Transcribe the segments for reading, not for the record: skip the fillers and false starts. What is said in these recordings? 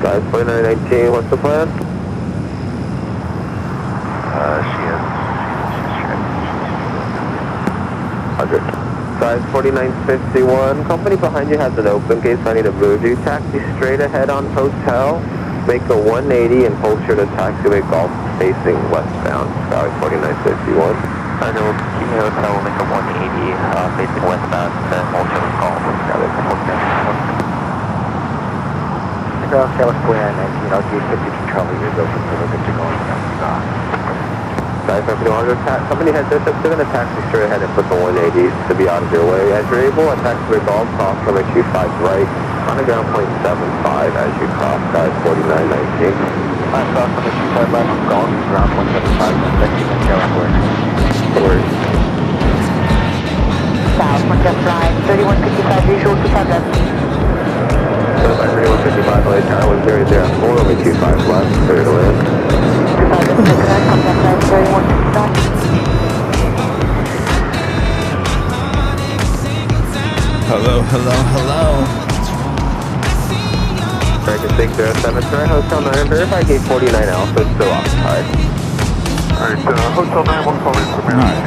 Size 4919, what's the plan? She's 100. Size 4951, company behind you has an open gate, so I need to move you. Taxi straight ahead on hotel, make a 180 and hold short of taxiway golf facing westbound, Sky 4951. I know, hotel will make a 180 facing westbound and hold short of golf. Sky 4919, I'll give 50 Charlie, you're open, so we're good to go. Size 5100, company heads up, they're going to taxi straight ahead and put the 180s to be out of your way. As you're able, a taxiway golf cross from a 25 right, on the ground point 75 as you cross, Sky 4919. Cross from the 25 left, golf, ground 175, and then you can go upward. Forward. South, one just right, 3155, visual 25 left. So by 3155, LA Tower 100, only 25 left, clear to land. 25 left, contact line 3155. Hello, hello, hello. American 607, sorry, Hotel 9, verify gate 49 Alpha, it's still occupied. Alright, Hotel 9, we'll call in for Alright.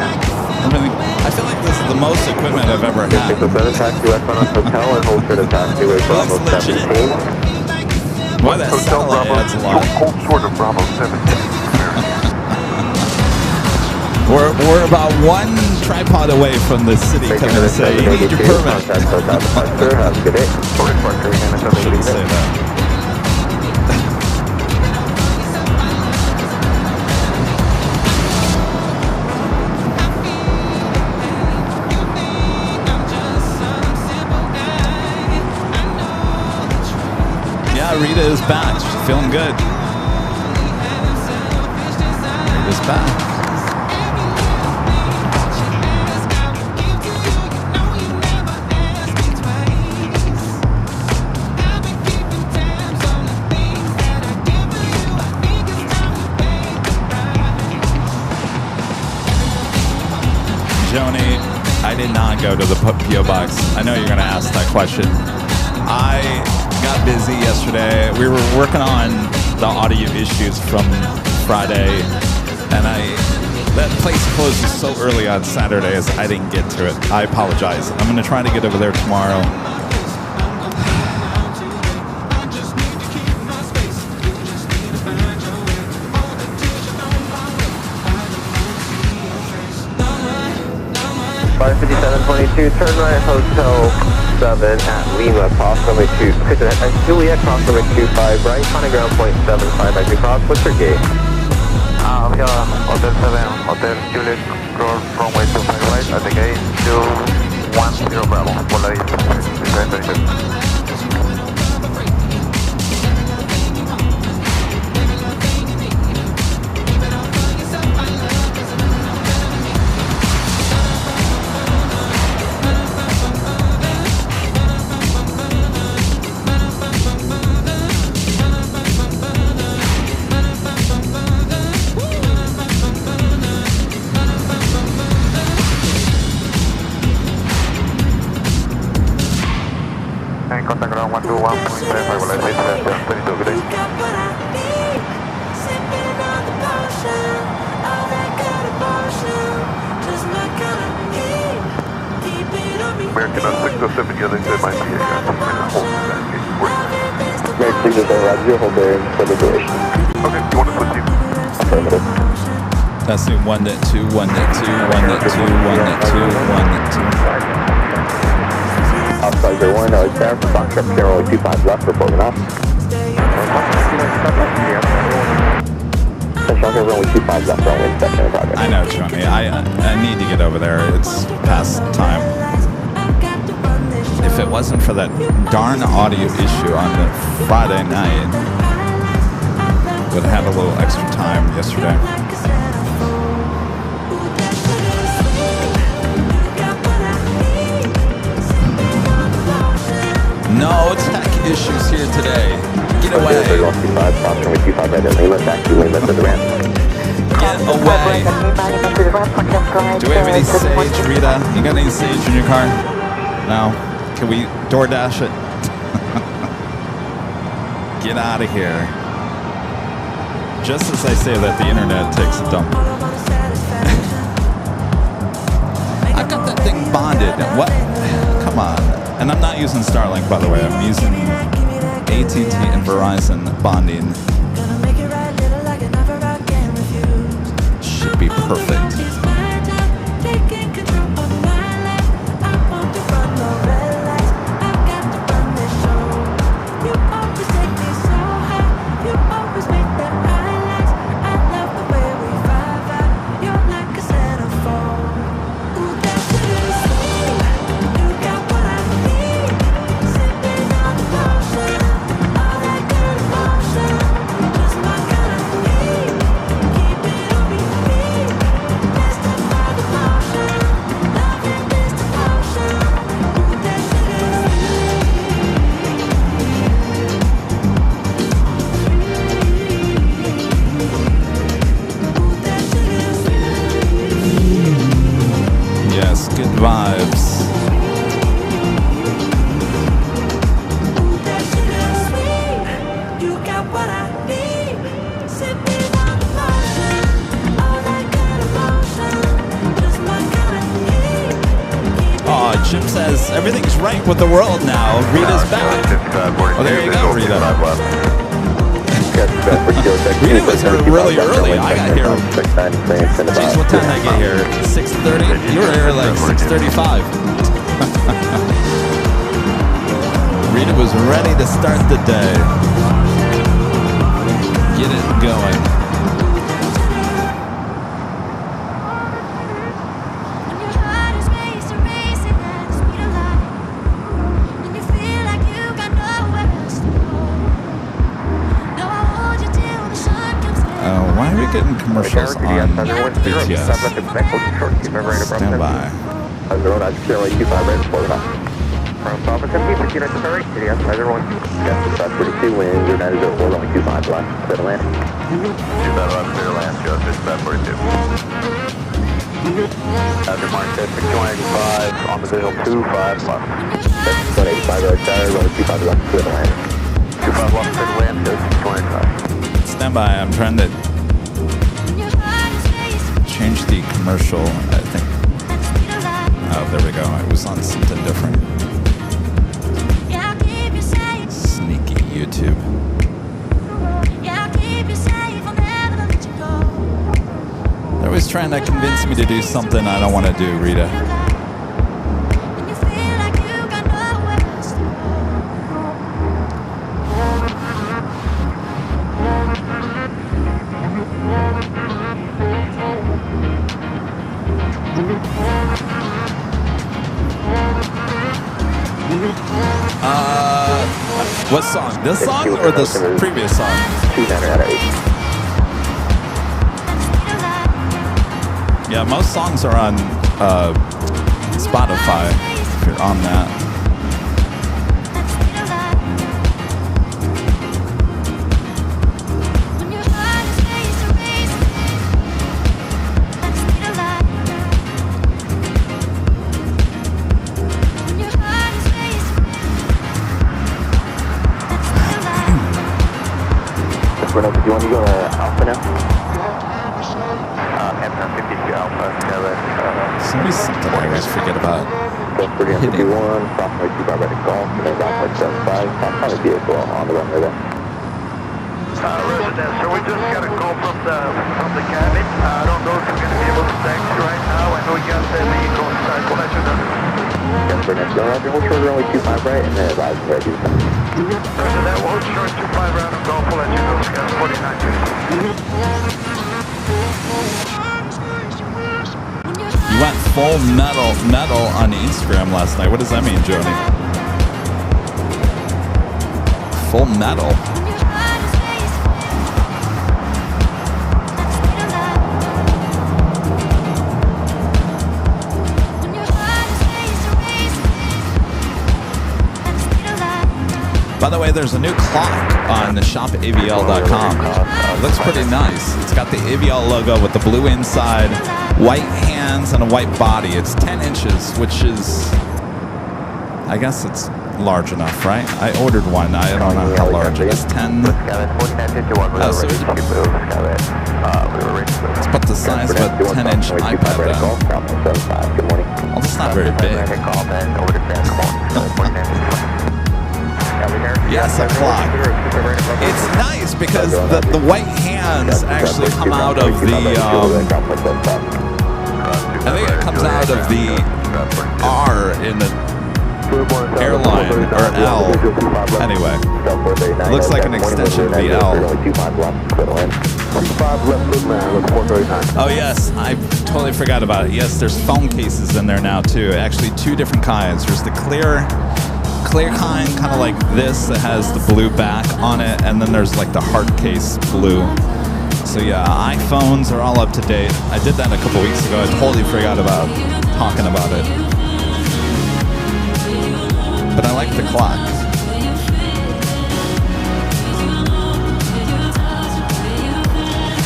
Everything. I feel like this is the most equipment I've ever had. 607, taxi westbound on hotel and hold short of taxiway Bravo 17. Why that Hotel satellite Bravo, adds a lot. hold short of Bravo 17. We're about one tripod away from the city coming to say, you need your permit. Contact hotel departure, have a good day. Shouldn't say that. Yeah, Rita is back. She's feeling good. Rita's back. Joni, I did not go to the P.O. Box. I know you're going to ask that question. I got busy yesterday. We were working on the audio issues from Friday, and that place closes so early on Saturdays, I didn't get to it. I apologize. I'm going to try to get over there tomorrow. Flight 5722, turn right, Hotel 7 at Lima, cross runway 2, Juliet, cross runway 25, right, on the ground point 75 as you cross, what's your gate? We have Hotel 7, Hotel Juliet, cross runway 25 right, at the gate 210 Bravo, Polaris, contact ground 121.75, good day. American on 607, you're linked to my PA. American 607, Roger, hold there for the duration. Okay, you want to switch you? Affirmative. Testing 1.2, 1.2, 1.2, 1.2, 1.2. Outside 01, LAX Airport, Foxtrot, General 25 left, reporting off. Central runway 25 left, runway 2nd in progress. I know, Johnny. I need to get over there. It's past time. If it wasn't for that darn audio issue on the Friday night, would have had a little extra time yesterday. No tech issues here today. Get away. Get away. Do we have any sage, Rita? You got any sage in your car? No? Can we DoorDash it? Get out of here. Just as I say that, the internet takes a dump. I've got that thing bonded. What? Come on. And I'm not using Starlink, by the way. I'm using AT&T and Verizon bonding. Should be perfect. Vibes. Oh, Jim says everything's right with the world now. Rita's back. Oh, there you go, Rita. Rita was here really early. I got here. Jeez, what time did I get here? 6:30? You were here like 6:35. Rita was ready to start the day. Get it going. Why are we getting commercials on BTS? Stand by. From Papa 17, United Ferry, CDS, Measure 1. Yes, that's 42 winds, United 04, only 25 left, clear to land. 25 left, clear to land, just dispatch 42. After Mark 6185, on the visual 25 left. 185 right there, only 25 left, clear to land. 25 left, clear to land, just 25. Stand by, I'm trying to change the commercial, I think. Oh, there we go, it was on something different. Sneaky YouTube. They're always trying to convince me to do something I don't want to do, Rita. What song? This song or this previous song? Yeah, most songs are on Spotify, if you're on that. Do you want to go to Alpha now? M52 Alpha, It's always something I always forget about. So 30 on 51, Foxtrot 25 ready to golf, and then Foxtrot 75, Foxtrot vehicle on the runway there. Resident, so we just got a call from the cabin. I don't know if you're going to be able to taxi right now. I know you got the vehicle inside. We'll let you know. Yes, for next go, Roger. Hold short runway 25 right, and then advise where to do that. Resident, hold short 25 right and golf. We'll let you know. Scan 49. You went full metal on Instagram last night. What does that mean, Joni? Full metal? By the way, there's a new clock on shopavl.com. Looks pretty nice. It's got the AVL logo with the blue inside, white hands, and a white body. It's 10 inches, which is, I guess it's large enough, right? I ordered one. I don't know how large it is. 10. So it's about the size of a 10-inch iPad then. Well, it's not very big. Yes, a clock. It's nice because the white hands actually come out of the, I think it comes out of the R in the airline, or L. Anyway, looks like an extension of the L. Oh yes, I totally forgot about it. Yes, there's phone cases in there now too. Actually, two different kinds. There's the clear kind, kind of like this, that has the blue back on it, and then there's like the hard case blue. So yeah, iPhones are all up to date. I did that a couple weeks ago. I totally forgot about talking about it. But I like the clock.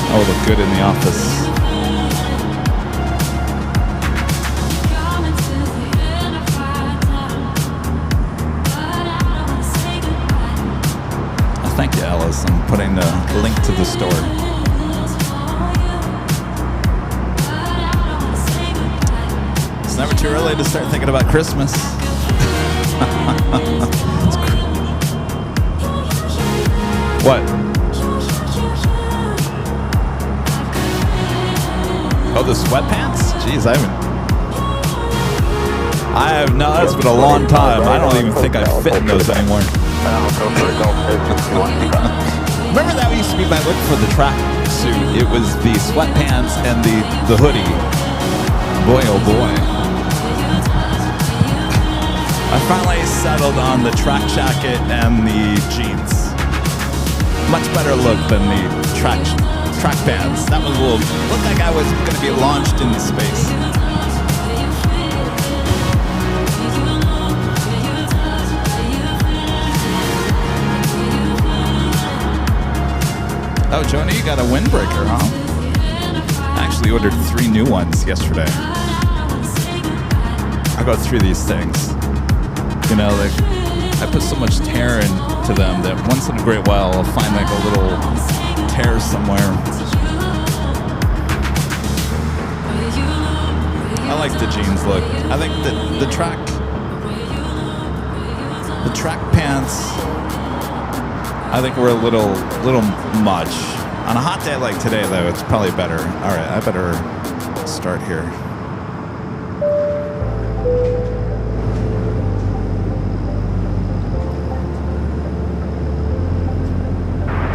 Oh, look good in the office. Thank you, Alice. I'm putting the link to the store. It's never too early to start thinking about Christmas. What? Oh, the sweatpants? Jeez, it's been a long time. I don't even think I fit in those anymore. Remember that used to be my look for the track suit? It was the sweatpants and the hoodie. Boy, oh boy. I finally settled on the track jacket and the jeans. Much better look than the track pants. That was looked like I was going to be launched into space. Oh, Jonah, you got a windbreaker, huh? I actually ordered 3 new ones yesterday. I go through these things. You know, like, I put so much tear into them that once in a great while I'll find like a little tear somewhere. I like the jeans look. I think the track pants, I think we're a little much. On a hot day like today, though, it's probably better. All right, I better start here.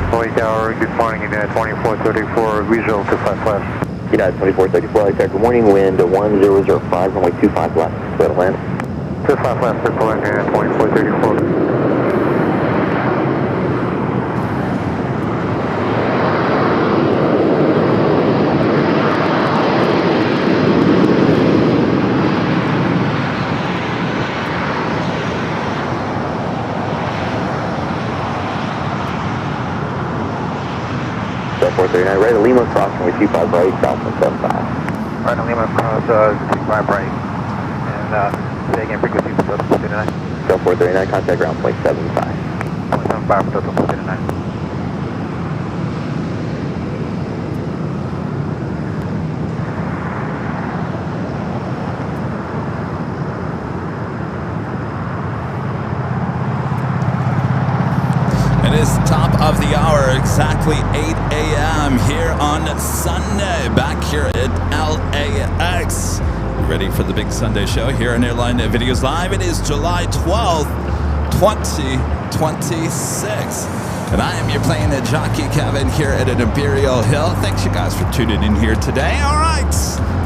Hawaii Tower, good morning, United 2434, visual to 5 left. United 2434, LAX Airport, good morning, wind 1005, runway 25 left, clear to land. 25 left, clear to land, United 2434. Delta 439, right at Lima, cross runway 25 right, south 175. Right on Lima, cross 25 right, and say again, frequency for Delta 439. Delta 439, contact ground point 75. 0.75 for Delta 439. It is top of the hour, exactly 8 a.m. here on Sunday, back here at LAX. Ready for the big Sunday show here on Airline Videos Live. It is July 12th, 2026. And I am your plane at Jockey Kevin here at an Imperial Hill. Thanks you guys for tuning in here today. All right,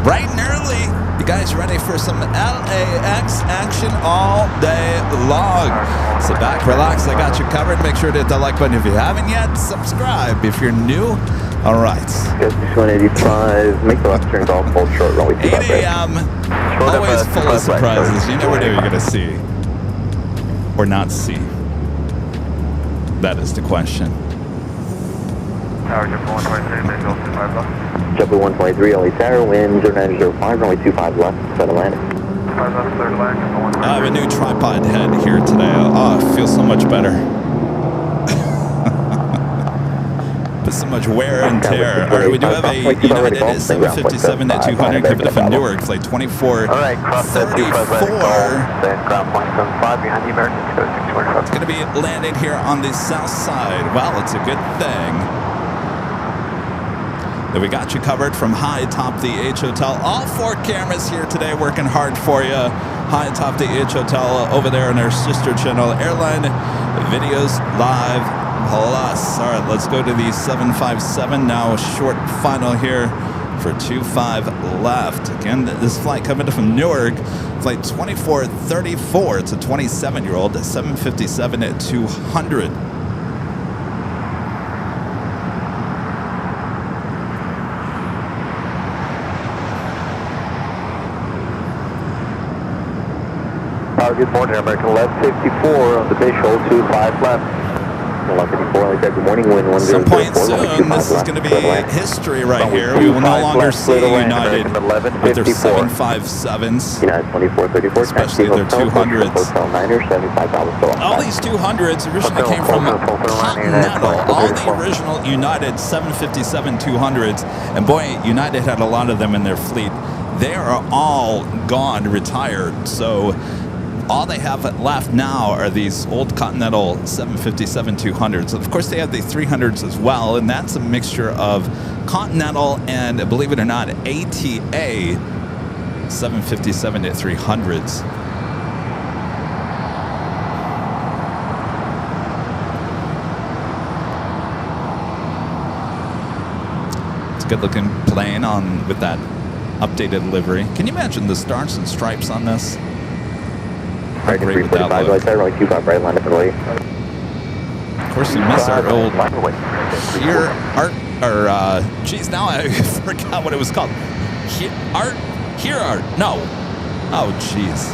bright and early. You guys ready for some LAX action all day long? Sit back, relax, I got you covered. Make sure to hit the like button if you haven't yet. Subscribe if you're new. All right. 185, make the left turn golf, hold short, runway 25 8 a.m. Always full of surprises. You never know you're going to see or not see. That is the question. Tower, Jet 123, visual 25 left. JetBlue 123, LA Tower, wind 0905, runway 25 left, set of landing. I have a new tripod head here today. Oh, it feels so much better. Put so much wear and tear. All right, we do have a United 757-200 coming from Newark, flight 2434. Alright, cross that 254. Then ground point 75 behind the Americans, go 625. It's going to be landed here on the south side. Well, it's a good thing that we got you covered from high atop the H Hotel. All 4 cameras here today working hard for you. High atop the H Hotel over there in our sister channel, Airline Videos Live Plus. All right, let's go to the 757 now. Short final here for 25 left. Again, this flight coming from Newark, flight 2434. It's a 27-year-old 757-200. Good morning, American left 54 on the base hold 25 left. 54, good morning, wind 1004. Some point soon, this is going to be history right here. We will no longer see United with their 757s, especially their 200s. All these 200s originally came from Continental. All the original United 757-200s, and boy, United had a lot of them in their fleet. They are all gone, retired, so all they have left now are these old Continental 757-200s. Of course, they have the 300s as well, and that's a mixture of Continental and, believe it or not, ATA 757-300s. It's a good-looking plane on with that updated livery. Can you imagine the stars and stripes on this? How great would that look? Of course, you miss our old here art, or geez, now I forgot what it was called. Here art. No. Oh, jeez.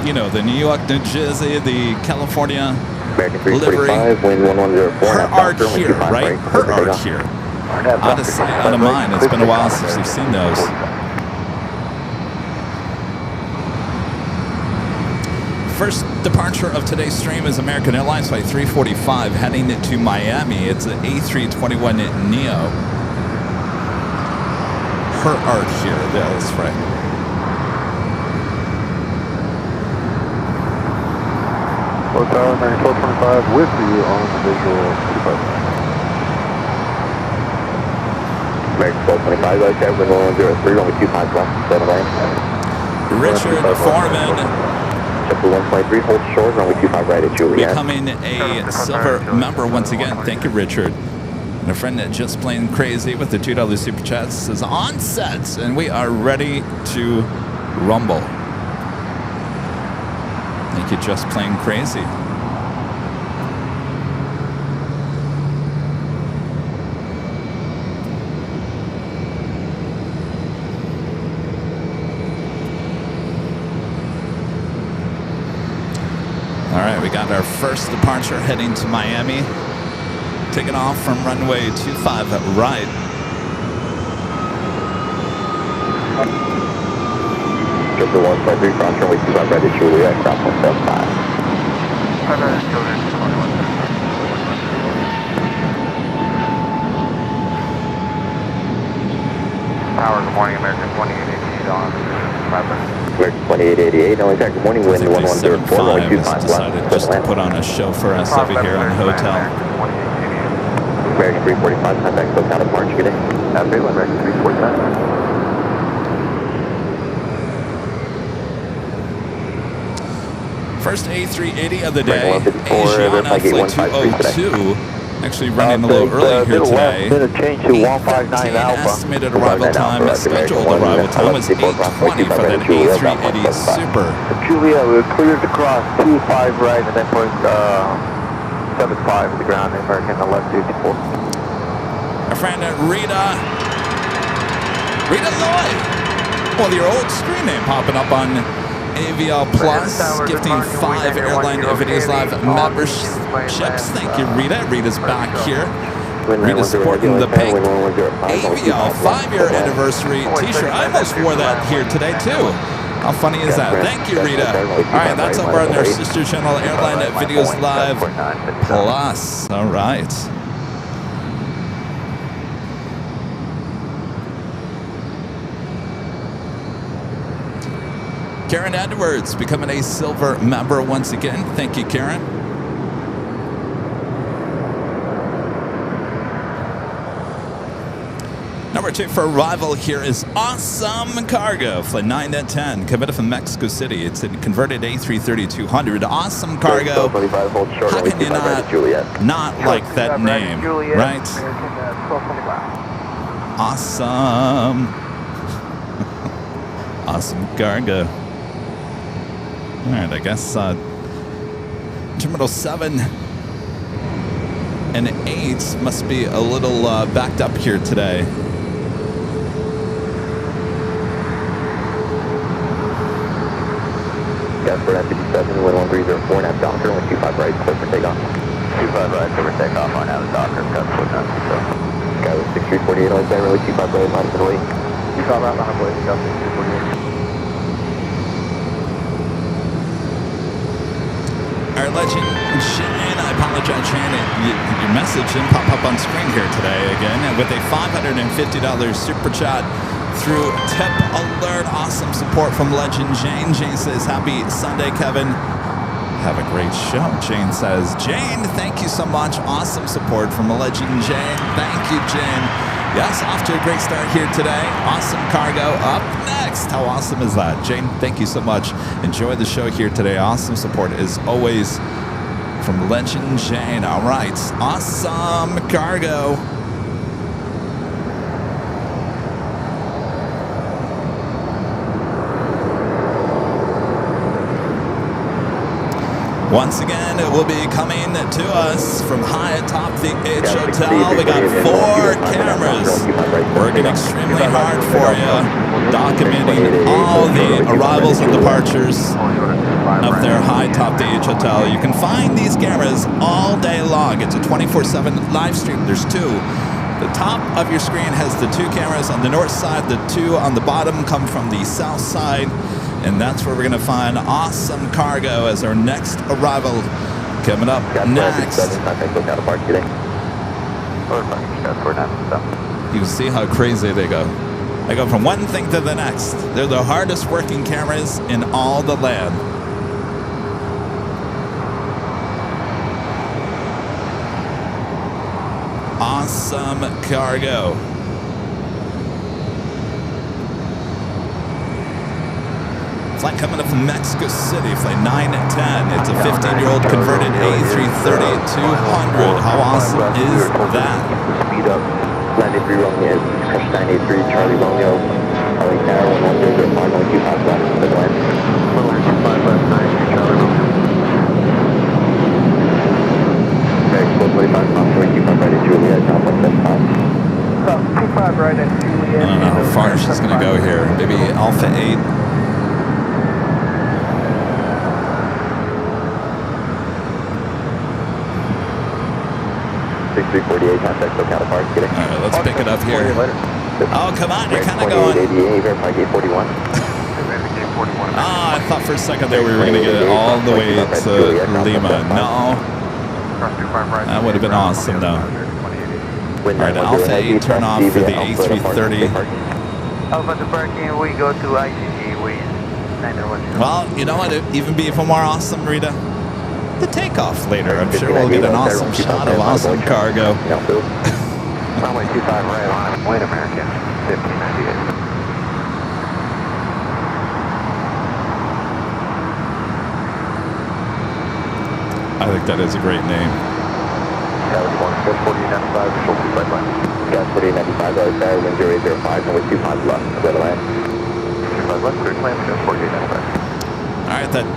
You know, the New York, New Jersey, the California livery. Her art here, right? Her art here. Out of sight, out of mind. It's been a while since we've seen those. First departure of today's stream is American Airlines flight 345 heading to Miami. It's an A321neo. Her art here. Yeah, that's right. Hotel American 1225 with you on the visual 25. American 1225, okay, wind 1003, only 25 left, 7 lane. Richard Foreman. 1.3, hold short, runway 25 right at Juliet. Becoming a silver member once again. Thank you, Richard. And a friend that just plain crazy with the $2 super chat says on set, and we are ready to rumble. Thank you, just plain crazy. We got our first departure heading to Miami. Taking off from runway 25 right. Just the 1.3 cross runway 25 right at Juliet, cross 175. Tower, good morning, American 2888 on American 2888, only good morning, wind 1104, only 25 decided just to put on a show for us over here on the hotel. American 345, contact SoCal departure, good day. Absolutely, American 345. First A380 of the day, Asiana flight 202. Actually running a little early here today. 8:13 estimated arrival time. Scheduled arrival time was 8:20 for that A380 Super. Julia, we were cleared to cross 25 right and then point 75 to the ground, American 1154. Our friend Rita Lloyd. Well, your old screen name popping up on AVL Plus, gifting 5 Airline Videos Live memberships. Thank you, Rita. Rita's back here. Rita sporting the pink Avio 5-year anniversary t-shirt. I almost wore that here today too. How funny is that? Thank you, Rita. All right, that's over on their sister channel, Airline Videos Live Plus. All right. Karen Edwards becoming a silver member once again. Thank you, Karen. Number 2 for arrival here is Awesome Cargo, flight 9 at 10, committed from Mexico City. It's a converted A330-200. Awesome Cargo. How can you not like that name, right? Awesome. Awesome Cargo. All right, I guess Terminal 7 and 8 must be a little backed up here today. For F57, wind 1304, and have Docker, 125 right, clear for takeoff. 25 right, clear for takeoff, on have Docker, got the foot so. Sky with 6348, on San really 25 right, line middle 8. 25 right, line middle 8, got 6348. Our legend, Shane, I apologize, Shane, your message didn't pop up on screen here today again, with a $550 super chat through Tip Alert. Awesome support from Legend Jane. Jane says, happy Sunday, Kevin. Have a great show. Jane says, Jane, thank you so much. Awesome support from Legend Jane. Thank you, Jane. Yes, off to a great start here today. Awesome Cargo up next. How awesome is that? Jane, thank you so much. Enjoy the show here today. Awesome support as always from Legend Jane. All right. Awesome Cargo. Once again, it will be coming to us from high atop the H Hotel. We got 4 cameras working extremely hard for you, documenting all the arrivals and departures up there high atop the H Hotel. You can find these cameras all day long. It's a 24/7 live stream. There's 2. The top of your screen has the 2 cameras on the north side. The 2 on the bottom come from the south side. And that's where we're going to find Awesome Cargo as our next arrival coming up next. You can see how crazy they go. They go from one thing to the next. They're the hardest working cameras in all the land. Awesome Cargo. Flight coming up from Mexico City, flight 910. It's a 15-year-old converted A330-200. How awesome is that? Speed up, landing 3 Romeo, crush 983, Charlie Romeo, LA Tower, 110, 5125 left, the land. 125 left, 93, Charlie Romeo. Okay, 445, 25 right at Juliet, top 175. 25 right at Juliet. I don't know how far she's going to go here. Maybe Alpha 8. 6348, contact SoCal Park. All right, let's pick it up here. Oh, come on, you're kind of going. Verify gate 41. I thought for a second there we were going to get it all the way to Lima. No. That would have been awesome, though. All right, Alpha 8, turn off for the A330. Alpha to parking, we go to ICG, we 901. Well, you know what? It'd even be even more awesome, Rita. The takeoff later. I'm sure we'll get an awesome shot of Awesome Cargo. Runway 25 right on, Wait American, 1598. I think that is a great name. Gas 4095, short 25 line. Gas 4095, right there, wind 0805, number 25 left, clear to land. 25 left, clear to land, gas 4895. All right, that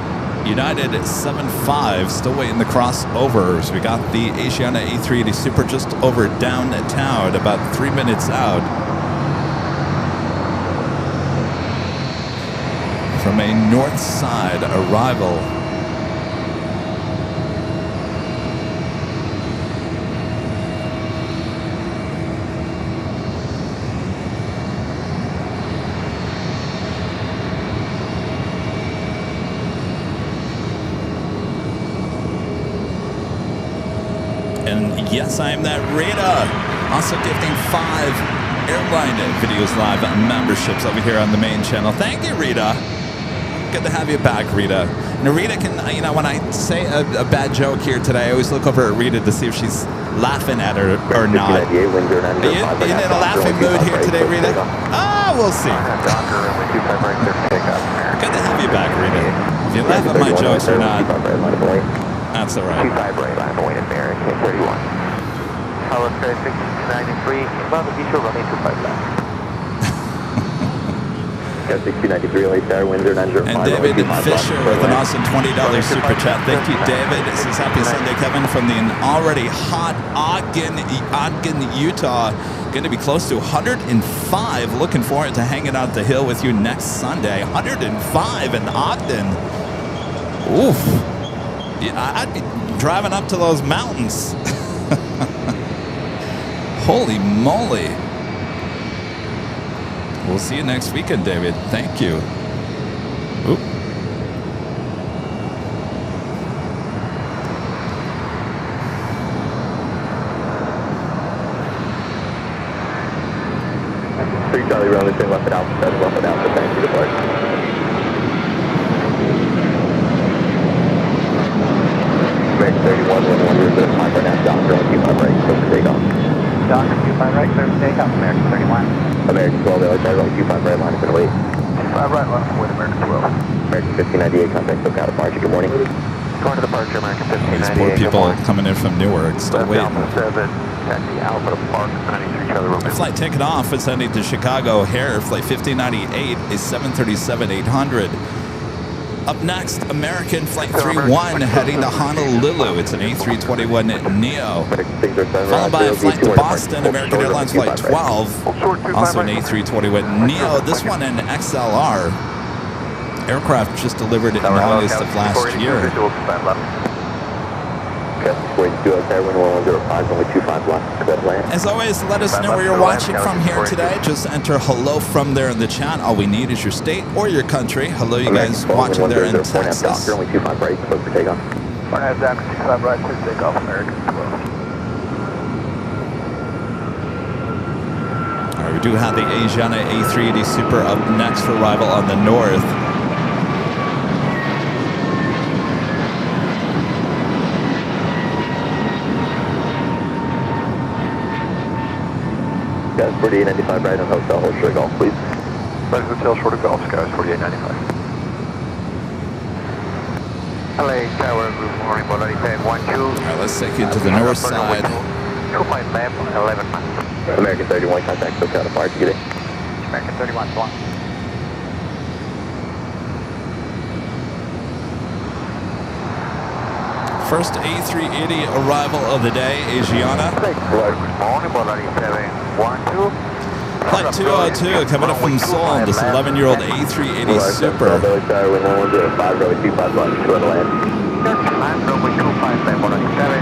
United 75 still waiting the crossovers. We got the Asiana A380 Super just over downtown, about 3 minutes out. From a north side arrival. And yes, I am that Rita. Also gifting 5 Airline Videos Live memberships over here on the main channel. Thank you, Rita. Good to have you back, Rita. Now, Rita can, you know, when I say a bad joke here today, I always look over at Rita to see if she's laughing at her or not. Are you in a laughing mood here today, Rita? We'll see. Good to have you back, Rita. If you laugh at my jokes or not, that's all right. 25 right, line point American 31. Hello, 693, inbound visual running 25 left. Got 6293 late there, Windsor 905. And David Fisher with an awesome $20 super chat. Thank you, David. This is Happy Sunday, Kevin, from the already hot Ogden, Utah. Going to be close to 105. Looking forward to hanging out the hill with you next Sunday. 105 in Ogden. Oof. Yeah, I'd be driving up to those mountains. Holy moly. We'll see you next weekend, David. Thank you. Oop. Charlie Robinson, left it out, thank you, deploy. American 31, 110, right now, Doc, runway 25 right, close to takeoff. Doc, 25 right, clear to takeoff, American 31. American 12, LHI, runway 25 right, line is going to wait. 5 right, line with American 12. American 1598, contact SoCal departure, good morning. Going to departure, American 1598. There's more people coming in from Newark, still waiting. Alpha 7, taxi Alpha Park, 93 Charlie Romeo. Flight taking off is heading to Chicago O'Hare. Flight 1598 is 737-800. Up next, American Flight 31 heading to Honolulu. It's an A321neo. Followed by a flight to Boston, American Airlines Flight 12. Also an A321neo. This one an XLR. Aircraft just delivered in August of last year. As always, let us know where you're watching from here today. Just enter hello from there in the chat. All we need is your state or your country. Hello, you guys watching there in Texas. Only 25 right, close for takeoff. One half down, 65 right, clear to takeoff, American 12. All right, we do have the Asiana A380 Super up next for arrival on the north. Guys, 4895 right on hotel, hold short golf, please. Right, hotel, short of golf, skies, 4895. LA Tower, good morning, Bolari 1012. All right, let's take you to the north side. 2 miles left, 11 miles. American 31, contact SoCal departure, get it. American 31, go on. First A380 arrival of the day, Asiana. Good morning, Bolari 712. Flight 202 coming up from Seoul. This 11-year-old A380 Super. LA Tower, wind 1105, runway 25 left, to land. Land, runway 25 left, Bolari 7.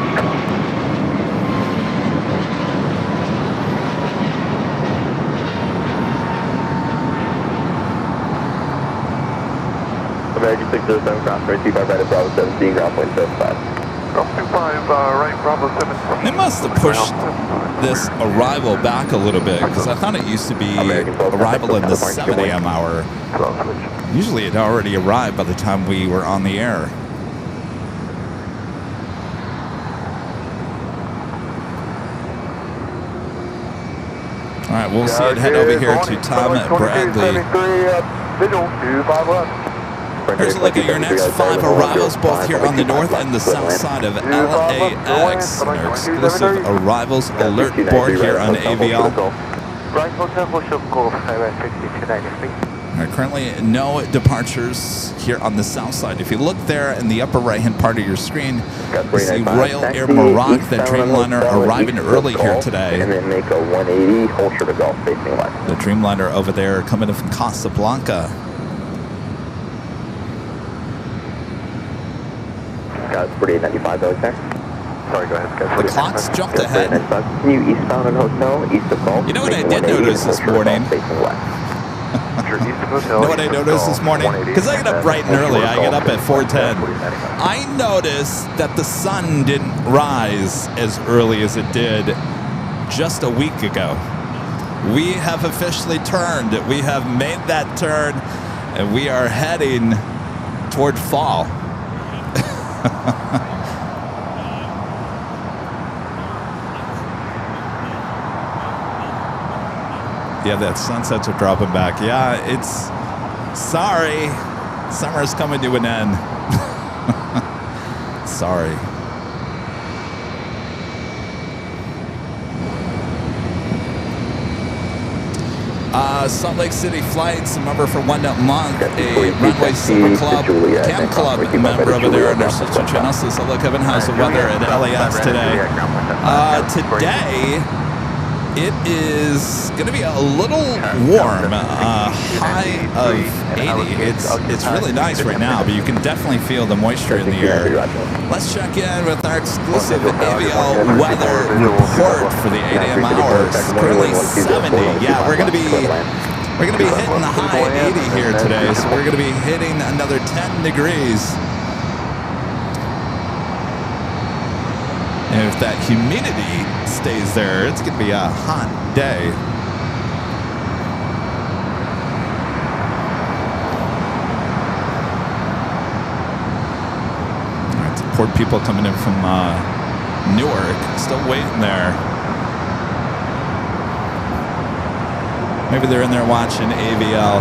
American 607, cross right 25 right at Bravo 17, ground point 75. Golf 25, right, Bravo 17. They must have pushed this arrival back a little bit because I thought it used to be arrival in the 7 a.m. hour. Usually it already arrived by the time we were on the air. All right, we'll see it head over here to Tom Bradley. Here's a look at your next 5 arrivals, both here on the north and the south side of LAX. Our exclusive arrivals alert board here on AVL. Currently, no departures here on the south side. If you look there in the upper right-hand part of your screen, you see Royal Air Maroc, the Dreamliner, arriving early here today. And then make a 180, hold short of golf, facing left. The Dreamliner over there coming in from Casablanca. Guys, 4895, though, sir. Sorry, go ahead, guys. The clock's jumped ahead. Continue eastbound on hotel, east of golf. You know what I did notice this morning? Facing west. You know what I noticed this morning? Because I get up bright and early. I get up at 4:10. I noticed that the sun didn't rise as early as it did just a week ago. We have officially turned. We have made that turn, and we are heading toward fall. Yeah, that sunsets are dropping back. Yeah, it's... Sorry. Summer's coming to an end. Sorry. Salt Lake City flights, a member for 1 month, a Runway Silver Club, Cam Club member over there on our sister channel. So hello, Kevin. How's the weather at LAX today? Today, it is going to be a little warm, high of 80. It's really nice right now, but you can definitely feel the moisture in the air. Let's check in with our exclusive AVL weather report for the 8 a.m. hours. Currently 70. Yeah, we're going to be hitting the high 80 here today, so we're going to be hitting another 10 degrees. And if that humidity stays there, it's going to be a hot day. All right, support people coming in from Newark, still waiting there. Maybe they're in there watching AVL.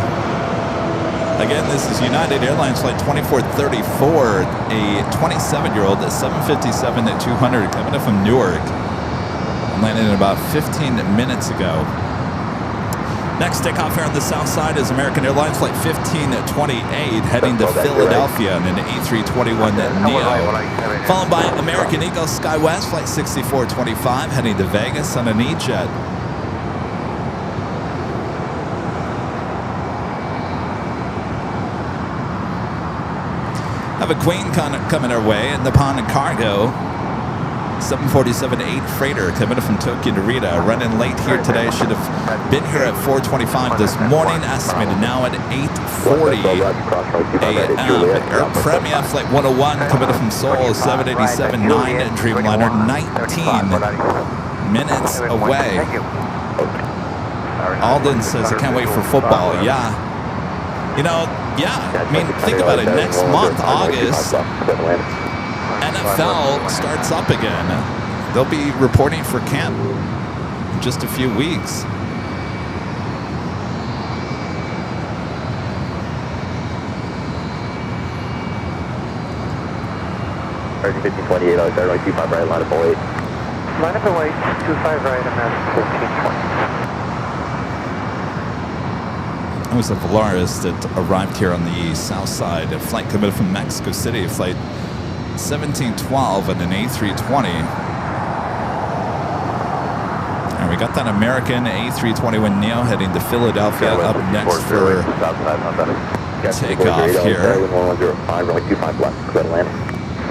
Again, this is United Airlines flight 2434, a 27-year-old at 757 at 200 coming in from Newark. Landed in about 15 minutes ago. Next takeoff here on the south side is American Airlines flight 1528 heading to Philadelphia in an A321neo. Followed by American Eagle SkyWest flight 6425 heading to Vegas on an E-Jet. Have a Queen coming our way in the Pond and Cargo. 747-8 freighter coming from Tokyo Narita. Running late here today. Should have been here at 4:25 this morning. Estimated now at 8:40 a.m. Air Premia Flight 101 coming from Seoul. 787-9 Dreamliner. 19 minutes away. Alden says, I can't wait for football. Yeah. You know, yeah. I mean, think about it. Next month, August, NFL starts up again. They'll be reporting for camp in just a few weeks. American 1528, Airline 25 right, line up 08. Line up 08, 25 right, American 1520. It was a Volaris that arrived here on the south side. A flight coming from Mexico City, flight 1712 and an A320. And we got that American A321neo heading to Philadelphia up next for takeoff here. 1105, left, clear land.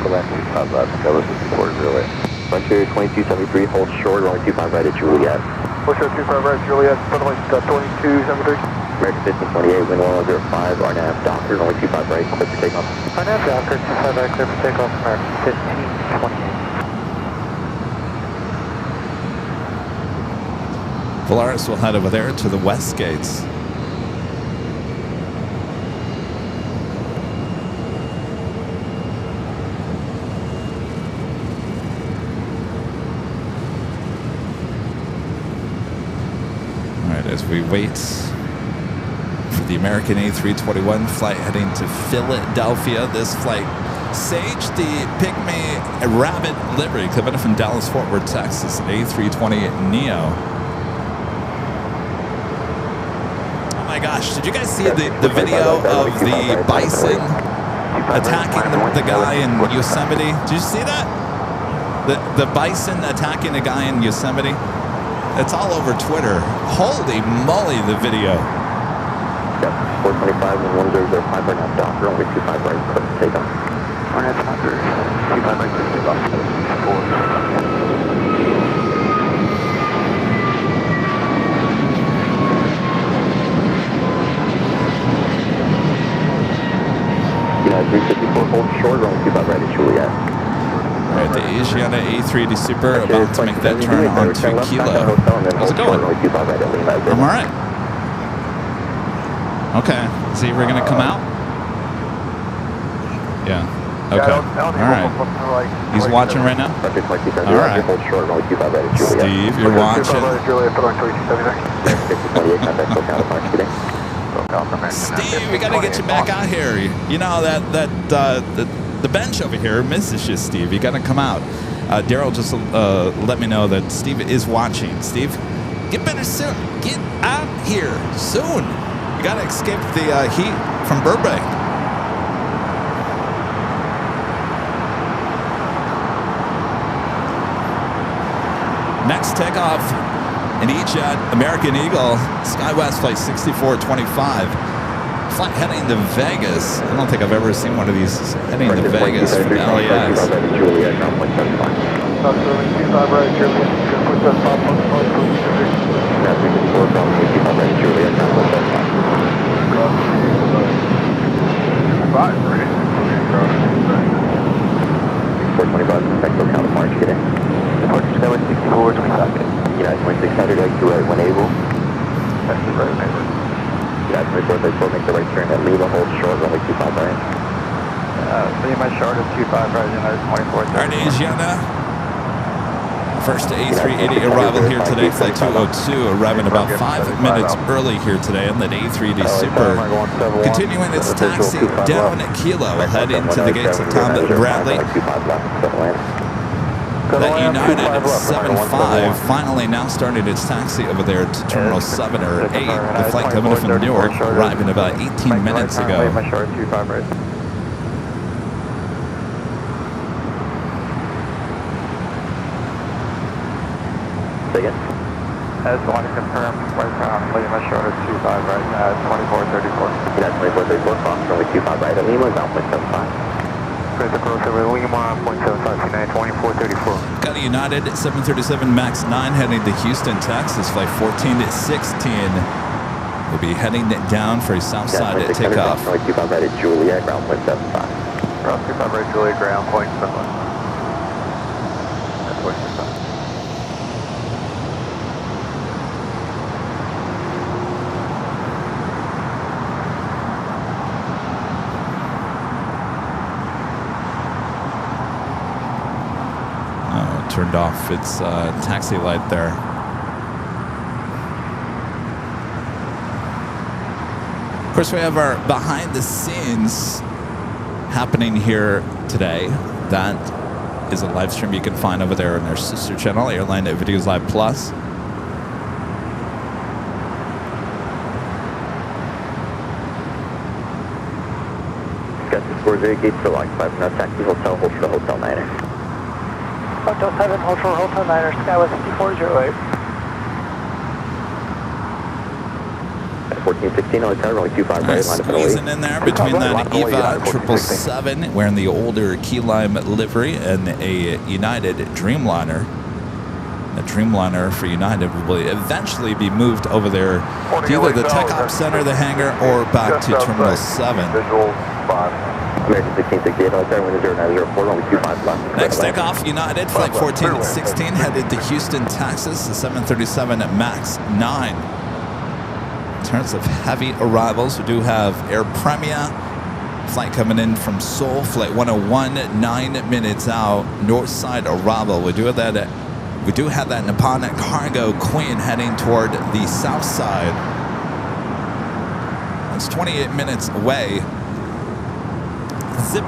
Clear land, 25 left, Dallas 6408. Frontier 2273, hold short, runway 25 right at Juliet. Hold short 25 right at Juliet, runway 2273. American 1528, wind 1105, RNAV Docker, runway 25 right, clear for takeoff. RNAV Docker, 25 right, clear for takeoff, American 1528. Volaris will head over there to the west gates. All right, as we wait for the American A321 flight heading to Philadelphia, this flight Sage the Pygmy Rabbit livery coming from Dallas Fort Worth, Texas, A320 Neo. Oh my gosh, did you guys see the video of the bison attacking the guy in Yosemite? Did you see that? The bison attacking a guy in Yosemite? It's all over Twitter. Holy moly, the video. Yep, 425 and 1005 right now, Docker, only 25 right, clear for takeoff. RNAV Docker, 25 right, clear for takeoff. 4. short, runway 25 right at Juliet. All right, the Asiana A380 Super about to make that turn on 2 Kilo. How's it going? I'm all right. Okay, is he ever going to come out? Yeah. Okay. All right. He's watching right now? All right. Steve, you're watching. Steve, we got to get you back out here. You know, the bench over here misses you, Steve. You got to come out. Daryl just let me know that Steve is watching. Steve, get better soon. Get out here soon. You got to escape the heat from Burbank. Next takeoff, an E-Jet, American Eagle, SkyWest Flight 6425. Flight heading to Vegas. I don't think I've ever seen one of these heading to Vegas from LAX. That was 64, 25. United 2600, like to right when able. That's the right neighbor. United 2434, make the right turn at Lima, hold short, runway 25 right. Pretty much short of 25 right, United 24. All right, Asiana. First A380 arrival here today, flight 202, arriving about 5 minutes early here today on that A380 Super. Continuing its taxi down Kilo, heading to the gates of Tom Bradley. That United 75 finally now started its taxi over there to Terminal 7 or 8. The flight coming from Newark, arriving about 18 minutes ago. Again? I just want to confirm, right now, Lima short of 25 right now, 2434. United 2434, cross runway 25 right at Lima, down 0.75. Lima, 0.75, United 2434. Got a United 737 MAX 9 heading to Houston, Texas. Flight 1416 will be heading down for a south side takeoff. Runway 25 right at Juliet, ground 0.75. Ground 25 right, Juliet, ground 0.75. That's what you said. Turned off its taxi light there. Of course, we have our behind the scenes happening here today. That is a live stream you can find over there on our sister channel, Airline Videos Live Plus. Got the score 0 gates for like 5 now taxi hotel, hold for the hotel Niner. Hotel 7, hold for Hotel 9, SkyWest 5408. 1416, hotel, runway 25 right, line up Squeezing in there between that EVA 777 wearing the older Key Lime livery and a United Dreamliner. The Dreamliner for United will eventually be moved over there to either the Tech Ops Center, the hangar, or back to Terminal 7. American 1668, hotel, window 0904, runway 25 left. Next takeoff, United, flight 1416, headed to Houston, Texas, the 737 MAX 9. In terms of heavy arrivals, we do have Air Premia, flight coming in from Seoul, flight 101, 9 minutes out, north side arrival. We do have that Nippon Cargo Queen heading toward the south side. That's 28 minutes away. Zip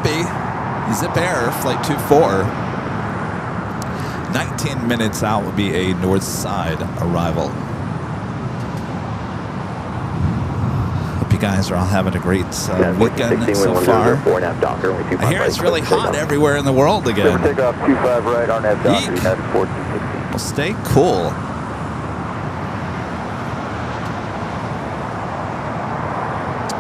Air, flight 24. 19 minutes out will be a north side arrival. Hope you guys are all having a great weekend so far. I hear it's really hot everywhere in the world again. Take off 25 right on that dock, United 1416. Well, stay cool.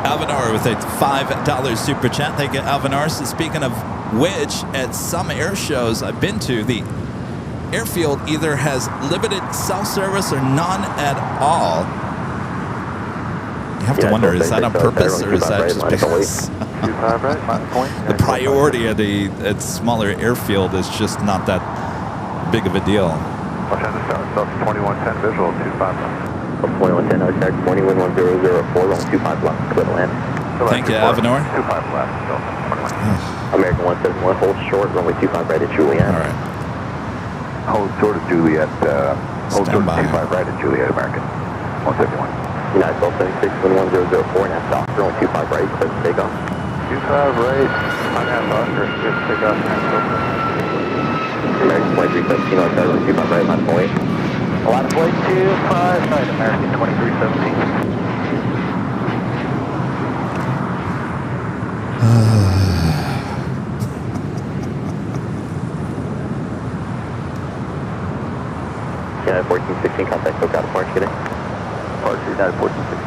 Alvanar with a $5 super chat. Thank you, Alvanar. So speaking of which, at some air shows I've been to, the airfield either has limited self-service or none at all. You have to wonder, is that on purpose or is that just because? 25 right, final point. The priority of the smaller airfield is just not that big of a deal. Montana Tower, South 2110 visual, 25 left. 2110, I start 211004, long 25 left, clear to land. Thank you, Avenor. 25 left, Delta 21. American 171, hold short, runway 25 right at Juliet. All right. Hold short of Juliet, hold short of Standby. 25 right at Juliet, American 171. United 1276, 1104, and that's Oscar, only 25 right, clear to take off. 25 right, on that Oscar, good to take off, American 2317, I start runway 25 right, line point. line of flight 25 right, American 2317. United 1416, contact SoCal departure today. Departure, United 1416.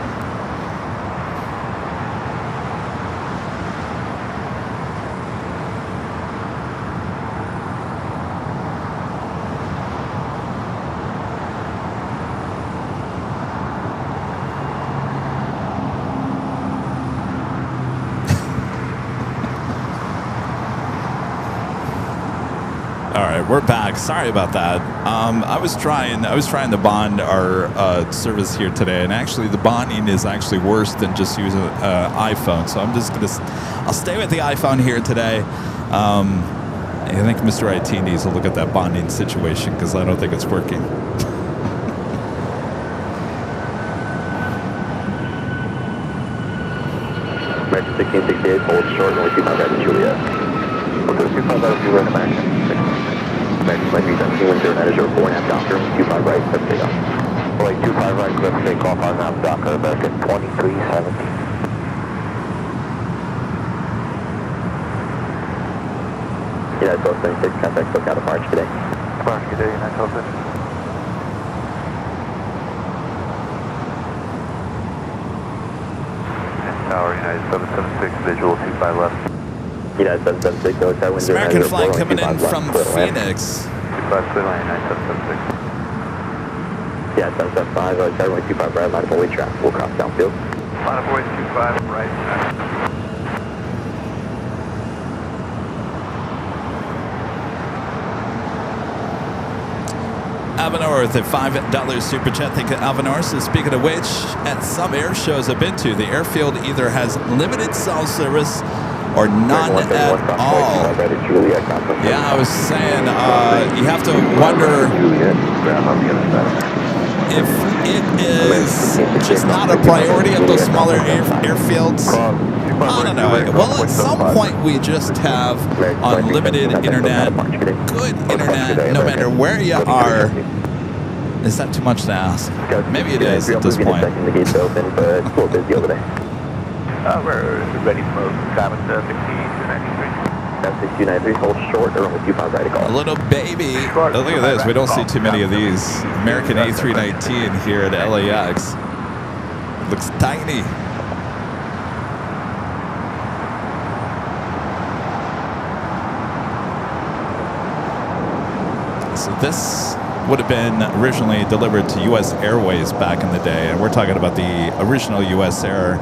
All right, we're back. Sorry about that. I was trying to bond our service here today, and actually the bonding is actually worse than just using an iPhone. So I'll stay with the iPhone here today. I think Mr. IT needs to look at that bonding situation because I don't think it's working. American 1668, hold short, runway 25 right at Juliet. Okay, 25 right at Juliet, American. American flight 317, 1004, and that's Oscar, 25 right, clear to take off. Flight 25 right, clear to take off on that Docker, American 2317. United 1276, contact SoCal departure today. Departure today, United 1276. Tower, United 776, visual 25 left. United 776, go inside It's window. American flight coming in from Phoenix. 25 clear line, United 776. Yeah, 775, inside runway 25 right, line of fully traffic, we'll cross downfield. Line of voice 25 right, United. Avenor with a $5 super chat. Thank you, Avenor. So speaking of which, at some air shows I've been to, the airfield either has limited cell service or none at all. Yeah, I was saying, you have to wonder if it is just not a priority at those smaller airfields. I don't know. Well, at some point we just have unlimited internet, good internet, no matter where you are. Is that too much to ask? Maybe it is at this point. The gates open, but it's a little busy over there. We're ready for cabin 6293. That's 6293, hold short, or only 25 right to A call. little baby. Oh, look at this. We don't see too many of these. American A319 here at LAX. Looks tiny. So this would have been originally delivered to U.S. Airways back in the day, and we're talking about the original U.S. Air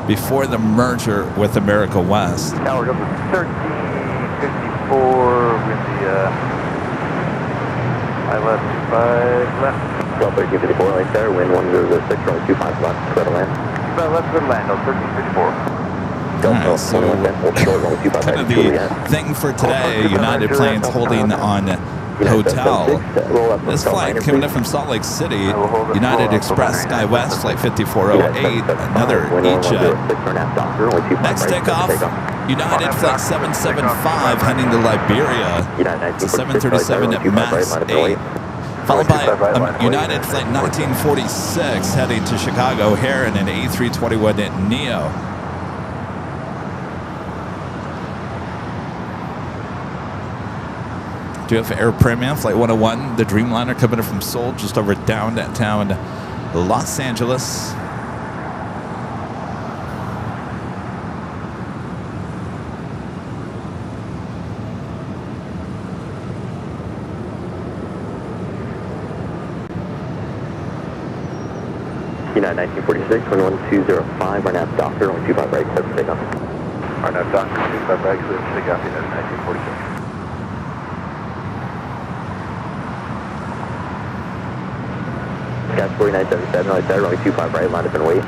before the merger with America West. Tower number 1354 with the I-left 5 left. 1354, right there, wind 1006, runway 25 left, clear to land. 25 left, good land, 1354. Alright, so kind of the thing for today, United planes holding on hotel. This flight coming in from Salt Lake City, United Express SkyWest, flight 5408, another E-Jet. Next takeoff, United flight 775 heading to Liberia, 737 at MAX 8. Followed by United flight 1946 heading to Chicago O'Hare in an A321 Neo. Do you have Air Premium flight 101, the Dreamliner coming in from Seoul, just over downtown Los Angeles. United 1946, 11205, our nav doctor, only 25 right, clear for takeoff. Alright, now Doctor 25 right, clear for takeoff, United 1946. Sky 4977, LAX Air, runway 25 right, line up and wait.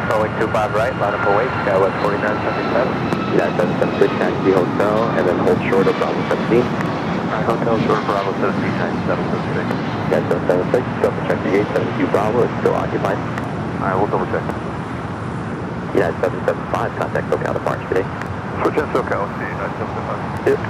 Runway 25 right, line up and wait. Skywest 4977. United 776, taxi hotel, and then hold short of Bravo 17. Alright, hotel short Bravo 17, 9776. United 776, double check the gate, 72 Bravo, it's still occupied. Alright, we'll double check. United 775, contact SoCal departure today. Switch in SoCal, let's see, United 775. Yep.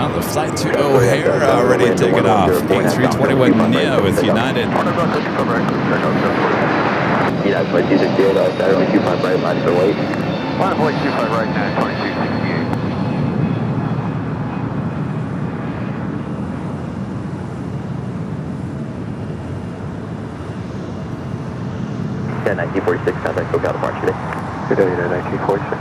The flight to O'Hare already taken off. A321neo with United. United 2268, LAX Air, runway 25 right, line up and wait. Line up and wait 25 right, United 2268. Yeah, 1946, contact SoCal departure today. Good day, United 1946.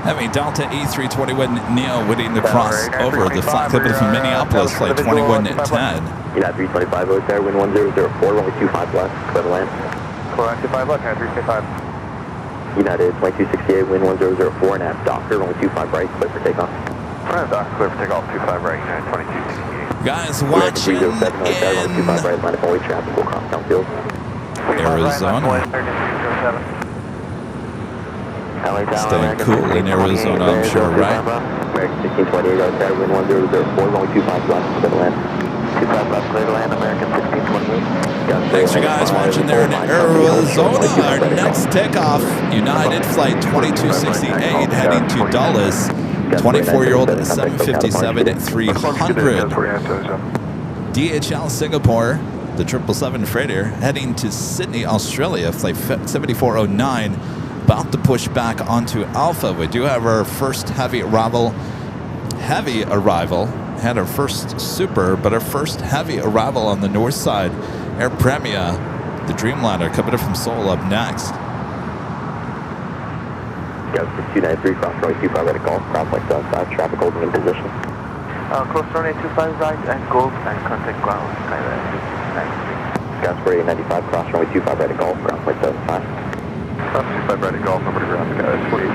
Having Delta A321neo waiting to cross over the flight limited from Minneapolis, flight 2110. United 325, LAX Air, wind 1004, runway 25 left, clear to land. Clear 25 left, United 325. United 2268, wind 1004, and aft Docker, runway 25 right, clear for takeoff. Alright, Doc, clear for takeoff 25 right, United 2268. Guys watching in 25 right, line up and wait, traffic will cross town field. Arizona. Staying cool in Arizona, I'm sure, right? American 1628, LAX Air, wind 1004, runway 25 left, clear to land. 25 left, clear to land, American 1628. Thanks for guys watching there in Arizona. Our next takeoff, United Flight 2268 heading to Dulles. 24-year-old 757 at 300. DHL Singapore, the 777 freighter, heading to Sydney, Australia, flight 7409. About to push back onto Alpha. We do have our first heavy arrival. Had our first super, but our first heavy arrival on the north side. Air Premia, the Dreamliner, coming in from Seoul up next. Go to 293, cross runway 25 right at Golf, cross like 5, traffic holding in position. Close runway 25 right and Golf and contact ground. Gas for 895, cross runway 25 right at Golf, cross like 5. 25 right at Golf, number to ground, guys, 48.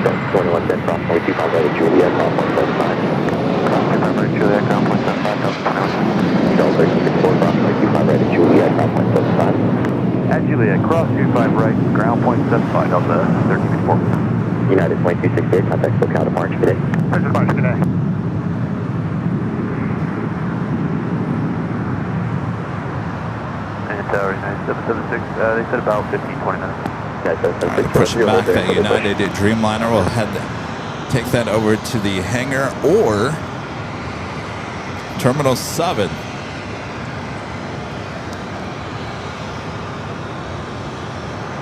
2110, cross runway 25 right at Juliet, cross like 5. Cross 25 right at Juliet, ground point 75, Delta 364, cross runway 25 right at Juliet, ground point 75. At Juliet, cross 25 right, ground point 75, Delta 1364. United 2268, contact SoCal departure today. Where's the departure today? And Tower 9776, they said about 15-20 minutes. Pushing back that United Dreamliner will take that over to the hangar or Terminal 7.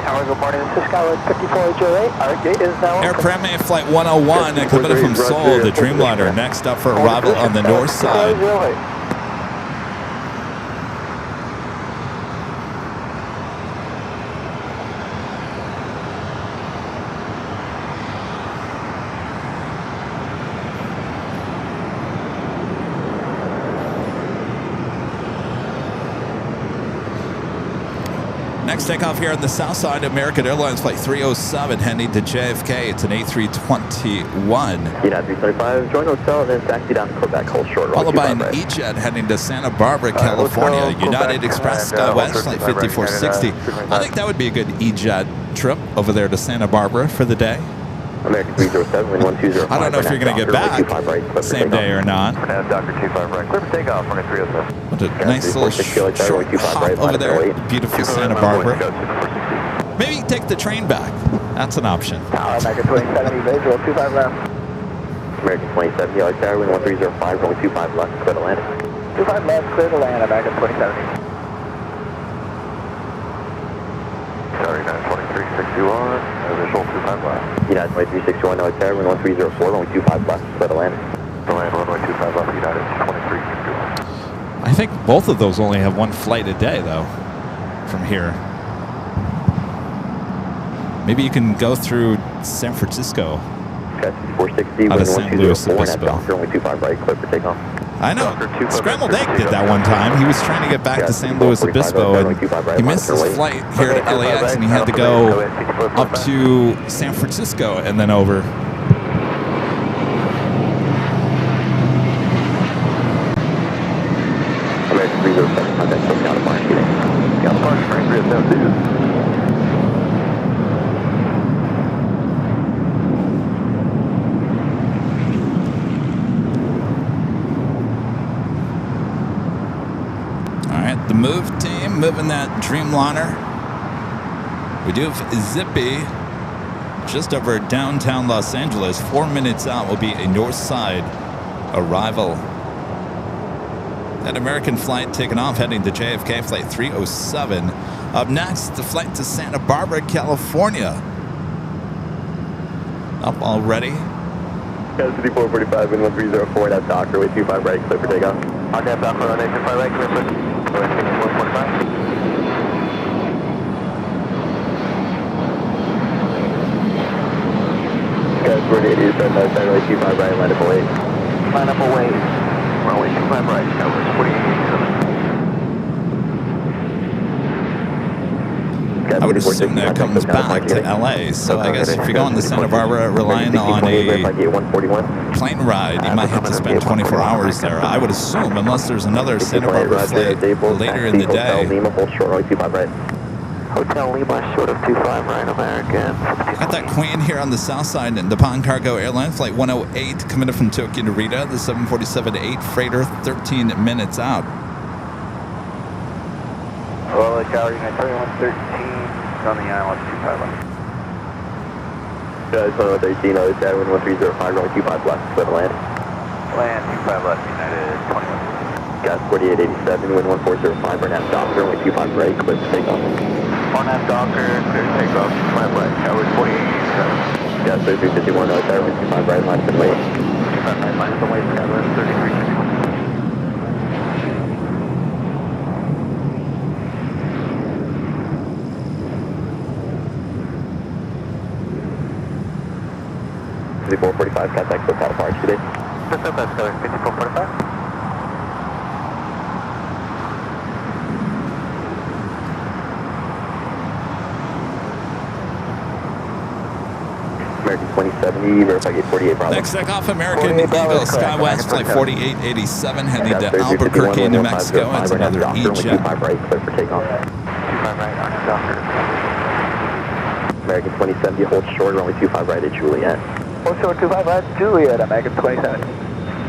Tower, good morning. This is Skywest 5408. Our gate is now Air open. Premia Flight 101 and coming in from Seoul, the Dreamliner, next up for arrival on the north side. Next takeoff here on the south side, American Airlines Flight 307 heading to JFK. It's an A321. United 325, join hotel and then taxi down to Quebec, hold short. Followed by an E-Jet heading to Santa Barbara, California. United Express Skywest Flight 5460. I think that would be a good E-Jet trip over there to Santa Barbara for the day. American 307, wind 1205. I don't know if you're going to get back same day or not. Dr. 25 right, clear for takeoff, runway 307. What a nice little short hop over there, beautiful Santa Barbara. Maybe take the train back. That's an option. Tower, American 2070, visual, 25 left. American 2070, LAX Air, wind 1305, runway 25 left, clear to land. 25 left, clear to land, American 2070. Sorry, United 2361, visual 25 left. United 2361, LAX Air, wind 1304, runway 25 left, clear to land. To land, runway 25 left, United 2361. I think both of those only have one flight a day, though, from here. Maybe you can go through San Francisco. Gotcha, 460, Out of wind St. Louis 120, Obispo. Docker, only 25 right, clear for takeoff. I know. Scrambled Egg did that one time. He was trying to get back to St. Louis Obispo, and he missed his flight here at LAX, and he had to go up to San Francisco and then over. American 307, contact South California, getting. California, Frank 307. The move team moving that Dreamliner. We do have Zippy just over downtown Los Angeles. 4 minutes out will be a north side arrival. That American flight taking off heading to JFK, flight 307. Up next, the flight to Santa Barbara, California. Up already. City 445, wind 1304, that's Docker, with 25 right, clear for takeoff. Okay, Docker, on 25 right, clear for 445. Guys, 48 is on that runway 25 right, line up away. Line up away. Runway 25 right, Cowboys 4887. I would assume that comes back to LA. So I guess if you're going to Santa Barbara relying on a plane ride, you might have to spend 24 hours there. I would assume, unless there's another Santa Barbara flight later in the day. Hotel Lima, short of 25 right, American. Got that Queen here on the south side, and Nippon Cargo Airline, flight 108, coming from Tokyo to Narita, the 747-8 freighter, 13 minutes out. Well, Tower Unit 3113 on the island, 25 left. Guys, 113, other side, wind 1305, runway 25 left, clear to land. Land 25 left, United 21. Gas 4887, wind 1405, Burnham Docker, runway 25 right, clear for takeoff. Burnham Docker, clear to take off, 25 right, Tower 4887. Gas 3351, other side, wind 25 right, line up and wait. 25 right, line up and wait, Tower 3351. City 445, contact SoCal Park today. That's up, that's going 5445. American 2070, verify gate 48 Bravo. Next takeoff, American Eagle Skywest, flight 4887, heading to Albuquerque, New Mexico. It's another E-Jet. 25 right, clear for takeoff. 25 right, on Docker. American 2070, hold short, runway 25 right at Juliet. Hold short 25 right, Juliet, American 27.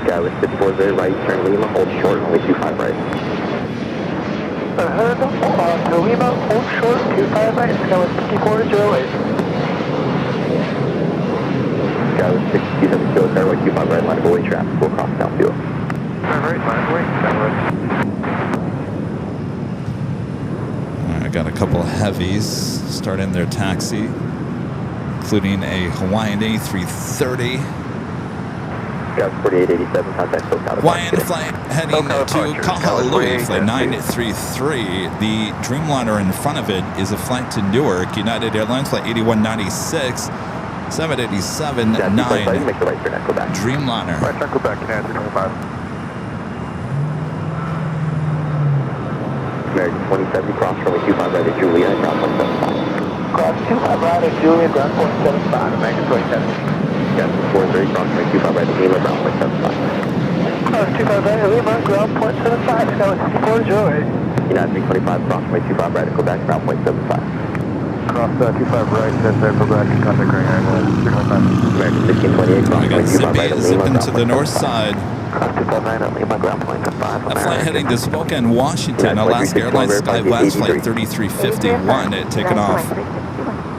Skywest 54 right, turn Lima, hold short, runway 25 right. To Lima, hold short 25 right, Skywest 5408. Skywest 67 kilo, runway 25 right, line of away traffic, will cross downfield. Turn right, line of way, I got a couple of heavies starting their taxi, including a Hawaiian A330. Skywest 4887, contact SoCal. Hawaiian flight heading to Kahului, flight 933. The Dreamliner in front of it is a flight to Newark. United Airlines, flight 8196, 787-9. Make the right turn at Quebec. Dreamliner. Right turn Quebec, United 325. American 2070, cross runway 25 right at Juliet, ground 175. Cross 25 right at Juliet, ground 175, American 27. Gas 430, cross runway 25 right at Lima, ground 175. Cross 25 right at Lima, ground 175, Skywest 5408. United 325, cross runway 25 right at Quebec, ground 175. Cross 25 right, that's there, Quebec, contact Green Island, 325. American 1628, cross I got runway 25 right Zippy at Lima, zipping ground to the north 175. side. Cross 25 right at Lima, ground 175. A flight heading to Spokane, Washington. Alaska Airlines Skywest, flight 3351, taking off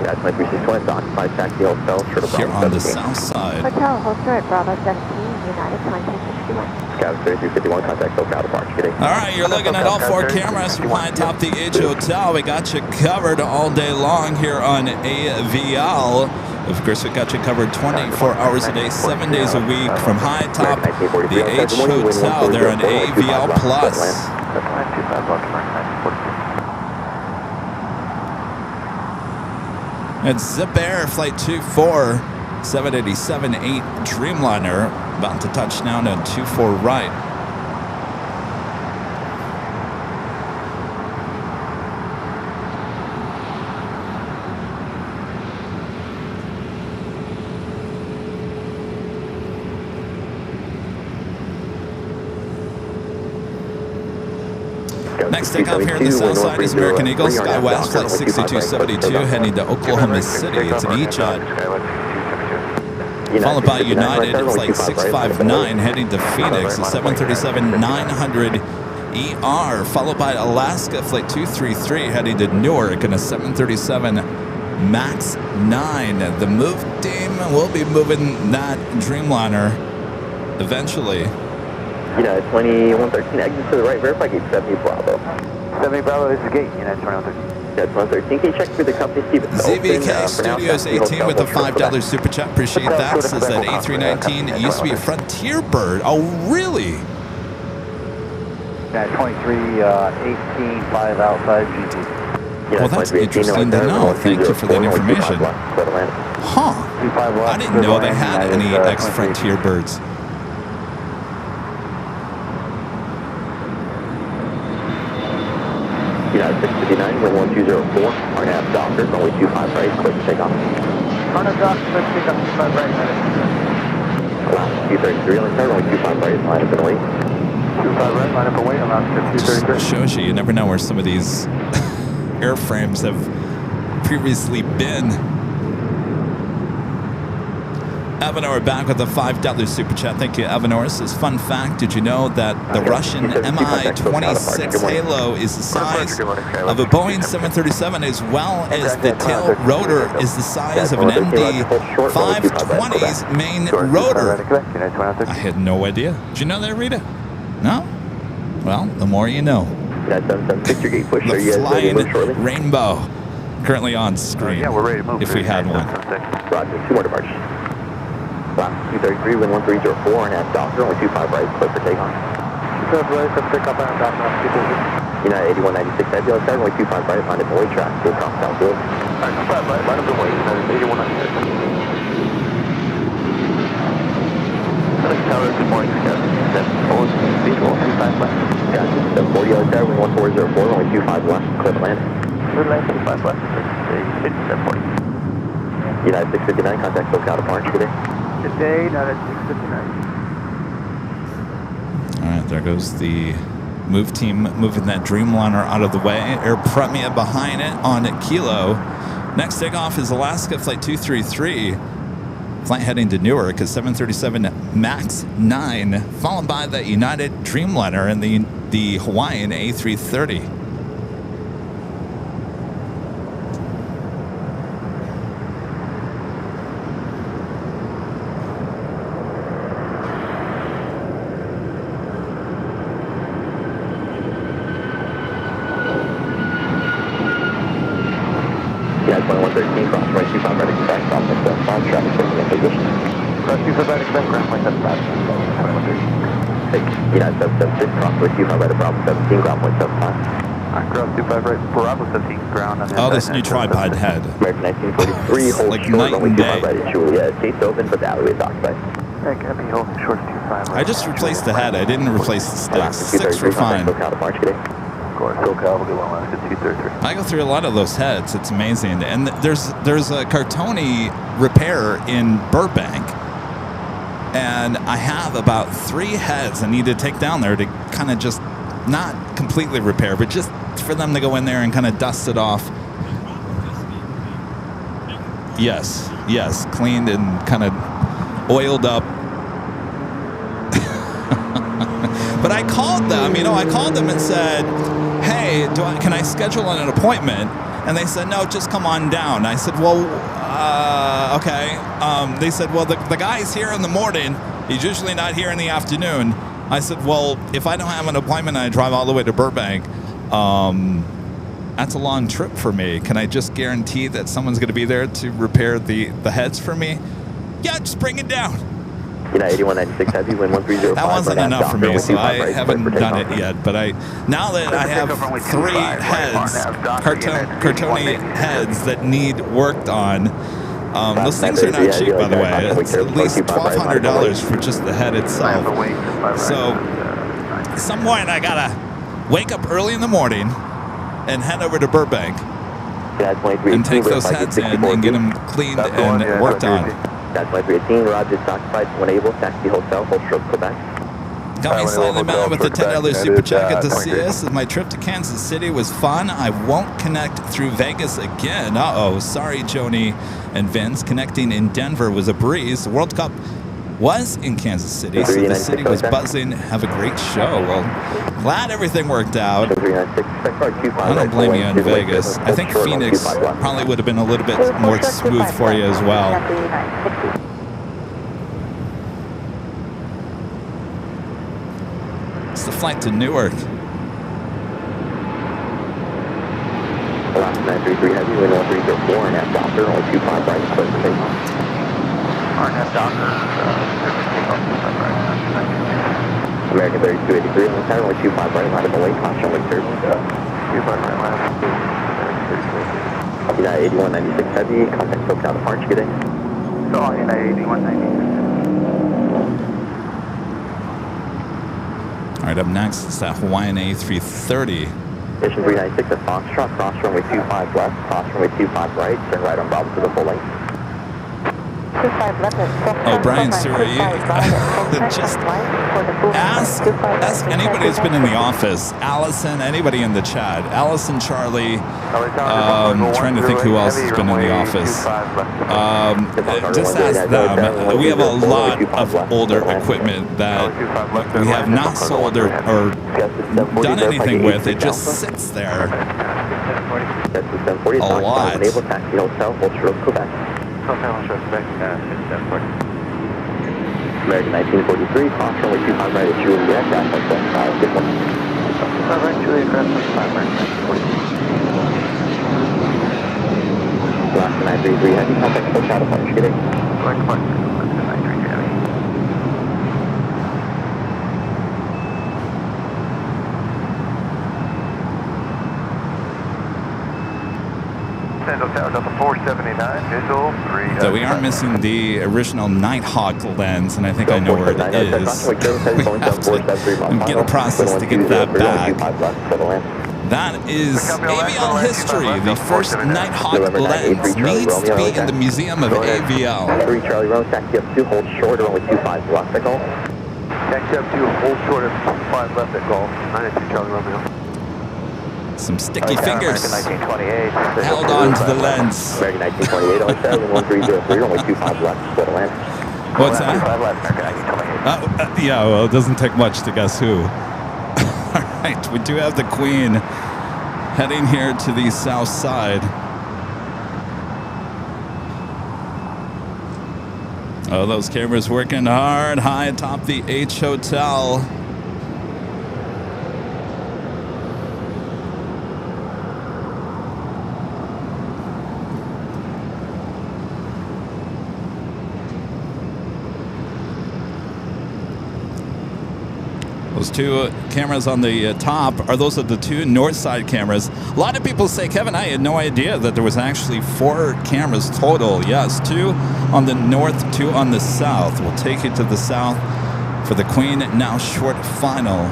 That's my 3621, occupied taxi hotel, short of here Bravo on the 17. south side. Hotel, hold short, Bravo 17, United 2261. Skywest 3351, contact SoCal Park today. All right, you're looking at all four cameras from high atop the H Hotel. We got you covered all day long here on AVL. Of course, we got you covered 24 hours a day, 7 days a week from high top the H Hotel there on AVL Plus. It's Zip Air Flight 24, 787-8 Dreamliner, about to touch down at 24 right. Next takeoff here at the south side is American Eagle, SkyWest Flight 6272 heading to Oklahoma City. It's an E-Jet. Followed by United Flight 659 heading to Phoenix, a 737-900ER. Followed by Alaska Flight 233 heading to Newark in a 737 MAX 9. The move team will be moving that Dreamliner eventually. United 2113, exit to the right, verify gate 70 Bravo. 70 Bravo, this is gate, United 2113. United 2113, can you check through the company, Steve? ZVK Studios 18 with the $5 super chat. Appreciate that. Says that A319 used to be a Frontier bird. Oh, really? United 23, 18, 5 outside GT. Well, that's interesting to know. Thank you for that information. Huh. I didn't know they had any ex-Frontier birds. United 659, wind 1204, RNAV Docker, runway 25 right, clear for takeoff. RNAV Docker, clear for takeoff, 25 right, Alaska 233, on start, runway 25 right, line up and wait. 25 right, line up and wait, Alaska 233. Just shows you never know where some of these airframes have previously been. Avanor back with a $5 super chat. Thank you, Avanor. Says, fun fact, did you know that the Russian Mi-26 Halo is the size of a Boeing 737 as well as the tail rotor is the size of an MD-520's main rotor? I had no idea. Did you know that, Rita? No? Well, the more you know. The flying rainbow currently on screen. Yeah, we're ready to move. If we had one. Roger, 2 more departures. Alaska 233, wind 1304, RNAV Docker, only 25 right, clear for takeoff. 25 right, clear for takeoff, and Docker, 233. United 8196, Fabulous, start, only 25 right, line up and wait, track, go cross Southfield. Alright, 25 right, line up and wait, United 8196. Alex Tower, good morning, Scout. 740, visual, 25 left. Gotcha, 740, start, wind 1404, only 25 left, clear to land. Clear land, 25 left, 740. United 659, contact SoCal departure today. Good day, United 659. All right, there goes the move team moving that Dreamliner out of the way. Air Premia behind it on Kilo. Next takeoff is Alaska Flight 233. Flight heading to Newark, a 737 MAX 9, followed by the United Dreamliner and the Hawaiian A330. Yeah, 2113, cross right 25 right, expect, stop at 5, traffic taking in position. Cross 25 right, expect, ground point 75, 2113. Take United 776, cross right 25 right, Bravo 17, ground point 75. Alright, ground 25 right, Bravo 17, ground. Oh, this new tripod head. American 1943, hold like short, night runway and 25 day. right at Juliet. Gates open, but the alleyway is occupied. Alright, copy, hold short 25 right. I just replaced the head. I didn't replace the sticks. Sticks were fine. SoCal departure today. Of course, SoCal, we'll do one last, 233. I go through a lot of those heads. It's amazing. And there's a Cartoni repair in Burbank. And I have about 3 heads I need to take down there to kind of just not completely repair, but just for them to go in there and kind of dust it off. Yes, cleaned and kind of oiled up. But I called them, I called them and said, hey, can I schedule an appointment? And they said, no, just come on down. I said, well, okay. They said, well, the guy's here in the morning. He's usually not here in the afternoon. I said, well, if I don't have an appointment and I drive all the way to Burbank, That's a long trip for me. Can I just guarantee that someone's going to be there to repair the heads for me? Yeah, just bring it down. United 8196 Heavy, wind 1305. That wasn't enough for me, so I haven't done it yet. But now that I have 3 heads, Cartoni heads that need worked on, those things are not cheap, by the way. It's at least $1,200 for just the head itself. So at some point, I gotta wake up early in the morning and head over to Burbank and take those heads in and get them cleaned and worked on. That's 318, Roger, occupied, when able, taxi hotel, Full Stroke, Quebec. Coming slightly man with the $10 super chat. Good to see us. My trip to Kansas City was fun. I won't connect through Vegas again. Uh-oh. Sorry, Joni and Vince. Connecting in Denver was a breeze. The World Cup was in Kansas City, so the city was buzzing. Have a great show. Well, glad everything worked out. I don't blame you in Vegas. I think Phoenix probably would have been a little bit more smooth for you as well. It's the flight to Newark. 933 Heavy, wind 1304, and Docker, only 25 right, clear for takeoff. RNF Docker, American 3283, on the tower, only 25 right, line of the way, caution, wind turn. 25 right, left. United 8196 Heavy, contact SoCal departure, good day. So, United 8196. All right, up next is that Hawaiian A330. Station 396 at Foxtrot, cross runway 25 left, cross runway 25 right, turn right on Bravo to the full length. Oh, Brian Stewart, just ask anybody who's been in the office. Allison, anybody in the chat. Allison, Charlie, trying to think who else has been in the office. Just ask them. We have a lot of older equipment that we have not sold or done anything with. It just sits there a lot. American 1943, cross runway 25 right at Juliet, gas like 75, good one. Right, Juliet, gas like 5 right, Alaska 933 Heavy, contact SoCal departure, good day. Correct, Alaska 933 Heavy. Delta 479, visual 3. So we are missing the original Nighthawk lens, and I think I know where it is. We have to get a process to get that back. That is AVL history. The first Nighthawk lens needs to be in the Museum of AVL. 3 Charlie Rome, taxi up 2, hold short, only 25 left at Gulf. Taxi up 2, hold short of 5 left at Gulf. 92 Charlie Romeo. Some sticky fingers American 1928. held on to the lens. American 1928, only 71303, only 25 left, full land. What's that? 25 left, American 1928. Yeah, well, it doesn't take much to guess who. All right, we do have the Queen heading here to the south side. Oh, those cameras working hard, high atop the H Hotel. Those 2 cameras on the top those are the 2 north side cameras. A lot of people say, Kevin, I had no idea that there was actually 4 cameras total. Yes, 2 on the north, 2 on the south. We'll take you to the south for the Queen now short final.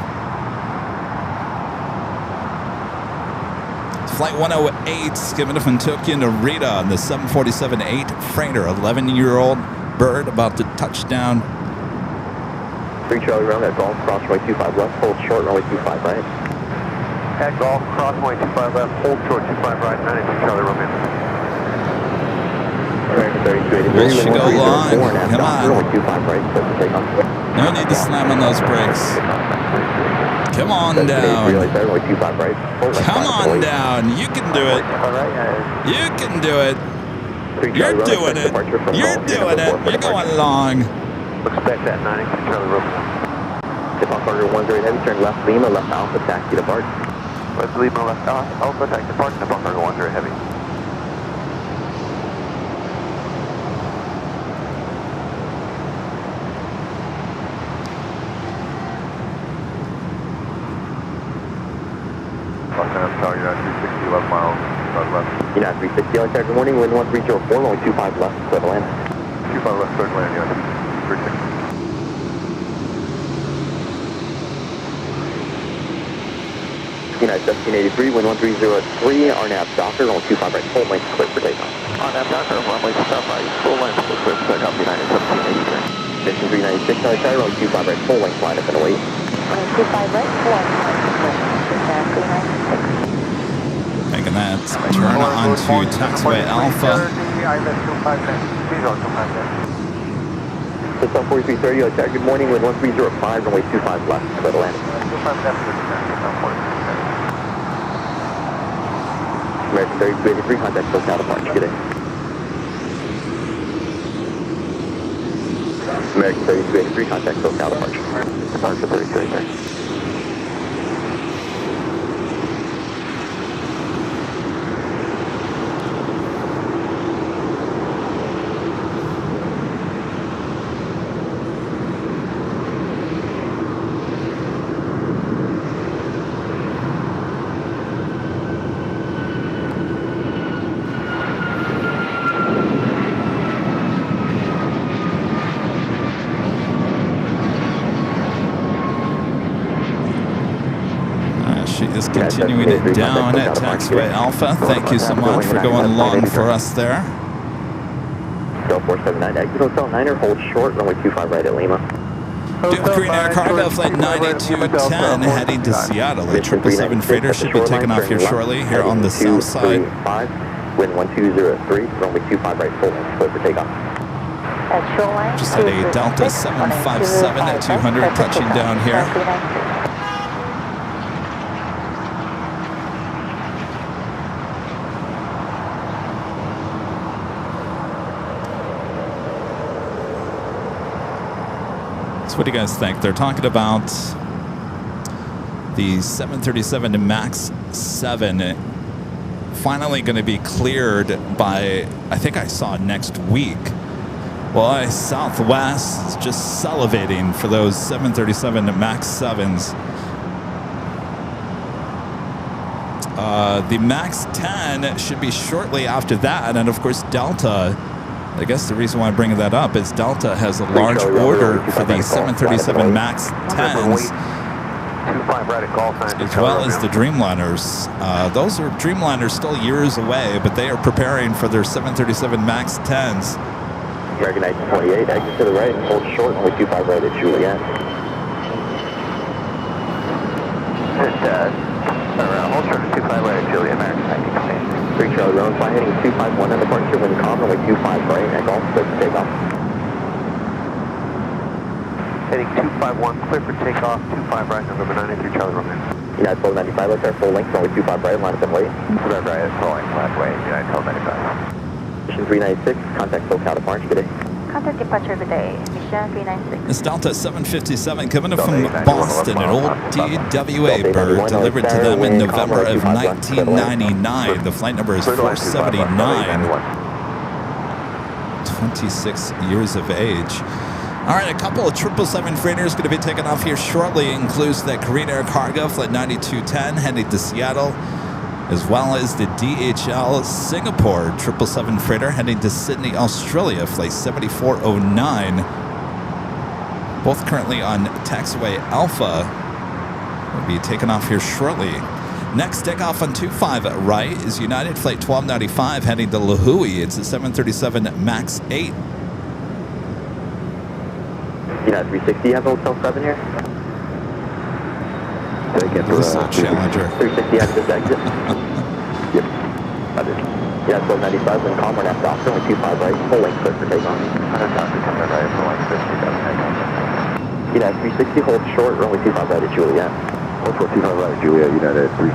Flight 108 giving it from Tokyo to Narita on the 747-8 freighter. 11-year-old bird about to touch down. 3 Charlie Rome at Golf, cross runway 25 left, hold short, runway 25 right. At Golf, cross runway 25 left, hold short 25 right, 92 Charlie Romeo. American 3283, Will she go long? Come on. Runway 25 right, set to take off. No need to slam on those brakes. Come on down. Runway 25 right. Come on down. You can do it. You can do it. You're doing it. You're doing it. You're going long. Expect that 92 Charlie Romeo. Tip off cargo 10 heavy, turn left Lima, left Alpha, taxi to BART. West Lima left Alpha, taxi park, and Cargo 1 0 heavy. United 360, 11 miles, left. United 360, LAX Airport, good morning, wind 1304, runway 25 left, clear to land. 25 left, start landing, United 360. United 1783, wind 1303, RNAV Docker, runway 25 right, full length, clear for takeoff. RNAV Docker, runway 25 right, full length, clear for takeoff, United 1783. Mission 396, LAX Airport, runway 25 right, full length, line up and await. Runway 25 right, full length, Making that turn onto taxiway Alpha. System 4330, LAX Airport, good morning, wind 1305, runway 25 left, clear to land. American 3283, contact SoCal departure, good day. American 3283, contact SoCal departure. Departure 3383. She is continuing it down at taxiway Alpha. Thank you so much for going long for us there. Go 479, exit Hotel Niner, hold short, runway 25 right at Lima. Duke Green Air Cargo Flight 9210 heading to Seattle. The 777 freighter should be taking off here shortly, here on the south side. Wind 1203, runway 25 right, full length, clear for takeoff. Just had a Delta 757 at 200 touching down here. So what do you guys think? They're talking about the 737 MAX 7 finally going to be cleared by, I think I saw next week. Well, Southwest is just salivating for those 737 MAX 7s. The MAX 10 should be shortly after that, and of course Delta. I guess the reason why I'm bringing that up is Delta has a large order for the 737 MAX 10s, as well as the Dreamliners. Those are Dreamliners still years away, but they are preparing for their 737 MAX 10s. American 1928, exit to the right and hold short, runway 25 right at Juliet. Hold short at 25 right at Juliet, American 1928. 3 Charlie Rowan, fly heading 251 on departure, wind calm, runway 25 right, at Golf, clear for takeoff. Heading 251, clear for takeoff, 25 right, November 93, Charlie Roman. United 1295, let's our full length, runway 25 right, line up and wait. November right, full length, left way, United 1295. Mission 396, contact SoCal departure, good day. Contact departure, good day. Mission 396. It's Delta 757 coming in from Boston, an old TWA bird delivered to them in November of 1999. The flight number is 479. 26 years of age. All right, a couple of 777 freighters going to be taking off here shortly. Includes the Green Air Cargo Flight 9210 heading to Seattle, as well as the DHL Singapore 777 freighter heading to Sydney, Australia, Flight 7409. Both currently on taxiway Alpha. Will be taking off here shortly. Next takeoff on 25 right is United Flight 1295 heading to Lahui. It's a 737 MAX 8. United 360, you have Hotel 7 here? This is a Challenger. 360, have this exit? Yep. United 1295, wind calm, RNAV Docker, only 25 right, full length, clear for takeoff. United 360, hold short, runway 25 right at Juliet. Hold short, 25 right at Juliet, United 3.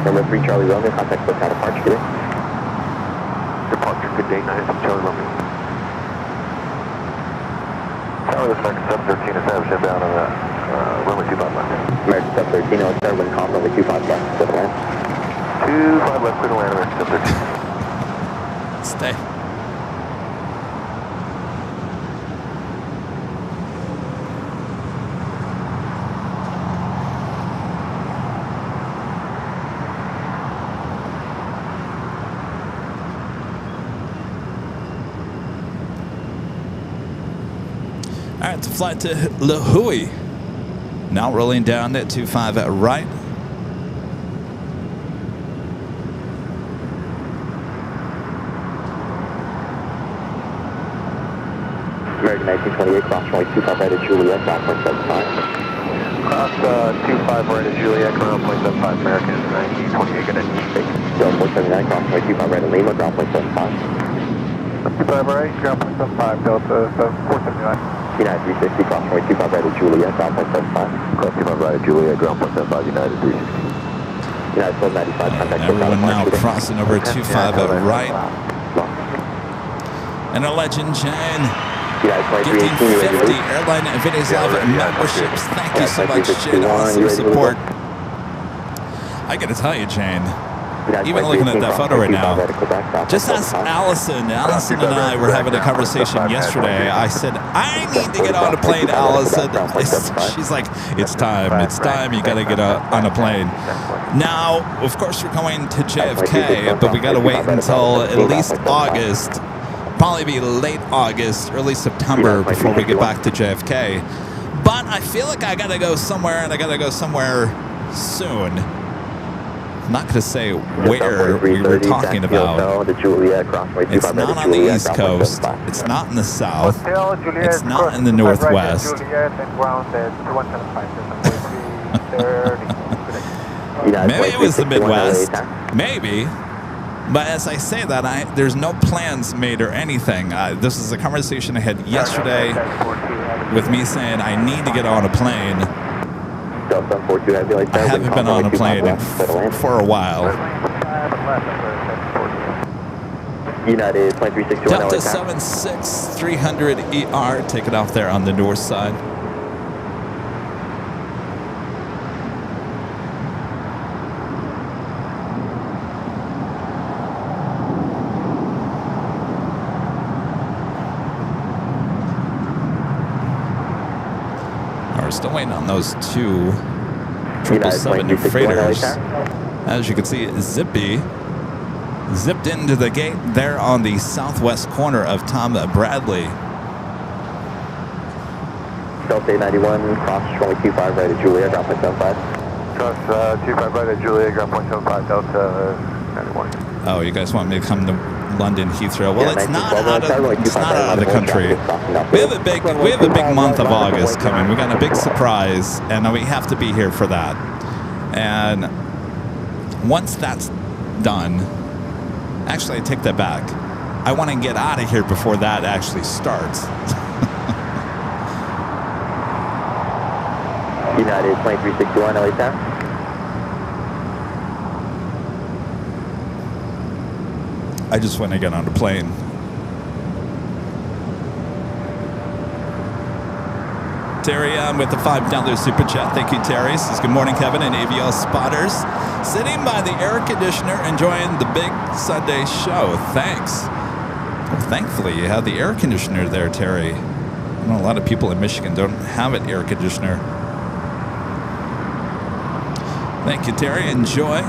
Number 3 Charlie Romeo, contact SoCal departure, good day. Departure, good day, 93 Charlie Roman. Tower, this is 713 establishing down on the runway 25 left. American 713, LAX Airport, wind calm, runway 25 left, clear to land. 25 left, clear to land, American 713. Stay. All right, to flight to La Hui. Now rolling down at 25 at right. American 1928, cross runway 25 right at Juliet, ground point 75. Cross 25 right at Juliet, ground point 75, American 1928, good day. Ground point 79, cross runway 25 right at Lima, ground point 75. 25 right, ground point 75, Delta 479. United 360, cross runway 25 right at Juliet, ground point 75. Cross 25 right at Juliet, ground point 75, United 360. United 1295, contact Everyone now crossing over 25 at right. And a legend, Jane. Gifting 50 Airline Videos Live memberships. Thank you so much, Jane. Awesome support. I gotta tell you, Jane, even looking at that photo right now, just ask Allison. Allison and I were having a conversation yesterday. I said, I need to get on a plane, Allison. She's like, it's time. It's time. You got to get on a plane. Now, of course, we're going to JFK, but we got to wait until at least August. Probably be late August, early September before we get back to JFK. But I feel like I got to go somewhere, and I got to go somewhere soon. I'm not going to say where we were talking about. It's not on the East Coast. It's not in the South. It's not in the Northwest. Maybe it was the Midwest. Maybe. But as I say that, there's no plans made or anything. This is a conversation I had yesterday with me saying I need to get on a plane. I haven't been on a plane for a while. United 2361 Delta 76 300 ER, take it off there on the north side. We're still waiting on those two 777 freighters. As you can see, Zippy zipped into the gate there on the southwest corner of Tom Bradley. Delta 91, cross runway 25 right at Juliet, ground point 75. Cross 25 right at Juliet, ground point 75, Delta 91. Oh, you guys want me to come to London Heathrow? Well, it's not out of the country. We have a big month of August coming. We got a big surprise, and we have to be here for that. And once that's done, actually, I take that back. I want to get out of here before that actually starts. United 2361, LA Town. I just want to get on a plane. Terry with the $5 super chat. Thank you, Terry. Says, good morning, Kevin and AVL spotters. Sitting by the air conditioner, enjoying the big Sunday show. Thanks. Well, thankfully, you have the air conditioner there, Terry. I know a lot of people in Michigan don't have an air conditioner. Thank you, Terry. Enjoy.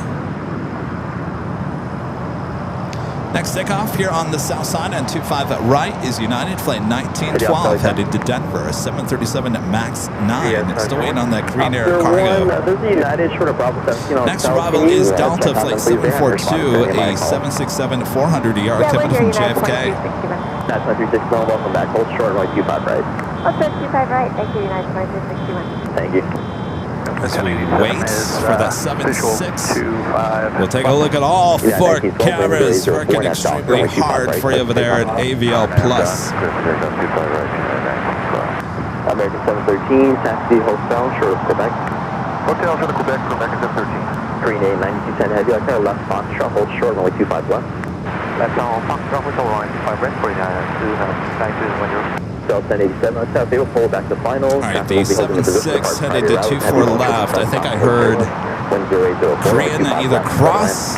Next takeoff here on the south side on 25 at right is United Flight 1912 headed to Denver, a 737 MAX 9. Still waiting on that Green Air cargo. Next arrival is Delta Flight 742, a 767-400ER coming from JFK. That's 361, welcome back. Hold short, runway 25 right. Also 25 right, thank you, United 2361. Thank you. As we wait for that 76, we'll take a look at all four cameras working extremely hard for you over there at AVL Plus. American 713, taxi Hotel, short of Quebec. Hotel, short of Quebec, American 713. Green 8, 9210 heavy, like that, left Foxtrot, hold short, runway 25 left. Left on Foxtrot, hold line 25 right, 49, 2, 92 when you're... Delta 87, let's have people pull back to final. All right, the 76 headed to 24 left. I think I heard Korean either cross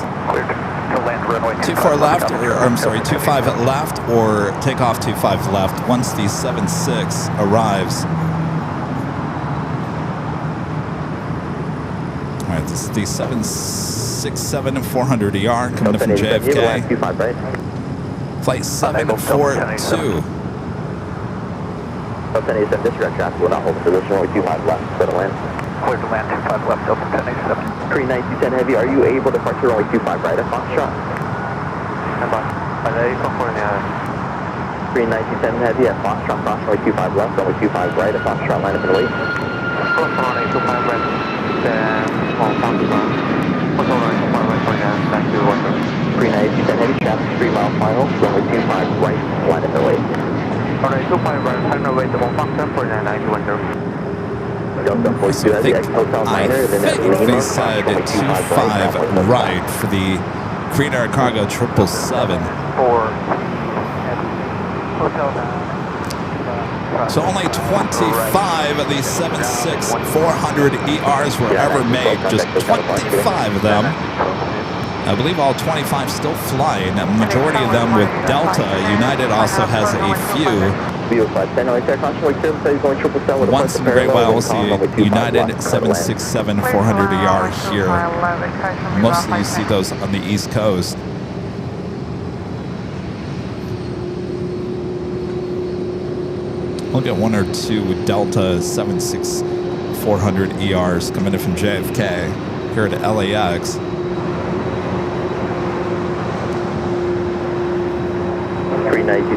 24 left, or I'm sorry, 25 left, or take off 25 left once the 76 arrives. All right, this is the 767 400 ER coming in from JFK. Flight 742. Delta 87, disregard traffic will not hold position, only 25 left, clear to land. Clear to land, 25 left, Delta 1087. 39210 Heavy, are you able to departure only 25 right at Foxtrot? Stand by. LA, California. 39210 Heavy at Foxtrot, cross only 25 left, only 25 right at Foxtrot, line up and wait. Cross runway 25 right, then on Foxtrot. Cross runway 25 right, thank you, 39210 Heavy, traffic 3 mile final, runway 25 right, line up and wait. Alright, 25 right, final way to Foxtrot for 991. So I think they said 25 right for the Korean Air Cargo 777. So only 25 of these 767-400 ERs were ever made. Just 25 of them. I believe all 25 still flying. A majority of them with Delta. United also has a few. Once in a great while, we'll see United 767-400 ER here. Mostly you see those on the East Coast. We'll get one or two Delta 76400 ERs coming in from JFK here at LAX.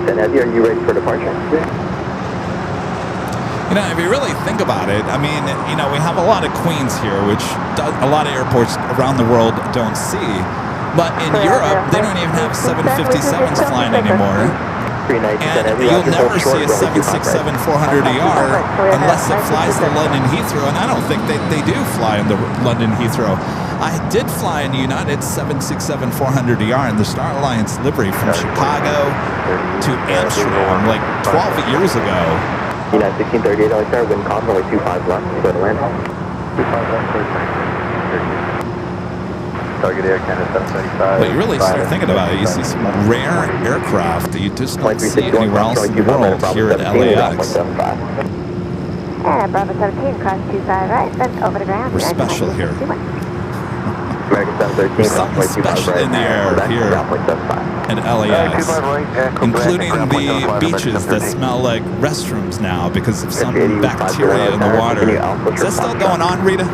Heavy, are you ready for departure? You know, if you really think about it, I mean, you know, we have a lot of Queens here, which a lot of airports around the world don't see. But in Europe, they don't even have 757s flying anymore. And you'll never see a 767-400 ER unless it flies to London Heathrow, and I don't think they do fly in the London Heathrow. I did fly in the United 767-400 ER in the Star Alliance livery from Chicago to Amsterdam like 12 years ago. United 1638 LXR, wind calm, only 25 left, go to land. 25 left, target Air Canada 735. But you really start thinking about it, you see some rare aircraft that you just don't see anywhere else in the world here at LAX. Bravo 17, cross 25 right, then over the ground. We're special here. There's something special in the air here at LAX, including the beaches that smell like restrooms now because of some bacteria in the water. Is that still going on, Rita?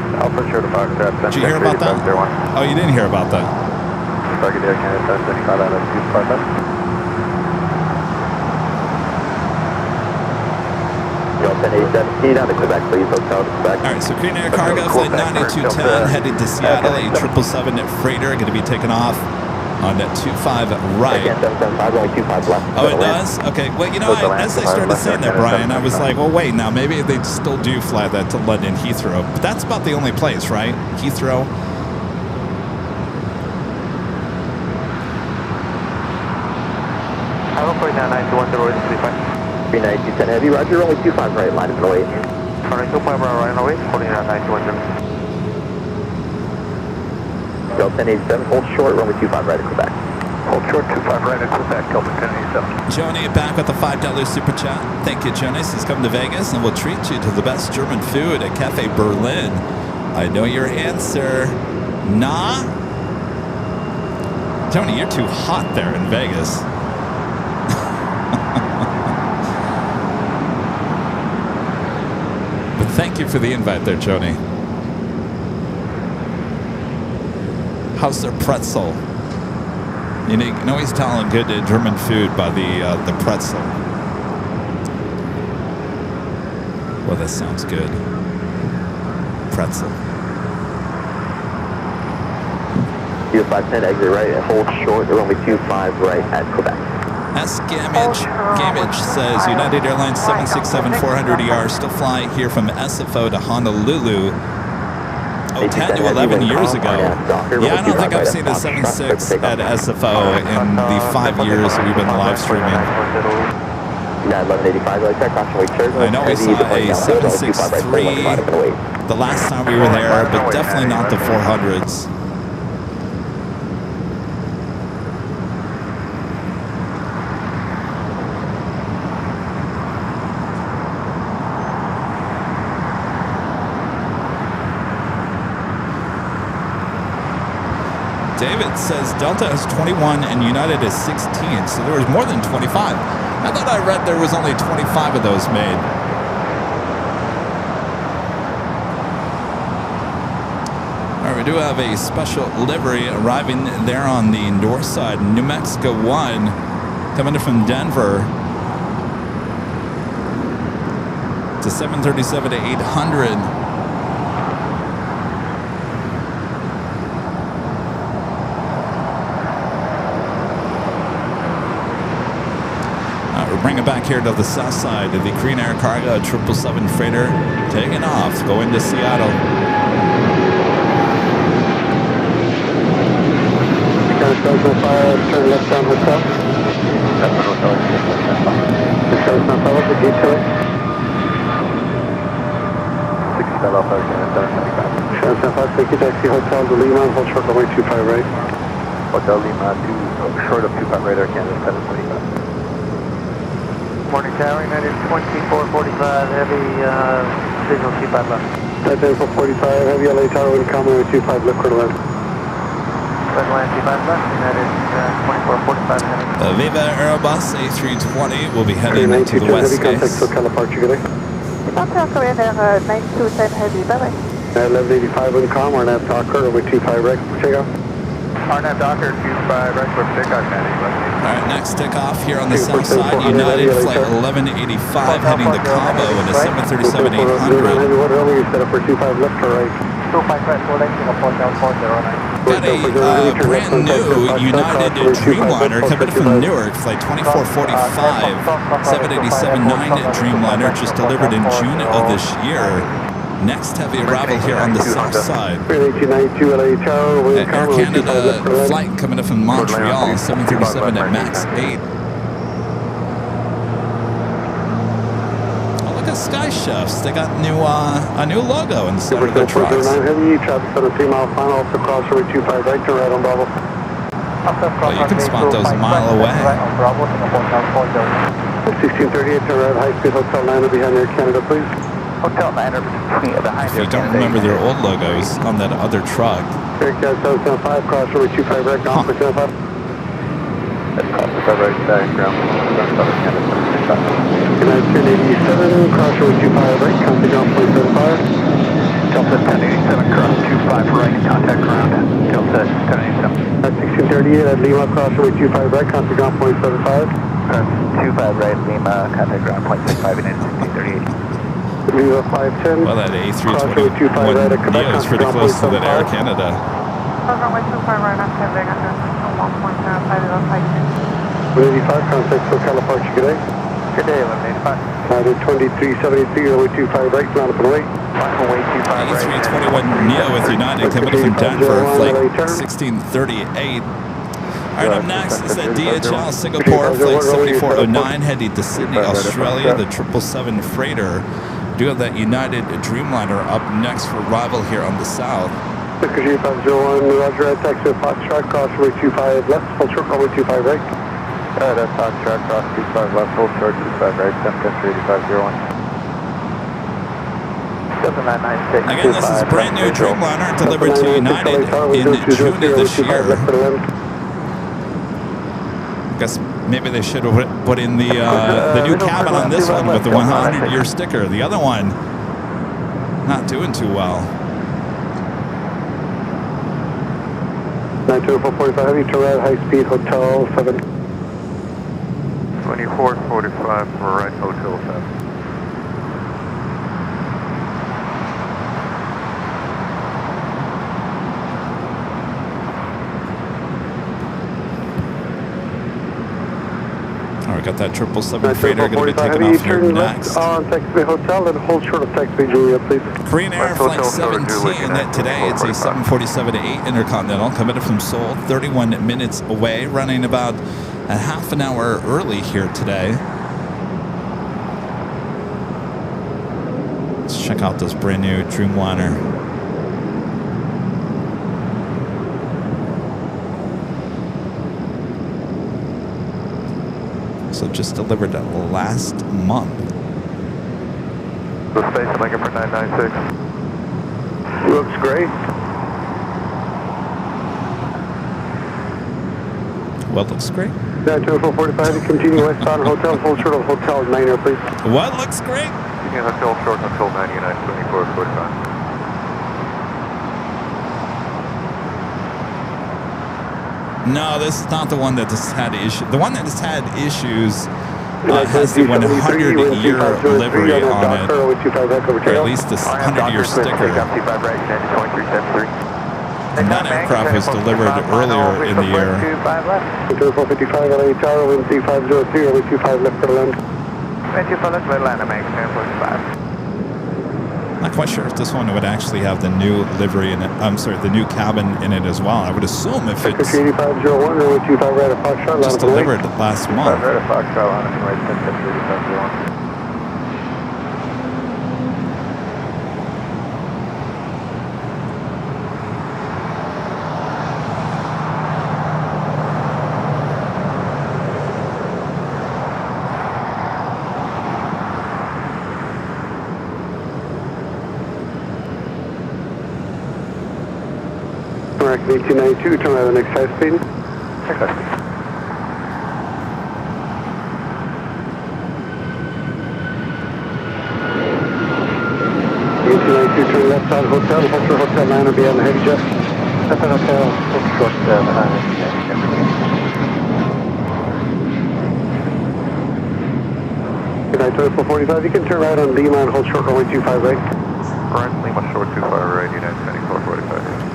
Did you hear about that? Oh, you didn't hear about that. Target Air Canada 735 out of 25 left. Alright, so Korean Air Cargo Flight 9210 headed to Seattle, a 777 freighter going to be taken off on 25 right. Oh, it does? Okay, well, you know, as I started saying that, Brian, I was like, well, wait, now maybe they still do fly that to London Heathrow. But that's about the only place, right? Heathrow. I will point 991 39210 Heavy, roger, only 25 right, line up and wait. Alright, 25 right and away, 4991. Delta 1087, hold short, runway 25 right at Quebec. Hold short, 25 right at Quebec, Delta 1087. Joni back with the $5 super chat. Thank you, Joni. This is coming to Vegas and we'll treat you to the best German food at Cafe Berlin. I know your answer. Nah? Joni, you're too hot there in Vegas. Thank you for the invite there, Joni. How's their pretzel? You know he's telling good German food by the pretzel. Well, that sounds good. Pretzel. 0510 exit right and hold short, runway 25 right at Quebec. S. Gamage says United Airlines 767-400 ER still fly here from SFO to Honolulu. Oh, 10 to 11 years ago. Yeah, I don't think I've seen a 76 at SFO in the 5 years we've been live streaming. 1185, like that, crossing weight turn. I know we saw a 763 the last time we were there, but definitely not the 400s. David says Delta has 21 and United is 16, so there was more than 25. I thought I read there was only 25 of those made. All right, we do have a special livery arriving there on the north side. New Mexico 1 coming in from Denver. It's a 737 to 800. Bring it back here to the south side of the Korean Air Cargo 777 freighter taking off, going to Seattle. Turn left down hotel. That's the hotel. The gate to it. 60 Bell Alpha, 775. Thank you, taxi Hotel to Lima, hold short runway 25 right. Hotel Lima, short of 25 right, Air Canada 725. Morning tower, United 2445, heavy visual 25 left. Type 445, heavy LA tower, wind common with 25 left, quarter left. Red line 25 left, United 2445, heavy. Viva Airbus A320 will be heading to the west heavy contact SoCal departure, good day. Departure Korean Air 927 Heavy, bye-bye. 1185 wind calm, RNAV Docker, runway 25 right, check out. RNAV Docker 25 right for takeoff, All right, next takeoff here on the south side, United Flight 1185 heading to Cabo in a 737-800. What earlier you set up for 25 left or right? 25 right, full length, Singapore, down 409. Got a brand new United Dreamliner coming from Newark, Flight 2445, 787-9 Dreamliner just delivered in June of this year. Next heavy arrival here on the south side. Air Canada flight coming up from Montreal, 737 at max 8. Oh, look at Sky Chefs. They got a new logo inside of their trucks. Heavy traffic on a 3-mile final, also cross over 25 right to right on Bravo. Well, you can spot those a mile away. 1638 to right, high-speed hotel 9 behind Air Canada, please. Hotel 9 If you don't remember their old logos on that other truck. Air Canada 775, cross over 25 right, ground for 75. That's cross over right, ground for United 1087, cross over 25 right, contact ground point 75. Delta 1087, cross 25 right, contact ground. Delta 1087. 1638 at Lima, cross over 25 right, contact ground point 75. 25 right, Lima, contact ground point 75, United 1638. Viva 510. Well, that A321 Neo is pretty close to that Air Canada. Runway 25 right, I'm 10 Vegas, 1.5052. 185, contact SoCal departure, good day. Good day, 1185. 2373, runway 25 right, ground up and away. Runway 25 right. A321 Neo with United coming in from Denver, flight 1638. All right, up next is that DHL Singapore flight 7409 heading to Sydney, Australia, the 777 freighter. Do have that United Dreamliner up next for arrival here on the south. Secretary 501, Roger, taxi Foxtrot, cross runway 25 left, full short runway 25 right. That's Foxtrot, cross 25 left, full short 25 right, 710-3501. 7996. Again, this is a brand new Dreamliner delivered to United in June of this year. I guess maybe they should have put in the new cabin on this one with the 100-year sticker. The other one, not doing too well. 92445, heavy to red, high speed, hotel 7. 2445 for right, hotel 7. All right, got that 777 freighter going to be taking off here next. On Taxi Hotel and hold short of Taxi Julia, please. Korean Air Flight 17 today. It's a 747-8 Intercontinental coming in from Seoul, 31 minutes away, running about a half an hour early here today. Let's check out this brand new Dreamliner. So just delivered last month. The station looking for 996. Looks great. What looks great? 92445, continue westbound Hotel, full short of Hotel 9er, please. What looks great? Hotel short until 99, 2445. No, this is not the one that just had issues. The one that just had issues has the 100-year livery on it, or at least this 100-year sticker. And that aircraft was delivered earlier in the year. 455 LA Tower, wind 3503, runway 25 left for land. 25 left for land, American 1045. Not quite sure if this one would actually have the new livery in it. I'm sorry, the new cabin in it as well. I would assume if it's 8501, runway 25 right at Foxtrot, just delivered last month. Right at Foxtrot, land, anyway, 108501. American 1892, turn right on next high speed. Next high speed. Turn left side Hotel, Ultra Hotel 9 will be on the heavy jet. That's an hotel, short behind it. Good night, 2445, you can turn right on Lima and hold short runway 25 right. Right, Lima short 25 right, United 2445.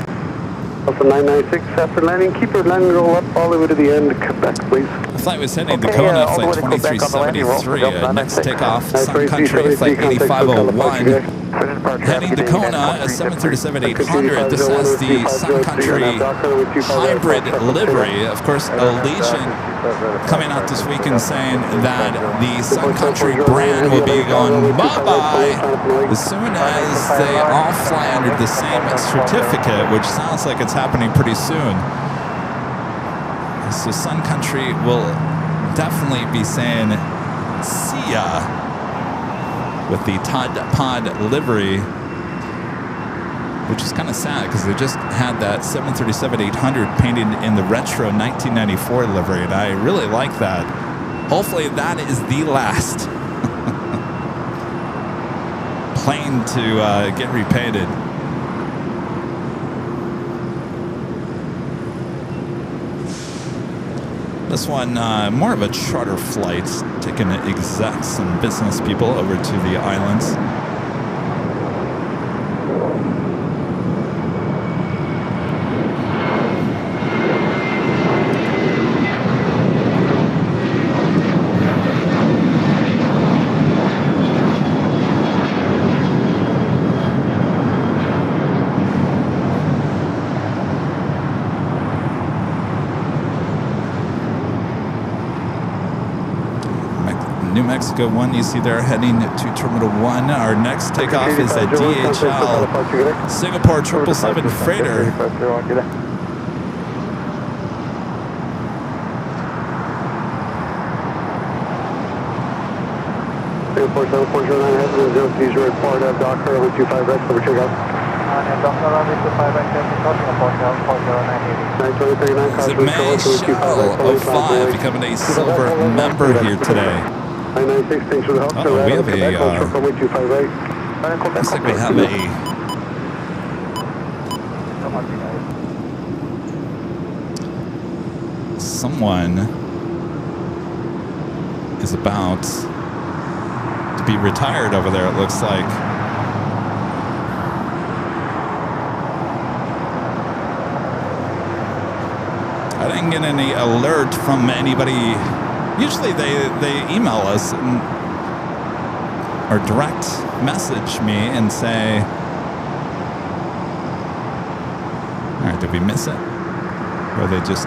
Alpha 996, after landing, keep your landing roll up all the way to the end, come back please. The flight was heading Dakota, flight 2373. Next takeoff, Sun Country, flight 8501. Heading Dakota, 737-800. This has the Sun Country hybrid livery. Of course, Allegiant coming out this week and saying that the Sun Country brand will be going bye-bye as soon as they all fly under the same certificate, which sounds like it's happening pretty soon. So Sun Country will definitely be saying see ya with the Todd Pod livery, which is kind of sad because they just had that 737-800 painted in the retro 1994 livery, and I really like that. Hopefully that is the last plane to get repainted. This one, more of a charter flight, taking execs and business people over to the islands. New Mexico 1, you see they're heading to Terminal 1. Our next takeoff is at DHL Singapore 777 freighter. Singapore 7409 has been 030 report at Docker over 25 right over checkout. Is it May Shell 05 becoming a silver member here today? 996, thanks for the help. Oh, we have a, looks like we have a someone is about to be retired over there, it looks like. I didn't get any alert from anybody. Usually they email us or direct message me and say, all right, did we miss it? Or they just,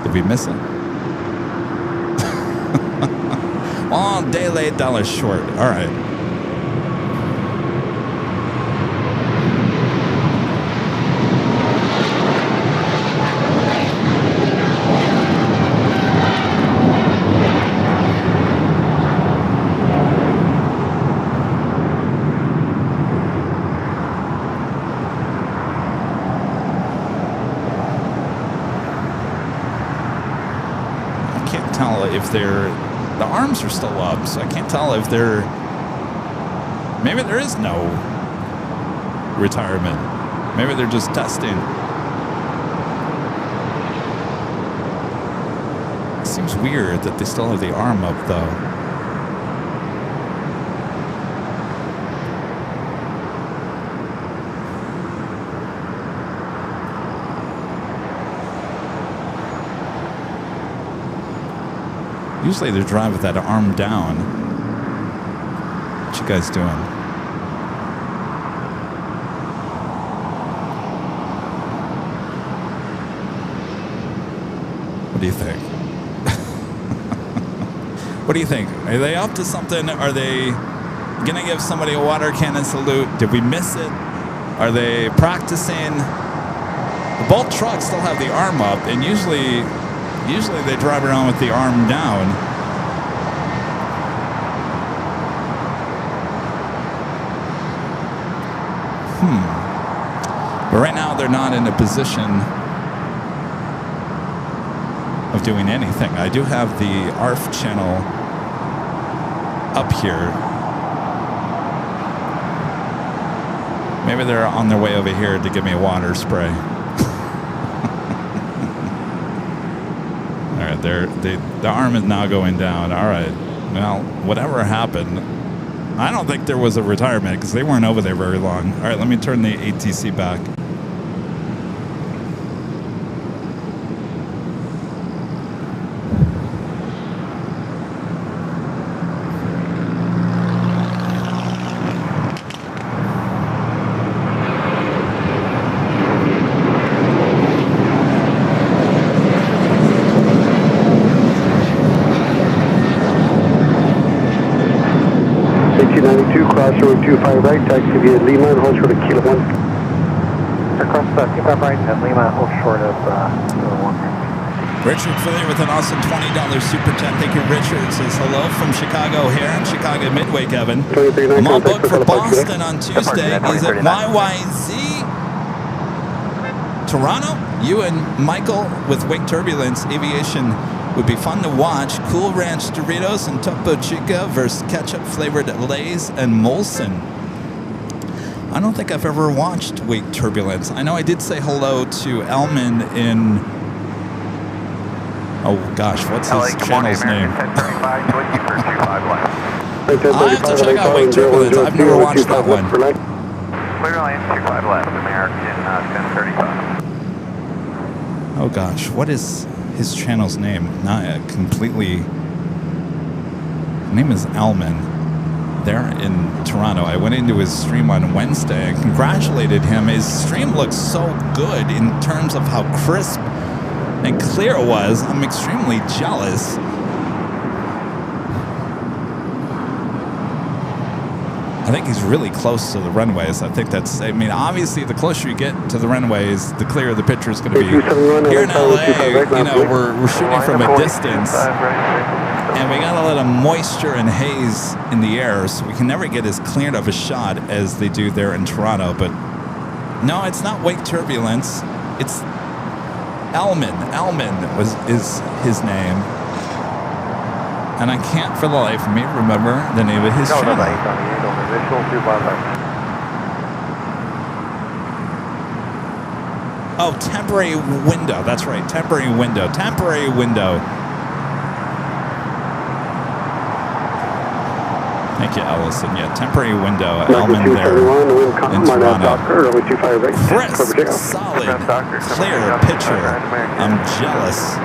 did we miss it? All day late, $8 short. All right. If the arms are still up, so I can't tell if maybe there is no retirement. Maybe they're just testing. It seems weird that they still have the arm up though. Usually they drive with that arm down. What you guys doing? What do you think? What do you think? Are they up to something? Are they gonna give somebody a water cannon salute? Did we miss it? Are they practicing? Both trucks still have the arm up, and usually they drive around with the arm down. But right now they're not in a position of doing anything. I do have the ARF channel up here. Maybe they're on their way over here to give me a water spray. All right, the arm is now going down. All right. Well, whatever happened, I don't think there was a retirement because they weren't over there very long. All right, let me turn the ATC back. Crossroad 25 right, taxi via Lima and hold short of Kilo 1. Across 25 right at Lima, hold short of Kilo 1. Richard Philly with an awesome $20 super chat. Thank you, Richard. Says hello from Chicago here in Chicago Midway, Kevin. I'm all booked for Boston on Tuesday. Is it YYZ? Toronto? You and Michael with Wake Turbulence Aviation would be fun to watch. Cool Ranch Doritos and Topo Chica versus ketchup-flavored Lay's and Molson. I don't think I've ever watched Wake Turbulence. I know I did say hello to Elman in... Oh, gosh, what's his channel's name? I have to check out Wake Turbulence. I've never watched that one. Clear lane 25 left, American 1035. Oh, gosh, what is... his channel's name? Not completely. His name is Alman. There in Toronto. I went into his stream on Wednesday and congratulated him. His stream looks so good in terms of how crisp and clear it was. I'm extremely jealous. I think he's really close to the runways. I think that's, I mean, obviously the closer you get to the runways, the clearer the picture is going to be. Here in LA, you know, we're shooting from a distance and we got a lot of moisture and haze in the air, so we can never get as clear of a shot as they do there in Toronto. But no, it's not Wake Turbulence. It's Elman. Elman is his name. And I can't for the life of me remember the name of his channel. Oh, temporary window. That's right. Temporary window. Temporary window. Thank you, Allison. Yeah, temporary window. Elman there in Toronto. Crisp, solid, clear picture. I'm jealous.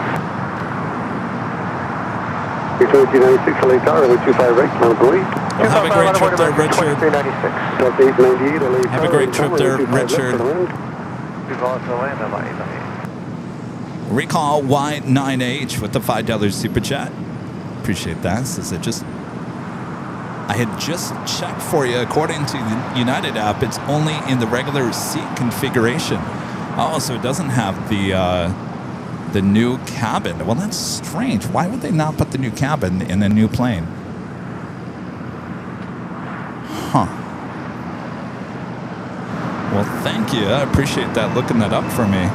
2296 LA Tower, LA 25 right, Mount Bowie. Well, have a great trip there, Richard. Have a great trip there, Richard. Recall Y9H with the $5 super chat. Appreciate that. Says it just I had just checked for you. According to the United app, it's only in the regular seat configuration. Oh, so it doesn't have the new cabin. Well, that's strange. Why would they not put the new cabin in a new plane? Huh. Well, thank you. I appreciate that, looking that up for me.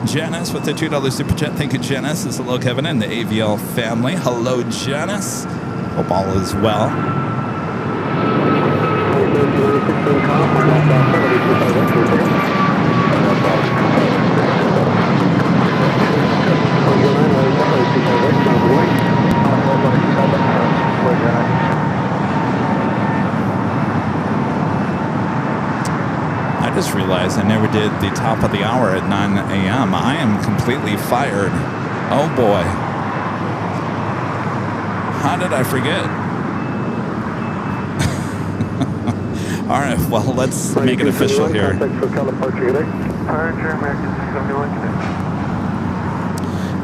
Janice with the $2 super chat. Thank you, Janice. This is hello, Kevin, and the AVL family. Hello, Janice. Hope all is well. I just realized I never did the top of the hour at 9 a.m. I am completely fired. Oh boy. How did I forget? All right, well, let's make it official here.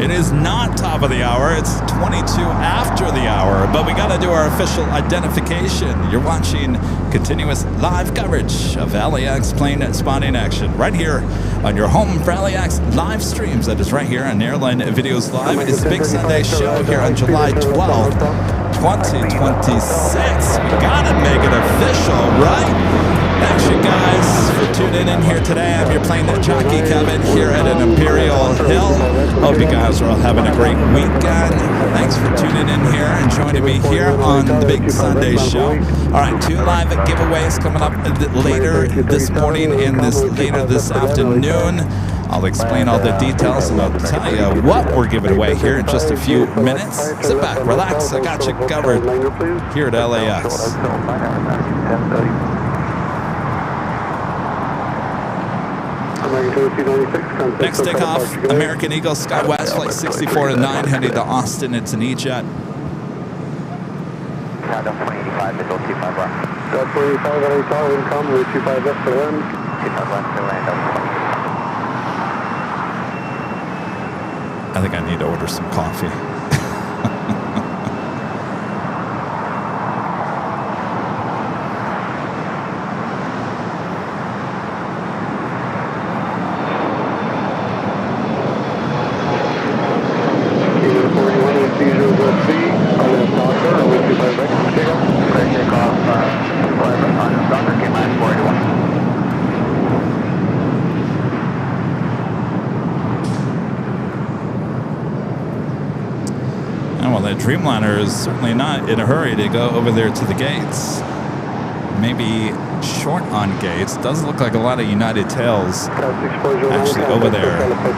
It is not top of the hour. It's 22 after the hour, but we got to do our official identification. You're watching continuous live coverage of LAX plane spotting action right here on your home for LAX live streams. That is right here on Airline Videos Live. It's the Big Sunday show here on July 12th, 2026. We got to make it official, right? Thanks, you guys, for tuning in here today. I'm your plane jockey, Kevin, here at an Imperial Hill. Hope you guys are all having a great weekend. Thanks for tuning in here and joining me here on the Big Sunday Show. All right, 2 live giveaways coming up later this morning and later this afternoon. I'll explain all the details and I'll tell you what we're giving away here in just a few minutes. Sit back, relax. I got you covered here at LAX. Next takeoff, American Eagle SkyWest Flight 64-9 heading to Austin. It's an E-Jet. Delta 185, middle 25 left. Delta 185, LA Tower, income, with 25 left to land. 25 left to land, I think I need to order some coffee. Dreamliner is certainly not in a hurry to go over there to the gates. Maybe short on gates. Does look like a lot of United tails actually over there. Like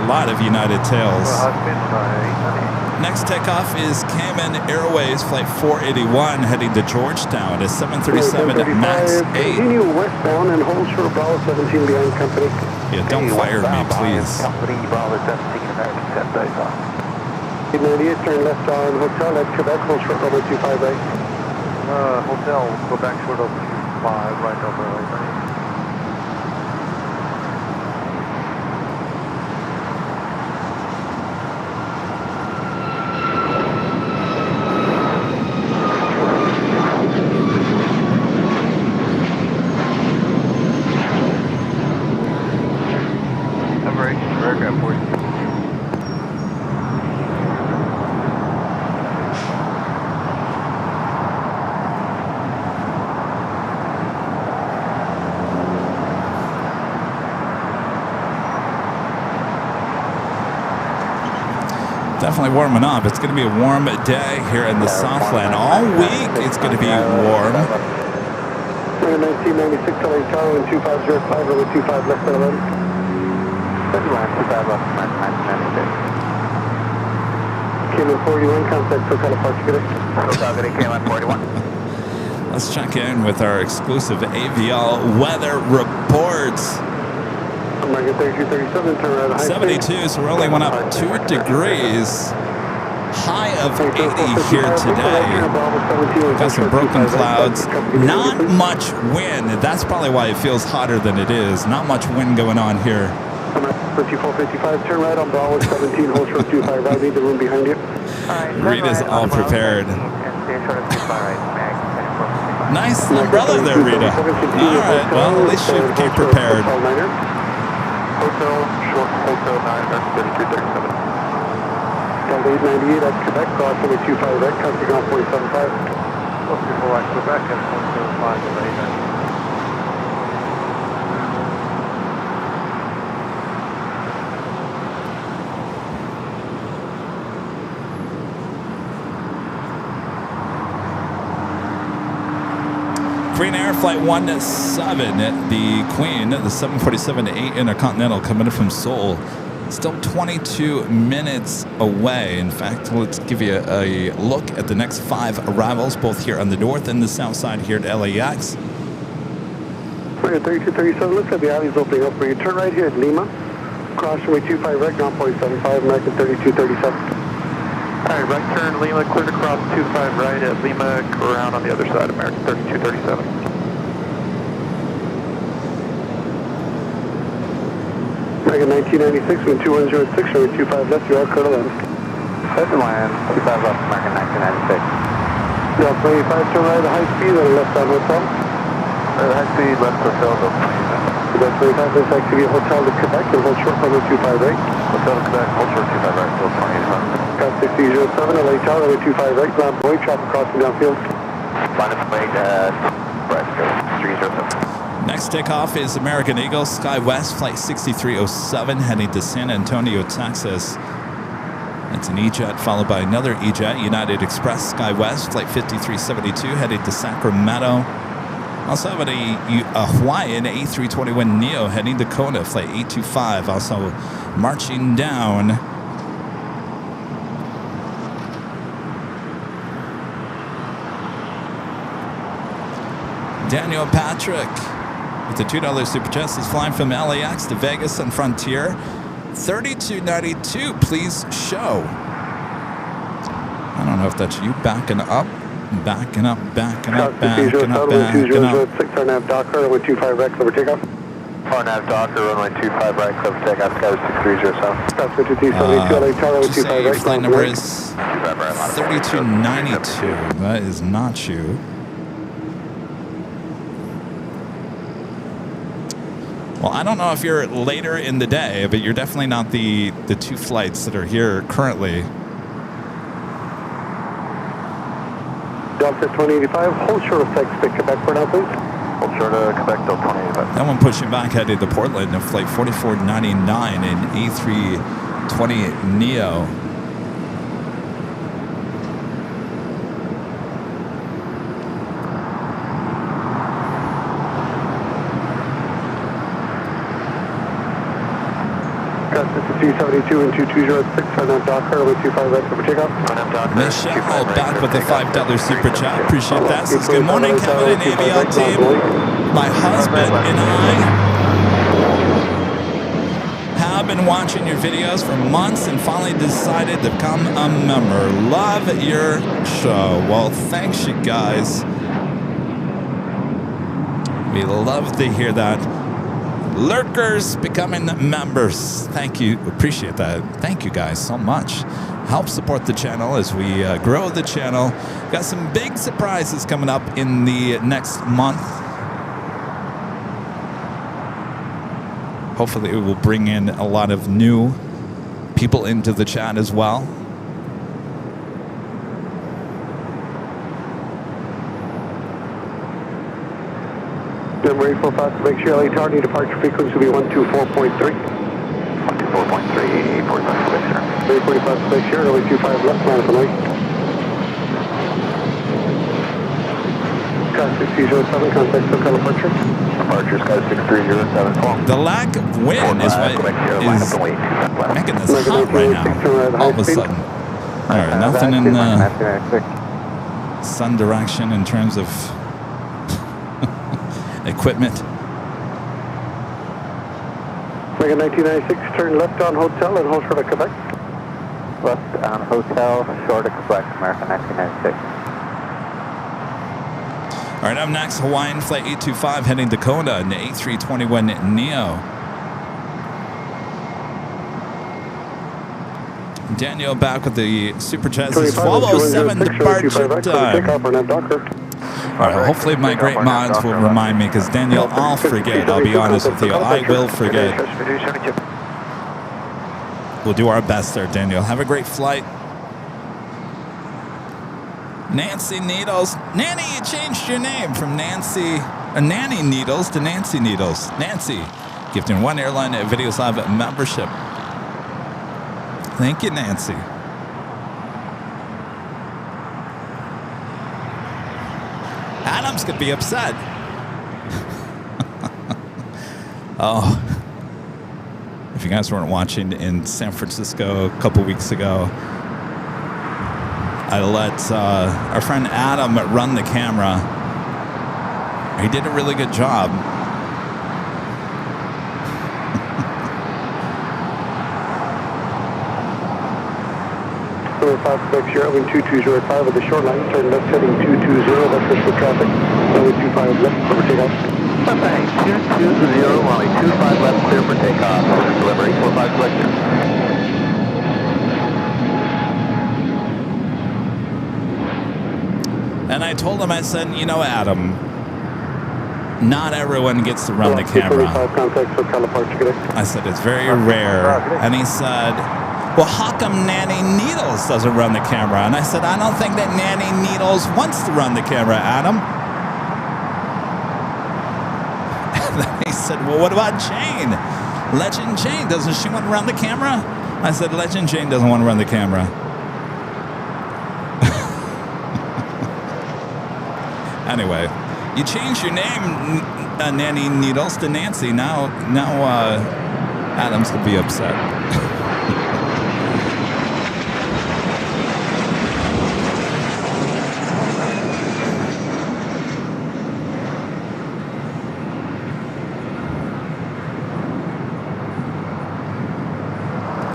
a lot of United tails. Next takeoff is Cayman Airways Flight 481 heading to Georgetown. It's 737 MAX 8. Continue westbound and hold short Bravo 17 behind company. Yeah, don't fire me, please. Company Bravo 17, American 10 days off. 98, turn left on Hotel at Quebec, hold short over 25 right. Hotel, go back short of 5, right over right. Definitely warming up. It's going to be a warm day here in the Southland. All week it's going to be warm. 1996 LA Tower, 2505 over 25 left to 11. 25 left, 996. Cayman 41, contact SoCal Departure. SoCal Cayman 41. Let's check in with our exclusive AVL weather reports. 72, so we only went up 2 degrees. high of 80 here today. Got some broken clouds. Not much wind. That's probably why it feels hotter than it is. Not much wind going on here. 5455, turn right on Bravo 17, hold short 25 right, need the room behind you. Rita's all prepared. Nice umbrella there, Rita. All right, well, at least she came prepared. Hotel, short, Hotel 9, 3337. Delta 898 at Quebec, cross over 25 right, counting on 475. Plus before at Quebec at 105 to 89. Green Air Flight 17, the Queen, the 747-8 Intercontinental coming in from Seoul. Still 22 minutes away. In fact, let's give you a look at the next 5 arrivals, both here on the north and the south side here at LAX. 3237, looks like the alley's opening up for you. Turn right here at Lima. Cross runway 25 right, ground 475, American 3237. Alright, right turn Lima, cleared across 25 right at Lima, around on the other side, American 3237. American 1996, wind 2106, runway 25 left, you are clear to land. Set to land, 25 left, American 1996. Delta 25, turn right at high speed, and left on hotel. High speed, left hotel, go 27. Delta 25, this activity hotel to Quebec, and hold short runway 25 right. Hotel to Quebec, hold short 25 right, go 28. Got 6007, LA Tower, runway 25 right, ground boy, traffic crossing downfield. Line of flight, west, go 307. Next takeoff is American Eagle, Sky West, Flight 6307, heading to San Antonio, Texas. It's an E-Jet followed by another E-Jet, United Express, Sky West, Flight 5372, heading to Sacramento. Also have a Hawaiian A321neo heading to Kona, Flight 825, also marching down. Daniel Patrick with the $2 Super Chest is flying from LAX to Vegas on Frontier. 3292, please show. I don't know if that's you backing up, backing up, backing up, backing up, backing up. 6 RNAV Docker, runway 25 right, clear takeoff. RNAV Docker, runway 25 right, clear takeoff, Sky 6307. Stop 5272, LA Tower, runway 25 right. Flight number is 3292. That is not you. Well, I don't know if you're later in the day, but you're definitely not the 2 flights that are here currently. Delta 2085, hold short of Texas to Quebec for now, please. Hold short of Quebec, Delta 2085. That one pushing back headed to Portland of Flight 4499 in A320neo. Got 5272 and 2206, RNAV Docker, runway 25 right, clear takeoff. RNAV Docker, Michelle back with the $5 super chat. Appreciate that. Says, good morning, Kevin and ABL team. My husband and I have been watching your videos for months and finally decided to become a member. Love your show. Well, thanks, you guys. We love to hear that. Lurkers becoming members. Thank you. Appreciate that. Thank you guys so much. Help support the channel as we grow the channel. Got some big surprises coming up in the next month. Hopefully it will bring in a lot of new people into the chat as well. Number 845 to make sure LA Tower, need departure frequency will be 124.3. 124.3, 45 to make sure. 845 to make sure, LA 25 left, line for night. Sky 6007, contact SoCal departure. Departure, Sky 6307. The lack of wind is what is making this hot right now, all of a sudden. All right, nothing in sun direction in terms of equipment. American 1996, turn left on hotel and hold short of Quebec. left on Hotel, Short Express, American 1996. All right, up next, Hawaiian Flight 825 heading to Kona in the A321neo. Daniel back with the Super Chat. This is 1207 departure time. All right, hopefully my great mods will remind me, because Daniel, I'll forget. I'll be honest with you. I will forget. We'll do our best there, Daniel. Have a great flight. Nancy Needles. Nanny, you changed your name from Nanny Needles to Nancy Needles. Nancy, gifting 1 Airline Videos Live membership. Thank you, Nancy. Adam's could be upset. Oh. If you guys weren't watching in San Francisco a couple weeks ago, I let our friend Adam run the camera. He did a really good job. 56, you're having 2205 at the short line, turn left heading 220, that's for traffic, runway 25 left, clear for takeoff. Bye-bye, 220, runway 25 left, clear for takeoff, delivery 45 collection. And I told him, I said, you know, Adam, not everyone gets to run the camera. I said, it's very rare. And he said, well, how come Nanny Needles doesn't run the camera? And I said, I don't think that Nanny Needles wants to run the camera, Adam. And then he said, well, what about Jane? Legend Jane, doesn't she want to run the camera? I said, Legend Jane doesn't want to run the camera. Anyway, you changed your name, Nanny Needles, to Nancy. Now Adam's gonna be upset.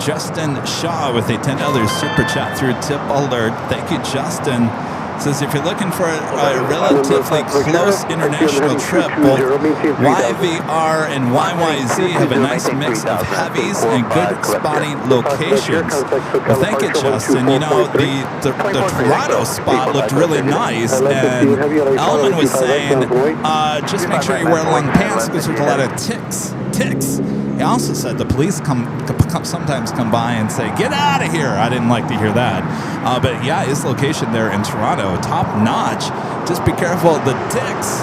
Justin Shaw with a $10 super chat through tip alert. Thank you, Justin. Says if you're looking for a relatively close international trip, both YVR and YYZ have a nice mix of heavies and good spotting locations. Well, thank you, Justin. You know, the Toronto spot looked really nice, and Elman was saying, just make sure you wear long pants because there's a lot of ticks. He also said the police sometimes come by and say, get out of here. I didn't like to hear that. But yeah, his location there in Toronto, top notch. Just be careful of the ticks.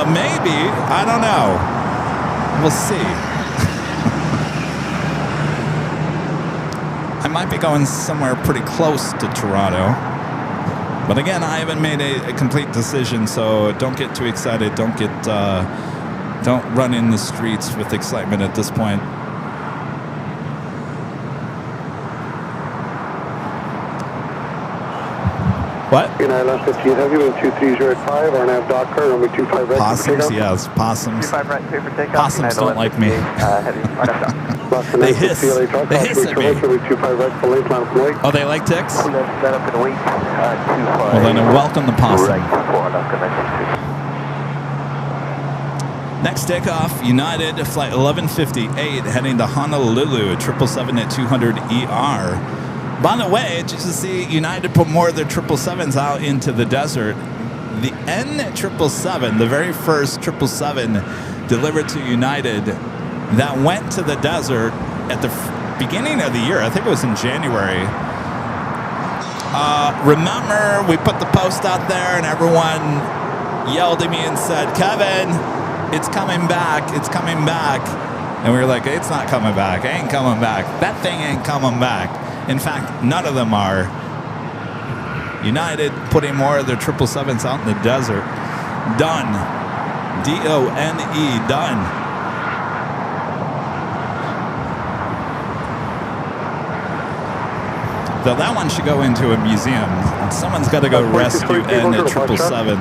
Maybe. I don't know. We'll see. I might be going somewhere pretty close to Toronto. But again, I haven't made a complete decision, so don't get too excited. Don't run in the streets with excitement at this point. What? United 15 Heavy, wind 23085, RNAV Docker, runway 25 right. Possums, yes, possums. 25 right, clear for takeoff. Possums don't like me. They hiss. They hiss at me. Oh, they like ticks? Well, then welcome the possum. Next takeoff, United Flight 1158 heading to Honolulu, 777 at 200 ER. By the way, just to see, United put more of their 777s out into the desert. The N777, the very first 777 delivered to United that went to the desert at the beginning of the year. I think it was in January. Remember, we put the post out there and everyone yelled at me and said, Kevin, it's coming back, it's coming back. And we were like, it's not coming back, it ain't coming back. That thing ain't coming back. In fact, none of them are. United putting more of their 777s out in the desert. Done. D-O-N-E, done. Though that one should go into a museum. Someone's got to go rescue N777.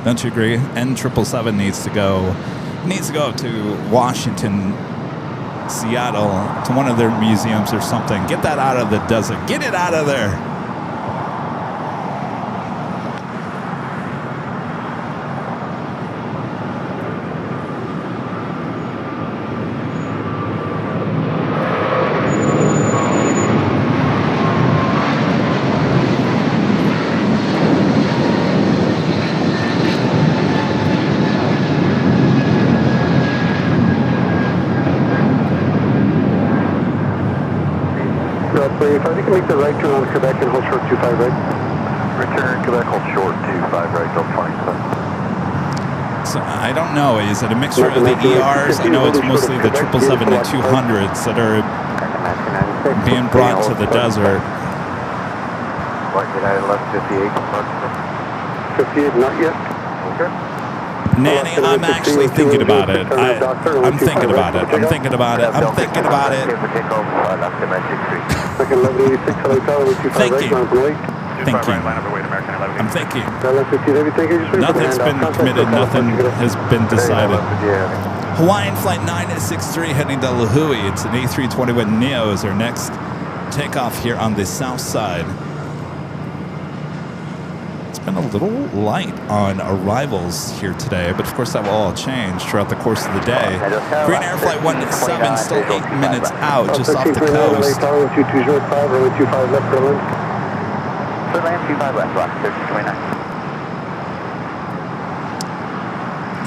Don't you agree? N777 needs to go to Washington Seattle to one of their museums or something. Get that out of the desert. Get it out of there. If I can make the right turn on Quebec and hold short 25 right. Return Quebec, hold short 25 right, don't find So I don't know. Is it a mixture of the ERs? I know it's mostly the 777 and 200s that are being brought to the desert. United left 58. 58, not yet. Okay. Nanny, I'm actually thinking about it. I'm thinking about it. I'm thinking about it. I'm thinking about it. Second 1186, LA Tower, 25 right, line from Lake. Thinking. I'm thinking. Nothing's Nothing's been committed. Nothing has been decided. Hawaiian Flight 963 heading to Lahui. It's an A321neo is our next takeoff here on the south side. It's been a little light on arrivals here today, but of course that will all change throughout the course of the day. Green Air Flight 17 still 8 minutes out, just off the coast.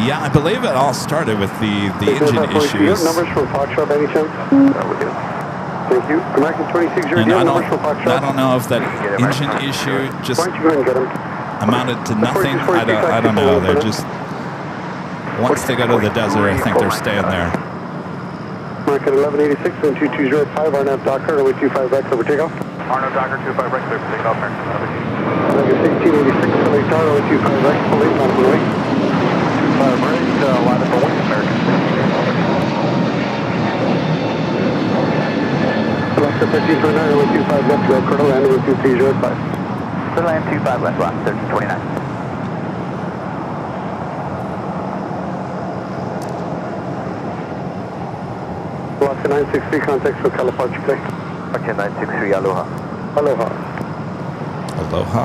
Yeah, I believe it all started with the engine issues. Numbers from Foxtrot by any chance? Thank you. American 26, And I don't know if that engine issue just why don't you go ahead and get them? amounted to nothing. I don't know. They're just, once they go to the desert, I think they're staying there. American 1186 and 2205, RNAV Docker, runway 25 right, clear for takeoff. Arno Docker 25 right, clear for takeoff, American American 1686, LA Tower, runway 25 right, full late, line from Lake. 25 right, line up for wing, American 16. Alaska 1329, runway 25 left, Red Colonel, landing with 2305. Clear land 25 left, 1329. Alaska 963, contact for California, today. Okay, 963, aloha. Aloha. Aloha.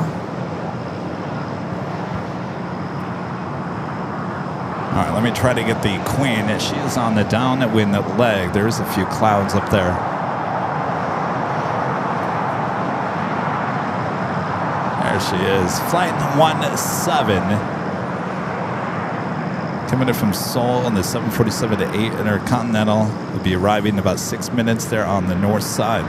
All right, let me try to get the Queen. She is on the downwind leg. There's a few clouds up there. There she is. Flight 17. Coming in from Seoul on the 747 to 8 Intercontinental. Will be arriving in about 6 minutes there on the north side.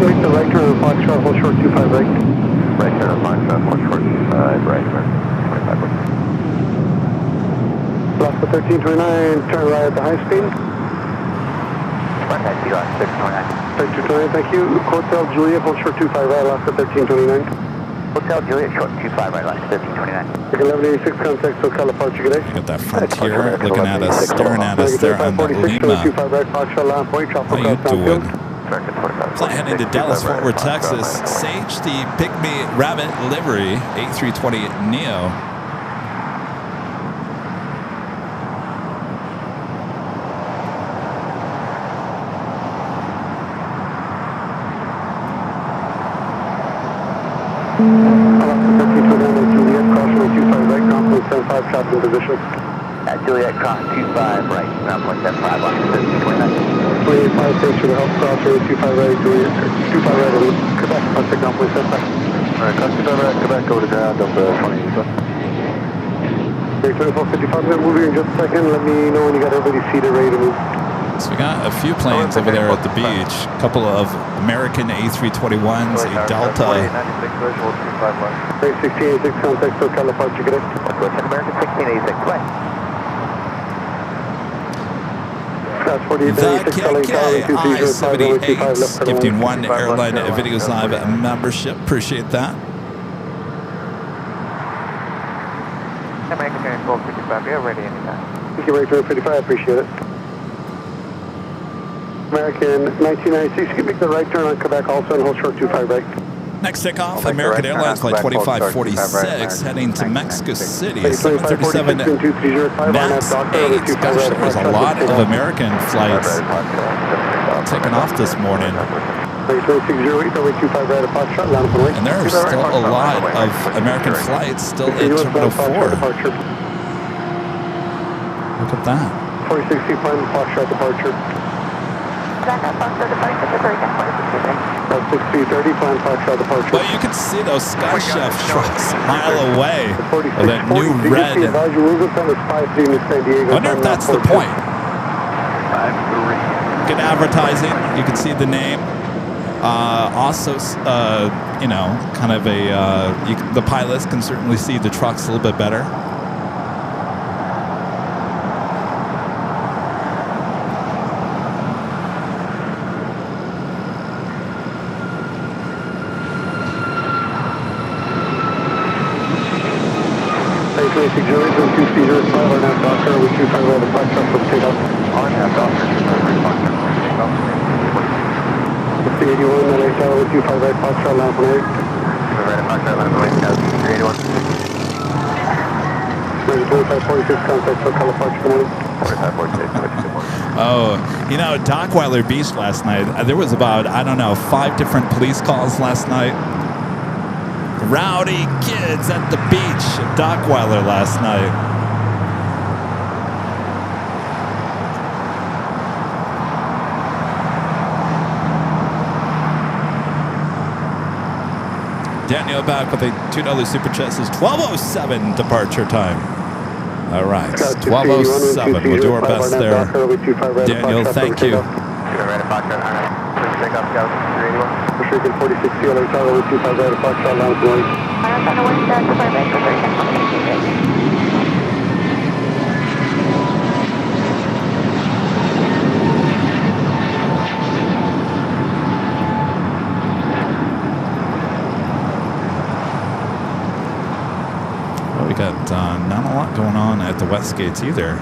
Make the right turn on Foxtrot, hold short 25 right. Right turn on Foxtrot, hold short 25 right, 25 right. Alaska 1329, turn right at the high speed. Contact Alaska 629. 229, thank you. Hotel Juliet, hold short 25 right, Alaska 1329. Hotel Juliet, short 25 right, Alaska 1329. Second 1186, contact SoCal departure, good day. Got that Frontier looking at us, staring at us there on the Lima. 25 right, Foxtrot, line point, How tropical you cross downfield. doing? Flight heading to Dallas, Fort Worth, Texas. Sage the Pygmy Rabbit livery, A320neo. Alaska 1329, Juliet, cross runway 25 right, ground point 75, traffic in position. At Juliet, cross 25 right, ground point 75, Alaska 1329. 25, thanks for the help, cross runway 25 right, Juliet, 25 right over Quebec, contact ground point 75. Alright, cross 25 right, Quebec, over to ground, up 20. Okay, 2455, we're moving in just a second. Let me know when you got everybody seated, ready to move. So we got a few planes over there at the beach. A couple of American A321s, a Delta. 1686, contact SoCal departure, good day. American 1686, right. The KKI-78, gifting one Airline Videos Live membership. Appreciate that. American 1255, we are ready anytime. Thank you, Ray 55, I appreciate it. American 1996. You can make the right turn on Quebec also and hold short 25 right. Next takeoff, I'll make the American right turn Airlines on flight Quebec, hold short 2546 25 right, heading to American Mexico 1996. City. 737 MAX 8. Gosh, there was a lot of American flights taking off this morning. And there are still a lot of American flights still in Terminal 4. Look at that. 4060 plan Foxtrot departure. Foxtrot departure to American 4063. 6330 plan Foxtrot departure. But you can see those Sky Chef trucks a mile away. Or that new 4640. red. I wonder if that's the point. Good advertising. You can see the name. Also, you know, kind of the pilots can certainly see the trucks a little bit better. Oh, you know, Dockweiler Beach last night, there was about, I don't know, 5 different police calls last night. Rowdy kids at the beach at Dockweiler last night. Daniel back with a $2 super chat says 12:07 departure time. All right, 12:07. We'll do our best there. Daniel, thank you. Well, we got not a lot going on at the West Gates either.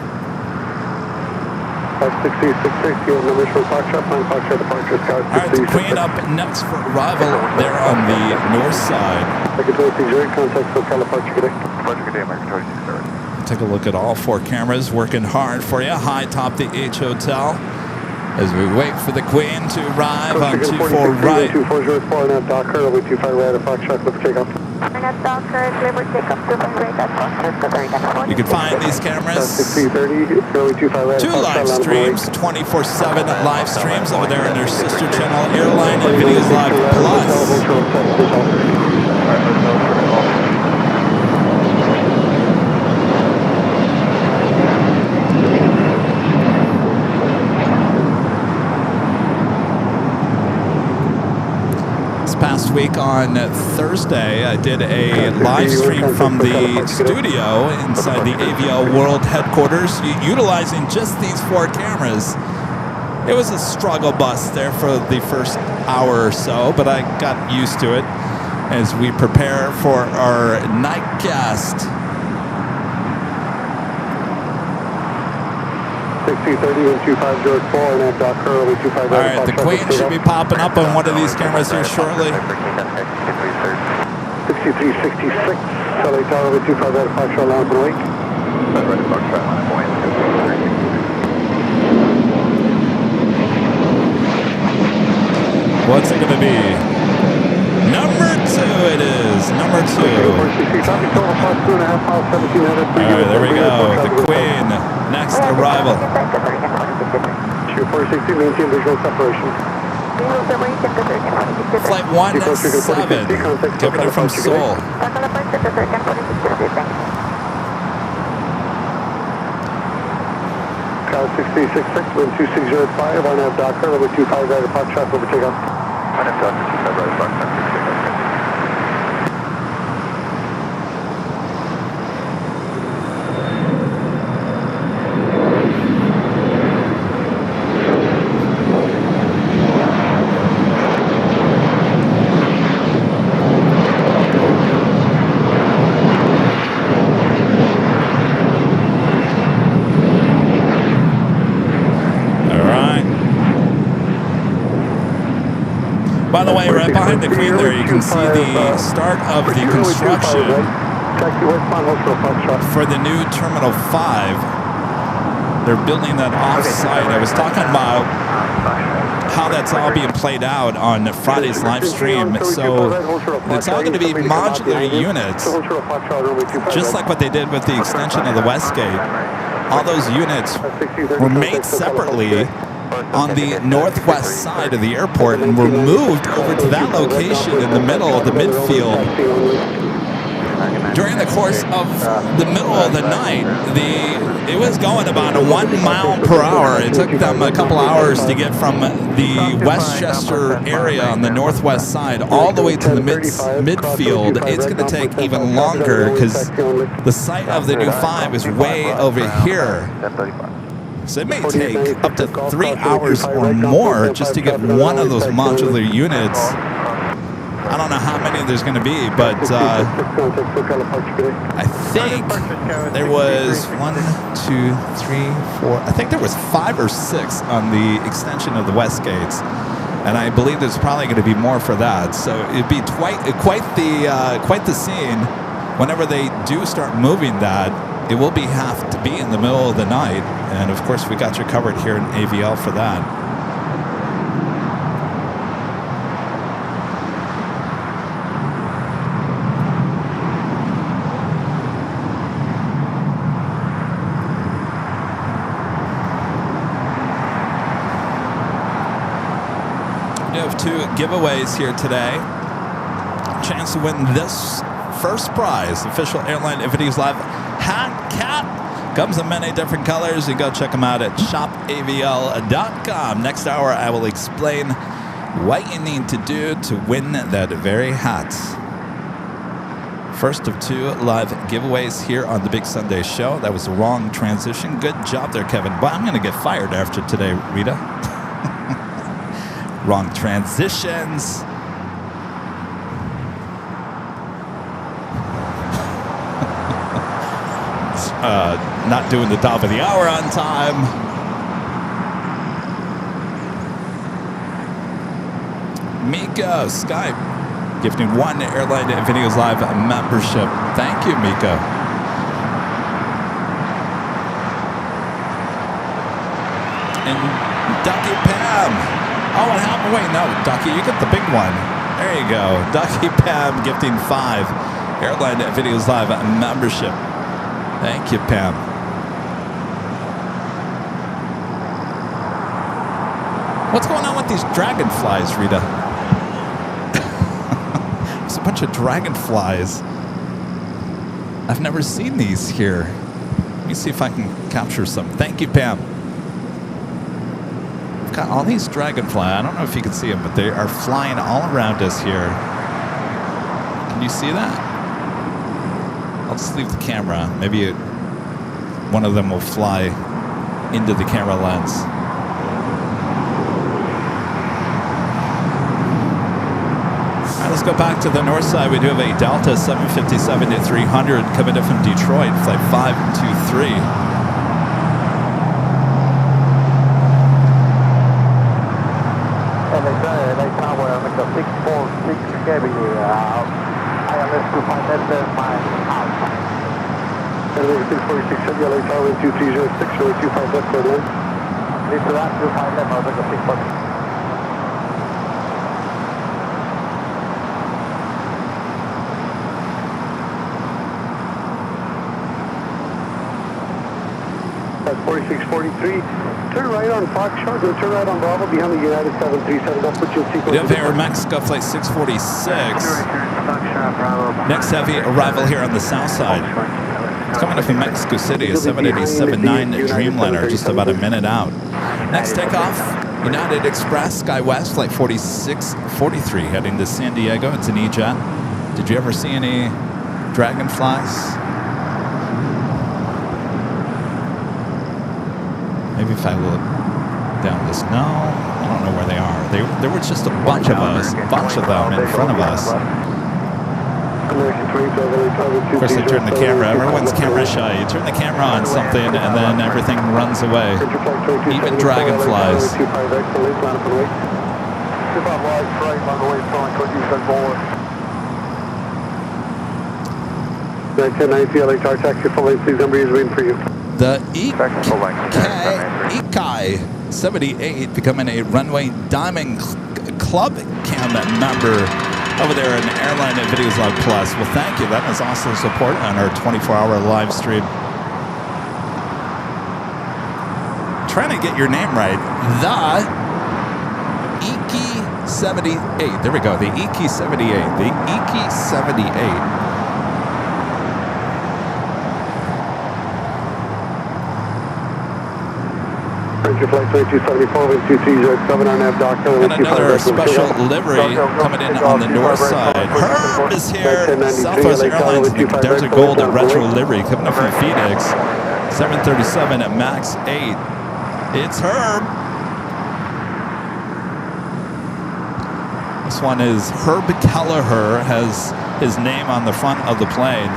63660 on the Mission Foxtrot, plan Foxtrot departure, Scout. All right, the Queen up next for arrival there on the north side. Contact SoCal departure today. Departure today, American 2630. Take a look at all 4 cameras working hard for you. High top the H Hotel as we wait for the Queen to arrive on 24 right. 2404 and Docker, over 25 right of Foxtrot, clip takeoff. You can find these cameras. 2 2 live streams, 24/7 live streams over there in their sister channel, AIRLINEVIDEOS Live Plus. Past week on Thursday, I did a live stream from the studio inside the AVL World headquarters, utilizing just these 4 cameras. It was a struggle bus there for the first hour or so, but I got used to it as we prepare for our nightcast. 6030 George 4 and Docker, over 25 All right, the Queen should be popping up on one of these cameras here shortly. 6366, LA Tower, over 25 right of Foxtrot, Lounge and Wake. What's it going to be? Number 2 it is. Number 2. All right, there we go. The Queen. Next arrival. 460, maintain visual separation. Flight 17. Coming in from Seoul. Cal 6366, wind 2605, on have Docker, over 25 right of Foxtrot, over takeoff. On have Docker, 25 right of Foxtrot. By the way, right behind the Queen there, you can see the start of the construction for the new Terminal 5. They're building that off-site. I was talking about how that's all being played out on Friday's live stream. So it's all going to be modular units, just like what they did with the extension of the West Gate. All those units were made separately on the northwest side of the airport and were moved over to that location in the middle of the midfield. During the course of the middle of the night, it was going about 1 mile per hour. It took them a couple hours to get from the Westchester area on the northwest side all the way to the midfield. It's going to take even longer because the site of the new 5 is way over here. So it may take up to 3 hours or more just to get one of those modular units. I don't know how many there's going to be, but I think there was 1, 2, 3, 4. I think there was 5 or 6 on the extension of the West Gates, and I believe there's probably going to be more for that. So it'd be quite the scene whenever they do start moving that. It will have to be in the middle of the night, and of course we got you covered here in AVL for that. We have 2 giveaways here today. Chance to win this first prize, official Airline Videos Live hat cap. Comes in many different colors. You go check them out at shopavl.com. Next hour, I will explain what you need to do to win that very hat. First of 2 live giveaways here on the Big Sunday Show. That was the wrong transition. Good job there, Kevin. But I'm going to get fired after today, Rita. Wrong transitions. Not doing the top of the hour on time. Miko, Skype, gifting 1 Airline Videos Live membership. Thank you, Miko. And Ducky Pam. Oh, what happened? Wait, no, Ducky, you get the big one. There you go. Ducky Pam gifting 5 Airline Videos Live membership. Thank you, Pam. What's going on with these dragonflies, Rita? There's a bunch of dragonflies. I've never seen these here. Let me see if I can capture some. Thank you, Pam. We've got all these dragonflies. I don't know if you can see them, but they are flying all around us here. Can you see that? I'll just leave the camera. Maybe one of them will fly into the camera lens. All right, let's go back to the north side. We do have a Delta 757-300 coming in from Detroit, flight 523. LAX Tower, Mr. 646 Heavy, ILS 257 miles out. LAX 646 Heavy, LAX Tower 2306, really 25 left for land. Lead to that, 25 left, I'll take a 646. That's 4643. Turn right on Foxtrot, and turn right on Bravo behind the United 737. That's what you'll see. We have Aeromexico flight 646. Next heavy arrival here on the south side. It's coming up from Mexico City, a 787-9 Dreamliner, just about a minute out. Next takeoff, United Express, SkyWest, flight 4643, heading to San Diego. It's an E-Jet. Did you ever see any dragonflies? Maybe if I look down this, no, I don't know where they are. There were just a bunch of them in front of us. Of course, I turn the camera. Everyone's camera shy. You turn the camera on something, and then everything runs away. Even dragonflies. Keep on wide right on the way front, towards you and forward. 1090 LHR taxi full lane, please number is waiting for you. The Taxi full lane. Ekai 78 becoming a Runway Diamond Club Cam member over there in Airline Videos Live Plus. Well, thank you. That was awesome support on our 24-hour live stream. Trying to get your name right. The Eki 78. There we go. The Eki 78. The Eki 78. Flight 2274 with 2307 on nav Doctor. And another special livery coming in on the north side. Herb is here. Southwest Airlines, the Desert Gold Retro livery coming in from Phoenix. 737 at MAX 8. It's Herb. This one is Herb Kelleher, has his name on the front of the plane.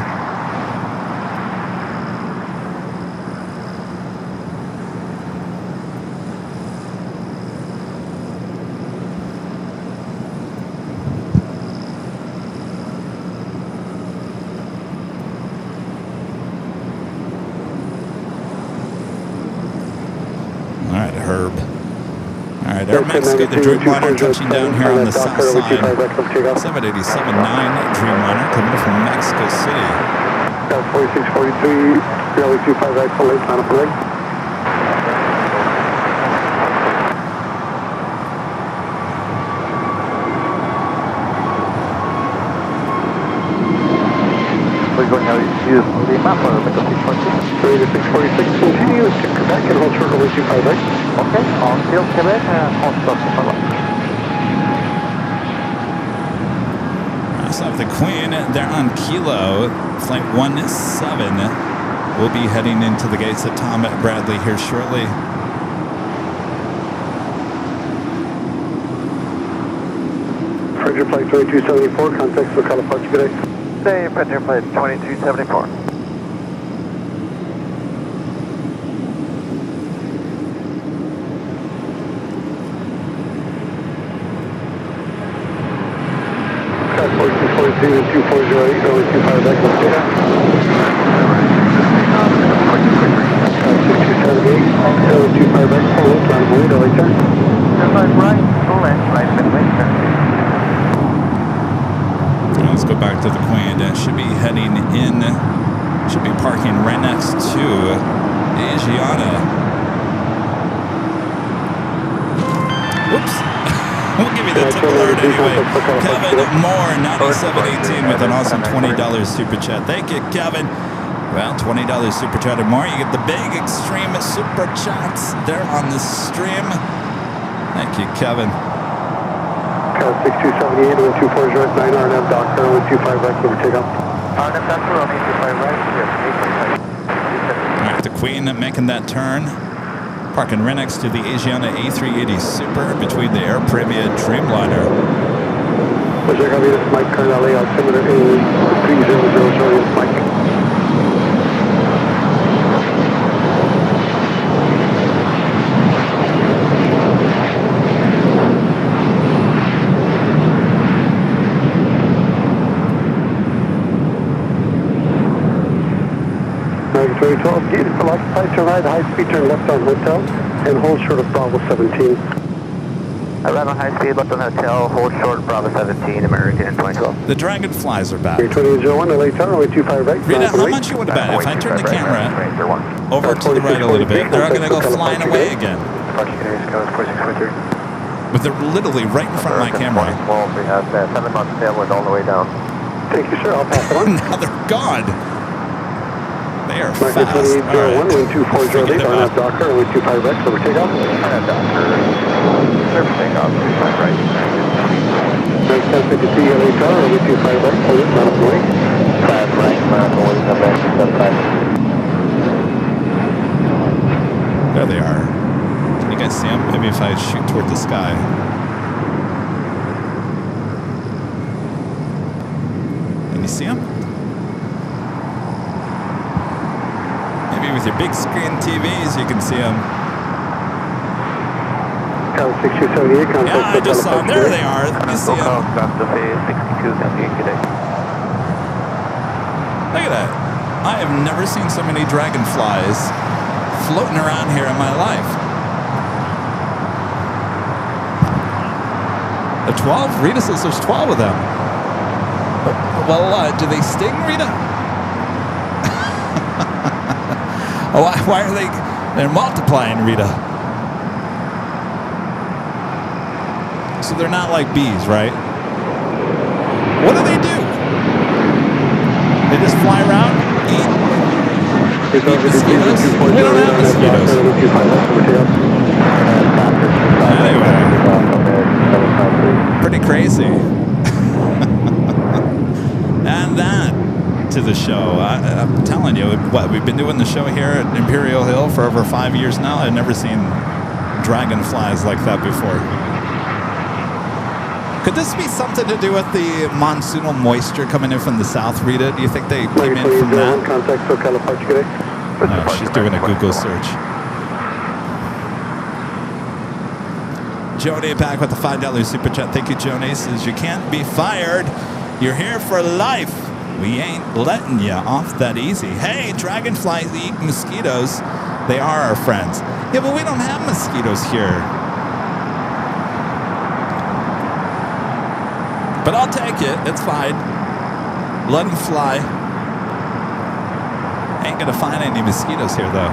Mexico, the Dreamliner touching down here on the south side. 787-9 Dreamliner coming from Mexico City. 4643, Charlie 25 right full lane, sign up leg. We're going to use the map for the 646, continue to Quebec and hold short over 25 right. Okay, on field Quebec and hold stop to So the Queen, they're on Kilo, flight 17. We'll be heading into the gates of Tom Bradley here shortly. Frontier flight 2274, contact Ocala Park today. Stay Frontier flight 2274. Cat 4243 and 2408, early 25 back to data. 6278, early 25 back, full loop, line of wind, LHR. Right, full left, right, midway, Let's go back to the Queen. Should be heading in, should be parking right next to Asiana. Whoops. We'll give you the tip alert anyway. Kevin Moore, 9718 with an awesome $20 super chat. Thank you, Kevin. Well, $20 super chat or more. You get the big extreme super chats there on the stream. Thank you, Kevin. 6278, 124 9 RNF Doctor, 125 right, over takeoff. RNF Doctor, 125 right, All right, the Queen making that turn. Parking right next to the Asiana A380 Super between the Air Premia Dreamliner. Check out this Mike Colonel layout similar to 3000 Mike. Mike 2012, gate is still occupied, turn right, high speed, turn left on hotel, and hold short of Bravo 17. Arrive on high speed, left on hotel, hold short, Bravo 17, American 2012. The Dragonflies are back. 2801, LHR, 125 right. Rita, how much you would have bet if I turn the camera over to the right a little bit, they're going to go flying away again. But they're literally right in front of my camera. Well, we have 7 months tailwind all the way down. Thank you, sir. I'll pass it on. Now they're gone. They are Mark fast. 2801, 12408, RNF Docker, 125 Rex, over takeoff. RNF Docker, service takeoff, 25 right. Mark 1053 LHR, 125 Rex, hold it, not up the way. 5 right, not going to back to 75. There they are. Can you guys see them? Maybe if I shoot toward the sky. Can you see them? Maybe with your big screen TVs you can see them. Tower 6278, contact Yeah, I just saw them. There they are. You see Local them. Santa Fe 6278 today. Look at that. I have never seen so many dragonflies floating around here in my life. A 12? Rita says there's 12 of them. Well, do they sting, Rita? Oh, why are they? They're multiplying, Rita. So they're not like bees, right? What do they do? They just fly around, eat mosquitoes? We don't have mosquitoes. Anyway, pretty crazy. And that to the show. I'm telling you, what we've been doing the show here at Imperial Hill for over 5 years now. I've never seen dragonflies like that before. Could this be something to do with the monsoonal moisture coming in from the south, Rita? Do you think they came in from that? Contact SoCal Approach today. No, she's doing a Google search. Joni back with the $5 super chat. Thank you, Joni. Says you can't be fired. You're here for life. We ain't letting you off that easy. Hey, dragonflies eat mosquitoes. They are our friends. Yeah, but we don't have mosquitoes here. But I'll take it. It's fine. Let them fly. Ain't gonna find any mosquitoes here, though.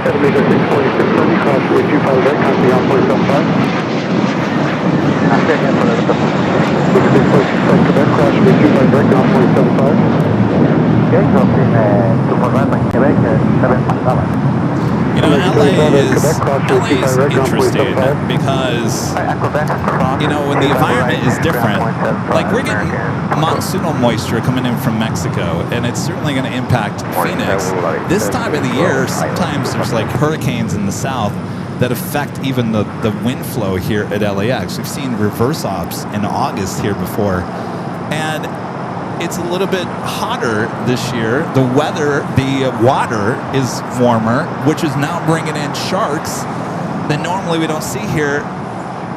Centimeter 646, cross with 25 right, contact on 475. Quebec, cross with 25 right, on 475. Okay, crossing 245 Quebec, 757. You know, LA is interesting because, you know, when the environment is different, like we're getting monsoonal moisture coming in from Mexico, and it's certainly going to impact Phoenix. This time of the year, sometimes there's like hurricanes in the south that affect even the wind flow here at LAX. We've seen reverse ops in August here before, and it's a little bit hotter this year. The weather, the water is warmer, which is now bringing in sharks that normally we don't see here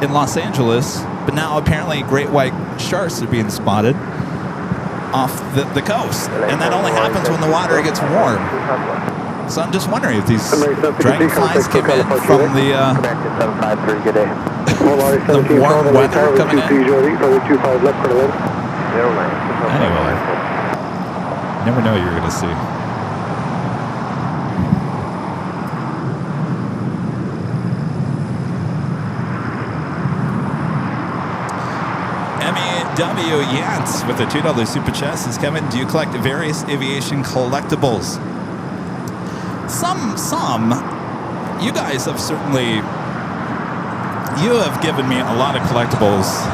in Los Angeles. But now apparently great white sharks are being spotted off the coast. And that only happens when the water gets warm. So I'm just wondering if these dragonflies came in from the warm weather coming in. Anyway, never know what you're going to see. MEW Yance with a $2 super chat says, Kevin, do you collect various aviation collectibles? Some. You guys have certainly, you have given me a lot of collectibles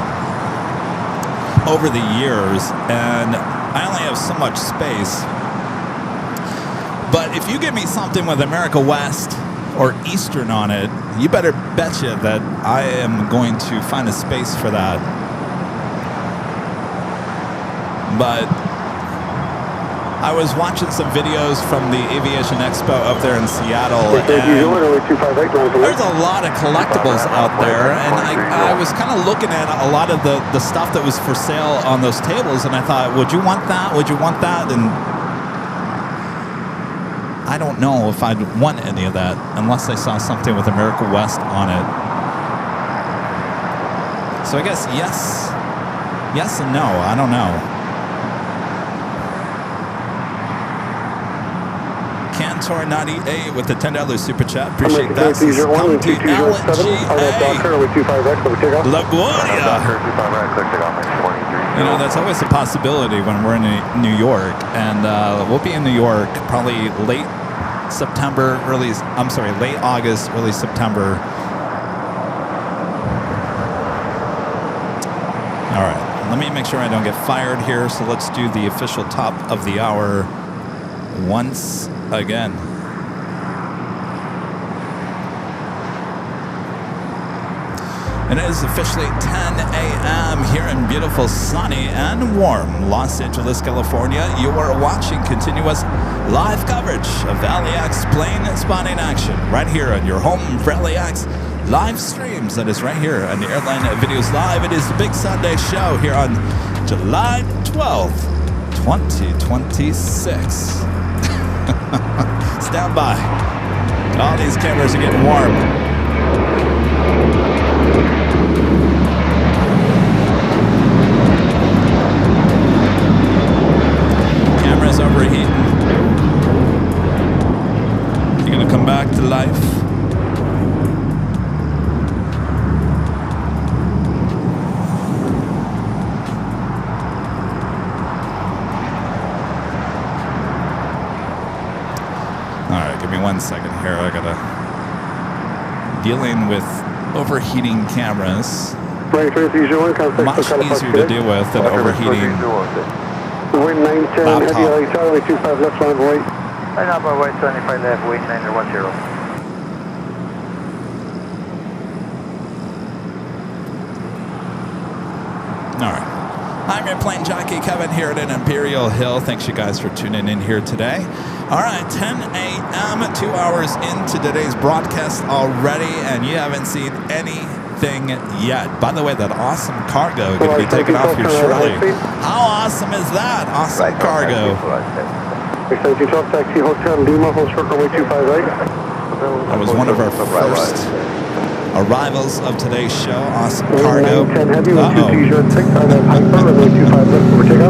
over the years, and I only have so much space. But if you give me something with America West or Eastern on it, you better betcha that I am going to find a space for that. But I was watching some videos from the Aviation Expo up there in Seattle, and there's a lot of collectibles out there, and I was kind of looking at a lot of the stuff that was for sale on those tables, and I thought, would you want that? Would you want that? And I don't know if I'd want any of that unless I saw something with America West on it. So I guess yes and no. I don't know. Cantor 98 with the $10 super chat. Appreciate that. Come to LGA. LaGuardia. You know, that's always a possibility when we're in New York, and we'll be in New York probably late August, early September. All right, let me make sure I don't get fired here. So let's do the official top of the hour once again. And it is officially 10 a.m. here in beautiful, sunny, and warm Los Angeles, California. You are watching continuous live coverage of LAX plane spotting action right here on your home for LAX live streams. That is right here on the Airline Videos Live. It is the Big Sunday show here on July 12th, 2026. Stand by. All these cameras are getting warm. Camera's overheating. You're gonna come back to life. Alright, give me 1 second here. I gotta dealing with overheating cameras. Much easier to deal with than overheating Wind 910, heavy LA Charlie 25 left line right. Line up by white 25 left, wind 910. Alright. I'm your plane jockey, Kevin, here at Imperial Hill. Thanks you guys for tuning in here today. Alright, 10 a.m., 2 hours into today's broadcast already, and you haven't seen anything yet. By the way, that awesome cargo going to be taken off here shortly. How awesome is that? Awesome cargo. Taxi Hotel Lima, hold short runway 25 right. That was one of our first arrivals of today's show. Awesome cargo.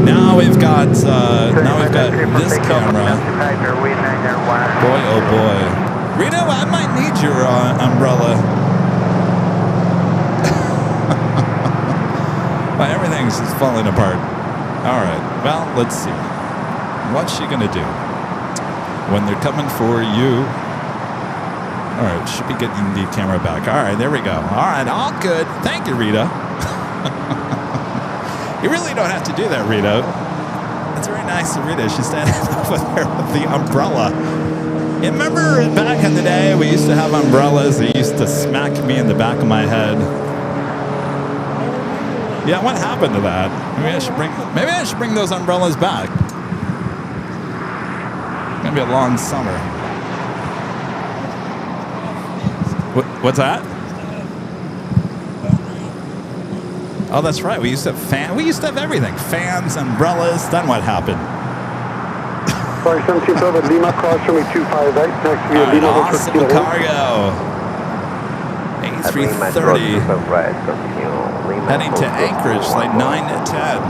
Now we've got this camera. Boy, oh boy. Rito, I might need your umbrella. Well, everything's just falling apart. All right. Well, let's see. What's she gonna do when they're coming for you? All right, should be getting the camera back. All right, there we go. All right, all good. Thank you, Rita. You really don't have to do that, Rita. That's very nice of Rita. She's standing over there with the umbrella. You remember back in the day, we used to have umbrellas. They used to smack me in the back of my head. Yeah, what happened to that? Maybe I should bring those umbrellas back. It's gonna be a long summer. What's that? Oh, that's right. We used to have We used to have everything. Fans, umbrellas. Then what happened? Sorry, 17 over Lima, cross from me 25 right. Next to you, Right, Lima. awesome cargo. A330. Heading to Anchorage, like 9 to 10.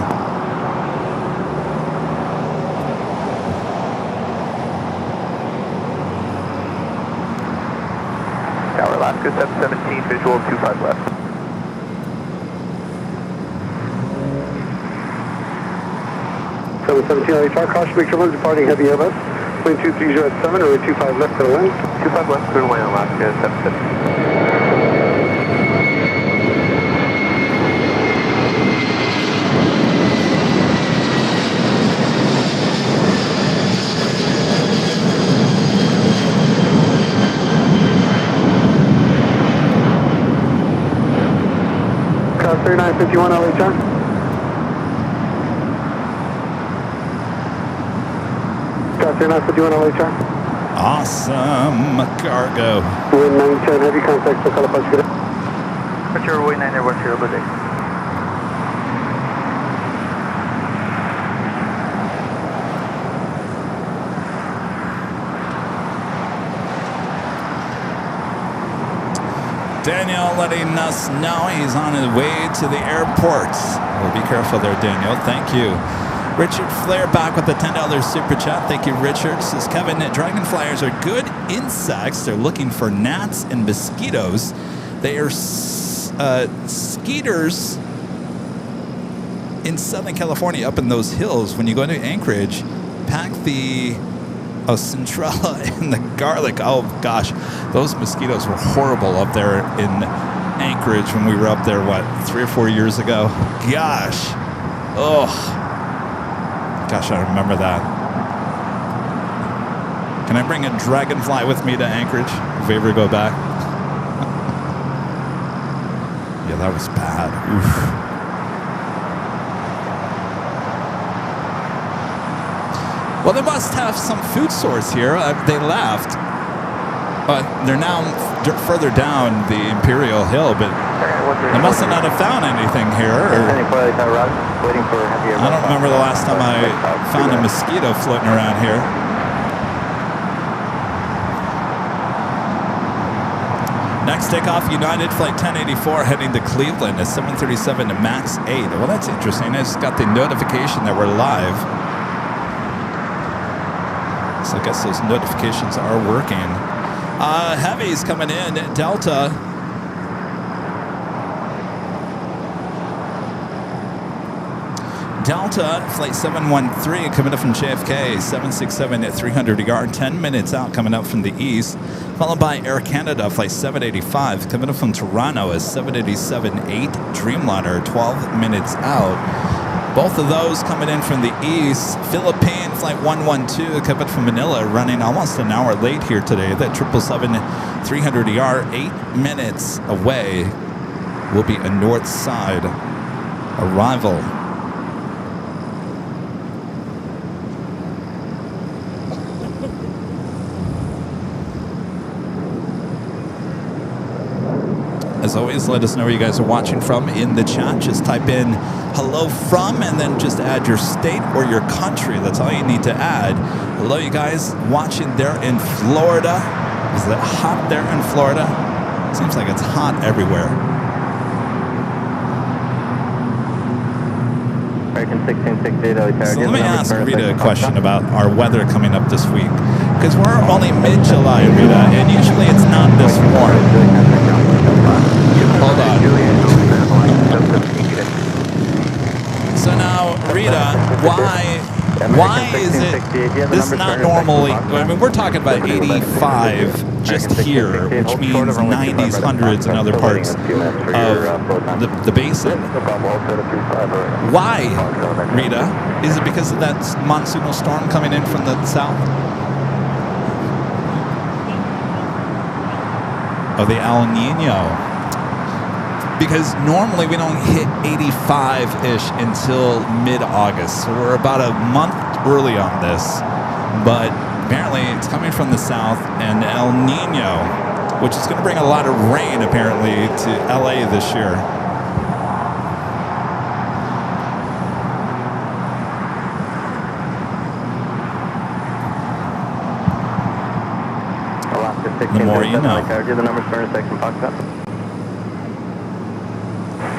Tower Alaska 717, visual 25 left. HR, caution, make sure departing heavy Airbus. Wind 230 at 7, or 25 left for the wind. 25 left, clear away on Alaska 717. Cross 3951 LHR. Cross 3951 LHR. Awesome cargo. Wind 910, heavy contact, so call up us. What's your wind 910, good day. Daniel letting us know he's on his way to the airport. Well, be careful there, Daniel. Thank you. Richard Flair back with the $10 super chat. Thank you, Richard. Says Kevin, dragonflies are good insects. They're looking for gnats and mosquitoes. They are skeeters in Southern California, up in those hills. When you go to Anchorage, pack the Centrella and the garlic. Oh gosh, those mosquitoes were horrible up there in Anchorage when we were up there, what, 3 or 4 years ago? Gosh. Oh. Gosh, I remember that. Can I bring a dragonfly with me to Anchorage if we ever go back? Yeah, that was bad. Oof. Well, they must have some food source here. They left. But they're now further down the Imperial Hill, but they must not have found anything here. I don't remember the last time I found a mosquito floating around here. Next takeoff, United Flight 1084 heading to Cleveland, a 737 to MAX 8. Well, that's interesting. I just got the notification that we're live. So I guess those notifications are working. Heavy's coming in, Delta. Delta, Flight 713, coming up from JFK, 767 at 300 yard, 10 minutes out, coming up from the east. Followed by Air Canada, Flight 785, coming up from Toronto, as 787-8, Dreamliner, 12 minutes out. Both of those coming in from the east. Philippine Flight 112 coming from Manila, running almost an hour late here today. That 777 300 ER, 8 minutes away, will be a north side arrival. As always, let us know where you guys are watching from in the chat. Just type in hello from and then just add your state or your country. That's all you need to add. Hello, you guys watching there in Florida. Is it hot there in Florida? Seems like it's hot everywhere. So let me ask Rita a question about our weather coming up this week. Because we're only mid-July, Rita, and usually it's not this warm. Hold on. So now, Rita, why is it this is not normally? I mean, we're talking about 85 just here, which means 90s, hundreds in other parts of the basin. Why, Rita? Is it because of that monsoonal storm coming in from the south? Of the El Nino. Because normally we don't hit 85-ish until mid-August. So we're about a month early on this. But apparently it's coming from the south and El Nino, which is going to bring a lot of rain apparently to LA this year. The more you know.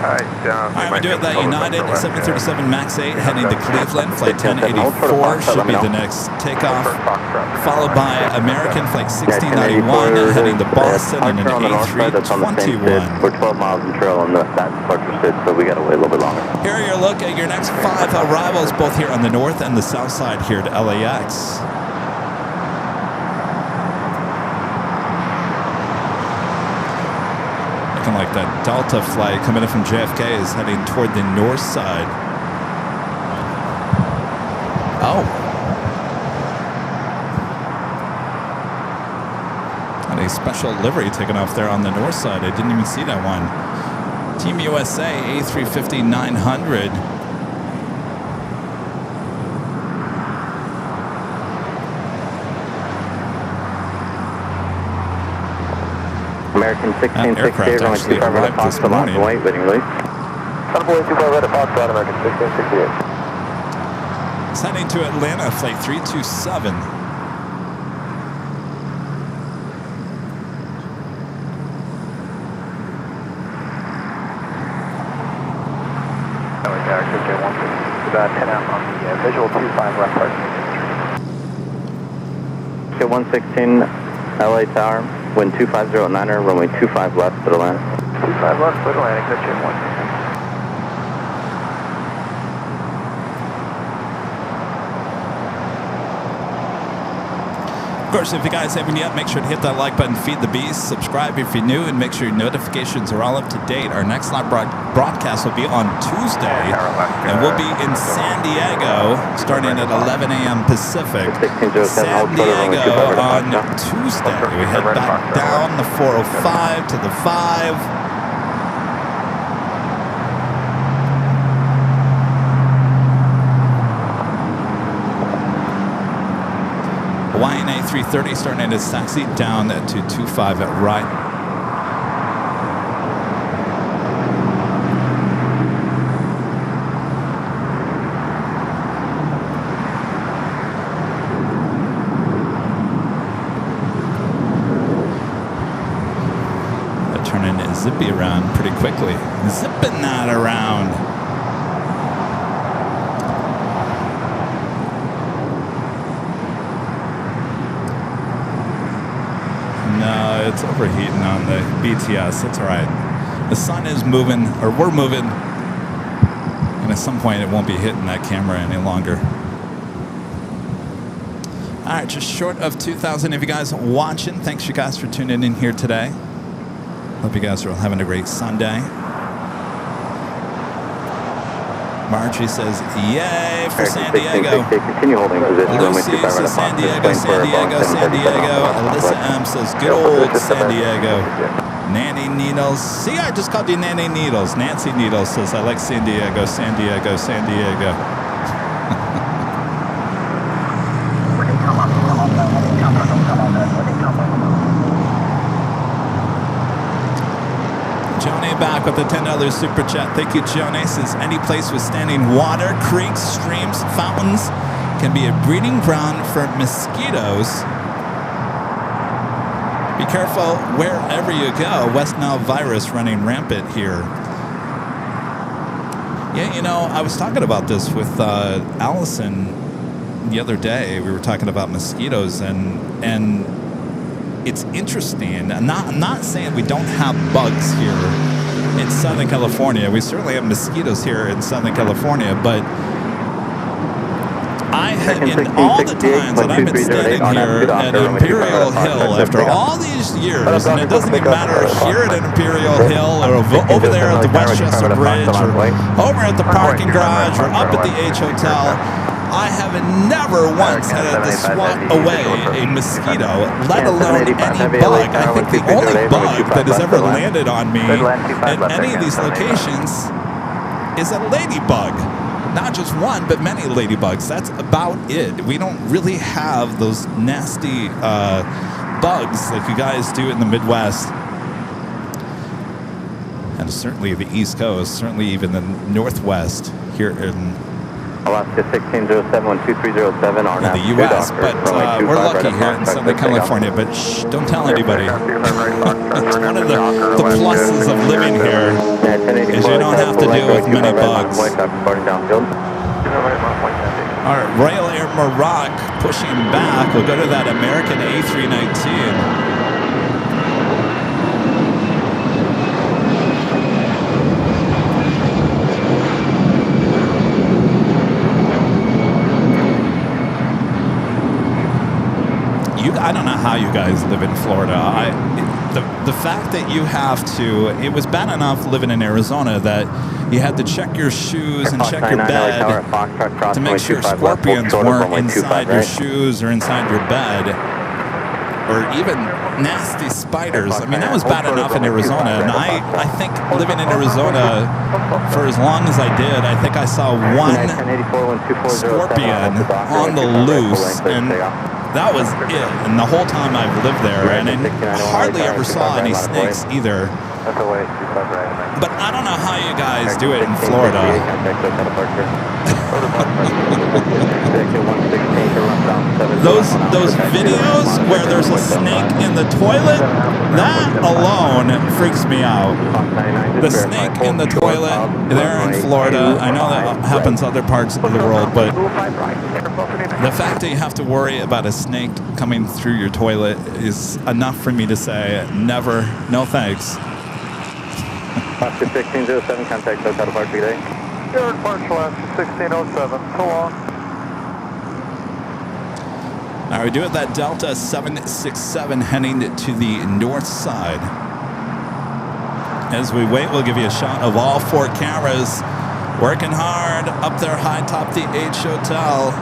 Alright, we do it that United 737 MAX 8 heading to Cleveland. Flight 1084 should be the next takeoff. Followed by American Flight 1691 heading to Boston and an A321. We're 12 miles in trail on that departure state, so we got to wait a little bit longer. Here are your look at your next 5 arrivals, both here on the north and the south side here to LAX. Like that Delta flight coming in from JFK is heading toward the north side. Oh. And a special livery taking off there on the north side. I didn't even see that one. Team USA A350-900. American 1668, runway 25 right at Fox, Vermont, waiting release. Runway 25 right at Fox, American 1668. It's heading to Atlanta, flight 327. About 10 out on the visual 25 left parking. 116, LA Tower. Wind 250 runway 25 left to Atlanta. 25 left, clear to landing, good ship 1. Of course, if you guys haven't yet, make sure to hit that like button, feed the beast, subscribe if you're new, and make sure your notifications are all up to date. Our next live broadcast will be on Tuesday, and we'll be in San Diego starting at 11 a.m. Pacific. San Diego on Tuesday. We head back down the 405 to the 5. A330 starting its taxi down to 25 at right. They're turning Zippy around pretty quickly. Zipping that around. No, it's overheating on the BTS. That's all right. The sun is moving, or we're moving, and at some point it won't be hitting that camera any longer. All right, just short of 2,000 of you guys watching. Thanks you guys for tuning in here today. Hope you guys are having a great Sunday. Marjorie says, yay for San Diego. Continue holding position. Lucy says San Diego, San Diego, San Diego. Alyssa M says good old San Diego. Nanny Needles. See, I just called you Nanny Needles. Nancy Needles says, I like San Diego, San Diego, San Diego. Joni back with the $10 super chat. Thank you, Joni. Says any place with standing water, creeks, streams, fountains can be a breeding ground for mosquitoes. Be careful wherever you go. West Nile virus running rampant here. Yeah, you know, I was talking about this with Allison the other day. We were talking about mosquitoes, and it's interesting. I'm not saying we don't have bugs here in Southern California. We certainly have mosquitoes here in Southern California, but I have, in all the times that I've been standing here at Imperial Hill after all these years, and it doesn't even matter here at Imperial Hill or over there at the Westchester Bridge or over at the parking garage or up at the H Hotel, I have never once had to swat away a mosquito, let alone any bug. I think the only bug that has ever landed on me at any of these locations is a ladybug. Not just one, but many ladybugs. That's about it. We don't really have those nasty bugs like you guys do in the Midwest. And certainly the East Coast, certainly even the Northwest here in Alaska 1607-12307 on the U.S., but we're lucky here in Southern California, but shh, don't tell anybody. It's one of the pluses of living here is you don't have to deal with many bugs. All right, Royal Air Morocco pushing back. We'll go to that American A319. I don't know how you guys live in Florida. The fact that you have to, it was bad enough living in Arizona that you had to check your shoes and check your bed to make sure scorpions weren't inside your shoes or inside your bed, or even nasty spiders. I mean, that was bad enough in Arizona, and I think living in Arizona for as long as I did, I think I saw one scorpion on the loose, and that was it. And the whole time I've lived there, and I hardly ever saw any snakes either. But I don't know how you guys do it in Florida. Those videos where there's a snake in the toilet, that alone freaks me out. The snake in the toilet there in Florida, I know that happens other parts of the world, but the fact that you have to worry about a snake coming through your toilet is enough for me to say never, no thanks. Alaska 1607, contact Hotel Departure today. Air Departure Alaska 1607, so long. Now we're doing that Delta 767 heading to the north side. As we wait, we'll give you a shot of all four cameras working hard up there high top the H Hotel.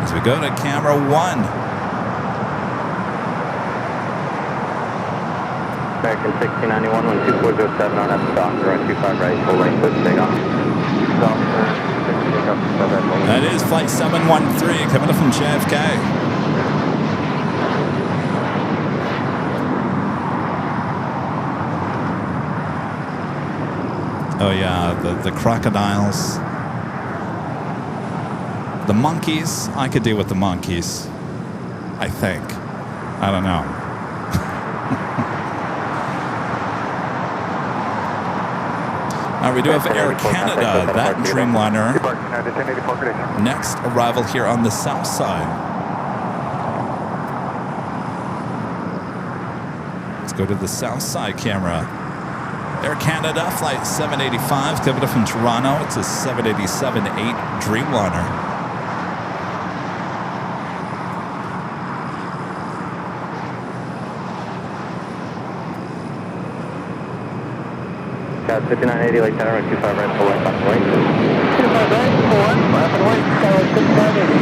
As we go to camera 1. American 1691, 12407 on that stock, 025 right, full lane, clear to take off. That is flight 713 coming up from JFK. Oh yeah, the crocodiles. The monkeys, I could deal with the monkeys. I think. I don't know. We do have Air Canada, that Dreamliner. Next arrival here on the south side. Let's go to the south side camera. Air Canada, flight 785, coming from Toronto. It's a 787-8 Dreamliner. Got 5980, like tower, 25 right, full left, left away. 25 right, full left, left and away, 5980.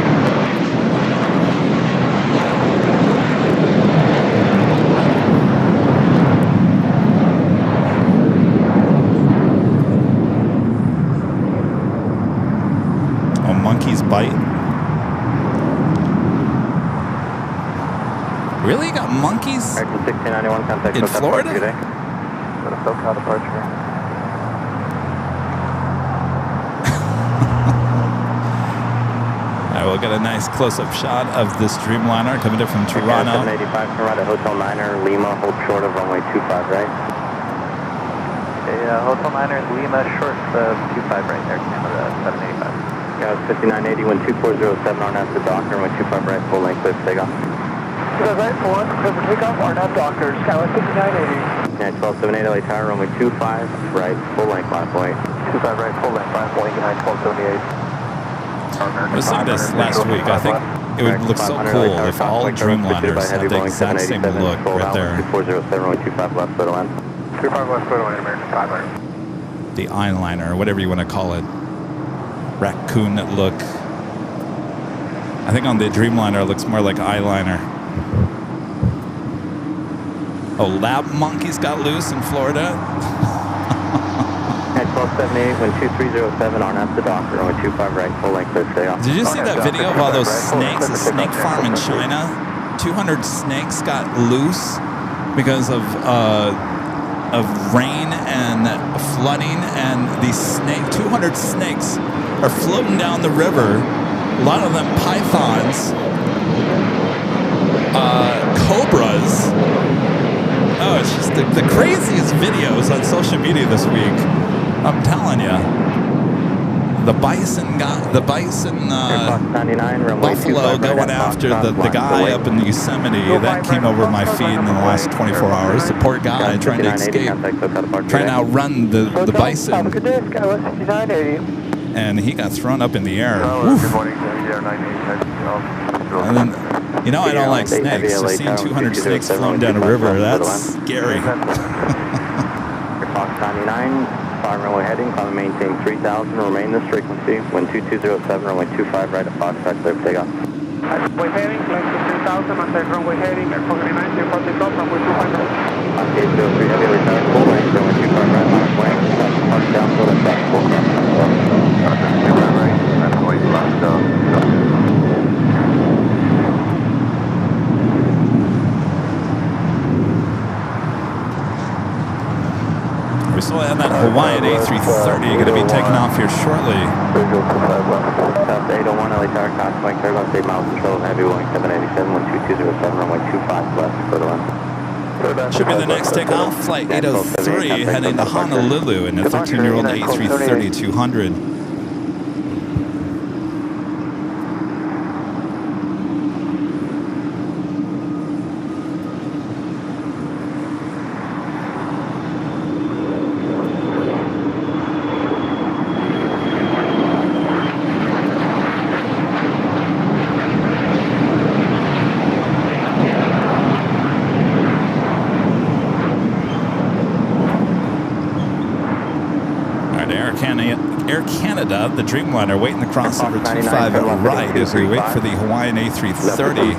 Oh, monkeys bite. Really? You got monkeys 1691, contact in Florida? today. Got a SoCal departure. We'll get a nice close-up shot of this Dreamliner coming in from Toronto. 785, turn right at Hotel Niner, Lima, hold short of runway 25 right. Hotel Niner, Lima, short of 25 right there, Canada, 785. Got 5980, wind 2407, RNAV to Docker, runway 25 right, full length, clear for takeoff. 25 right, full left, clear for takeoff, RNAV Docker, Skywest 5980. Yeah, 12780, like tower, runway 25 right, full length, left away. 25 right, full left, left, Lincoln 1278. I was saying this last week. I think it would look so cool if all Dreamliners had the exact same look right there. 2407, 25 left, clear to land. 25 left, clear to land, American 500. The eyeliner, or whatever you want to call it. Raccoon look. I think on the Dreamliner it looks more like eyeliner. Oh, lab monkeys got loose in Florida. 1278, wind 2307, RNAV to Docker, runway 25 right, full length, clear to takeoff. Did you see that video of all those snakes? A snake farm in China. 200 snakes got loose because of rain and flooding, and these 200 snakes are floating down the river. A lot of them pythons, cobras. Oh, it's just the craziest videos on social media this week. I'm telling you, the bison buffalo going after the guy up in Yosemite that came over my feed in the last 24 hours. The poor guy trying to escape, trying to outrun the bison, and he got thrown up in the air. Good morning, And then, you know, I don't like snakes. Just seeing 200 snakes flown down a river, that's scary. Fox 99. Runway heading, climb and maintain 3000, remain this frequency, wind 2207, runway 25 right at Foxtrot, clear for takeoff. Runway heading, climb to 3000, maintain runway heading, Fox 99, clear for takeoff, runway 25 right. On 803 heavy, retire full length, runway 25 right, left wing, park down, full left, back, full cross. 25 right, runway left, We still have that Hawaiian A330 going to be taking off here shortly. South 801, LA Tower, Cox, Mike, they're going to stay miles control, heavy Boeing 787, 12207, runway 25 left, clear to land. Should be the next takeoff, flight 803, heading to Honolulu in a 13-year-old A330-200. Air Canada, the Dreamliner, waiting the crossover 25 right as we wait for the Hawaiian A330.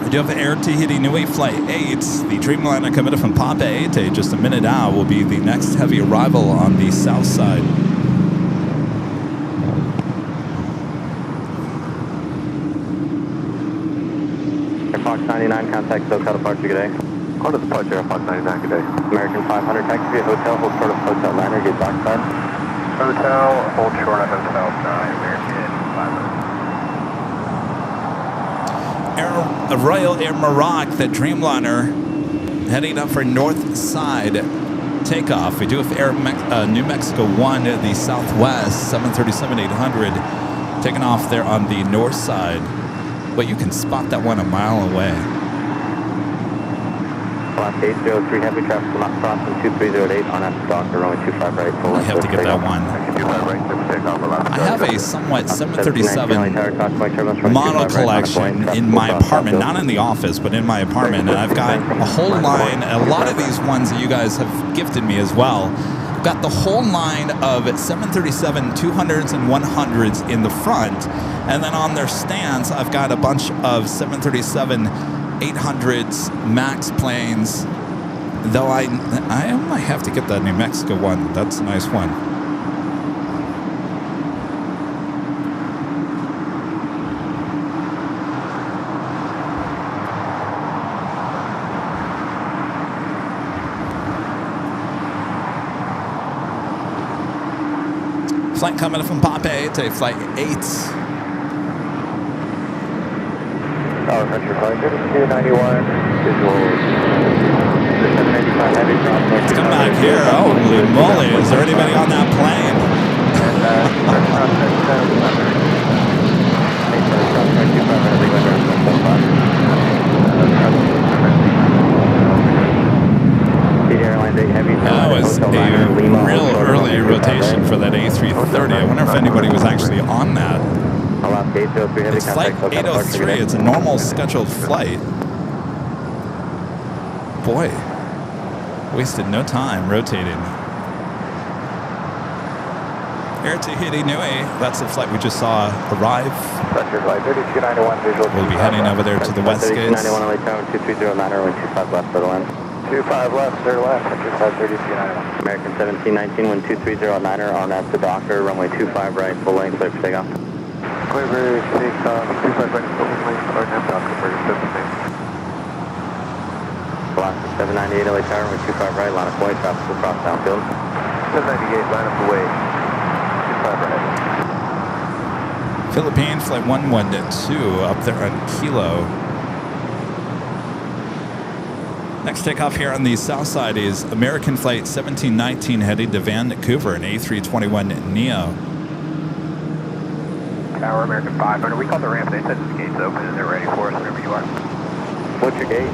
We do have Air Tahiti Nui Flight 8. The Dreamliner coming in from Papeete just a minute out will be the next heavy arrival on the south side. Air Fox 99, contact SoCal departure today. On the departure, Fox 99, good day. American 500, taxi via hotel, hold short of hotel liner, get dockside. Hotel, hold short of hotel 9, American 500. Royal Air Maroc, the Dreamliner, heading up for north side takeoff. We do have New Mexico 1, the Southwest, 737-800, taking off there on the north side. But you can spot that one a mile away. Last 803 heavy traffic will not cross in 2308 on after Docker, runway 25 right. I have to get that one. I have a somewhat 737 model collection in my apartment, not in the office, but in my apartment. And I've got a whole line, a lot of these ones that you guys have gifted me as well. I've got the whole line of 737 200s and 100s in the front. And then on their stands, I've got a bunch of 737 800s, MAX planes, though I might have to get that New Mexico one. That's a nice one. Flight coming from Pape to flight 8. Oh, country flight 3291, visual 785 heavy from. Let's come back here. Holy moly, is there anybody on that plane? That was a real early rotation for that A330. I wonder if anybody was actually on that. It's flight 803. It's a normal scheduled flight. Boy, wasted no time rotating. Air Tahiti Nui, that's the flight we just saw arrive. We'll be heading over there to the west gates. 25 left for the land. 25 left, clear left, 3291. American 1719, 12309er on out to Docker, runway 25 right, full length, clear for takeoff. Clear for takeoff, 25 right, full length, or now Docker for 17. Velocity 798 LA Tower, runway 25 right, line of flight, traffic will cross downfield. 798, line up away, 25 right. Philippines, flight 112 up there on Kilo. Next takeoff here on the south side is American Flight 1719 heading to Vancouver, an A321neo. Tower, American 500. We called the ramp. They said the gate's open and they're ready for us whenever you are. What's your gate?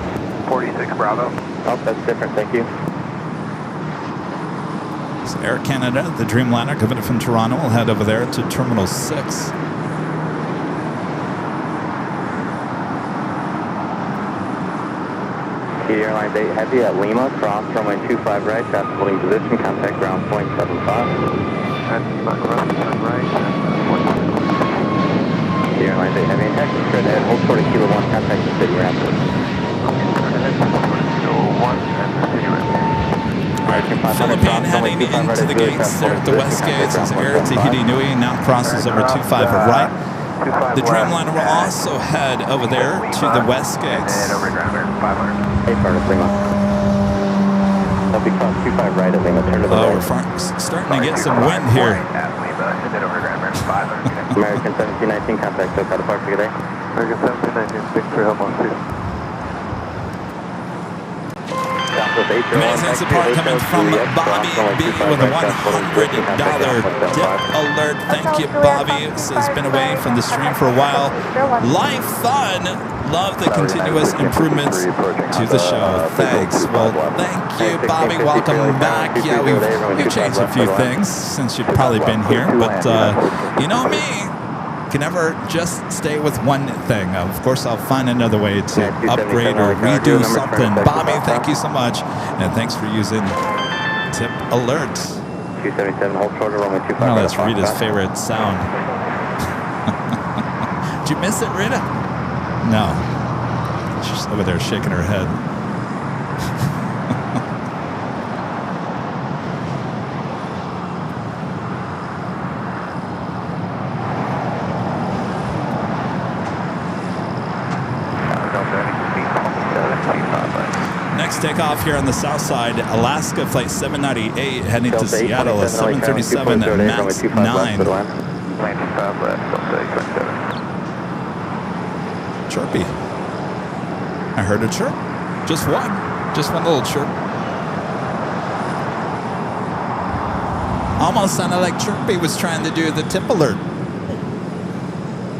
46 Bravo. Oh, that's different. Thank you. So Air Canada, the Dreamliner, coming from Toronto, will head over there to Terminal 6. Airline 8 heavy at Lima, cross runway 25 right, traffic holding position, contact ground point 75. And ground point right, Airline 8 heavy in Texas, straight ahead, hold short of Kilo 1, contact the city ramp. Philippine heading into the gates there at the west gates as Air Tahiti Nui now crosses over 25 right. The Dreamliner will also head over there to the west gates. And over ground, American 500. 8 Furnace Lima. They'll be cross 25 right at Lima, turn to the right. We're starting to get some wind here. At Lima, and then over ground, American 500. American 1719, contact SoCal departure, good day. American 1719, thanks for your help on 2. Amazing support coming from Bobby B with a $100 tip alert. Thank you, Bobby. This has been away from the stream for a while. Life fun. Love the continuous improvements to the show. Thanks. Well, thank you, Bobby. Welcome back. Yeah, we've changed a few things since you've probably been here, but you know me. Can never just stay with one thing. Of course, I'll find another way to upgrade or redo something. Bobby, thank you so much. And thanks for using Tip Alert. 277, hold shorter, runway 25. Oh, that's Rita's favorite sound. Did you miss it, Rita? No. She's over there shaking her head. takeoff here on the south side. Alaska flight 798 heading to Seattle at 737 at max 9. Chirpy. I heard a chirp. Just one little chirp. Almost sounded like Chirpy was trying to do the tip alert.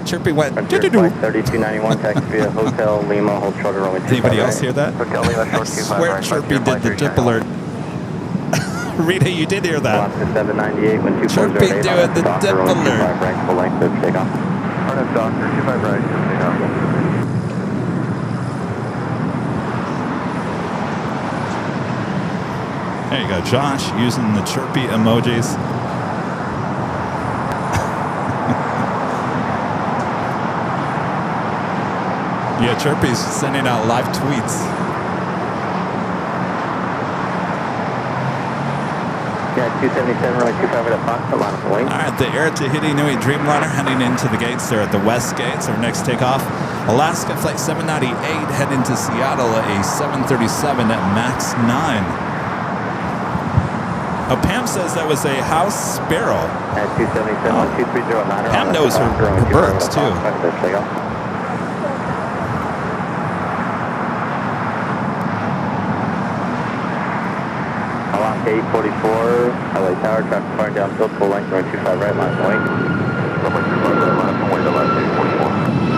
Chirpy went. 3291, taxi via Hotel Lima, hold short runway 25. Anybody else hear that? I swear Chirpy did the tip alert. Rita, you did hear that. Alaska 798, when 240 Chirpy doing the tip alert. Right, full length, let's take off. Arnhem Doctor, 25 right, take off. There you go, Josh, using the chirpy emojis. Yeah, Chirpy's sending out live tweets. Yeah, 277, runway 25 at Fox, line up wing. All right, the Air Tahiti Nui Dreamliner heading into the gates there at the west gates. Our next takeoff, Alaska flight 798 heading to Seattle at a 737 at max 9. Oh, Pam says that was a house sparrow. At 277, 1230 Pam knows her birds too. Alaska 844, LA Tower, traffic firing downfield, full length, runway 25 right, line up wing. Runway 25 right, line up wing to Alaska 844.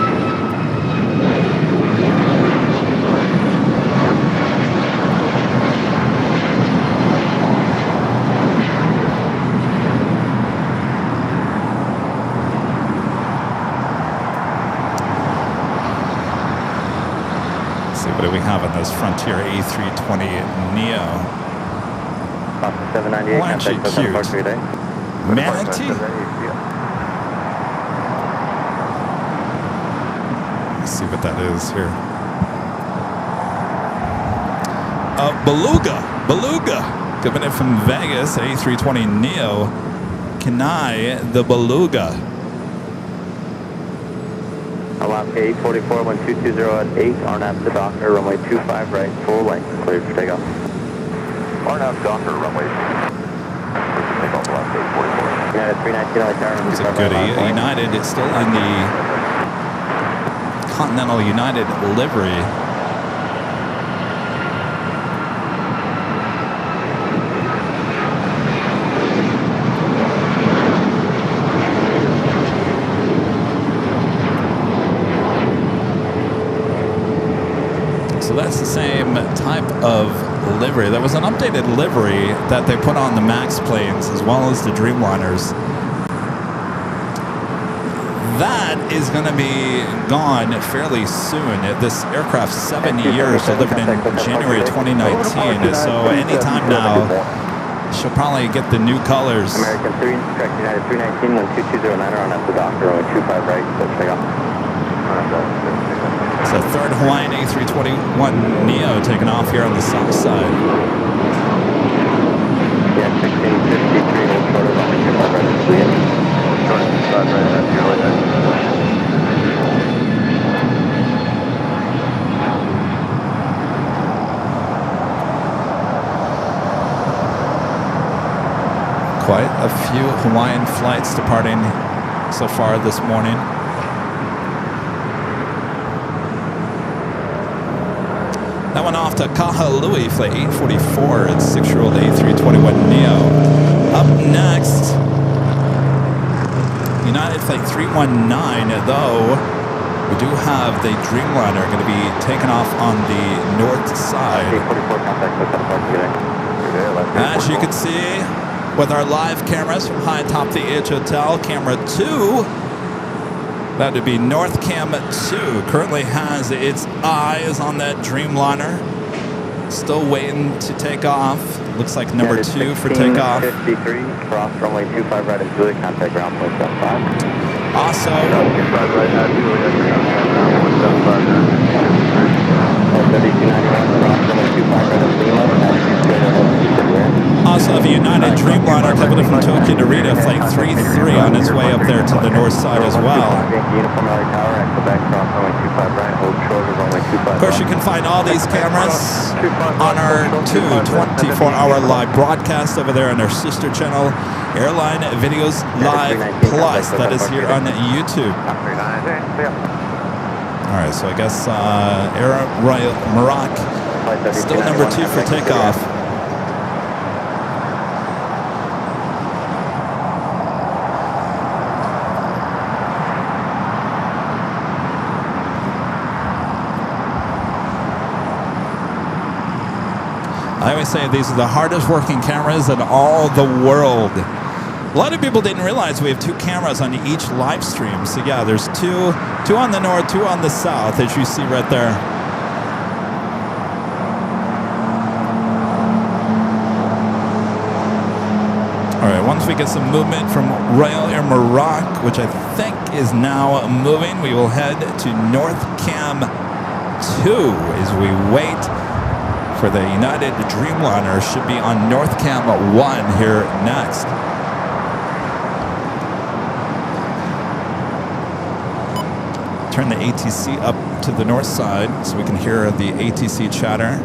What do we have on this Frontier A320 Neo? Alaska 798, Why aren't you contact cute? Park today. Manatee? Let's see what that is here. Beluga. Coming in from Vegas, A320 Neo. Kenai, the Beluga. Alaska 844, 1220 at 8, Arnhem to Docker, runway 25 right, full length, cleared for takeoff. Arnhem Doctor, runway. Takeoff Alaska 844. United 319, LA Tower, It's a goodie. United, it's still in the Continental United livery. So that's the same type of livery. That was an updated livery that they put on the MAX planes as well as the Dreamliners. That is going to be gone fairly soon. This aircraft's 7 years, delivered in January 2019. So anytime now, she'll probably get the new colors. American 3, correct, United 319, 1220 on up the Docker, runway 25 right, so take off. It's a third Hawaiian A321 Neo taking off here on the south side. Yeah, 1653, hold short of runway 25 right, Short of 25 right, that's your limit. Quite a few Hawaiian flights departing so far this morning. That went off to Kahului, flight 844. It's 6-year-old A321 Neo. Up next, United flight 319, though we do have the Dreamliner going to be taken off on the north side. As you can see, with our live cameras from high atop the Edge Hotel, camera 2, that would be North Cam 2, currently has its eyes on that Dreamliner. Still waiting to take off. Looks like number 2 for takeoff. 53, cross runway 25 right at Julia, contact ground point 75. Also, 25 right at Julia, ground point 75. also have a United Dreamliner coming in from Tokyo Narita, flight 33 on its way up there to the north side as well. Uniform LA Tower at Quebec, cross runway 25 right, hold short of runway 25 Of course, you can find all these cameras on our 24-hour live broadcast over there on our sister channel, Airline Videos Live Plus. That is here on YouTube. All right, so I guess Air Royal Maroc still number 2 for takeoff. I always say these are the hardest working cameras in all the world. A lot of people didn't realize we have 2 cameras on each live stream. So yeah, there's two on the north, 2 on the south, as you see right there. All right, once we get some movement from Royal Air Maroc, which I think is now moving, we will head to North Cam 2 as we wait for the United Dreamliner. Should be on North Cam 1 here next. Turn the ATC up to the north side so we can hear the ATC chatter.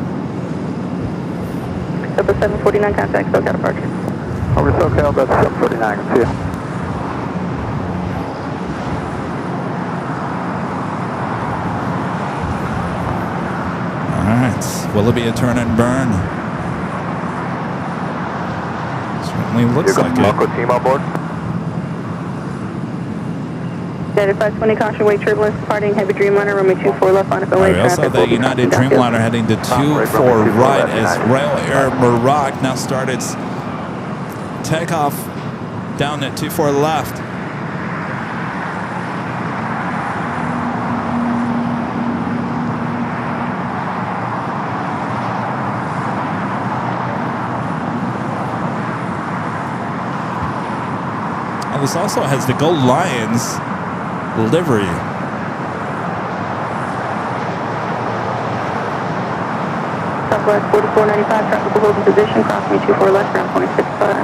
Delta 749 contact, SoCal departure. Over SoCal, that's 749. See you. All right, will it be a turn and burn? Certainly looks like it. Team on board. United 520, caution, wake turbulence, departing heavy Dreamliner, runway 24 left on We also have the United Dreamliner heading to 24 right as Royal Air Maroc now started its takeoff down at 24 left. And this also has the Gold Lions livery. Southwest 4495, tropical holding position, cross me 24 left, ground point 65.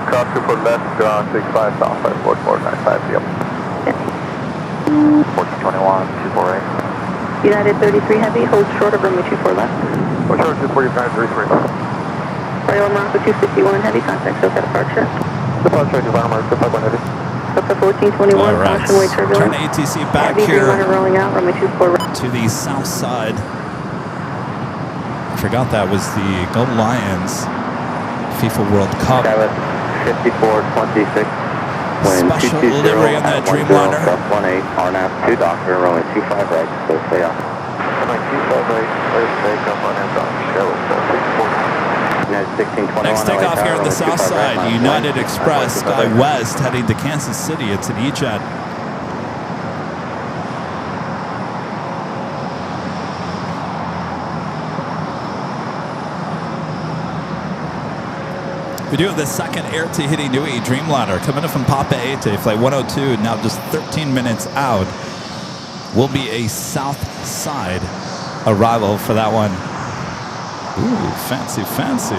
Cross 24 left, ground 65, Southwest 4495, see you. 1421, 248. United 33 heavy, hold short of runway 24 left. Hold short 249, 33 left. Royal Morocco 251 heavy, contact SoCal departure. Departure, Divine Mark, 251 heavy. Delta 1421, All right, caution, wake turbulence. turn ATC back heavy here Dreamliner rolling out, runway 24 right. to the south side. I forgot that was the Gold Lions FIFA World Cup. 5426. Special livery on that Dreamliner. 18, RNAV 2 Doctor, runway 25 right, so stay off. Runway 25 right, let's take up on end on show, so 640. United 1621. Next takeoff here on the south side, United Express Sky West heading to Kansas City. It's an E-Jet. We do have the second Air Tahiti Nui Dreamliner coming in from Papeete, flight 102, now just 13 minutes out. Will be a south side arrival for that one. Ooh, fancy, fancy.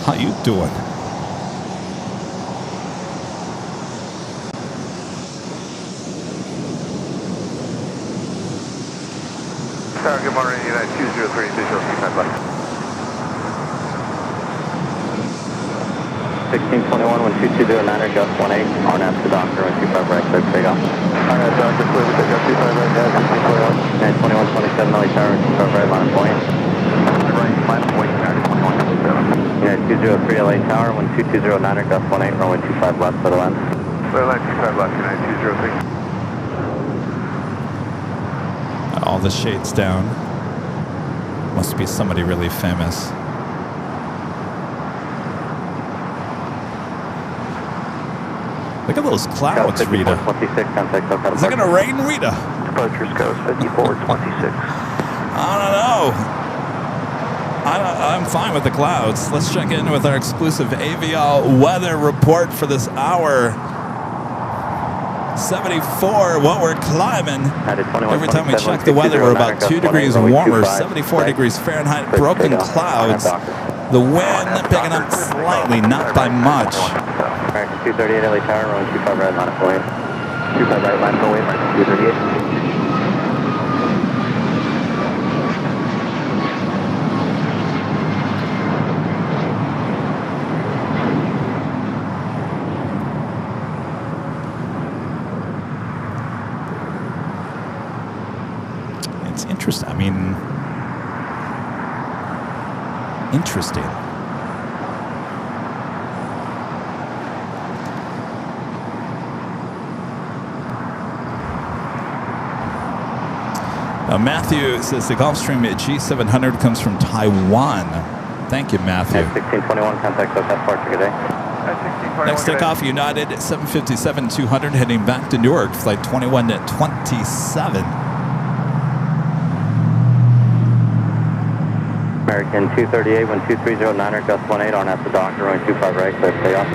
How you doing? Tower, good morning, United 203, visual 35 left. 1621, 1220, Gust 18, RNAV to Doctor, 125 right, clear for takeoff. RNAV Doctor, clear for takeoff, 25 right, guys, 1621. 2127, LA Tower, 125 right, line of point. Right, line of point, United 2127. United 203, LA Tower, 12209, Gust 18, runway 25 left for the lens. Clear line 25 left, United 203. All the shades down. Must be somebody really famous. Look at those clouds, Rita. 26, contact SoCal. Is it going to rain, Rita? Departure Scout 5426. I don't know. I'm fine with the clouds. Let's check in with our exclusive AVL weather report for this hour. 74, what we're climbing. Every time we check the weather, we're about 2 degrees warmer, 74 degrees Fahrenheit, broken clouds. The wind picking up slightly, not by much. American 238 LA Tower, runway 25 right, line of point. 25 right, line away, American 238. It's interesting. I mean, interesting. Matthew says the Gulfstream G700 comes from Taiwan. Thank you, Matthew. 1621, contact us at Park today. Next takeoff, United 757-200 heading back to Newark, flight 2127. American 238, 12309, gust 18 on at the doctor, runway 25 right, clear for takeoff.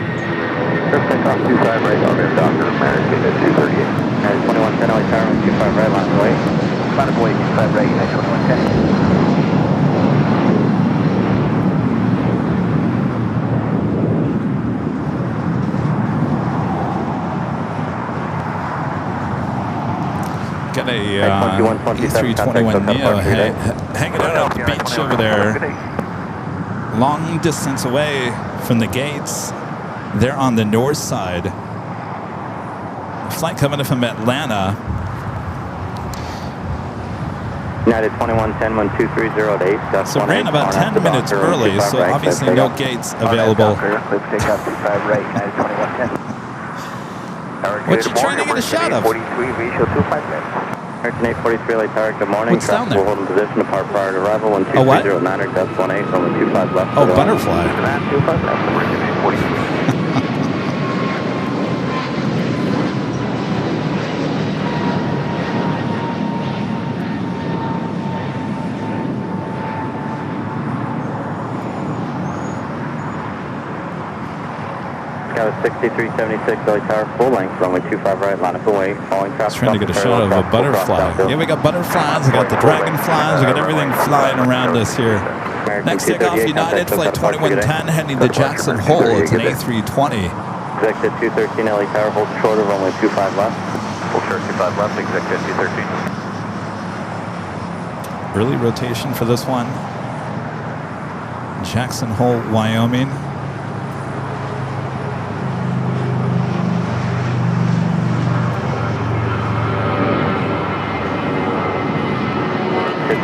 First takeoff 25 right, on there, Doctor, American at 238. And 2110, LA Tower, 25 right, line away. Line away, 25 right, United 2110. Got a A321neo hanging out on the beach over there, long distance away from the gates. They're on the north side. A flight coming in from Atlanta. United 2110, 12308, So ran about 10 minutes early, so obviously no gates available. What you trying to get a shot of? American 843, LA Tower, good morning. What's down there? We'll hold in position, depart prior to arrival, A what? 12309, gust 18, runway 25 left. Oh, butterfly. Got a 6376, LA Tower, full length, runway 25 right, line up away, following traffic. Trying to get a shot of a butterfly. Yeah, we got butterflies, we got the dragonflies, we got everything flying around us here. Next takeoff, United, flight 2110, heading to Jackson Hole. It's an A320. Executive 213, LA Tower, hold short of runway 25 left. Full short 25 left, executive 213. Early rotation for this one. Jackson Hole, Wyoming.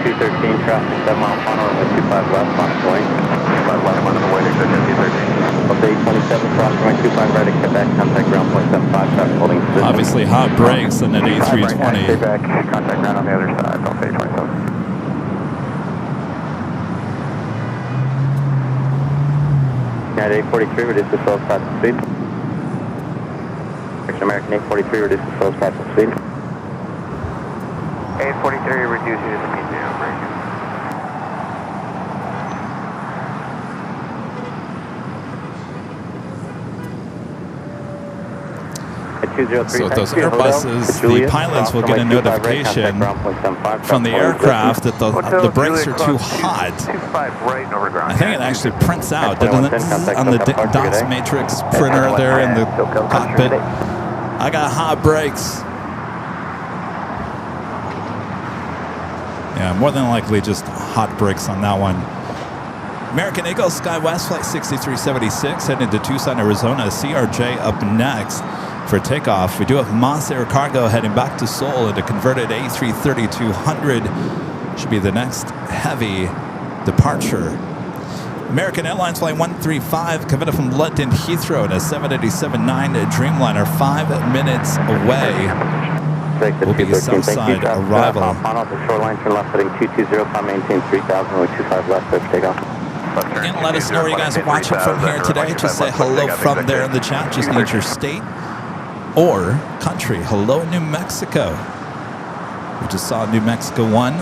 213, traffic 7 mile final, runway 25 left, on its way. 25 left, on the way, executive 213. Up to 827, cross runway 25 right at Quebec, contact ground point 75, traffic holding position. Obviously hot brakes in that A320. Stay back, contact ground on the other side, don't say 27. United 843, reduce the slow start to speed. American 843, reduce the slow start to speed. 843, reduce your speed to American. So with those Airbuses, the pilots will get a notification from the aircraft that the brakes are too hot. I think it actually prints out, doesn't it, on the DOS matrix printer there in the cockpit. I got hot brakes. Yeah, more than likely just hot brakes on that one. American Eagle SkyWest Flight 6376 heading to Tucson, Arizona. CRJ up next for takeoff. We do have Moss Air Cargo heading back to Seoul in a converted A330-200. Should be the next heavy departure. American Airlines Flight 135 coming from London Heathrow in a 787-9 Dreamliner, 5 minutes away. Will be a Southside arrival. On the shoreline, turn left heading 220, climb maintain 3000, runway 25 left, clear for takeoff. Again, let us know where you guys are watching from here today. Just say hello from there in the chat. Just need your state or country. Hello, New Mexico. We just saw New Mexico 1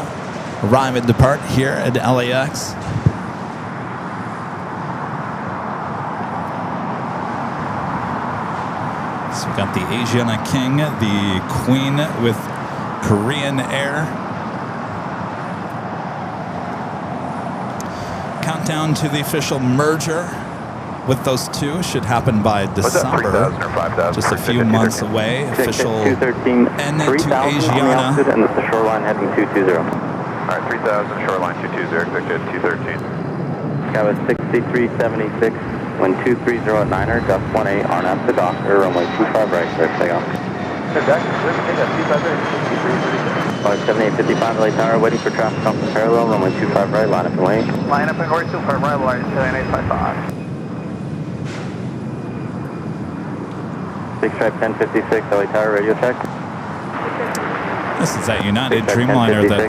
arrive and depart here at LAX. So we got the Asiana King, the Queen with Korean Air. Countdown to the official merger with those two should happen by Was that 3,000 December. or 5,000? Just a few months away. Official 213, and then 3,000 to on the Asiana. altitude, and the shoreline heading 220. All right, 3,000, shoreline 220, expected 213. Sky was 6376, wind 230 at 9er, gust 18, RNAV to dock, runway 25 right, clear takeoff. Flight 7855, LA Tower, waiting for traffic off the parallel, runway 25 right, line up and wait. Line up and wait, 25 right, line 7855. 6 stripe 1056, LA Tower, radio check. This is that United Dreamliner that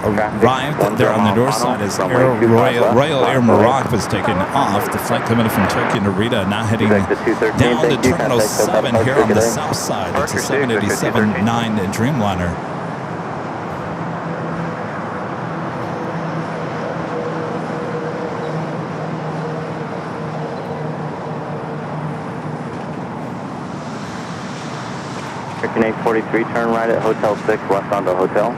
arrived there on the north side as Royal Air Morocco was taken off. The flight coming from Tokyo to Narita, now heading down to Terminal 7 here on the south side. It's a 787-9 Dreamliner. American 843, turn right at Hotel 6, left onto Hotel.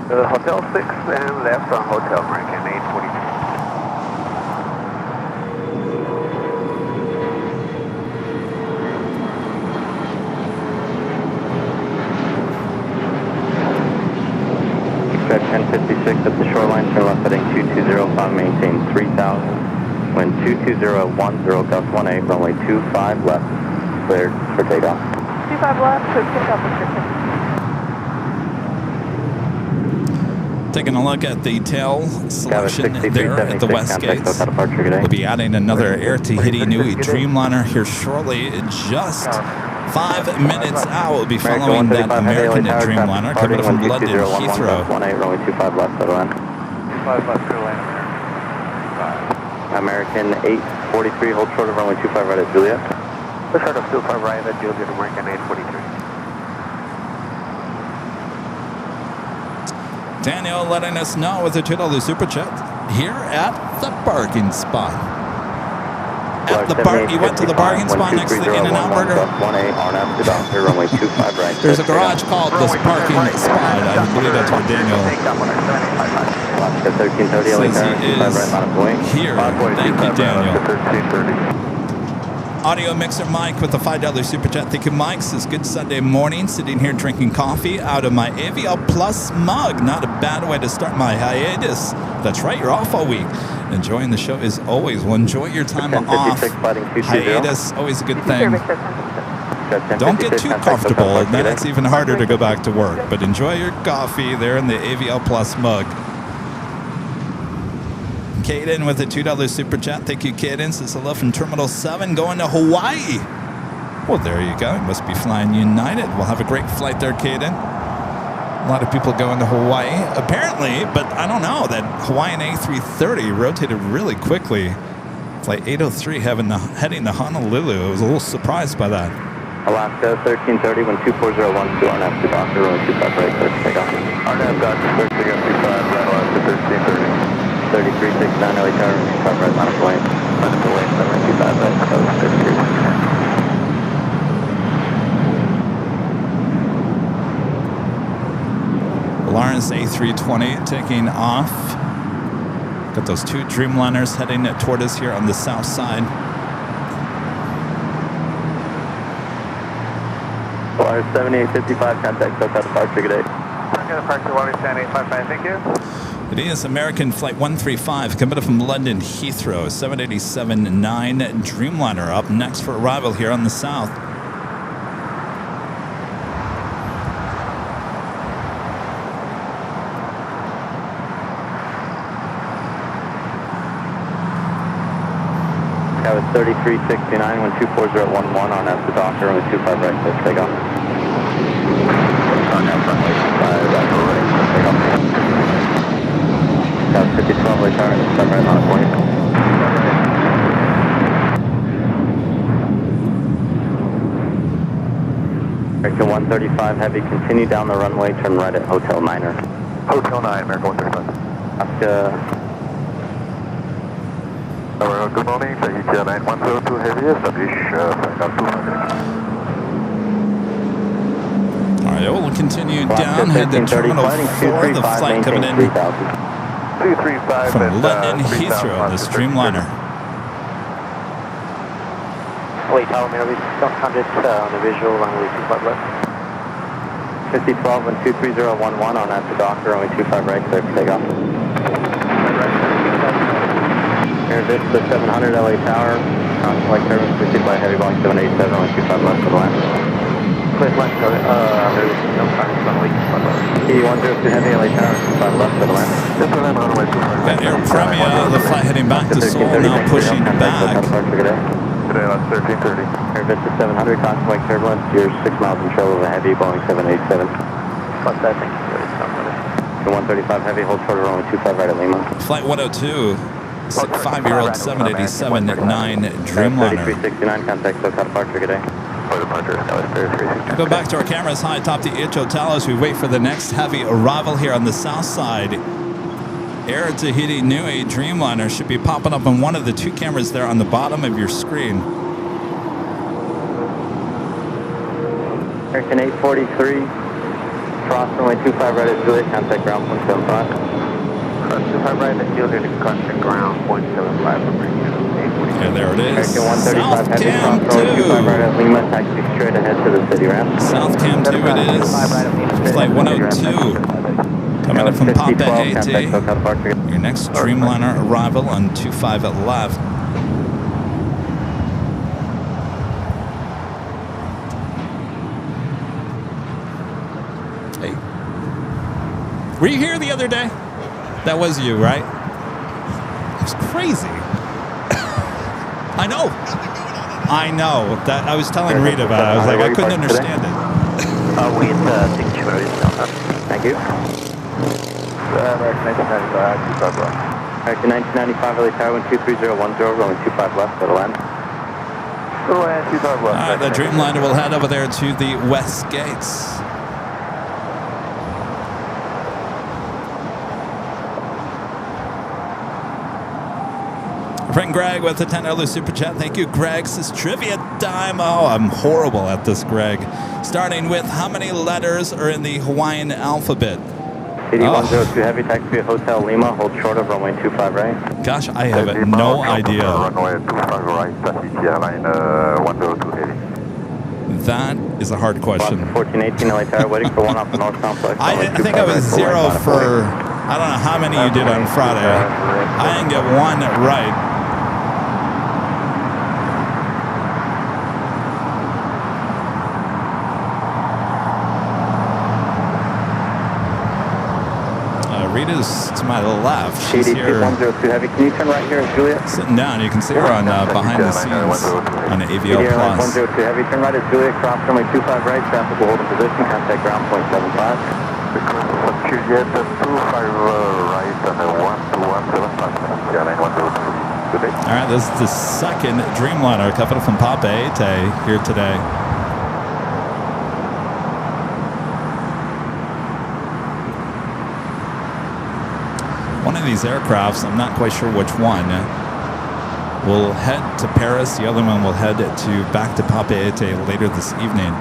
Hotel 6 and left on Hotel American 843. Extract 1056 up the shoreline, turn left heading 220, maintain 3000. Wind 22010, gust 18, runway 25 left, cleared for takeoff. 25 left, quick takeoff restricted. Taking a look at the tail selection there at the west gates. We'll be adding another Air Tahiti Nui Dreamliner here shortly. Just 5 minutes out, we'll be following that American Dreamliner coming from London Heathrow. 18, runway 25 left, clear line. 25 left, clear line, American 843, hold short of runway 25 right at Juliet. Short of 25 right at Juliet, American 843. Daniel letting us know with a $2 super chat here at the parking spot. At the bar, you went to the parking spot next to the In-N-Out Burger. There's a garage called the parking spot. I believe that's where Daniel says he is here. Thank you, Daniel. Audio Mixer Mike with the $5 super chat. Thank you, Mike. Says good Sunday morning. Sitting here drinking coffee out of my AVL Plus mug. Not a bad way to start my hiatus. That's right, you're off all week. Enjoying the show as always. Well, enjoy your time off. Hiatus, always a good thing. Don't get too comfortable, and then it's even harder to go back to work. But enjoy your coffee there in the AVL Plus mug. Caden with a $2 super chat. Thank you, Caden. Says hello from Terminal 7 going to Hawaii. Well, there you go. You must be flying United. We'll have a great flight there, Caden. A lot of people going to Hawaii, apparently, but I don't know. That Hawaiian A330 rotated really quickly. Flight 803 heading to Honolulu. I was a little surprised by that. Alaska 1330, wind 24012, RNAV to Doctor, runway 25 right, clear to take off. RNAV Doctor, clear to take off 25, right, Alaska 1330. 3369, LA Tower, 25 right, line up away. Line up away, 725 right, code 33. Lawrence A320 taking off. Got those two Dreamliners heading toward us here on the south side. Flyer 7855, contact SoCal departure, good day. Okay, departure 18785, thank you. It is American Flight 135 coming up from London Heathrow, 787-9 Dreamliner up next for arrival here on the south. That was 3369, wind 24011 on F to Doctor, runway 25 right, clear to take off. On F runway 25 right, take off. That was 5012, LA Tower, 25 right, line up point. American 135 Heavy, continue down the runway, turn right at Hotel 9er. Hotel 9, American 135. Alaska. Good morning, Tahiti 9102 Heavy, establish flight 200. All right, we'll continue down, head to Terminal 4, the flight coming in 235 from London Heathrow on the Streamliner. Wait, Tower, may I reach 600 on the visual, runway 25 left. 5012 and 23011 on at the Docker, runway 25 right, clear for takeoff. Air Vista 700 LA Tower, flight service pursued by heavy Boeing 787, runway 25 left for the land. Clear left, there is no time, runway 25 left. T102 heavy LA Tower, 25 left for the land. Just for them, runway 25 Got Air Premia, the flight heading back to Seoul, now pushing back. Today, that's 1330. Air Vista 700, contemplate turbulence, you're 6 miles in trouble of a heavy Boeing 787. Got that, thank you. 135 heavy, hold short of runway 25 right at Lima. Flight 102, 5-year-old 787-9 Dreamliner. 3369, contact SoCal departure, good day. For departure, that was 3369. Go back to our cameras high atop the H Hotel as we wait for the next heavy arrival here on the south side. Air Tahiti Nui Dreamliner should be popping up on one of the 2 cameras there on the bottom of your screen. American 843, cross runway 25 right at Juliet, contact ground 0.75. 25 right at Juliet, contact ground 0.75. Okay, there it is. American 135 South heavy, Cam cross runway 25 right 2. at Lima, taxi straight ahead to the city ramp. South Cam 2 it is. Flight 102. Coming in from Papa AT. Your next Dreamliner arrival on 25 at left. Hey. Were you here the other day? That was you, right? It was crazy. I know. I know. That I was telling Rita about it. I was like, I couldn't understand it. We in the signature now. Thank you. American 1995, 25 left. American 1995 LA Tower, 23010, rolling 25 left for the land. Go ahead, 25 left. All right, the Dreamliner will head over there to the west gates. Friend Greg with the $10 super chat. Thank you, Greg. Says trivia time. Oh, I'm horrible at this, Greg. Starting with how many letters are in the Hawaiian alphabet? CD102 heavy, taxi Hotel Lima, hold short of runway 25 right. Gosh, I have no idea. Runway 25 right, that's Airline 102 heavy. That is a hard question. 1418 LA Tower, waiting for one off the north complex. I think I was 0 for, I don't know how many you did on Friday. I didn't get one right. Rita's to my left. She's here. 102 heavy. Can you turn right here at Juliet? Sitting down. You can see her on behind the scenes on AVL Airline Plus. 102 heavy. Turn right at Juliet. Cross runway 25 right. Traffic will hold a position. Contact ground 0.75. Juliet 25 right and 1217. Airline 102. Good day. All right, this is the second Dreamliner coming from Papa Ete here today. One of these aircrafts, I'm not quite sure which one, will head to Paris. The other one will head to back to Papa Ete later this evening.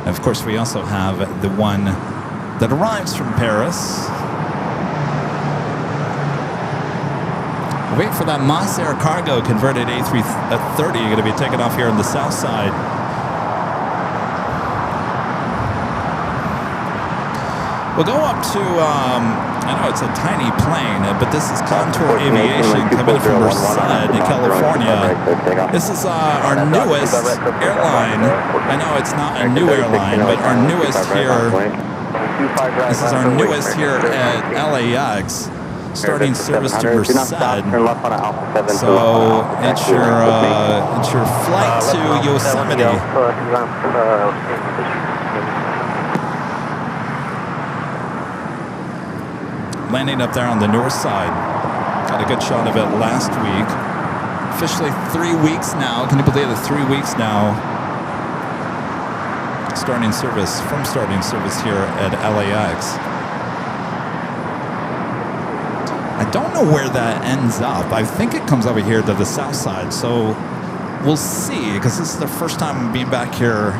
Of course, we also have the one that arrives from Paris. Wait for that Moss Air Cargo converted A330 going to be taken off here on the south side. We'll go up to, I know it's a tiny plane, but this is Contour Aviation coming from Merced, California. This is our newest airline. I know it's not a new airline, but our newest here. This is our newest here at LAX, starting service to Merced. So it's your flight to Yosemite. Landing up there on the north side. Got a good shot of it last week. Officially 3 weeks now. Can you believe it? 3 weeks now. Starting service here at LAX. I don't know where that ends up. I think it comes over here to the south side. So we'll see, because this is the first time being back here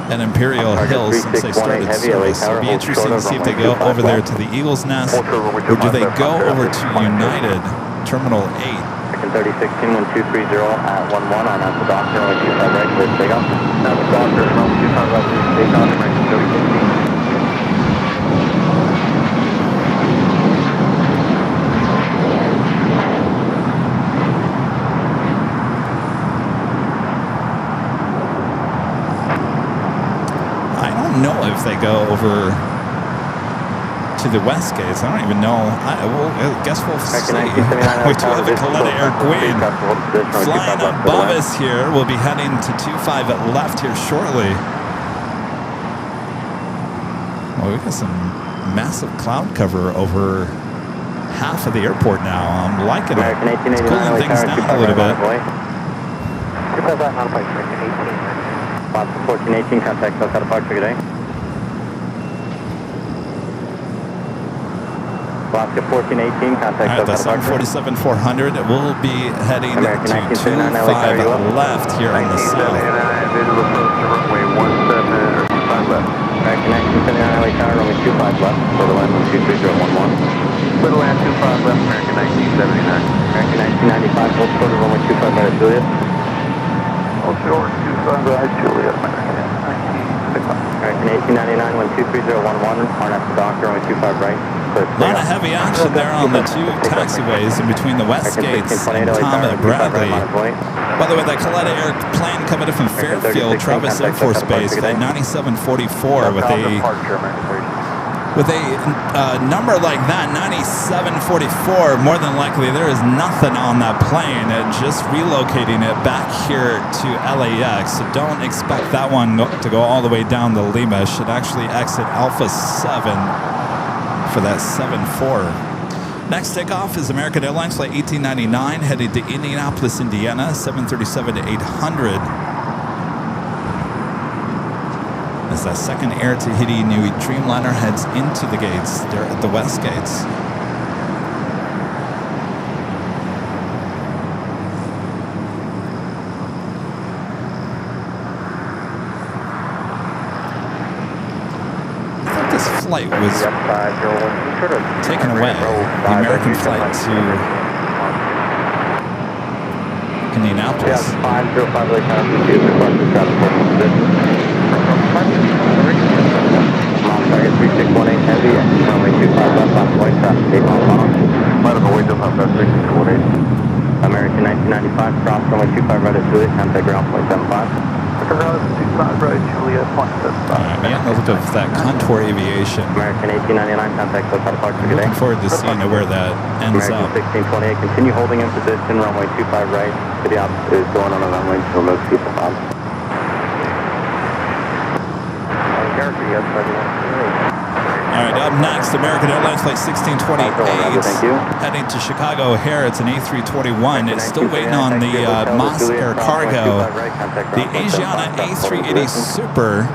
at Imperial Hills since they started service. It'll be interesting to see if they go over there to the Eagle's Nest, or do they go over to United Terminal 8. American 3016, 1230 at 11 on Alpha Doctor, runway 25 right, clear for takeoff. Alpha Doctor, runway 25 left, clear for takeoff, American 3016. I don't know if they go over to the west gates. I don't even know. I guess we'll see. We do have a Kaleta Air Queen flying above us here. We'll be heading to 25 at left here shortly. Well, we got some massive cloud cover over half of the airport now. I'm liking it. It's cooling things down a little bit. 25 left, modified, American 18. Bob 1418, contact South departure, good day. Alaska 1418, contact All right, that's 747-400. We'll be heading to 25 left here on the south. Visual approach to runway 17 or 25 left. American 1979 LA Tower, runway 25 left, for the line 123.011. Little land 25 left, American 1979. American 1995, hold short of runway 25 right at Juliet. Hold short, 25 right, Juliet, American 1965. American 1899, 123011, on Alpha Doctor, runway 25 right. A lot of heavy action there on the two taxiways in between the west gates and Tom at Bradley. By the way, that Kaleta airplane coming in from Fairfield, Travis Air Force Base, that 9744 with a number like that, 9744, more than likely there is nothing on that plane and just relocating it back here to LAX. So don't expect that one to go all the way down to Lima. It should actually exit Alpha 7 for that 7-4. Next takeoff is American Airlines flight 1899 headed to Indianapolis, Indiana, 737-800. As that second Air Tahiti Nui Dreamliner heads into the gates, they're at the west gates. Flight was taken away. The American flight to Indianapolis. 505 LA Tower, requested traffic position. Target 3618 heavy, runway 25 left, last point, traffic takeoff on. Might have a way to have that 3618. American 1995, cross runway 25 right at Juliet, contact ground point 75. Around 25 right, Juliet, point 75. Yeah, look at that Contour Aviation. American 1899, contact South departure, good day. Looking forward to seeing where that ends up. American 1628, continue holding in position, runway 25 right, to the opposite is going on a runway to remove seat the bomb. Character, yes, All right, up next, American Airlines flight 1628 heading to Chicago O'Hare. It's an A321. It's still waiting on the Moss Air Cargo. The Asiana A380 Super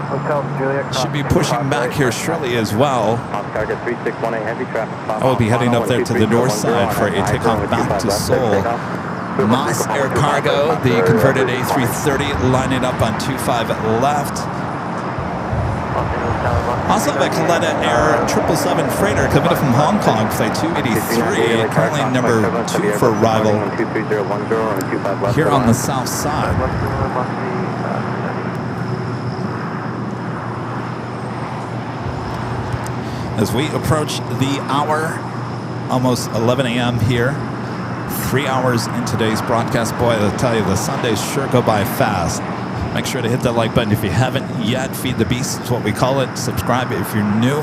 should be pushing back here shortly as well. I will be heading up there to the north side for a takeoff back to Seoul. Moss Air Cargo, the converted A330, lining up on 25 left. Also have a Kaleta Air 777 freighter coming in from Hong Kong, flight 283, currently number 2 for arrival here on the south side. As we approach the hour, almost 11 a.m. here, 3 hours in today's broadcast. Boy, I'll tell you, the Sundays sure go by fast. Make sure to hit that like button if you haven't yet. Feed the Beast is what we call it. Subscribe if you're new.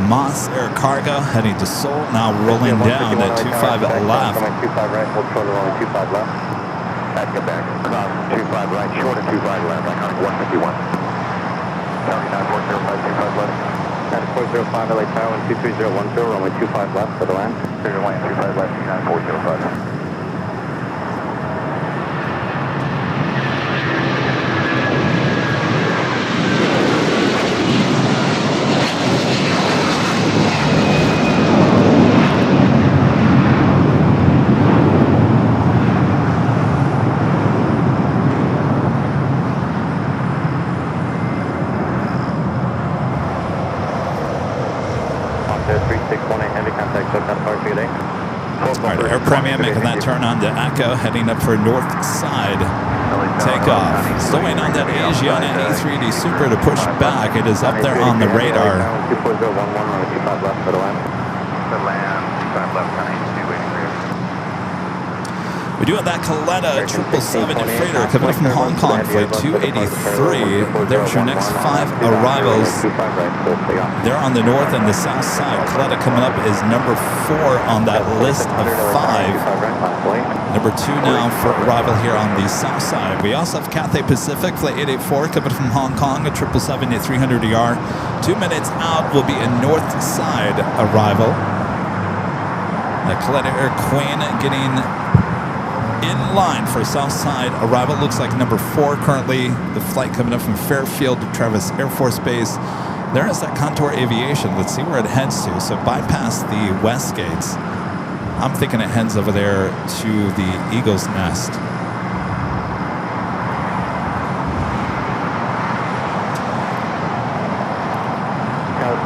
Moss Air Cargo heading to Seoul, now rolling down at 25 at left. 25 right, hold short of only 25 left. Back to back. 25 right, short of 25 left. Iconic 151. County 940, 25 left. 9405 LA Tower, 23010, runway 25 left for the land. 25 left, 9405. There, 3618 heavy, contact SoCal departure today. All right, Air Premium making that turn on to Echo, heading up for north side takeoff. Still waiting on that Asiana A380 Super to push back. It is up there on the radar. 24011, runway 25 left for the land. The land, 25 left, runway 283. We do have that Coletta 777 freighter coming from Hong Kong, flight 283. There's your next 5 arrivals. They're on the north and the south side. Coletta coming up is number 4 on that list of 5. Number 2 now for arrival here on the south side. We also have Cathay Pacific, flight 884, coming from Hong Kong, a 777 at 300ER. 2 minutes out will be a north side arrival. The Coletta Air Queen getting in line for south side arrival. Looks like number 4 currently. The flight coming up from Fairfield to Travis Air Force Base. There is that Contour Aviation. Let's see where it heads to. So bypass the west gates. I'm thinking it heads over there to the Eagle's Nest.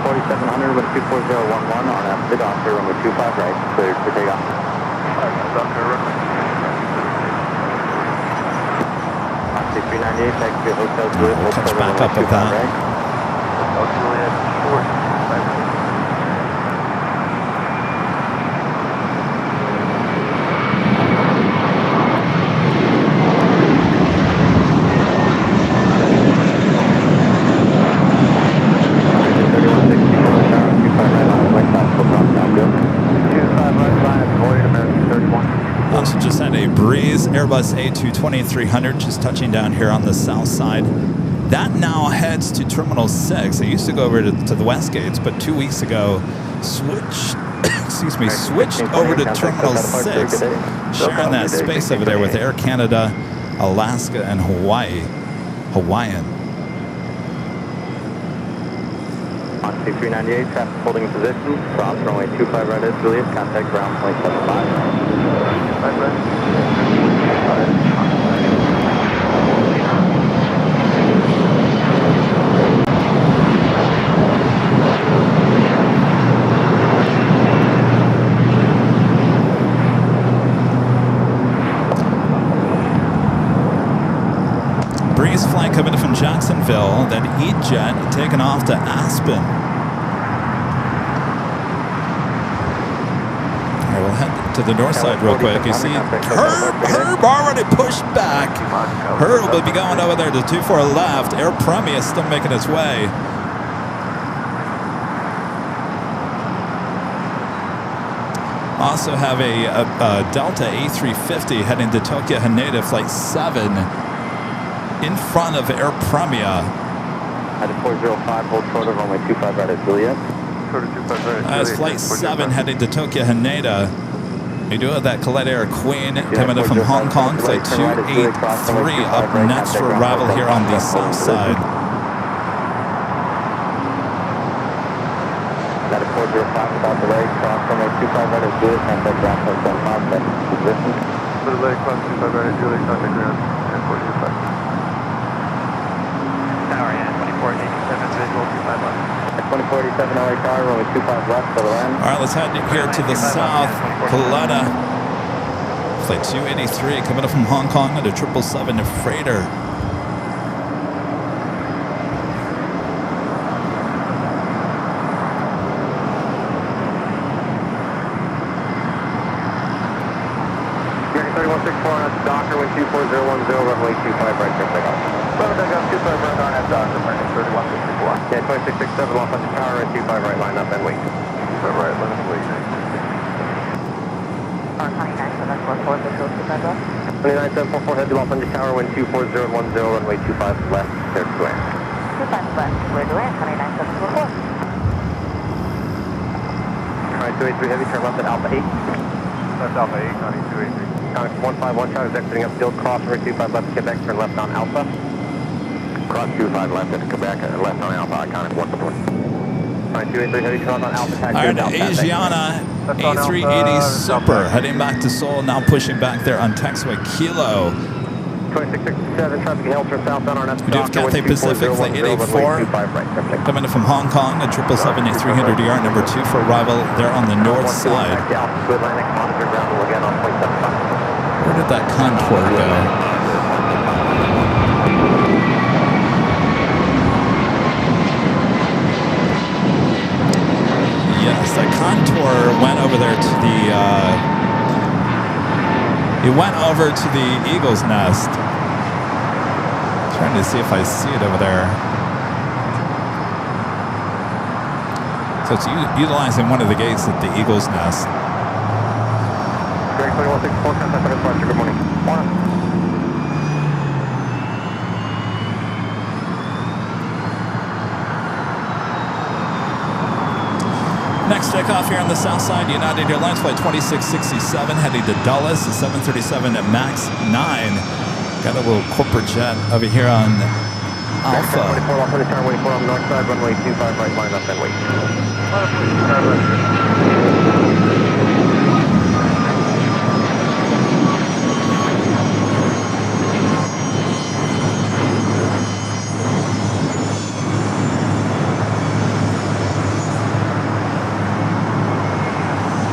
4700 with 24011 on exit onto runway 25 right, cleared for takeoff. Oxy 398, back to Hotel Juliet. We'll catch back up with that. Hotel Juliet, short. Also just had a Breeze Airbus A220-300 just touching down here on the south side. That now heads to Terminal 6. It used to go over to the west gates, but 2 weeks ago switched over to Terminal 6, sharing that space over there with Air Canada, Alaska, and Hawaiian. Oxy 398, traffic holding position, cross runway 25 right is Juliet, contact ground point 75. Breeze flight coming in from Jacksonville, then E-Jet taking off to Aspen. All right, we'll head to the north side real quick. You see Herb already pushed back. Herb will be going over there to 24 left. Air Premium is still making its way. Also have a Delta A350 heading to Tokyo Haneda, flight 7. In front of Air Premia. At 405, hold short of runway 25 right at Juliet. As flight 7 heading to Tokyo Haneda. We do have that Colette Air Queen coming in from Hong Kong, flight 283 up next for arrival here on the south side. At 405, about the way, cross runway 25 right at Juliet, contact ground point 75, position. For the leg, cross 25 right at Juliet, contact ground, airport 25. Tower, yeah, 2487, visual, 25 left. 2487 LA Tower, runway 25 left for the land. All right, let's head here to the south. Coletta, flight 283 coming up from Hong Kong at a 777 freighter. Docker with 24010, runway 25 right, clear takeoff. Brother, I got 25 right on that Docker, runway 3164. Yeah, 2667, off on the tower at 25 right, line up and wait. 25 right, line up and wait. 29744, head to off on the tower, wind 24010, runway 25 left, clear to land. 25 left, clear to land, 29744. Alright, 283 heavy, turn left at Alpha 8. That's Alpha 8, 283. 151 Charlie is exiting upfield, cross runway 25 left, Quebec, turn left on Alpha. Cross 25 left at Quebec, left on Alpha, iconic 140. Alright, 283 heavy, turn on Alpha, taxi. All right, Asiana A380 Super heading back to Seoul, now pushing back there on taxiway Kilo. 2667, traffic hail turn southbound on We do have Cathay Pacific, flight 884, coming in from Hong Kong at 777-300ER, number 2 for arrival there on the north side. Where did that contour go? Yes, that contour went over there to the, it went over to the Eagle's Nest. Trying to see if I see it over there. So it's utilizing one of the gates at the Eagle's Nest. Good morning. Next takeoff here on the south side, United Airlines flight 2667 heading to Dulles, the 737 at MAX 9. Got a little corporate jet over here on Alpha. 24 off on the turn, waiting for on the north side, runway 25 right, line up and wait.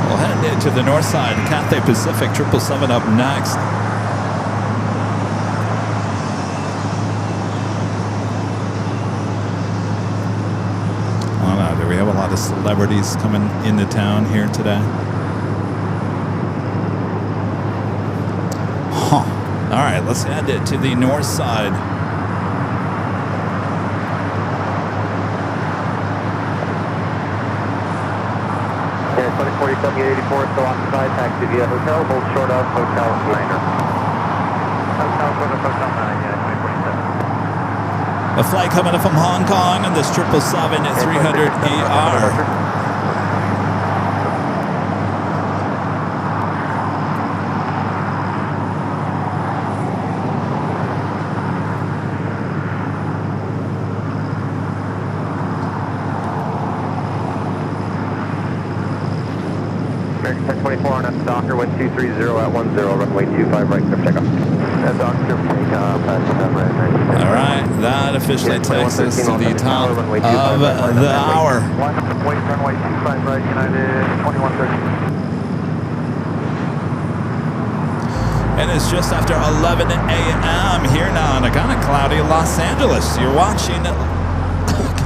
We'll head to the north side, Cathay Pacific 777 up next. We have a lot of celebrities coming into town here today. Huh. All right, let's head to the north side. Yeah, 2047-84, still occupied, taxi via hotel, hold short of hotel liner. Hotel, go to hotel 9, yeah, 2047. A flight coming in from Hong Kong on this 777-300ER. American 1024 on F Docker, 1230 at 10, runway 25 right, clear takeoff. Docker, All right, that officially takes us to the top of the hour. Wait, runway 25 right, United 2130. And it's just after 11 a.m. here now in a kind of cloudy Los Angeles. You're watching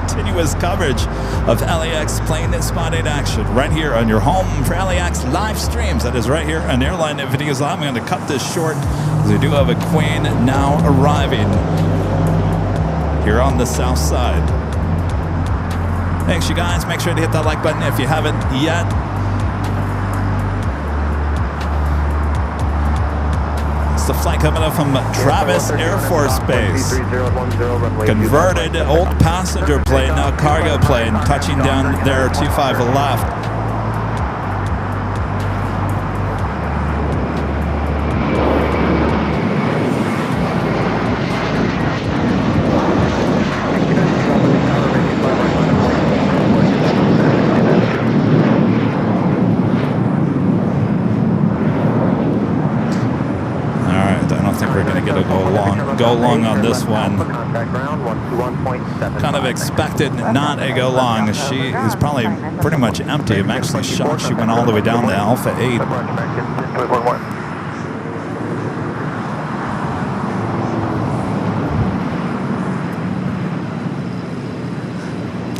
continuous coverage of LAX plane spotting action right here on your home for LAX live streams. That is right here on Airline Videos. I'm going to cut this short because we do have a Queen now arriving here on the south side. Thanks, you guys. Make sure to hit that like button if you haven't yet. It's the flight coming up from Travis Air Force Base. Converted old passenger plane, now cargo plane, touching down there 25 left. Go long on this one. Kind of expected not a go long. She is probably pretty much empty. I'm actually shocked she went all the way down to Alpha 8.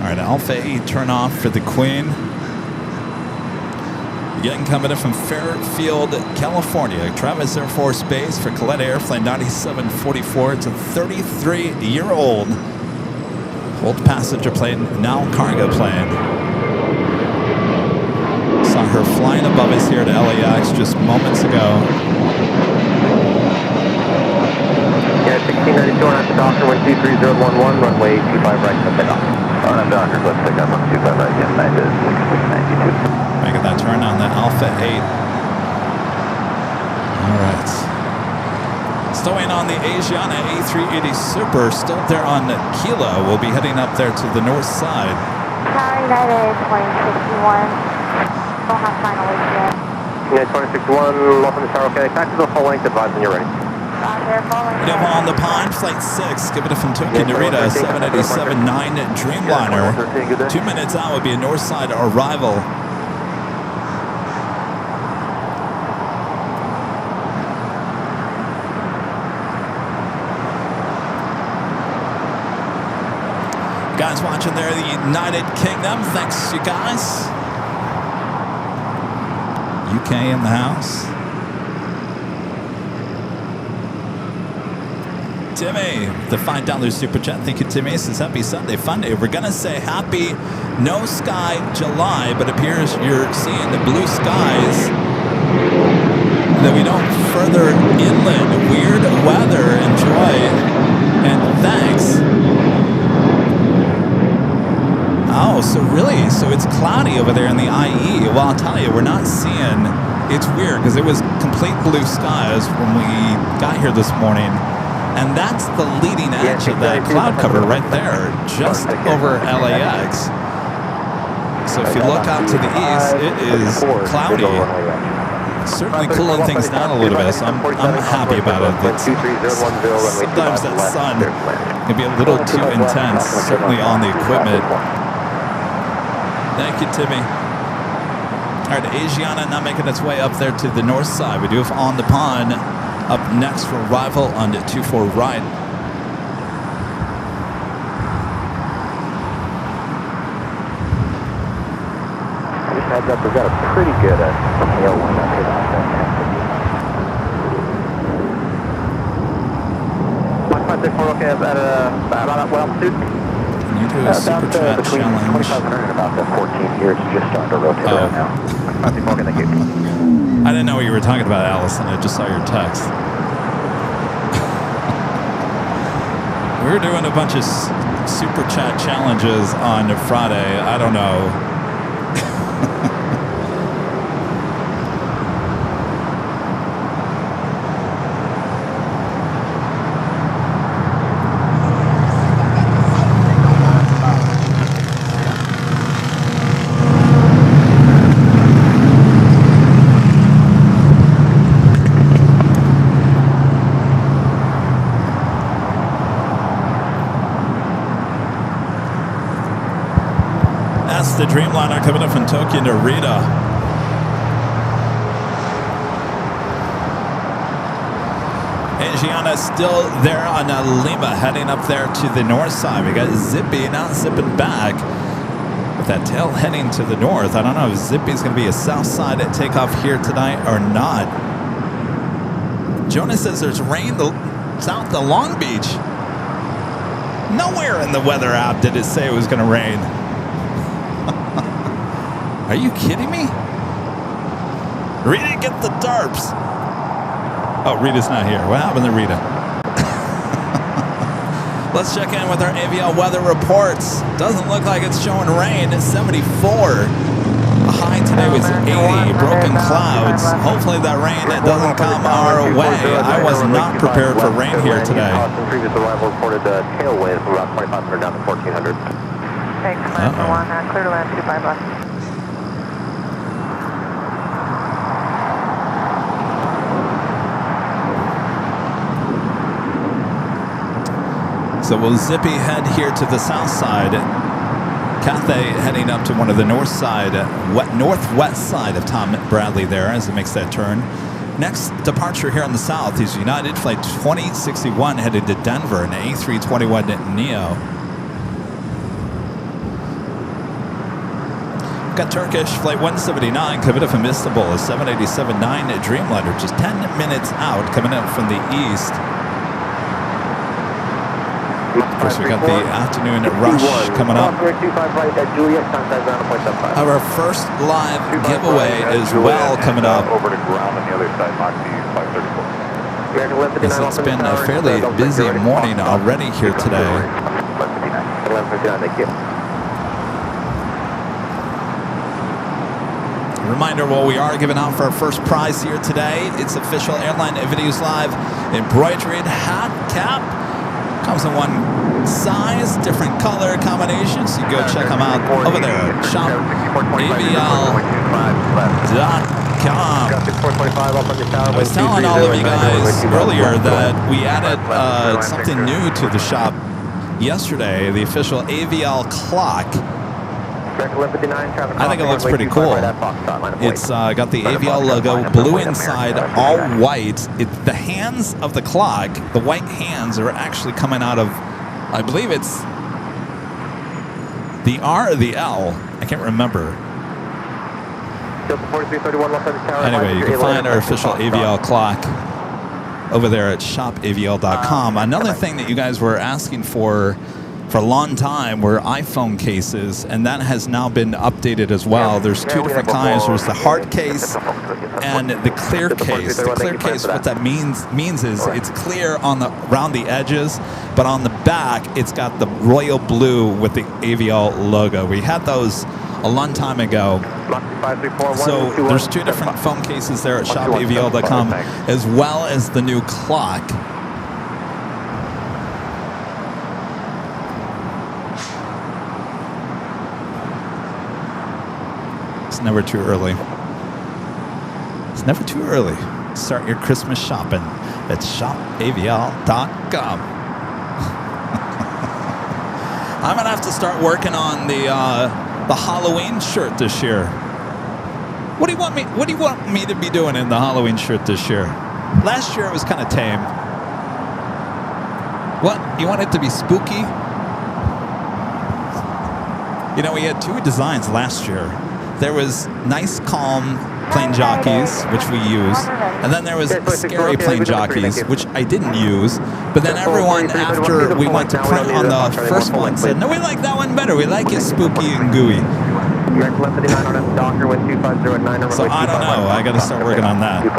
All right, Alpha 8 turn off for the Queen. Again, coming in from Fairfield, California, Travis Air Force Base for Colette Air, flight 9744. It's a 33-year-old old passenger plane, now cargo plane. Saw her flying above us here at LAX just moments ago. Yeah, 1692 on the Docker, 123011, runway 25 right, let's take off. On the Docker, let's take off on 25 right, United 1692. Making that turn on the Alpha 8. All right. Stowing on the Asiana A380 Super, still there on Kilo. We'll be heading up there to the north side. Tower United 2061. Don't have final weight yet. United 2061, off on the tower, okay. Taxi the full length, advise when you're ready. Roger. careful. We have on the pond, flight 6, give it a Kentucky Narita 787-9 Dreamliner. 2 minutes out would be a Northside arrival. Guys watching there, the United Kingdom, thanks you guys. UK in the house. Timmy, the $5 super chat. Thank you, Timmy. Says happy Sunday fun day. We're gonna say happy no sky July, but appears you're seeing the blue skies. That we don't further inland. Weird weather. Enjoy and thanks. Oh, so really, so it's cloudy over there in the IE. Well, I'll tell you, we're not seeing. It's weird because it was complete blue skies when we got here this morning. And that's the leading edge of that cloud cover right there, just over LAX. So if you look out to the east, it is cloudy. Certainly cooling things down a little bit, so I'm happy about it. Sometimes that sun can be a little too intense, certainly on the equipment. Thank you, Timmy. All right, Asiana not making its way up there to the north side. We do have On the Pond up next for arrival on the 24 right. Just heads up, we've got a pretty good tailwind up here. Okay, at what altitude? Can you do a super chat between challenge? 2,500 and about 14 here. It's just starting to rotate around now. I didn't know what you were talking about, Allison. I just saw your text. We were doing a bunch of super chat challenges on Friday. I don't know. The Dreamliner coming up from Tokyo Narita. Asiana still there on Lima, heading up there to the north side. We got Zippy not zipping back with that tail heading to the north. I don't know if Zippy's going to be a south side at takeoff here tonight or not. Jonas says there's rain south of Long Beach. Nowhere in the weather app did it say it was going to rain. Are you kidding me? Rita, get the darps. Oh, Rita's not here. What happened to Rita? Let's check in with our AVL weather reports. Doesn't look like it's showing rain. It's 74. The high today was 80. Broken clouds. Hopefully that rain doesn't come our way. I was not prepared for rain here today. Previous arrival reported a tailwind from about 2,500 down to 1,400. Thanks, Command 1. Clear to land 25 left. So we'll Zippy head here to the south side. Cathay heading up to one of the north side, northwest side of Tom Bradley there as it makes that turn. Next departure here on the south is United Flight 2061 headed to Denver, an A321 Neo. Got Turkish Flight 179 coming up from Istanbul, a 787-9 Dreamliner, just 10 minutes out, coming up from the east. Of course, we got the afternoon rush coming up. Our first live giveaway as well coming up. Over to ground on the other side, Mach 534. Yes, it's been a fairly busy morning already here today. Reminder, while we are giving out for our first prize here today, it's official Airline Videos Live embroidered hat cap. Comes in one size, different color combinations. You go check them out over there at shopavl.com. I was telling all of you guys earlier that we added something new to the shop yesterday, the official AVL clock. I think it looks pretty cool. It's got the AVL logo, blue inside, all white. The hands of the clock, the white hands, are actually coming out of, I believe it's the R or the L. I can't remember. Anyway, you can find our official AVL clock over there at shopavl.com. Another thing that you guys were asking for a long time were iPhone cases, and that has now been updated as well. There's two different kinds. There's the hard case and the clear case. The clear case, what that means is it's clear around the edges, but on the back it's got the royal blue with the AVL logo. We had those a long time ago. So there's two different phone cases there at shopavl.com, as well as the new clock. It's never too early. It's never too early. Start your Christmas shopping at shopavl.com. I'm gonna have to start working on the Halloween shirt this year. What do you want me to be doing in the Halloween shirt this year? Last year it was kind of tame. What? You want it to be spooky? You know, we had two designs last year. There was nice, calm plane jockeys, which we used, and then there was scary plane jockeys, which I didn't use. But then everyone, after we went to print on the first one, said, "No, we like that one better. We like it spooky and gooey." So I don't know. I got to start working on that. All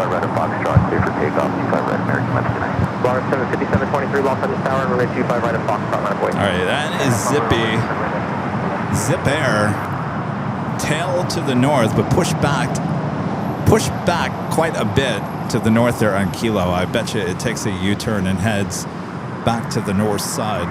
right, that is Zippy. Zip Air. Tail to the north, but push back quite a bit to the north there on Kilo. I bet you it takes a U-turn and heads back to the north side.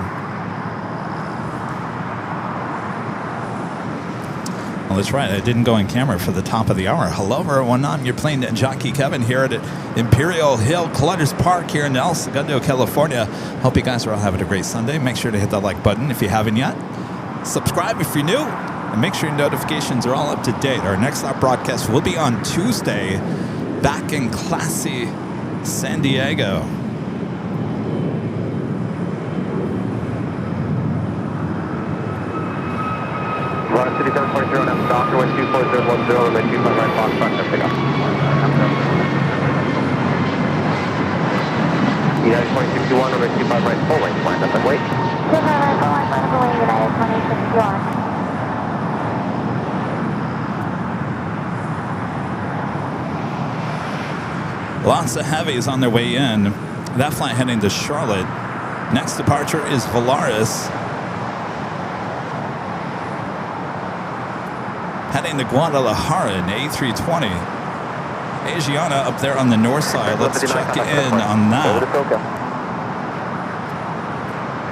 Well, that's right. I didn't go in camera for the top of the hour. Hello, everyone. I'm your plane jockey Kevin here at Imperial Hill Clutters Park here in El Segundo, California. Hope you guys are all having a great Sunday. Make sure to hit that like button if you haven't yet. Subscribe if you're new. And make sure your notifications are all up to date. Our next live broadcast will be on Tuesday, back in classy San Diego. City 743 on F, Doctor 12410, and then 25 right box, front, pick up. United 2061, number 25 right, full length, line up and wait. 25 right, full length, line up and wait, United 2061. Lots of heavies on their way in. That flight heading to Charlotte. Next departure is Volaris. Heading to Guadalajara in A320. Asiana up there on the north side. Let's check in on that.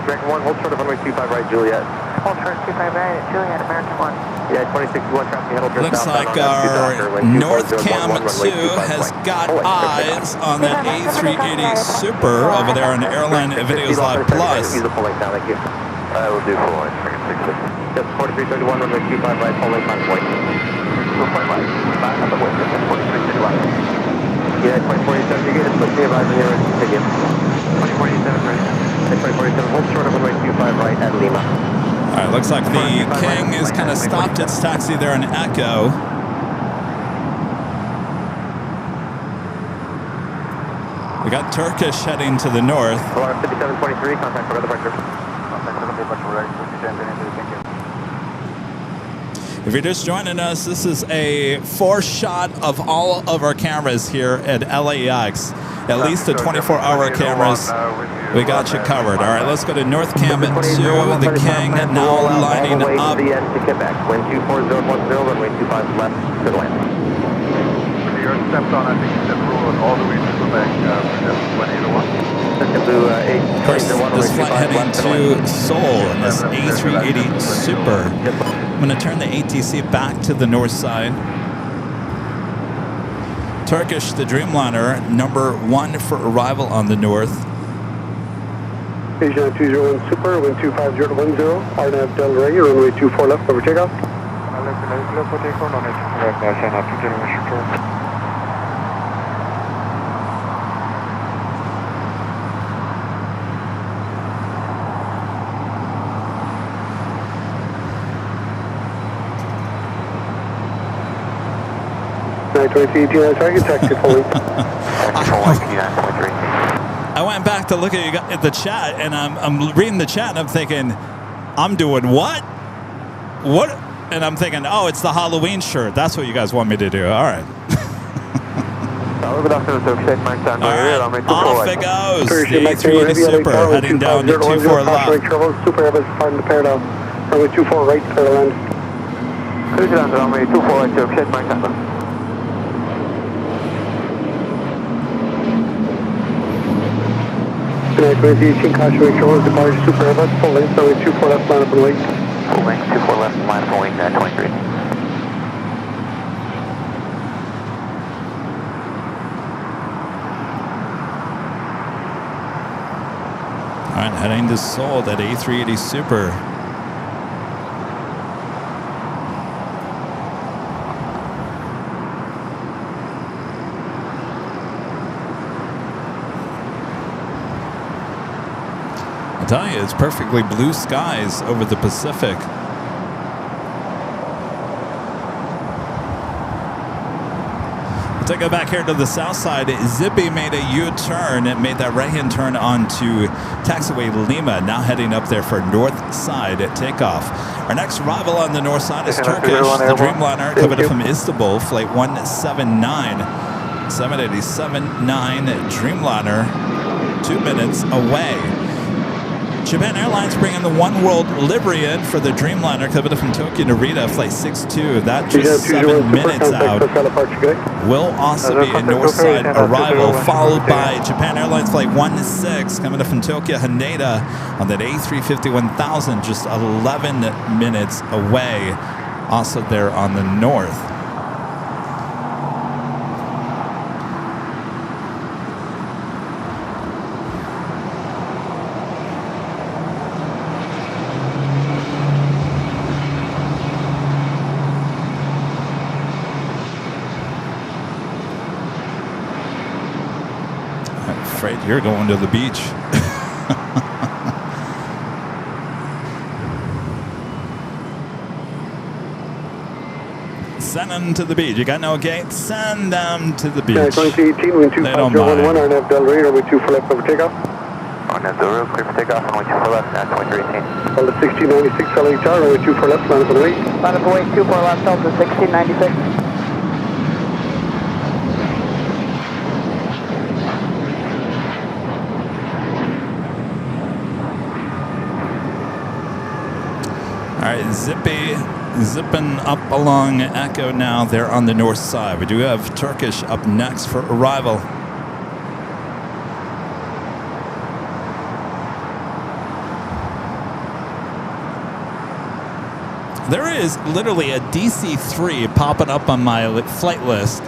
American 1, hold short of runway 25 right, Juliet. Hold short 25 right at Juliet, American 1. Yeah, 2061 traffic, head over looks like our North Cam 2 has got eyes on that A380 Super over there on Airline Videos Live Plus. Use the full length now, thank you. I will do full length. Just 4331, runway 25 right, full length, on point. Full point right, back on the way, 4331. Yeah, 2047, you get it, let's see if I can hear it, continue. 2047, right. 2047, hold short of runway 25 right at Lima. All right, looks like the King is kind of stopped its taxi there in Echo. We got Turkish heading to the north. 5723, contact for other departure. If you're just joining us, this is a 4-shot of all of our cameras here at LAX. At least the 24-hour cameras. We got you covered. All right, let's go to North Cam 2. The King now lining up. The end to Quebec. Wind 24010, runway 25 left to the land. You're stepped on, I think you said rule all the way to Quebec, just 181. Of course, this flight heading to Seoul in this A380 Super. I'm going to turn the ATC back to the north side. Turkish, the Dreamliner, number 1 for arrival on the north. Asia 201 Super, wind 25010, RNAV Del Rey, runway 24 left, over takeoff. I went back to look at the chat, and I'm reading the chat, and I'm thinking, I'm doing what? What? And I'm thinking, oh, it's the Halloween shirt. That's what you guys want me to do. All right. All right, off it goes. The A380 Super heading down to 24 left. Super Airbus starting to pair down. Runway 24 right, clear to land. Clear to land, runway 24 right, to check my center. Good night, 18 cautionary controls, departure Super Airbus, full length, runway 24 left, line up and wait. Full length, 24 left, line up and wait, 23. All right, heading to Seoul, that A380 Super. I tell you, it's perfectly blue skies over the Pacific. We'll take it back here to the south side. Zippy made a U-turn and made that right-hand turn onto taxiway Lima, now heading up there for north side takeoff. Our next arrival on the north side is Turkish, the Dreamliner, coming from Istanbul, flight 179. 787-9 Dreamliner, 2 minutes away. Japan Airlines bringing the One World livery in for the Dreamliner coming from Tokyo Narita, flight 62. That just 7 minutes out. Will also be a north side arrival, followed by Japan Airlines flight 16 coming up from Tokyo Haneda on that A350-1000, just 11 minutes away. Also there on the north. Afraid you're going to the beach. Send them to the beach. You got no gate? Send them to the beach. Yeah, 2018, wind 25011, RNAV Del Rey, runway 24 left, over takeoff. RNAV Del Rey, clear for takeoff, runway 24 left, at 2318. Delta 1696, LHR, runway 24 left, line up and wait. Line up and wait, 24 left, Delta 1696. All right, zipping up along Echo now. They're on the north side. We do have Turkish up next for arrival. There is literally a DC-3 popping up on my flight list.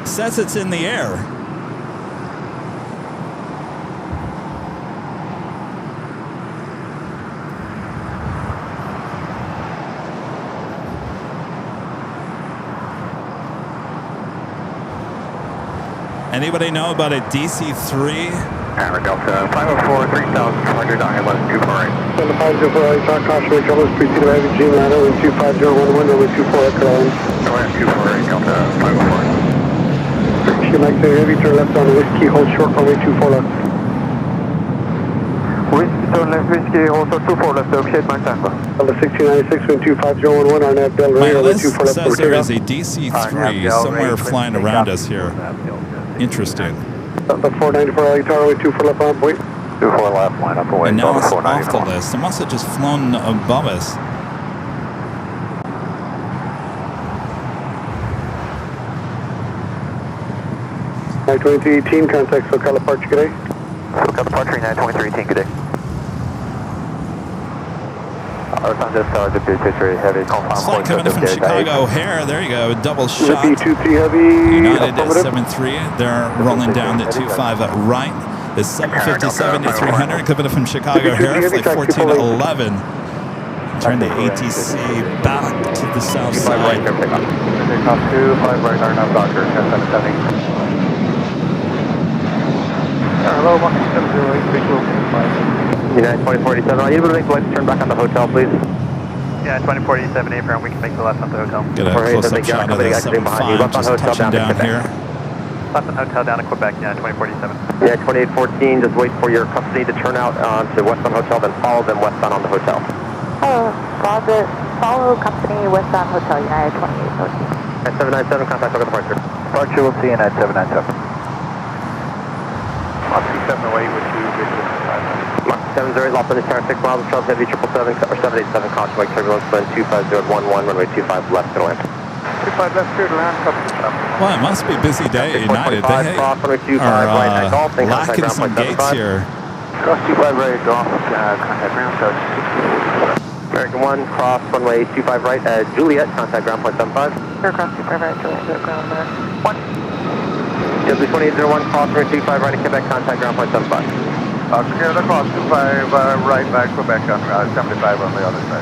Says it's in the air. Anybody know about a DC-3? Delta 504, 3,400 on left, 24 right. Delta 504, LHR, cautionary controls, proceed to Ivy Dreamliner, wind 25011, runway 24 left, clear to land. North 24 right, Delta 504. She likes to heavy turn left on the Whiskey, hold short, runway 24 left. Turn left, Whiskey, also 24 left, okay, my Tango. Delta 1696, wind 25011, RNAV Del Rey, My runway list 24 left, says over there takeoff. is a DC-3 somewhere flying around us here. Interesting. Delta 494, LHR, runway 24 left, line up, wait. 24 left, line up, away, And now Delta it's off the 494. list. It must have just flown above us. Flight 2018, contact SoCal departure today. Hotel departure, United 2318, good day. Los Angeles Tower, good day, 23 Heavy, confirm. Flight coming in from Chicago O'Hare. There you go. Double shot. B23 Heavy. United at 73. They're rolling down to 25 right. It's 757 to 300 coming in from Chicago O'Hare. Flight 1411. Turn the ATC back to the south side. Takeoff 25 right, RNAV Doctor, 1070. Hello, 170, United 2047, are you able to make the left turn back on the hotel, please? Yeah, 2047 Airline, we can make the left on the hotel. Get a close-up shot of the 75 just touching down here. Left on hotel down to Quebec, yeah, 2047. Yeah, 2814, just wait for your company to turn out to westbound hotel, then follow them westbound on the hotel. Follow company westbound hotel, United 2814. At 797, contact over departure. Departure, we'll see you at 797. Mach 708 with 2 visual. Mach 708, Los Angeles Tower, 6 miles, Charles Heavy, 777, or 787, caution, wake turbulence, wind 25011, runway 25 left, to land. 25 left, clear to land, copy. Well, it must be a busy day at United. They cross, runway 25 right, at golf, then contact lacking ground some point gates 75. here. Cross 25 right, golf, contact ground, south 64. American 1, cross, runway 25 right, at Juliet, contact ground point 75. Aircraft 25 right, Juliet, ground there. 1. W2801, cross, runway 25 right, at Quebec, contact ground point 75. Clear the cross 25 right back Quebec on 75 on the other side.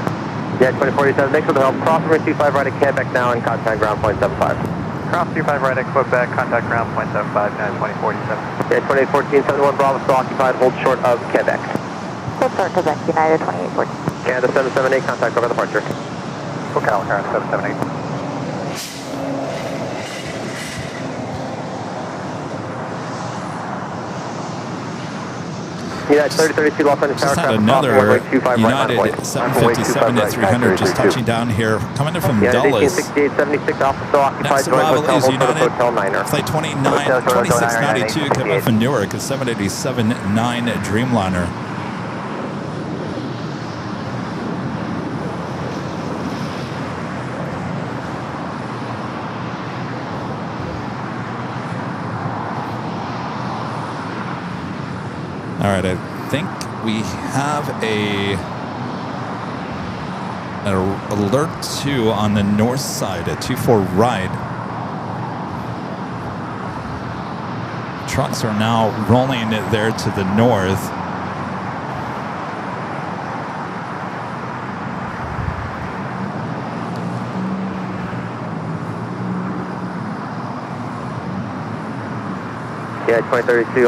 Yeah, 2047, thanks for the help. Cross runway 25 right at Quebec now and contact ground point 75. Cross 25 right at Quebec, contact ground point 75, United 2047. Yeah, 2814, 71 Bravo, still occupied, hold short of Quebec. Hold short Quebec, United 2814. Canada 778, contact over departure. SoCal, Karen 778. United 3032, Los Angeles Just Tower, had another United 757 at 300 just touching down here, coming in from Dulles. 1868, 76, Alpha still occupied, Next joint arrival hotel, is hold for the United Hotel Niner. Flight 2692 coming in from Newark, a 787-9 Dreamliner. All right, I think we have an alert 2 on the north side at 24 right. Trucks are now rolling there to the north. Yeah, 2032,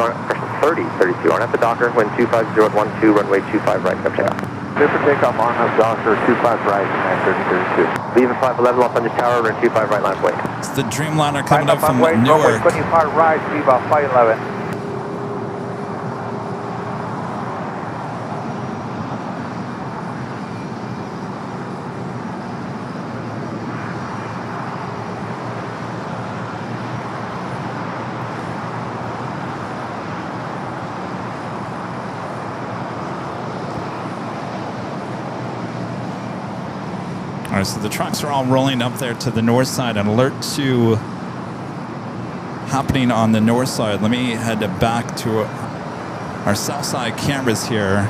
3032, on at the Docker, wind 25012, runway 25 right, come check out. Clear for takeoff on the Docker, 25 right, United 3032. Leave at 511, Los Angeles Tower, runway 25 right, line wait. It's the Dreamliner coming up from runway Newark. 25 right, Viva 511. All right, so the trucks are all rolling up there to the north side. An alert 2 happening on the north side. Let me head back to our south side cameras here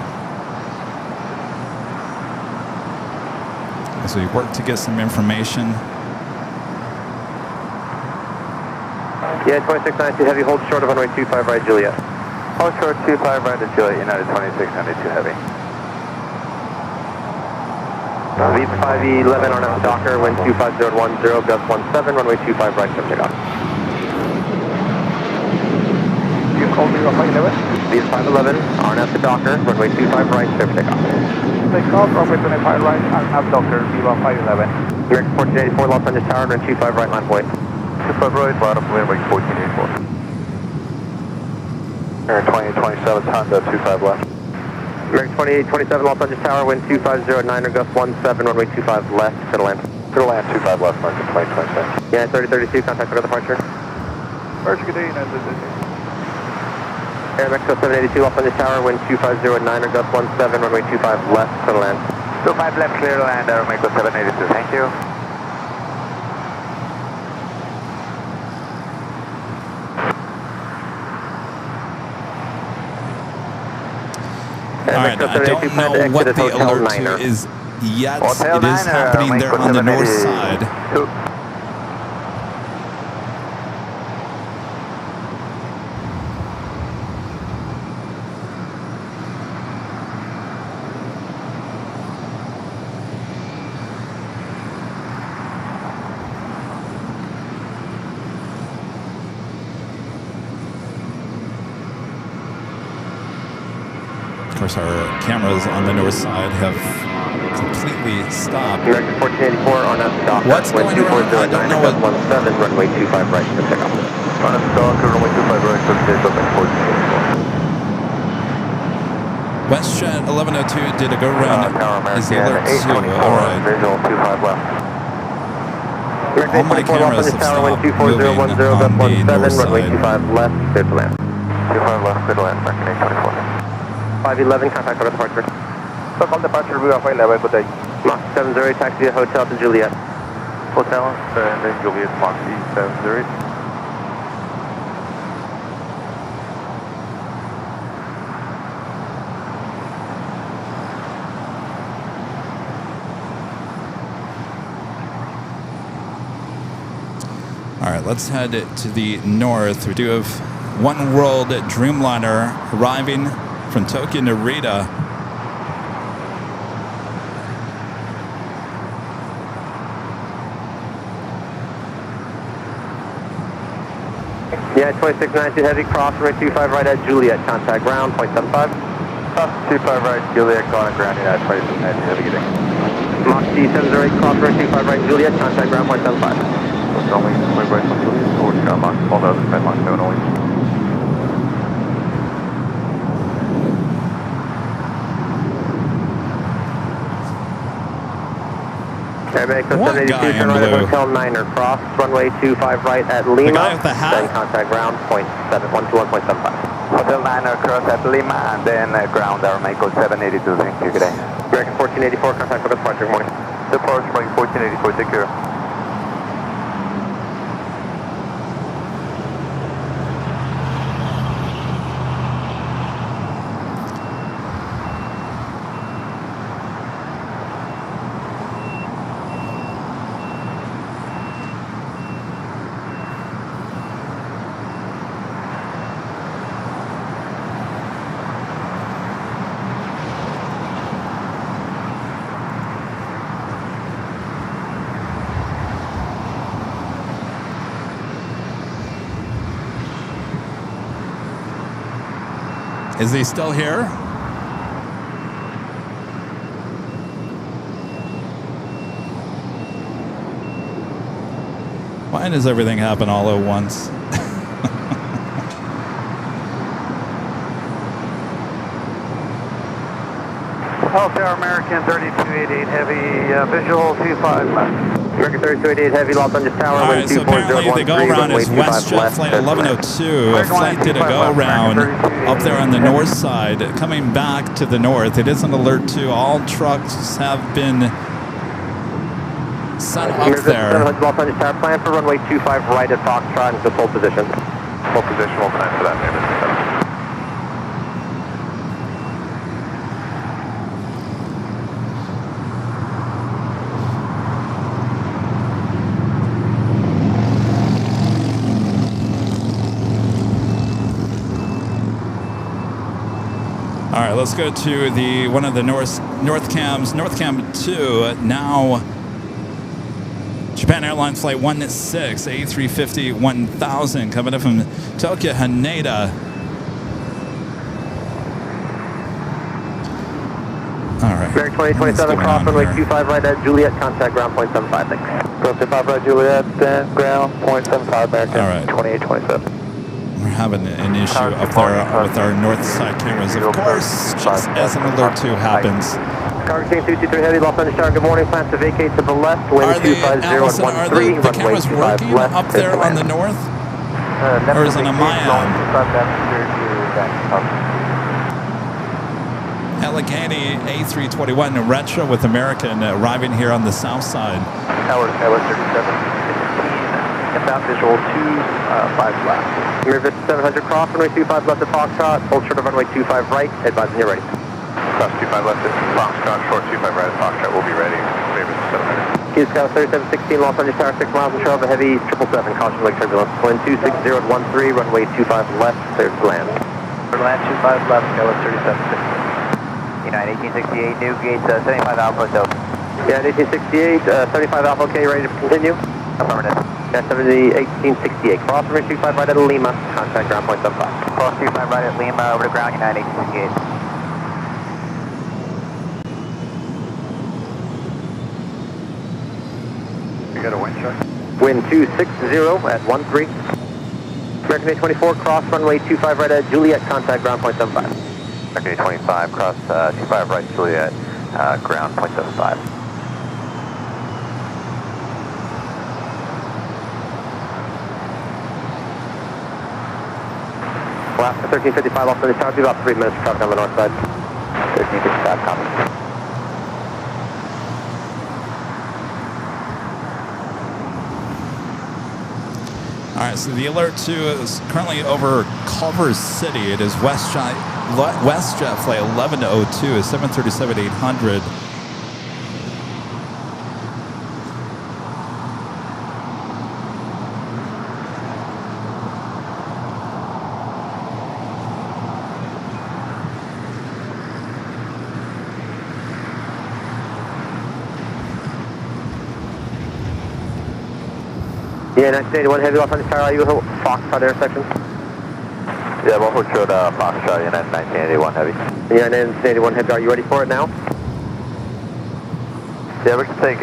as we work to get some information. Yeah, 2692 Heavy, hold short of runway 25 right, Juliet. Hold short 25 right to Juliet, United 2692 Heavy. Leave 511 on at the Docker, wind 25010, gust 17, runway 25 right, come check out. You called me off 511? Leave 511 on at the Docker, runway 25 right, clear for takeoff. Takeoff, runway 25 right, RNAV Doctor, Viva 511. American 1484, Los Angeles Tower, runway 25 right, line point. 25 right, bottom, runway 1484. American 2827, Honda, 25 left. American 2827, Los Angeles Tower, wind 250, gust 17, runway 25 left, to the land. To the land, 25 left, American 2027. Yeah, 3032, contact for departure. Departure, good day, United 3032. Air Mexico 782, Los Angeles Tower, wind 250, gust 17, runway 25 left, to the land. 25 left, clear to land, Air Mexico 782, thank you. right, I don't know what the alert to is yet. Hotel It is Niner, happening there on the north 780. side. Of course, our cameras on the north side have completely stopped. American 1484 on a stock. What's going around? I don't know what. 17, runway 25 right to pick up. On a stock, runway 25 right, for the takeoff at 1484. WestJet 1102 did a go round. Tower Is the American, alert to? 824, All right. visual 25 left. All my cameras have stopped moving on the north runway side. 25 left, clear to land. 25 left, clear to land, American 824. 511, contact for departure. Stockholm departure, view Alpha 11, good day. Mach 70, taxi to hotel to Juliet. Hotel, and then Juliet, Mach 70. All right, let's head to the north. We do have One World Dreamliner arriving from Tokyo Narita. Yeah, 2692 heavy, cross, runway 25 right at Juliet, contact ground, 0.75. 25 right, Juliet, calling grounding at 2690, have a good day. Mach C708, cross, runway 25 right, Juliet, contact ground, 0.75. What's only, wait, right from Juliet, or Mach 12,000, Mach 7 only. American What 782, guy in turn right at blue? Hotel Niner, cross, runway 25 right at Lima. guy with the hat? Then contact ground, 121.75. Hotel 9 across at Lima, and then ground our Mako 782, thank you, good day. American 1484, contact for departure, good morning. Departure, American 1484, take care. Is he still here? Why does everything happen all at once? Hotel American 3288 heavy, visual 25 left. American 3288 heavy, Los Angeles Tower, All wind right, so apparently the 24013, go-round runway is 25 WestJet left, flight clear to land. 1102. A flight did a go-round up there on the north side. Coming back to the north, it is an alert to all trucks have been set up there. Los Angeles Tower, plan for runway 25 right at Foxtrot into full position. Full position, we'll plan for that, maybe. All right, let's go to the one of the north cams, North Cam 2. Now, Japan Airlines flight 16, A350-1000 coming up from Tokyo Haneda. All right. American 2027, cross runway 25 right at Juliet, contact ground, 0.75, thanks. Cross 25 right, Juliet, ground, 0.75, American All right. 2827. We're having an issue up there with our north side cameras, of course, just as an alert 2 happens. Cargo King 223 heavy, Los Angeles Tower, good morning, plan to vacate to the left, wind Are the 25013, the runway cameras 25 working left, up clear there to on the land. north? Or is it on my end? Allegheny A321 Retro with American arriving here on the south side. Tower 37, inbound visual 25 left. American 700 cross runway 25 left at Foxtrot, hold short of runway 25 right, advising you're ready. 25 left, Foxtrot, short 25 right, Foxtrot will be ready. Favorite 700. Key Scout 3716, Los Angeles Tower, 6 miles and trail of a heavy 777, caution lake turbulence. Wind 260 at 13, runway 25 left, clear to land. Clear to land, 25 left, go at 3760. United 1868, new gate 75 Alpha, so. Yeah, 1868, 75 Alpha, okay, ready to continue? Affirmative. Yeah, 1868, cross runway 25 right at Lima, contact ground point 75. Cross 25 right at Lima, over to ground, United 1868. Got a wind check. Wind 260 at 13. American A24, cross runway 25 right at Juliet, contact ground point 75. American A25, cross 25 right, Juliet, ground point 75. Alaska 1355, off the tower, be about 3 minutes traffic on the north side. 1355, copy. All right, so the Alert 2 is currently over Culver City. It is WestJet flight 1102, is 737-800. Yeah, 1981 heavy off on the tower, are you a Foxtrot intersection? Yeah, we'll hold short Foxtrot, United 1981 heavy. Yeah, 1981 heavy, are you ready for it now? Yeah, we can take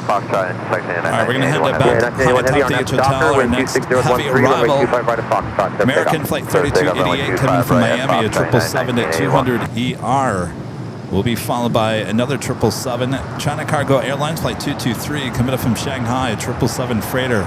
Foxtrot intersection. All right, we're going to head back to Hyatt Healthy Hotel. Our next heavy arrival, American Flight 3288 coming from Miami, a 777-200ER. Will be followed by another 777. China Cargo Airlines Flight 223 coming up from Shanghai, a 777 freighter.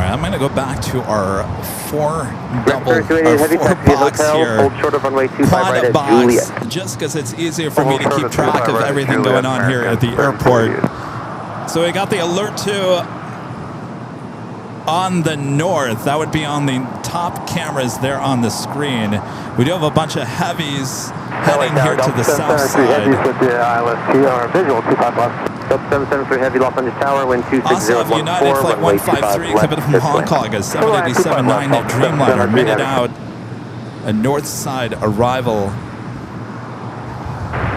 I'm going to go back to our four box here. Quad box, just because it's easier for me to keep track of everything going on here at the airport. So we got the Alert 2 on the north. That would be on the top cameras there on the screen. We do have a bunch of heavies heading here to the south side. Sub 773 heavy, Los Angeles Tower, wind 260 Also, United Flight 153 coming from Hong Kong, a 787-9 Dreamliner made it out. A north side arrival.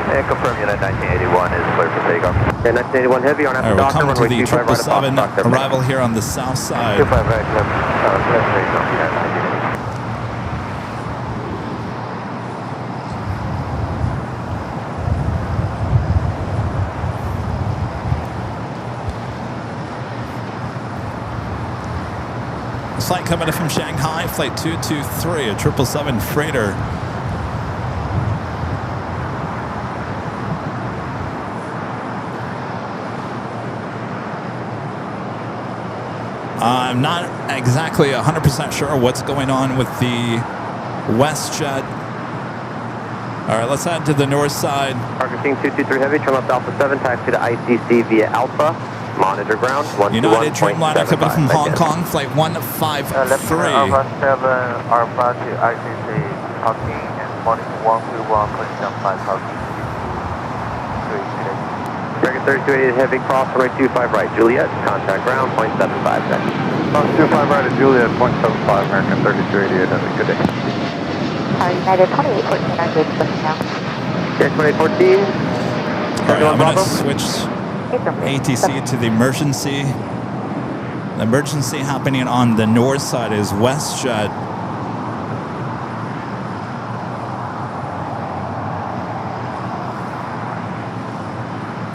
And confirm United 1981 is clear for takeoff. Yeah, 1981 heavy on after We're coming to the 777 arrival here on the south side. 25 right, Flight coming in from Shanghai, flight 223, a 777 freighter. I'm not exactly 100% sure what's going on with the WestJet. All right, let's head to the north side. Argentine 223 heavy, turn left Alpha 7, taxi to ICC via Alpha. Monitor ground, 121.75. United Dreamliner coming from Hong Kong, flight 153. Alpha 7, Alpha to ICC, talking and 121.75, talking. American 3288 heavy, cross runway 25 right, Juliet, contact ground, 0.75 then. Cross 25 right at Juliet, 0.75, American 3288, have a good day. United 2814, I'm good to now. Yeah, 2814. All right, I'm going to switch ATC to the emergency. The emergency happening on the north side is WestJet.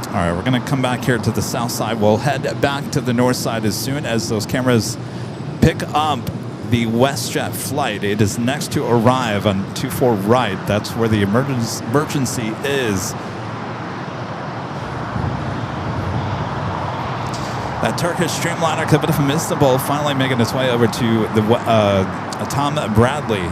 All right, we're going to come back here to the south side. We'll head back to the north side as soon as those cameras pick up the WestJet flight. It is next to arrive on 24 right. That's where the emergency is. That Turkish Streamliner could have missed the ball, finally making its way over to the Tom Bradley.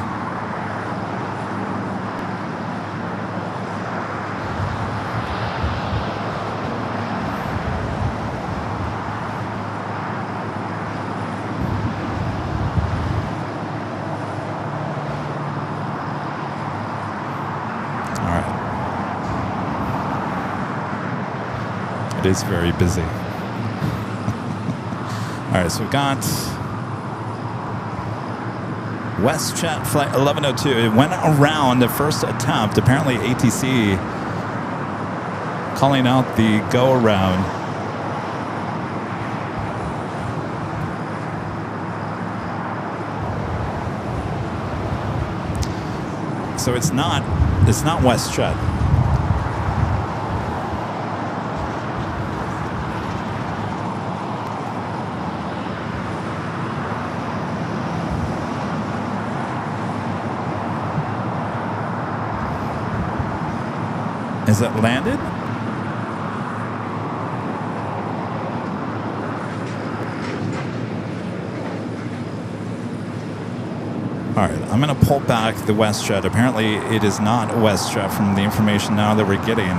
It is very busy. All right, so we've got WestJet flight 1102. It went around the first attempt. Apparently ATC calling out the go around. So it's not WestJet. Is it landed? All right, I'm going to pull back the WestJet. Apparently, it is not WestJet from the information now that we're getting.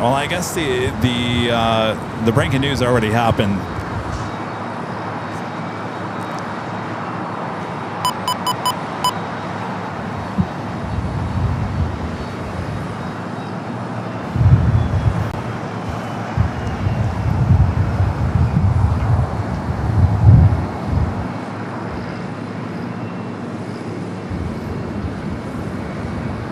Well, I guess the breaking news already happened.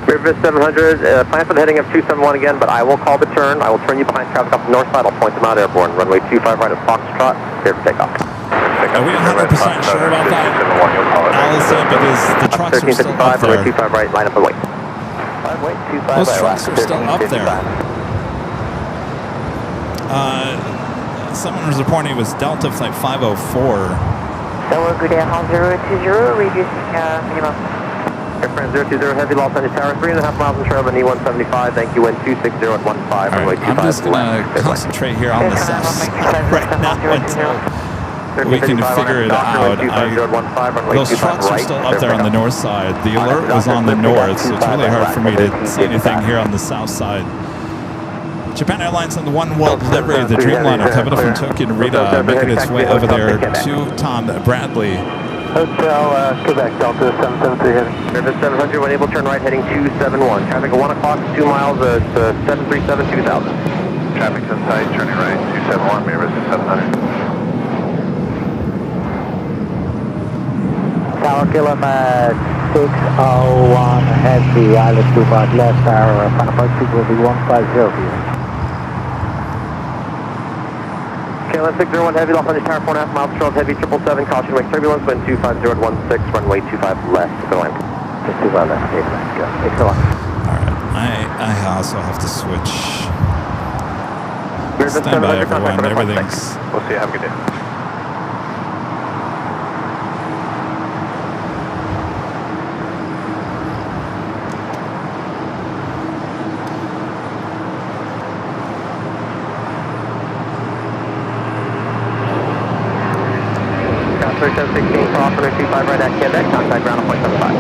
River 700, plan for the heading of 271 again, but I will call the turn. I will turn you behind traffic off the north side. I'll point them out airborne. Runway 25 right at Foxtrot, clear for takeoff. Are we 100% sure about that, Allison? Because the trucks are still up there. Runway 25 right, line up and wait. Those trucks are still up there. Someone was reporting it was Delta Flight 504. Tower, good air, 020, reducing minimum. Airframe 020, heavy loss on your tower, 3.5 miles in trail of E175. Thank you, wind 260 at 15, runway 25. I'm just going to concentrate here on the south side right now until we can figure it out. Those trucks are still up there on the north side. The alert was on the north, so it's really hard for me to see anything here on the south side. Japan Airlines on the One World delivery of the Dreamliner coming up from Tokyo to Narita, making its way over there to Tom Bradley. Hotel, Quebec, Delta 773 heading. River 700, when able, turn right heading 271. Traffic at 1 o'clock, 2 miles, 737, 2000. Traffic's inside, turning right, 271, River 700. Tower kilometer 601 heavy, island 25 left, our final approach speed will be 150 for you. KLM 601 heavy, lost on your tower, 4.5 miles, trail heavy, 777, caution wake turbulence, wind 250 at 16, runway 25 left, go line. 25 left, go. Excellent. Alright, I also have to switch. Stand by everyone, everything's... We'll see you, have a good day. Southwest 16, cross runway 25 right at Quebec, contact ground on point 75.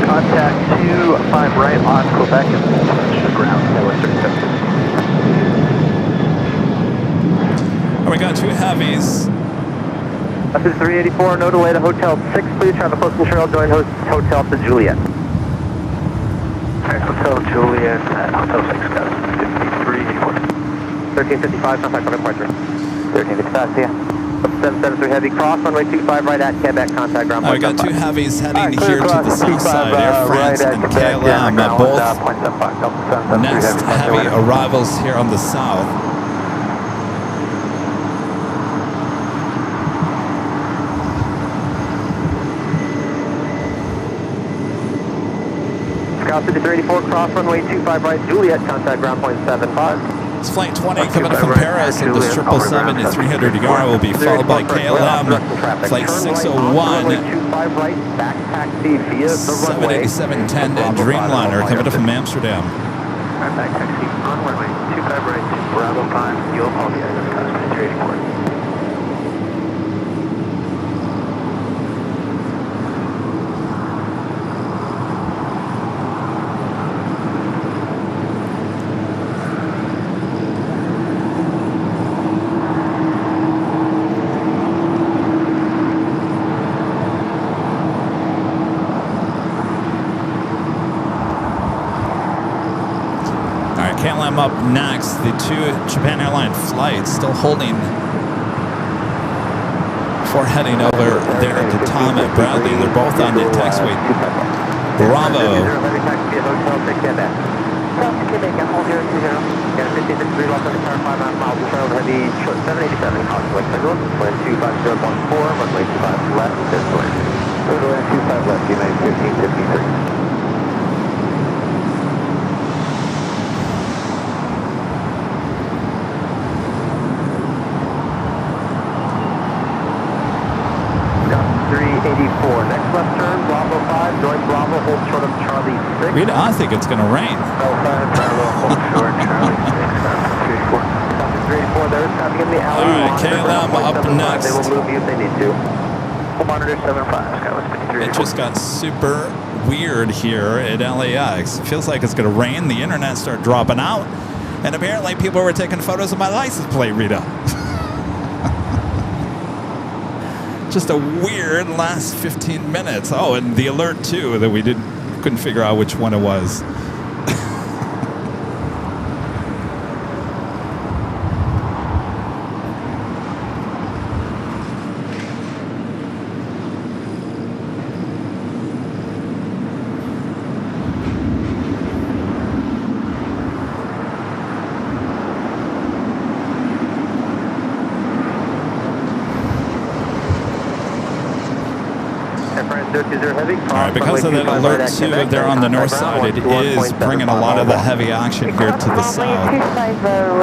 Contact 25 right on Quebec and touch the ground, Southwest 37. We got two heavies. This is 384, no delay to Hotel 6, please. Traffic close control, join Hotel to Juliet. Hotel Juliet at Hotel 6, got 5384. 1355, contact on departure. 1355, see ya. 773 heavy, cross runway 25 right at Quebec, contact ground We point got two 75. heavies heading here to the south side, Air France and KLM, both next heavy arrivals here on the south. Scout 5384, cross runway 25 right, Juliet, contact ground point 75. It's Flight 20 coming up from Paris and the 777 at 300 ER will be followed by KLM. Flight 601, 787-10 Dreamliner coming up from Amsterdam. Back taxi on runway 25 right to Bravo 5. You'll apologize, that's Cosmo 384. KLM up next. The two Japan Airline flights still holding before heading over there to Tom at Bradley. They're both on the taxiway Bravo. Next left turn, Bravo 5, join Bravo, hold short of Charlie 6. Rita, I think it's going to rain. Hold short, Charlie 6, 384. There's traffic in the alley. All right, KLM up next. They will move you if they need to. Monitor 75, Skywest 53. It just got super weird here at LAX. It feels like it's going to rain. The internet started dropping out. And apparently people were taking photos of my license plate, Rita. Just a weird last 15 minutes. Oh, and the alert too that we couldn't figure out which one it was. All right, because of that alert too, they're on the north side. It is bringing a lot of the heavy action here to the south.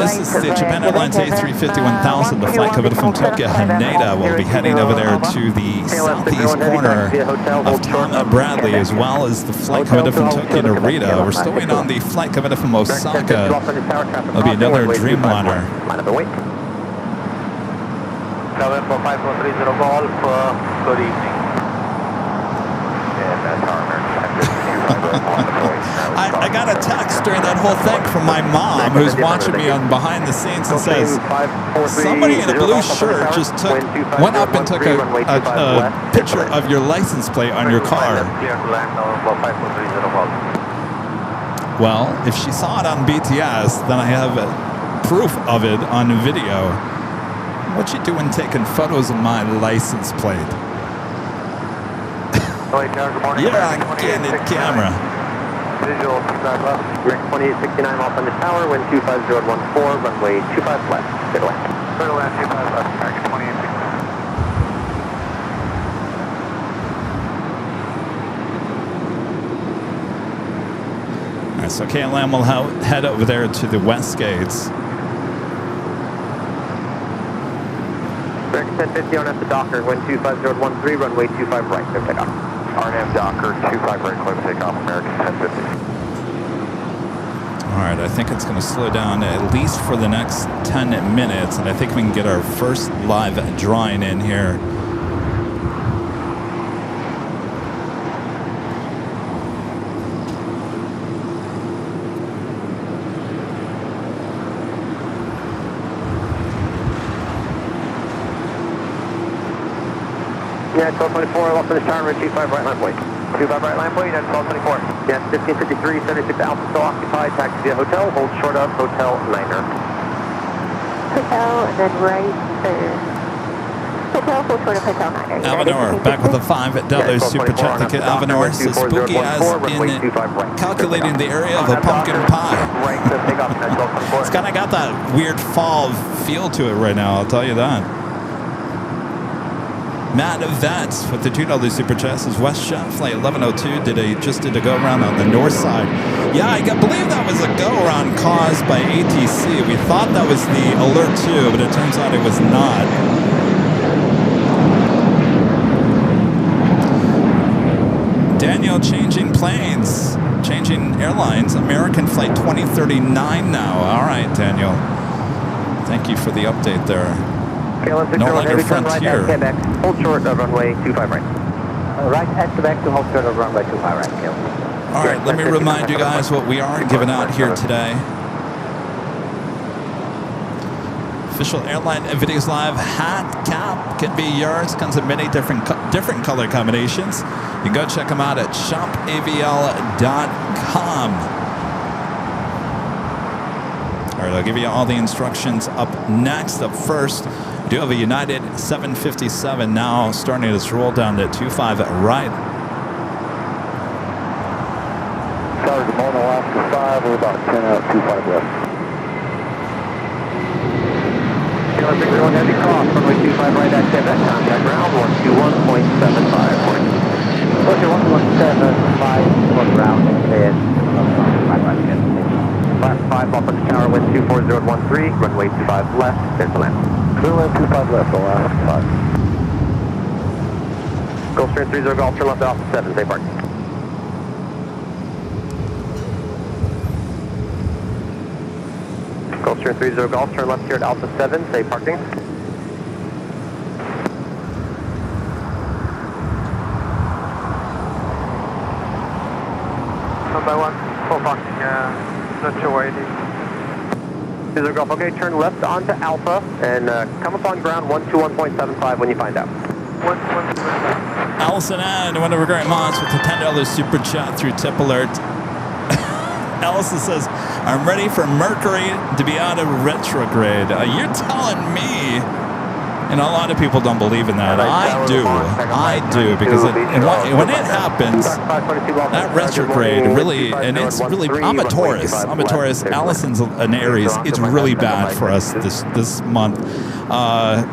This is the Japan Airlines A350-1000. The flight coming from Tokyo Haneda will be heading over there to the southeast corner of Tom at Bradley, as well as the flight coming from Tokyo Narita. We're still waiting on the flight coming up from Osaka. There'll be another Dreamliner. November 5430 Golf, good evening. I got a text during that whole thing from my mom, who's watching me on behind the scenes, and says somebody in a blue shirt just went up and took a picture of your license plate on your car. Well, if she saw it on BTS, then I have proof of it on video. What you doing taking photos of my license plate? You're on candid camera. Visual, Rick 2869 off on the tower, wind 25014, runway 25 left, straight away. Straight away, 25 left, Rick 2869. All right, so KLM will head over there to the west gates. Rick 1050 on at the Docker, wind 25013, runway 25 right, clear takeoff. RNAV Docker, 25 right, clear takeoff, American 1050. All right, I think it's going to slow down at least for the next 10 minutes, and I think we can get our first live drawing in here. Yeah, 1224, off on the tower, wind 25 right line point. 25 right line point, that's 1224. Yes, 1553, 76 Alpha still occupied, taxi via hotel, hold short of Hotel Niner. Hotel, and then right there. Hotel, hold short of Hotel Niner. Avenor, back with a $5 super chat ticket. Avenor says spooky as in calculating the area of a pumpkin pie. It's kind of got that weird fall feel to it right now, I'll tell you that. Matt Vets with the $2 super chat says West Shot Flight 1102 just did a go around on the north side. Yeah, I believe that was a go around caused by ATC. We thought that was the Alert 2, but it turns out it was not. Daniel changing planes, changing airlines. American Flight 2039 now. All right, Daniel. Thank you for the update there. No longer Frontier. Right at Quebec, hold short of runway 25 right. Right at Quebec to hold short of runway 25 right, Caleb. All right, let me remind you guys what we are giving out here today. Official Airline Videos Live hat cap can be yours. Comes in many different color combinations. You can go check them out at shopavl.com. All right, I'll give you all the instructions up next. Up first, we do have a United 757 now starting its roll down to 25 right. Sorry, good morning, Alaska 5. We're about 10 out, 25 left. Taylor 601 Heavy Cross, runway 25 right at Quebec, contact ground 121.75. Okay, 117.5, one ground, and 5 again. Class 5 off of the tower, wind 24013, runway 25 left, there's the land. Runway 25 left, Alaska 5. Gulfstream 30 Golf, turn left off 7, safe park. Gulfstream 30 Golf, turn left here at Alpha 7, safe parking. One by one, full parking, not sure where it is. 30 Golf, okay, turn left onto Alpha and come up on ground 121.75 when you find out. Allison and one of our great mods with the $10 super chat through Tip Alert. Allison says, I'm ready for Mercury to be out of retrograde. You're telling me. And a lot of people don't believe in that. I do, because when it happens, that retrograde really, and it's really, I'm a Taurus. Allison's an Aries. It's really bad for us this month.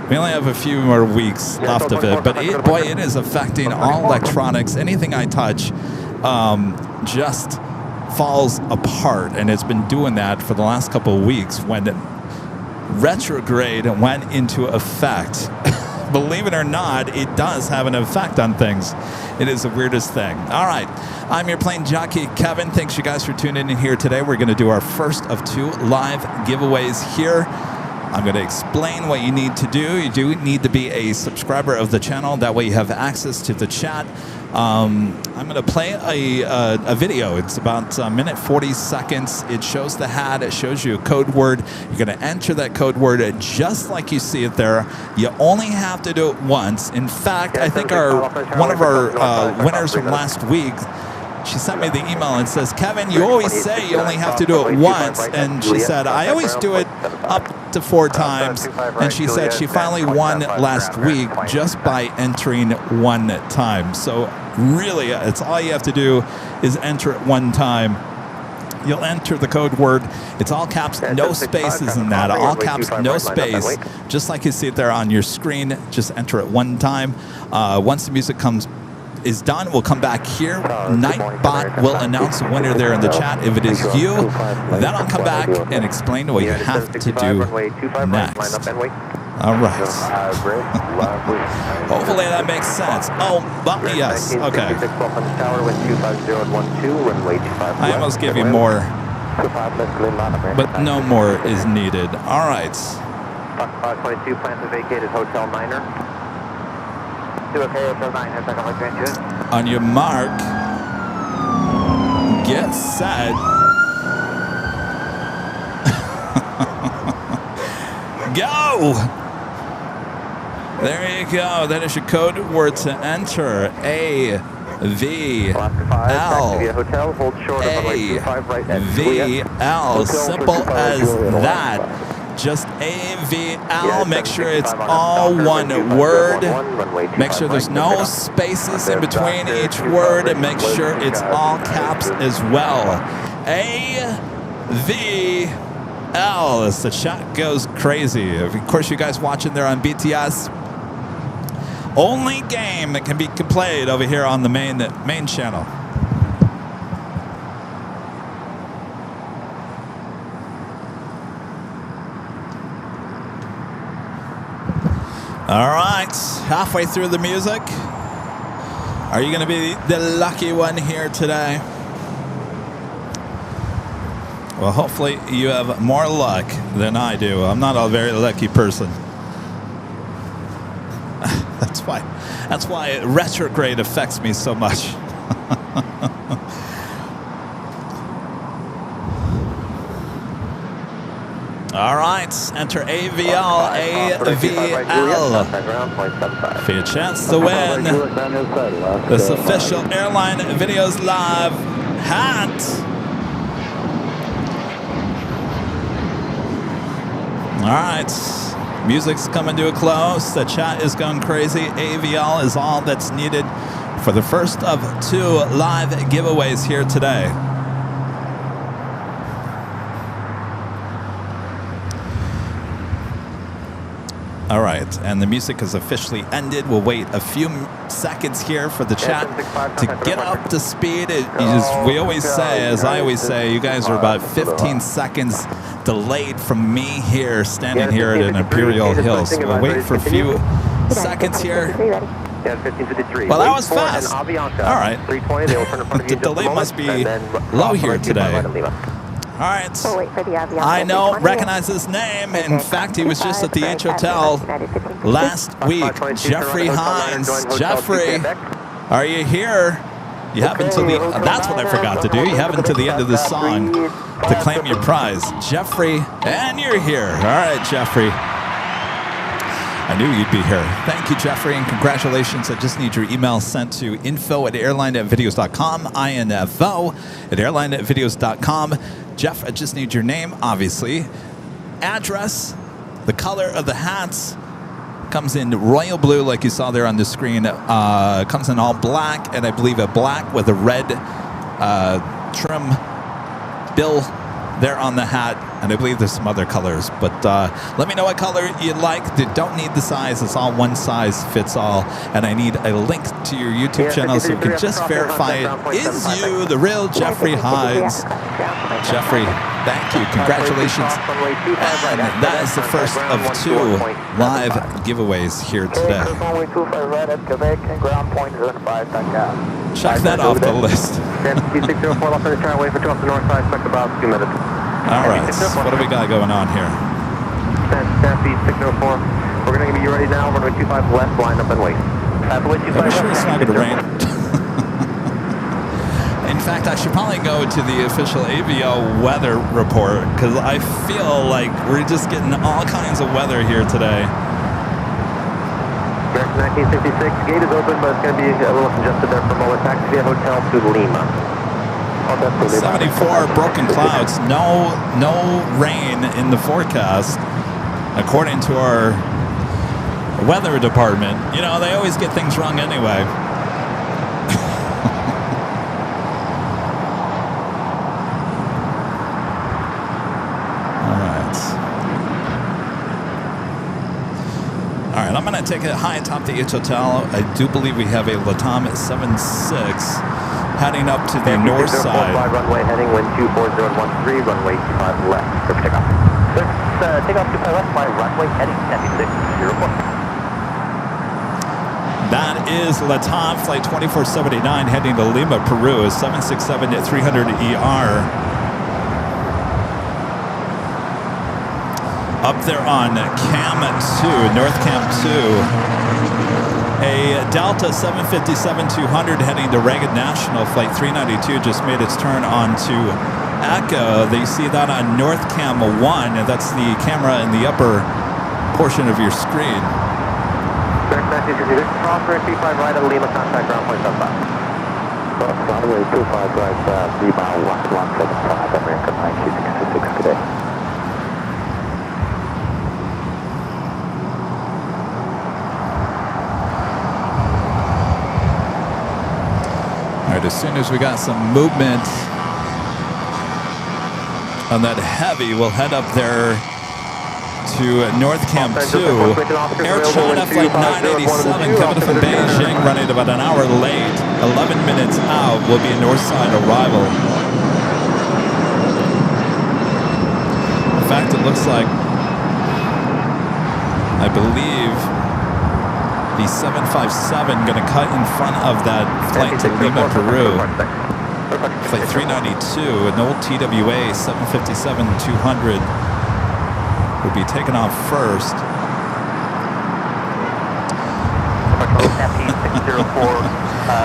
We only have a few more weeks left of it, but it is affecting all electronics. Anything I touch just falls apart, and it's been doing that for the last couple of weeks when retrograde went into effect. Believe it or not, it does have an effect on things. It is the weirdest thing. All right, I'm your plane jockey, Kevin. Thanks you guys for tuning in here today. We're going to do our first of 2 live giveaways here. I'm going to explain what you need to do. You do need to be a subscriber of the channel. That way you have access to the chat. I'm going to play a video. It's about a minute 40 seconds. It shows the hat. It shows you a code word. You're going to enter that code word just like you see it there. You only have to do it once. In fact, I think one of our winners from last week, she sent me the email and says, Kevin, you always say you only have to do it once. And she said, I always do it up to 4 times. And she said she finally won last week just by entering 1 time. So really, it's all you have to do is enter it 1 time. You'll enter the code word. It's all caps, no spaces in that. All caps, no space. Just like you see it there on your screen. Just enter it 1 time. Once the music is done, we'll come back here. Nightbot will announce the winner there in the chat. If it is you, then I'll come back and explain what you have to do next. All right. Hopefully that makes sense. Oh, but yes. Okay. I almost gave you more, but no more is needed. All right. 522, plan to vacate at Hotel Niner. On your mark, get set, go! There you go. That is your code word to enter. AVL. Simple as that. Just AVL. Make sure it's all one word. Make sure there's no spaces in between each word, and make sure it's all caps as well. AVL as the chat goes crazy. Of course, you guys watching there on BTS. only game that can be played over here on the main channel. All right, halfway through the music. Are you going to be the lucky one here today? Well, hopefully you have more luck than I do. I'm not a very lucky person. That's why retrograde affects me so much. All right, enter AVL, for your chance to win this official Airline Videos Live hat. All right, music's coming to a close. The chat is going crazy. AVL is all that's needed for the first of 2 live giveaways here today. All right, and the music has officially ended. We'll wait a few seconds here for the chat to get up to speed. We always say, as I always say, you guys are about 15 seconds delayed from me here, standing here at Imperial Hills. So we'll wait for a few seconds here. Well, that was fast. All right. The delay must be low here today. All right. I know, recognize his name. In fact, he was just at the H Hotel last week. Jeffrey Hines. Jeffrey, are you here? You have until the... That's what I forgot to do. You have until the end of the song to claim your prize. Jeffrey, and you're here. All right, Jeffrey. I knew you'd be here. Thank you, Jeffrey, and congratulations. I just need your email sent to info@airlinevideos.com, info@airlinevideos.com. Jeff, I just need your name, obviously. Address, the color of the hats. Comes in royal blue, like you saw there on the screen. Comes in all black, and I believe a black with a red trim bill there on the hat, and I believe there's some other colors, but let me know what color you like. You don't need the size. It's all one size fits all, and I need a link to your YouTube channel so we can just verify it is you, the real Jeffrey Hines. Jeffrey, thank you. Congratulations. And that is the first of 2 live giveaways here today. Check that off the list. All right, what do we got going on here? Stampede 604. We're going to give you ready now. Runway 25 left, line up and wait. Are you sure it's not going to rain? In fact, I should probably go to the official AVL weather report because I feel like we're just getting all kinds of weather here today. 1966, gate is open, but it's going to be a little congested there from Lower Taxi via Hotel to Lima. 74 broken clouds, no rain in the forecast, according to our weather department. You know, they always get things wrong anyway. All right, I'm going to take it high atop the H Hotel. I do believe we have a LATAM 76 heading up to the north side. Runway heading wind 24013, runway 25 left. Clear for takeoff. Take off 25 left by runway heading 7604. That is LATAM flight 2479 heading to Lima, Peru, 767 at 300ER. Up there on Cam 2, North Cam 2. A Delta 757-200 heading to Reagan National, flight 392 just made its turn onto Echo. They see that on North Cam 1, and that's the camera in the upper portion of your screen. Crossway 35 right at Lima, contact ground point 75. Runway 25 right, Lima 1175, American 1966 today. All right, as soon as we got some movement on that heavy, we'll head up there to North Cam 2. Air China Flight 987 coming from Beijing, running about an hour late. 11 minutes out will be a north side arrival. In fact, it looks like, I believe, the 757 going to cut in front of that flight to Lima, Peru. Flight 392, an old TWA 757-200 will be taken off first.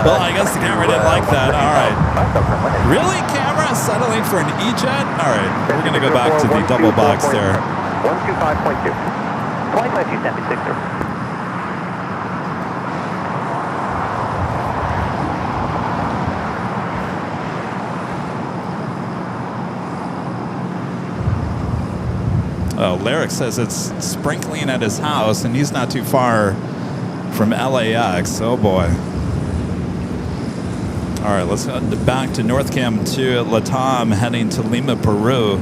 Well, I guess the camera didn't like that. All right. Really, camera settling for an E-jet? All right, we're going to go back to the double box there. 125.2. 252760. Larrick says it's sprinkling at his house, and he's not too far from LAX. Oh boy. All right, let's head back to North Cam 2 at Latam, heading to Lima, Peru.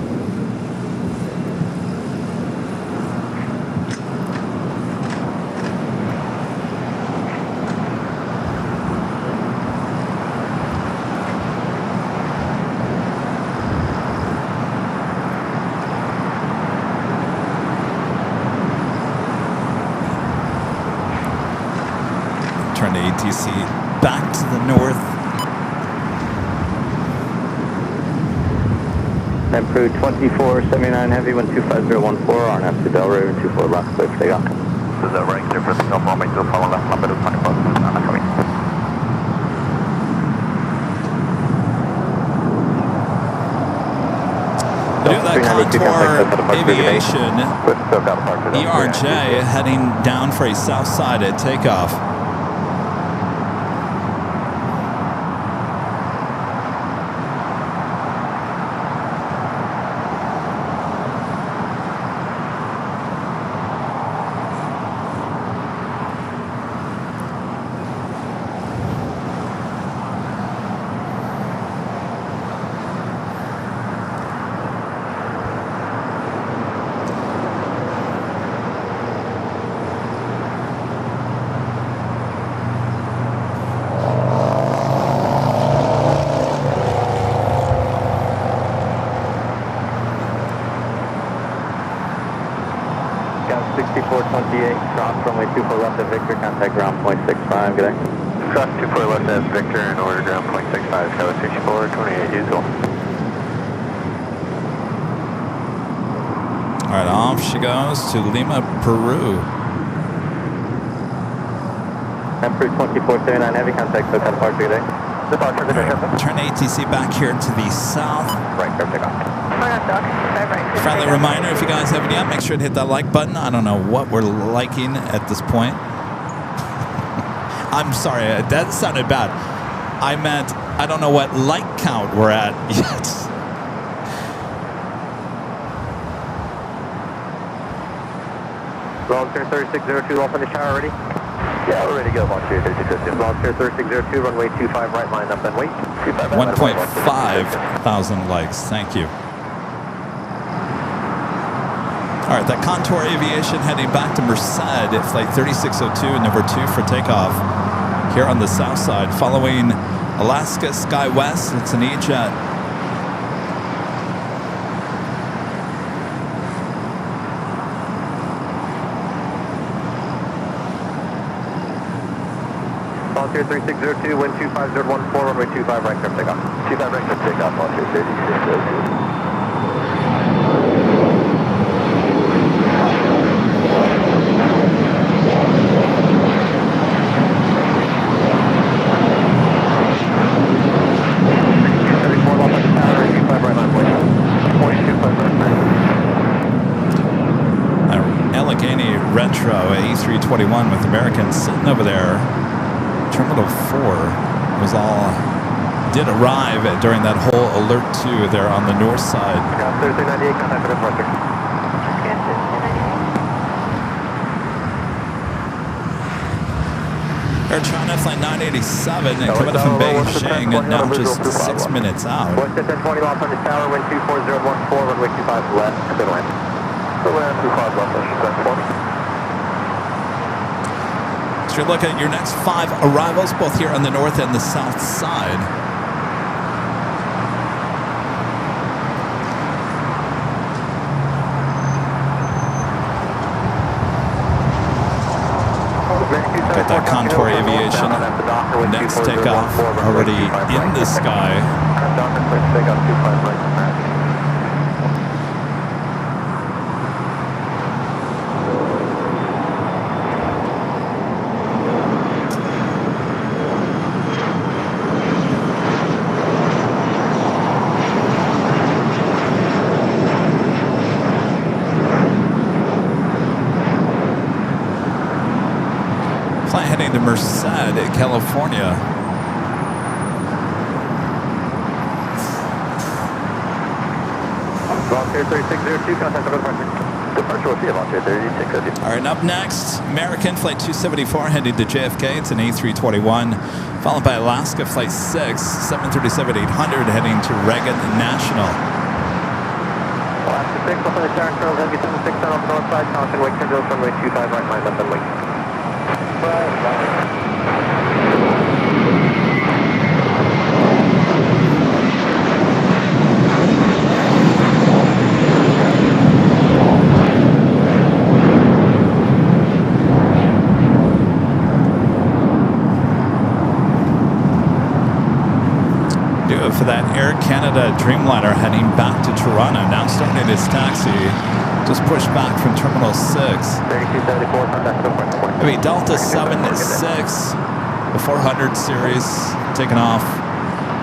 ATC back to the north. Emperor 2479 Heavy 125.014 RNF to Del Raven 24 left, clear for takeoff. This is a right clear for takeoff, runway 2 follow left, number 24, coming. Do that Contour Aviation ERJ heading down for a south side at takeoff. Runway 24 left at Victor, contact ground point 65, good day. Cross 24 left at Victor and order ground point 65, Tower 64, 28 usual. All right, off she goes to Lima, Peru. Emperor 2479 Heavy, contact SoCal departure, good day. Departure, good day. Turn ATC back here to the south. Right, clear for takeoff. Friendly reminder, if you guys haven't yet, make sure to hit that like button. I don't know what we're liking at this point. I'm sorry, that sounded bad. I meant, I don't know what like count we're at yet. Volunteer 3602 off on the tower, ready? Yeah, we're ready to go, Volunteer 3602. Volunteer 3602, runway 25 right, line up and wait. 1.5 thousand likes, thank you. All right, that Contour Aviation heading back to Merced at flight 3602, number 2 for takeoff here on the south side, following Alaska SkyWest. It's an E-jet. Volunteer 3602, wind 25014, runway 25 right, clear for takeoff. 25 right, clear for takeoff, Volunteer 3602. Retro A321 with Americans sitting over there. Terminal 4 was all did arrive during that whole alert 2 there on the north side. Thursday 98, contact for departure. Air China Flight 987 and coming from Beijing and now just 6 minutes out. West 1020 off on the tower, wind 24014, runway 25 left, good line. Land 25 left, that's 20. So you're looking at your next 5 arrivals, both here on the north and the south side. Got that Contour Aviation next takeoff already in the sky. Flight heading to Merced, California. Volunteer 3602, contact over departure. Departure will see you, Volunteer 3602. All right, and up next, American Flight 274 heading to JFK. It's an A321, followed by Alaska Flight 6, 737-800 heading to Reagan National. Alaska 6, off on the Sharon Charles, heavy 76 on the north side, caution, wake turn goes runway 25, right line, left and wake. Right. For that Air Canada Dreamliner heading back to Toronto, now starting its taxi, just pushed back from Terminal 6. 3274, Maybe Delta 76, the 400 series, taking off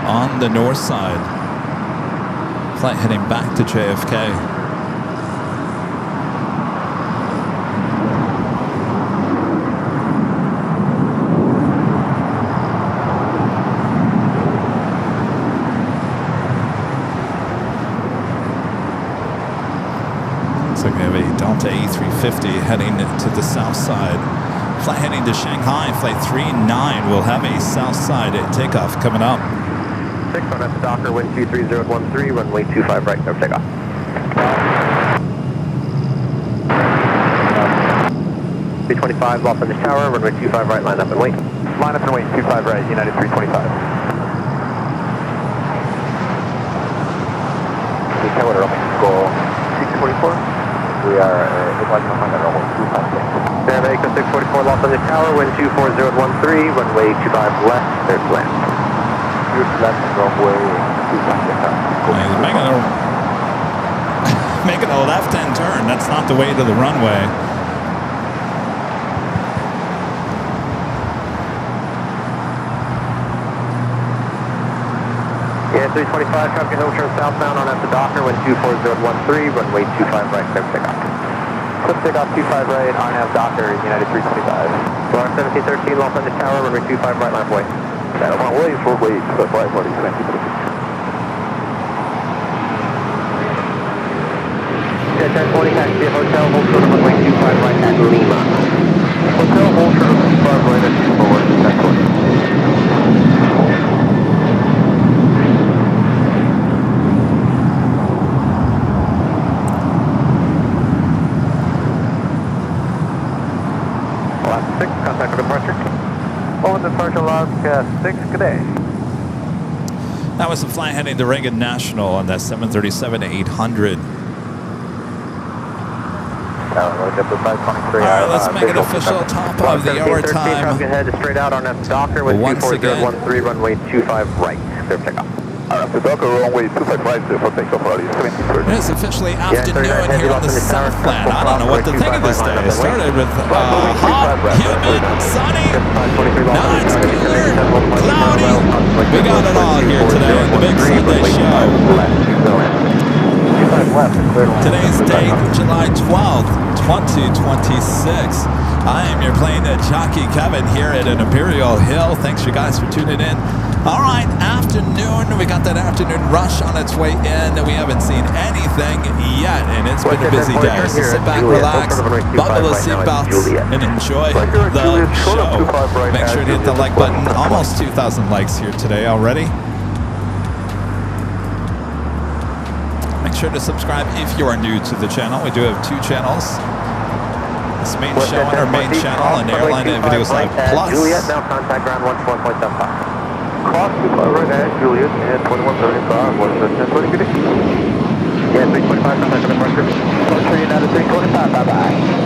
on the north side. Flight heading back to JFK. So we have a Delta A350 heading to the south side. Flight heading to Shanghai, Flight 39 will have a south side takeoff coming up. 6 on at the Docker, wind 23013, runway 25 right, no takeoff. 325 off in the tower, runway 25 right, line up and wait. Line up and wait, 25 right, United 325. Tower, Mexico 644. We are departing on runway 25 right. San Diego 644 lost on the tower, wind 24013, runway 25 left, there's land. Here's left, runway 25 Making a left-hand turn. That's not the way to the runway. Yeah, 325, traffic hill turn southbound on at the Docker, wind 24013, runway 25 right, clear for takeoff. Clip takeoff 25 right, RNAV Docker, United 325. Bar 1713, lost on the tower, runway 25 right, line way. That one way, full way, to the 540, 20. Yeah, 1040, taxi at hotel, hold short of runway 25 right at Lima. Hotel, hold short of 25 right at 2 forward, 1040. Contact for departure. On departure Alaska 6, good day. That was the flight heading to Reagan National on that 737-800. All right, let's make it official. Top of the hour time. Head straight out on that Docker with 24013, runway 25 right. Clear for takeoff. The Docker runway 25 right for takeoff early, 70%. It is officially afternoon here on the Southland. I don't know what to think of this day. It started with hot, humid, sunny. Now it's clear, cloudy. We got it all here today on the Big Sunday Show. Today's date, July 12th, 2026. I am your plane jockey Kevin here at an Imperial Hill. Thanks you guys for tuning in. All right, afternoon. We got that afternoon rush on its way in. We haven't seen anything yet, and it's been a busy day. So sit back, relax, buckle the seatbelts, and enjoy the show. Make sure to hit the like button. Almost 2,000 likes here today already. Make sure to subscribe if you are new to the channel. We do have 2 channels. This main show on our main channel and Airline Videos Live Plus. Juliet, now contact ground 14.75. Cross 25 right at Juliet and 2135, 110, good. Yeah, 325, contact the marker. Departure United 325, bye-bye.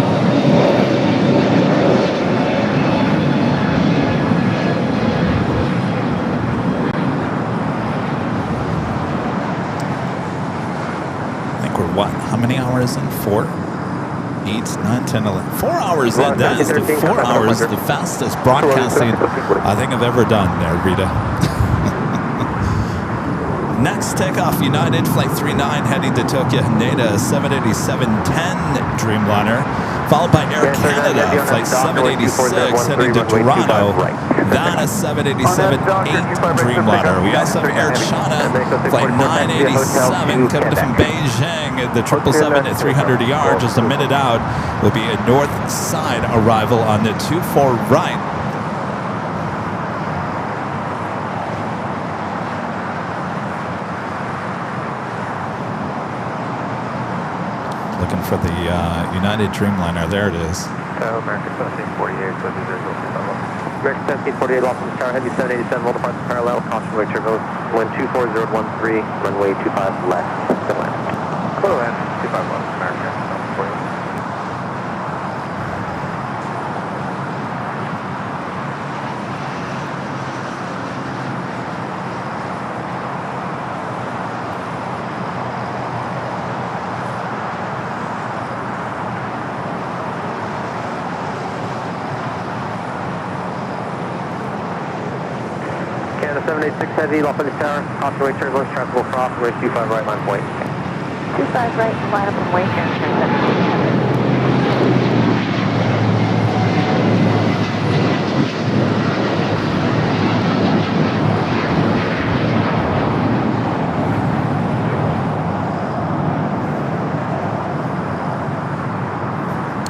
What? How many hours in? 4? 8, 9, 10, 11. 4 hours in. That is the 4 hours, the fastest broadcasting I think I've ever done there, Rita. Next takeoff, United Flight 39 heading to Tokyo Haneda 787-10 Dreamliner, followed by Air Canada Flight 786 heading to Toronto. That is 787-8 Dreamliner. We also have Air China Flight 987 coming from Beijing. The 777-300ER just a minute out will be a north side arrival on the 24 right. Looking for the United Dreamliner. There it is. American 1748, so there's American 1748, lost in the tower, heavy 787, multiple parts parallel, caution wake turbulence, wind 24013, runway 25 left, still land. Clear land, 25 left, American 1748. Canada 786 heavy, lost in the tower, caution wake turbulence, transfer will cross, runway 25 right, line point. 25 right, line up and wait here.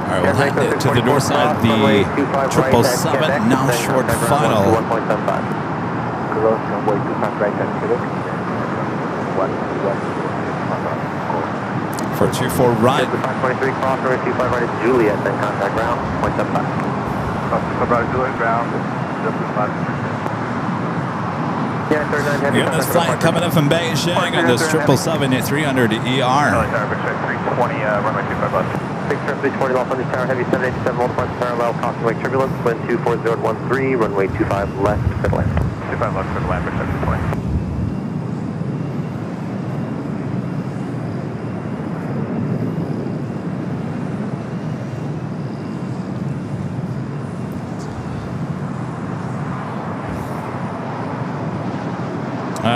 All right, we'll head to the north side, the 777, now short final. 1.75. Close runway 25 right at Quebec. 1 For 24 right. 523, cross runway 25 right at Juliet, then contact ground, 0.75. Cross 25 right, Juliet ground, just 5. Yeah, 39 heavy. Unit flight coming in from Beijing on this 777-300ER. 320, runway 25 left. Big Trip 320, lost on the tower, heavy 787, multiple parts parallel, caution wake turbulence, wind 24013, runway 25 left, clear land. 25 left, clear land, 320.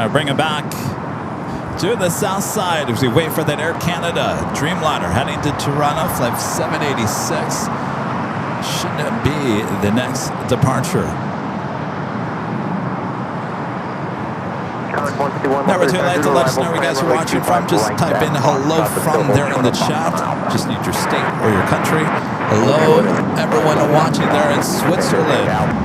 Bring it back to the south side as we wait for that Air Canada Dreamliner heading to Toronto, flight 786. Shouldn't it be the next departure? Number 2, like to let us know where you guys are watching from. Just type in hello from there in the chat. Just need your state or your country. Hello, everyone watching there in Switzerland.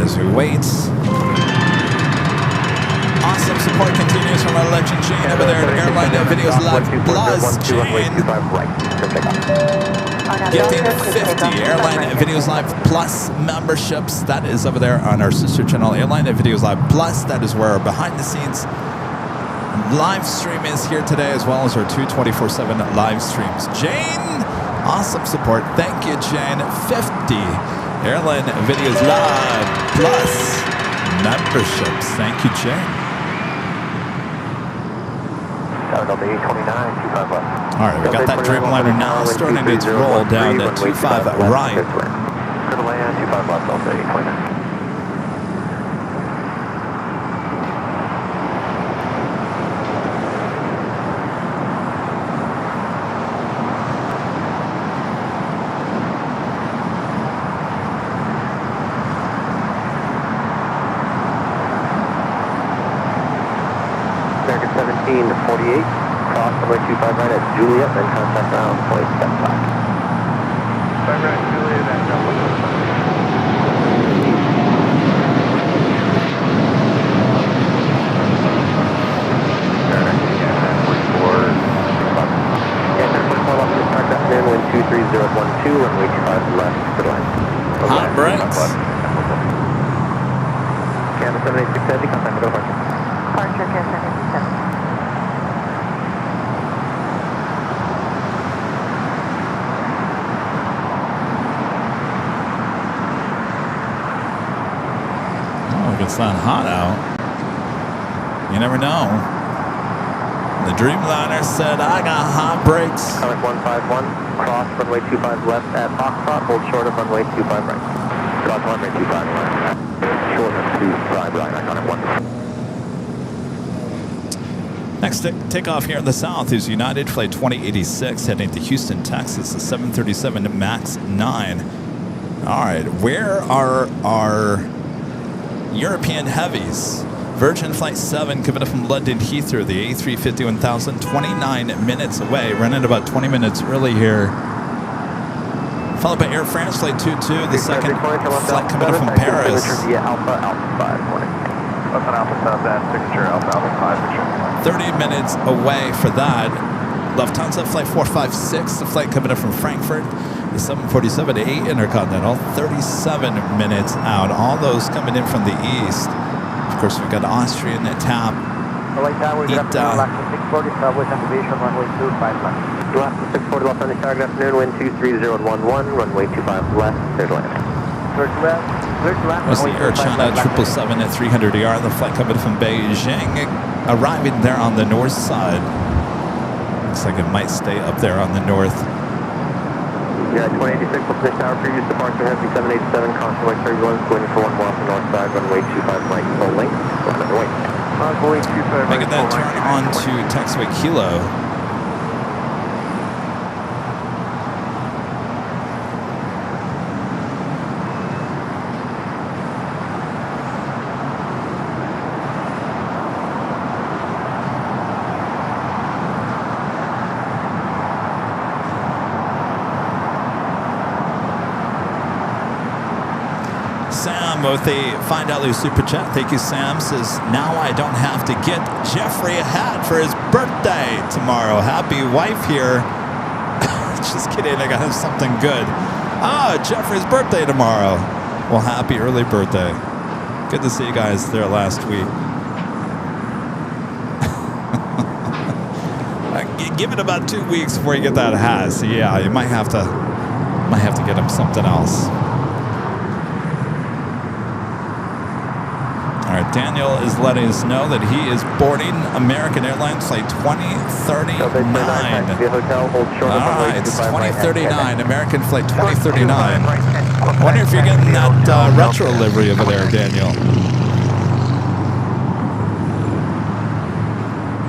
As we wait. Awesome support continues from our legend Jane over there at Airline Videos Live Plus. Jane gifting 50 Airline Videos Live Plus memberships. That is over there on our sister channel, Airline Videos Live Plus. That is where our behind the scenes live stream is here today, as well as our 24/7 live streams. Jane, awesome support. Thank you, Jane. 50 Airline Videos Live Plus memberships. Thank you, Jane. All right, we got that Dreamliner now starting its roll down to 25 right. Clear land, 25 left, also 829. American 1748, cross runway 25 right at Juliet, then contact ground, 0.75. 5 right, Juliet, and runway 25 left, clear line. Hot brakes. Canada 786 Heavy, contact with departure. Departure, Canada 787. Oh, if it's not hot out, you never know. The Dreamliner said, I got hot brakes. Contact 151, cross runway 25 left at Foxtrot, hold short of runway 25 right. Cross runway 25 right. Short of 25 right, iconic 1. Next takeoff here in the south is United Flight 2086 heading to Houston, Texas, the 737 MAX 9. All right, where are our European heavies? Virgin Flight 7 coming up from London Heathrow, the A350-1000, 29 minutes away, running about 20 minutes early here. Followed by Air France Flight 22, the second flight coming up from Paris. Via Alpha 5, morning. Left on Alpha South, that signature Alpha 5, Richard. 30 minutes away for that. Lufthansa Flight 456, the flight coming up from Frankfurt, the 747-8 Intercontinental, 37 minutes out. All those coming in from the east. Of course, we've got Austrian TAP, ITA. LAX 640, Southwest Aviation, runway 25 left. LAX 640, Los Angeles Tower, good afternoon, wind 23011, runway 25 left, clear to land. Clear to land. There's the Air China 777 at 300ER, the flight coming from Beijing, arriving there on the north side. Looks like it might stay up there on the north. Yeah, 2086, Los Angeles Tower, previous departure, heavy 787, constant white turbulence, waiting for 1 more off the north side, runway 25 right, full length, line of the way. Making that turn on to taxiway Kilo. Sam with the $5 super chat. Thank you, Sam. Says, now I don't have to get Jeffrey a hat for his birthday tomorrow. Happy wife here. Just kidding. I got him something good. Jeffrey's birthday tomorrow. Well, happy early birthday. Good to see you guys there last week. Give it about 2 weeks before you get that hat. So yeah, you might have to get him something else. All right, Daniel is letting us know that he is boarding American Airlines Flight 2039. All right, it's 2039, American Flight 2039. I wonder if you're getting that retro livery over there, Daniel.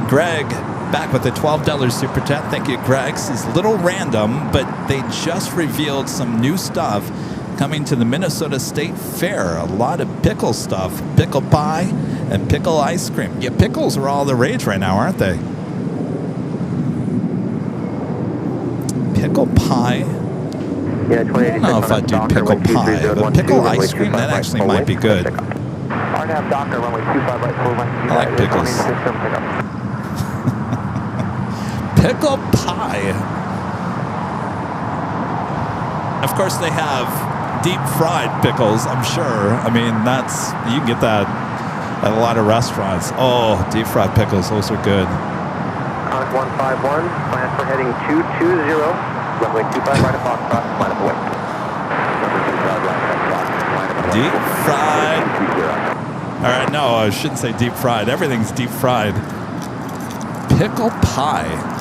Greg, back with the $12 super chat. Thank you, Greg. This is a little random, but they just revealed some new stuff coming to the Minnesota State Fair. A lot of pickle stuff, pickle pie and pickle ice cream. Yeah, pickles are all the rage right now, aren't they? Pickle pie. Yeah, I don't know if I do pickle pie, but pickle ice cream, that actually might be good. I like pickles. Pickle pie. Of course, they have deep fried pickles, I'm sure. I mean, you can get that at a lot of restaurants. Oh, deep fried pickles, those are good. Contact 151, plan for heading 220, runway 25 right at Foxtrot, line up away. Deep fried. All right, no, I shouldn't say deep fried. Everything's deep fried. Pickle pie.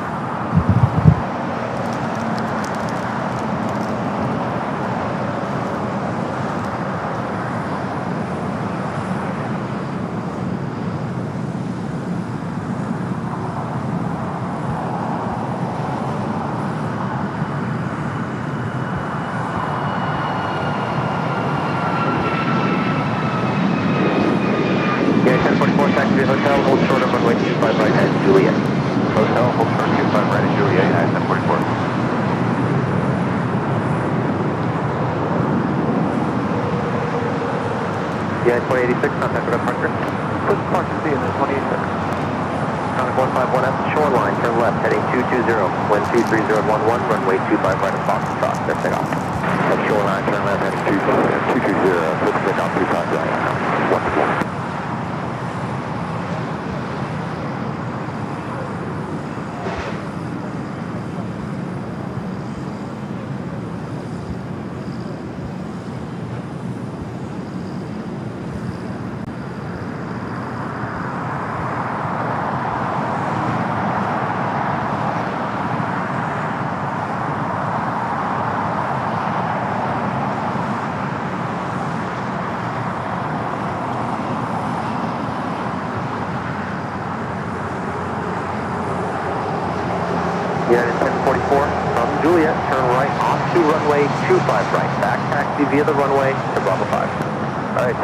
Hotel, hold short of runway 25 right at Juliet. Hotel, hold short 25 right at Juliet, United 744. Yeah, 2086, contact for departure. Put departure C in the 2086. Contact 151 at the shoreline, turn turn left, heading 220, wind 230 at 11, runway 25 right of Foxtrot, clear takeoff. At shoreline, turn left, heading 220, clear to takeoff 25 right. 1-4. United 1044 from Juliet, turn right onto runway 25 right, back taxi via the runway to Bravo 5. Alright,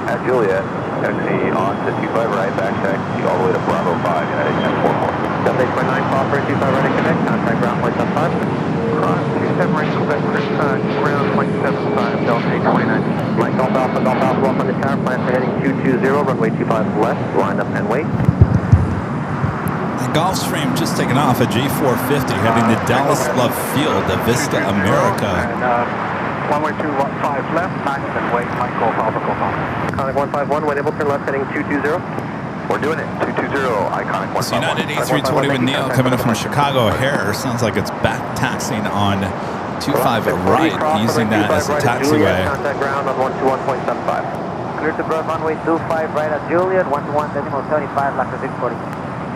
at Juliet, taxi on to 25 right, back taxi all the way to Bravo 5, United 1044. 78.9 Foster, 25 right and connect, contact ground point 75. Cross 27 right, Quebec, ground point 75, Delta 829. Mike Golf Alpha, up on the tower, plan for heading 220, runway 25 left, line up and wait. The Gulfstream just taken off at G450, heading to Dallas Love Field, the Vista America. And runway 25 left, 9 and wait, Mike Golf Alpha, Golf Alpha. Iconic 151, when able turn left, heading 220. We're doing it, 220, Iconic 151. It's United A320 with Neil coming in from Chicago O'Hare. Sounds like it's back taxiing on 25 right, using that as a taxiway. Contact ground on 121.75. Clear to broad runway 25 right at Juliet, 121.75, LAX 640.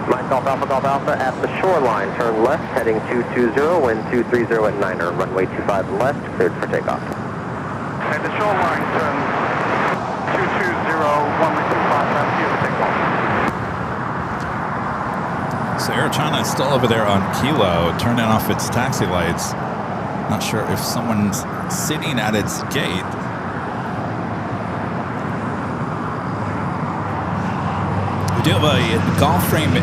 Mike Golf Alpha at the shoreline, turn left, heading 220, wind 230 at 9er, runway 25 left, cleared for takeoff. At the shoreline, turn 220, runway 25 left, here for takeoff. So Air China is still over there on Kilo, turning off its taxi lights. Not sure if someone's sitting at its gate. We do have a Gulfstream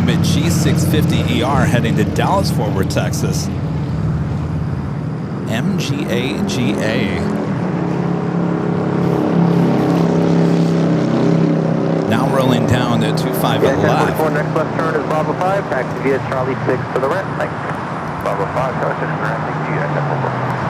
at G650ER heading to Dallas Fort Worth, Texas. MGAGA. Now rolling down to 25 yeah, left. 1044, next left turn is Bravo 5, taxi via Charlie 6 to the right. Thanks. Bravo 5, Charlie 6 correcting to you at 1044.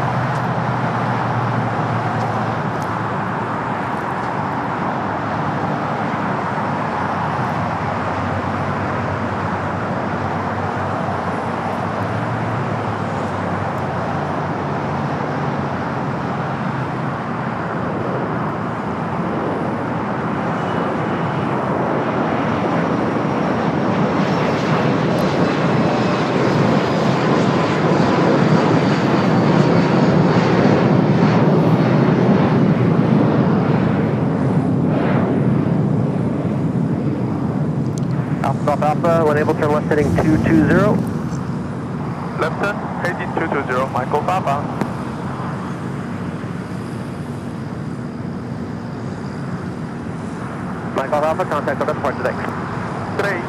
Alpha, when able turn left, heading 220. Left turn, heading 220, Michael Papa. Mike Golf Alpha, contact over departure deck. 3.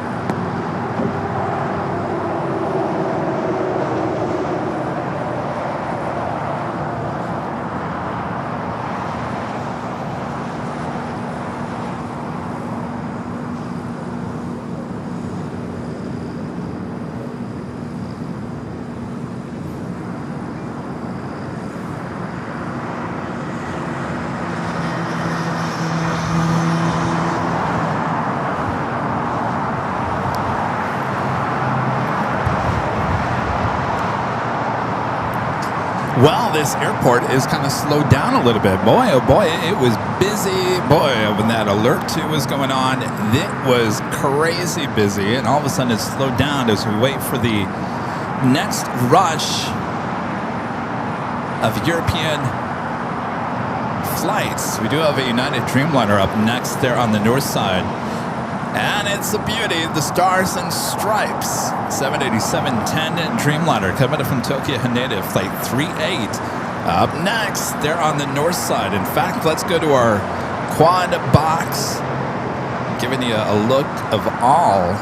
Well, this airport is kind of slowed down a little bit. Boy, oh boy, it was busy. Boy, when that alert 2 was going on, it was crazy busy. And all of a sudden it slowed down as we wait for the next rush of European flights. We do have a United Dreamliner up next there on the north side. And it's a beauty, the Stars and Stripes 787-10 Dreamliner coming up from Tokyo Haneda, flight 38. Up next, they're on the north side. In fact, let's go to our quad box, giving you a look of all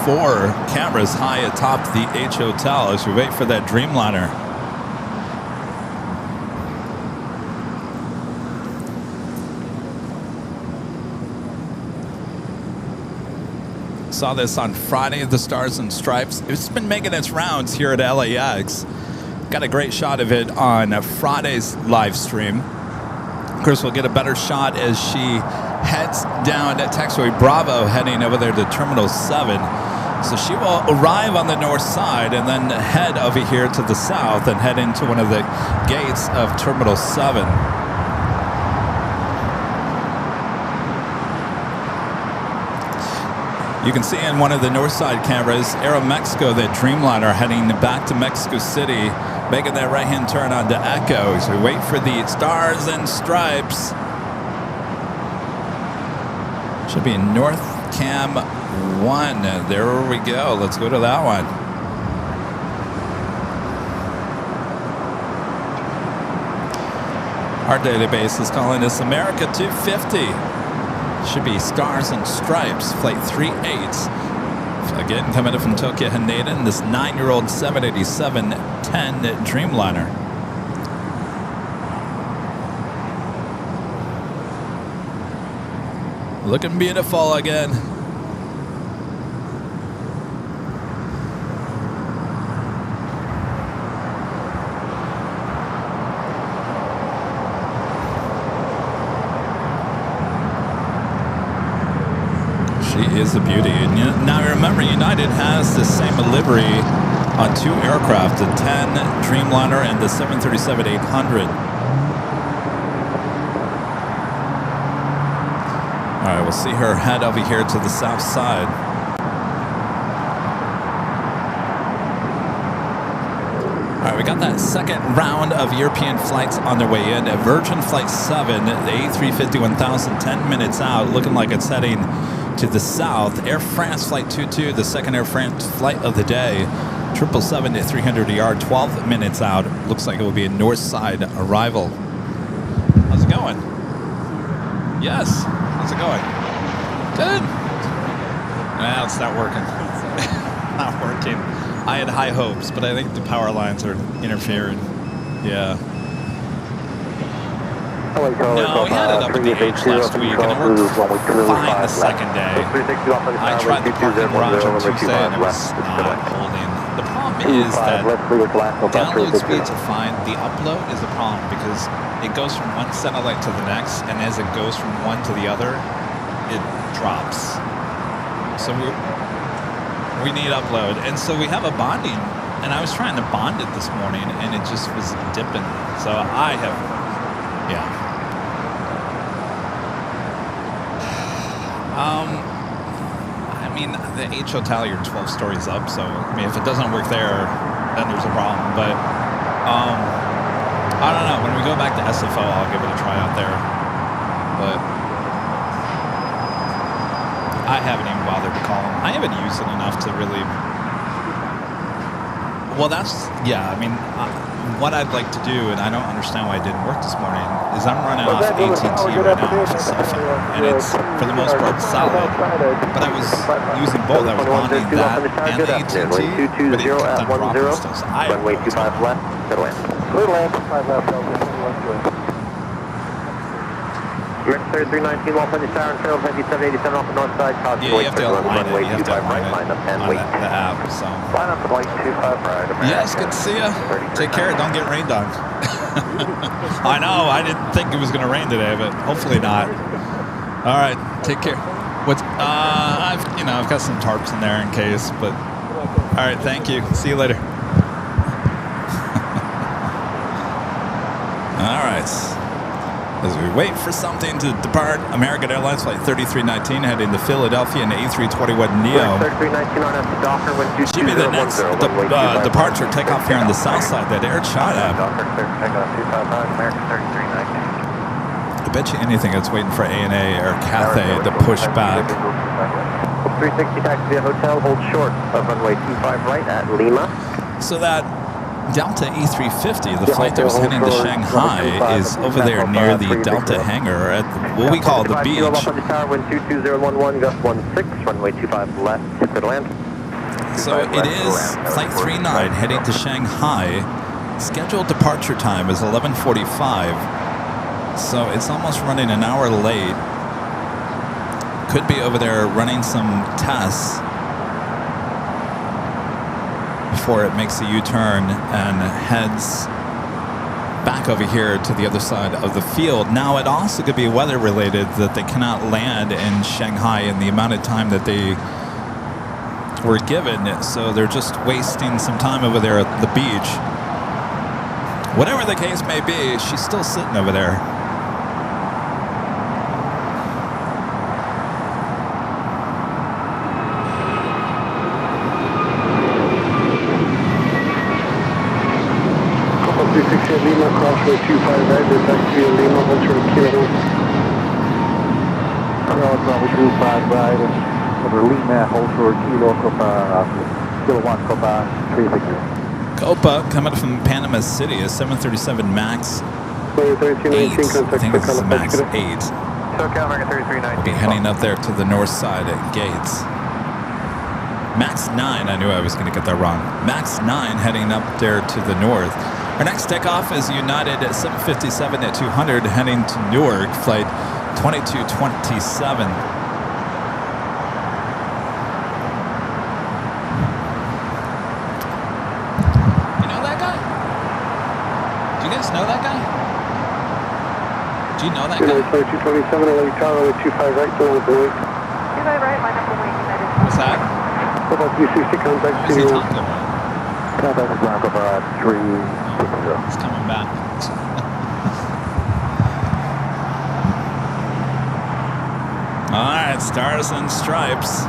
4 cameras high atop the H Hotel as we wait for that Dreamliner. Saw this on Friday, the Stars and Stripes. It's been making its rounds here at LAX. Got a great shot of it on Friday's live stream. Of course, we'll get a better shot as she heads down at Taxiway Bravo, heading over there to Terminal 7. So she will arrive on the north side and then head over here to the south and head into one of the gates of Terminal 7. You can see in one of the north side cameras, Aeromexico, that Dreamliner heading back to Mexico City, making that right-hand turn onto Echo. So we wait for the Stars and Stripes. Should be North Cam 1. There we go. Let's go to that one. Our database is calling this America 250. Should be Stars and Stripes, flight 38. Again, coming in from Tokyo Haneda, this 9-year-old 787-10 Dreamliner. Looking beautiful again. She is a beauty. And now remember, United has the same livery on 2 aircraft, the 10 Dreamliner and the 737-800. All right, we'll see her head over here to the south side. All right, we got that second round of European flights on their way in. At Virgin Flight 7, the A350-1000, 10 minutes out, looking like it's heading to the south. Air France Flight 22, the second Air France flight of the day, 777-300ER, 12 minutes out. Looks like it will be a north side arrival. How's it going? Yes. How's it going? Good. Well, it's not working. Not working. I had high hopes, but I think the power lines are interfering. Yeah. No, we had it up at the H last week, and it worked fine the second day. I tried the parking garage on Tuesday, and it was not holding. The problem is that download speeds are fine. The upload is a problem because it goes from one satellite to the next, and as it goes from one to the other, it drops. So we need upload. And so we have a bonding, and I was trying to bond it this morning, and it just was dipping. So I have, yeah. I mean, the H Hotel, you're 12 stories up, so I mean, if it doesn't work there, then there's a problem. But I don't know. When we go back to SFO, I'll give it a try out there. But I haven't even bothered to call them. I haven't used it enough to really. Well, that's, yeah, I mean, what I'd like to do, and I don't understand why it didn't work this morning, is I'm running off AT&T right now off a cell phone, and it's, for the most part, solid. But I was using both. I was bonding that and the AT&T, but it kept on dropping stuff, so I have Runway 25 left, clear land. Clear land, 5 left, Delta. American 3319, Los Angeles Tower, and Trail 5787 off the north side. Yeah, you have to align it. You have to align it line up 10, on wait. the app, so. Line up flight 25 right, American. Yes, good to see you. Take care. Don't get rained on. I know. I didn't think it was going to rain today, but hopefully not. All right. Take care. What's I've got some tarps in there in case, but all right. Thank you. See you later. All right. As we wait for something to depart, American Airlines Flight 3319 heading to Philadelphia in the A321neo. 3319 on up to Docker, Should be the next departure takeoff here on the south side that Air shot at. Docker, clear for takeoff 255, American 3319. I bet you anything it's waiting for ANA or Cathay to push back. 360 taxi via hotel, hold short of runway 25 right at Lima. So that Delta A350, the flight that was heading to Shanghai, is over there near the Delta hangar at what we call the beach. Wind 22011, gust 16, runway 25 left, clear to land. So it is flight 39 heading to Shanghai. Scheduled departure time is 11:45. So it's almost running an hour late. Could be over there running some tests before it makes a U-turn and heads back over here to the other side of the field. Now, it also could be weather related that they cannot land in Shanghai in the amount of time that they were given, so they're just wasting some time over there at the beach. Whatever the case may be, she's still sitting over there. Lima, crossway 25 right, this taxi Lima, hold short of Kilo. Bravo 25 right, over Lima, hold short Kilo, Kilo 1, Copa 360. Copa coming from Panama City, a 737 MAX 8. I think this is MAX 8. SoCal American 3319. We'll be heading up there to the north side at Gates. MAX 9, I knew I was going to get that wrong. MAX 9 heading up there to the north. Our next takeoff is United at 757 at 200 heading to Newark, flight 2227. You know that guy? Do you guys know that guy? Do you know that guy? Flight 227, LA Tower, 25 right, still on the way. 25 right, line up the wing, United. What's that? About 360, contact Who's he talking about? Contact is Bronco 360. He's coming back. All right, stars and stripes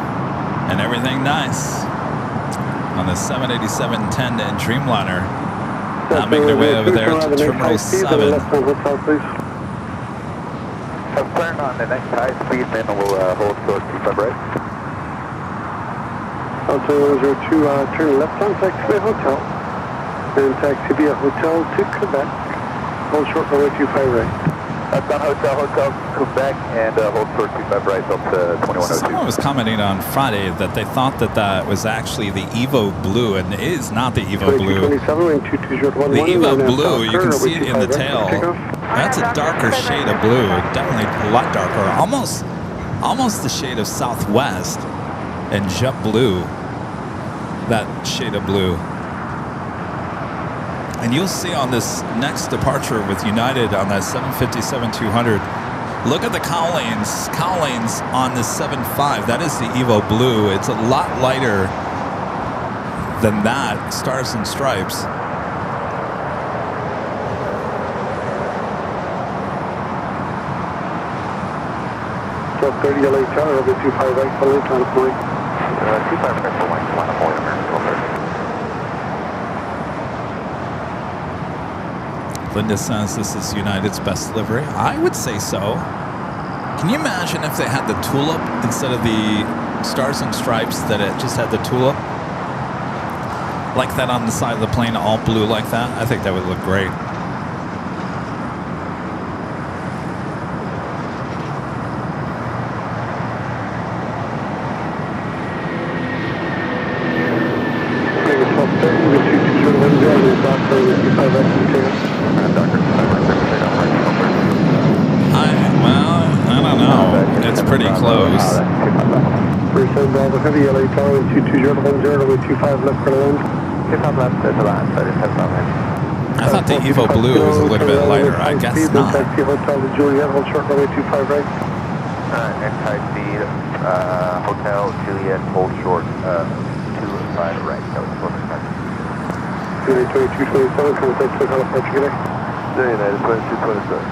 and everything nice on the 787-10 and Dreamliner. Now making their way over there to Terminal 7. Turn on the next high speed, then we'll hold short 25 right. Also 02, turn left on taxi hotel. Then taxi via hotel to Quebec. Hold short runway 25 right. That's on hotel Quebec, and hold short 25 right up to 2102. Someone was commenting on Friday that they thought that that was actually the Evo Blue, and it is not the Evo Blue. The Evo Blue, you can see it in the tail. That's a darker shade of blue, definitely a lot darker. Almost the shade of Southwest and JetBlue, that shade of blue. And you'll see on this next departure with United on that 757-200, look at the cowlings on the 75. That is the Evo Blue. It's a lot lighter than that, stars and stripes. So 30 LA Tower, over 25 right, following time point. 25 right, for line 1 of Boyer, American. Linda says this is United's best delivery. I would say so. Can you imagine if they had the tulip instead of the stars and stripes, that it just had the tulip? Like that on the side of the plane, all blue like that? I think that would look great. I don't know. It's pretty close. Percent Bravo Heavy, LA Tower, 22010, with 25 left for the land. 25 left, there's a line, 37 I thought the Evo Blue was a little bit lighter. I guess not. Taxi Hotel to Juliet, hold short runway 25 right. Next high speed, Hotel Juliet, hold short 25 right. That was close to 2227, contact Hotel Portugal. United 2227.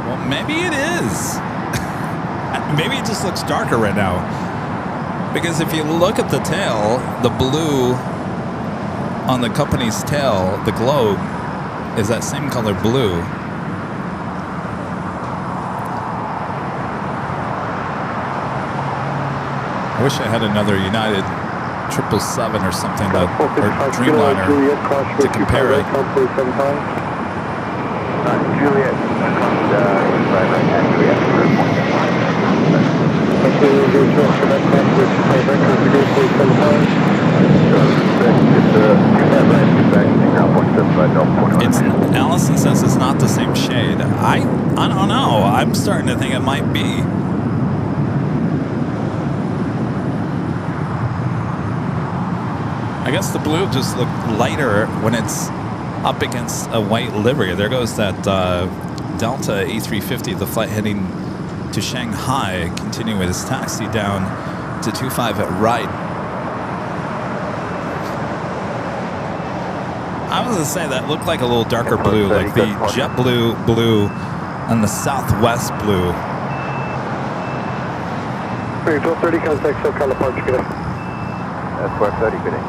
Well, maybe it is. Maybe it just looks darker right now. Because if you look at the tail, the blue on the company's tail, the globe, is that same color blue. I wish I had another United 777 or something, or Dreamliner to compare it. Juliet, Allison says it's not the same shade. I don't know. I'm starting to think it might be. I guess the blue just looked lighter when it's up against a white livery. There goes that Delta A350, the flight heading to Shanghai, continuing with its taxi down to 25 at right. I was going to say that looked like a little darker blue, like the JetBlue blue and the Southwest blue. 1230, contact SoCal departure, good day. That's 430, good day.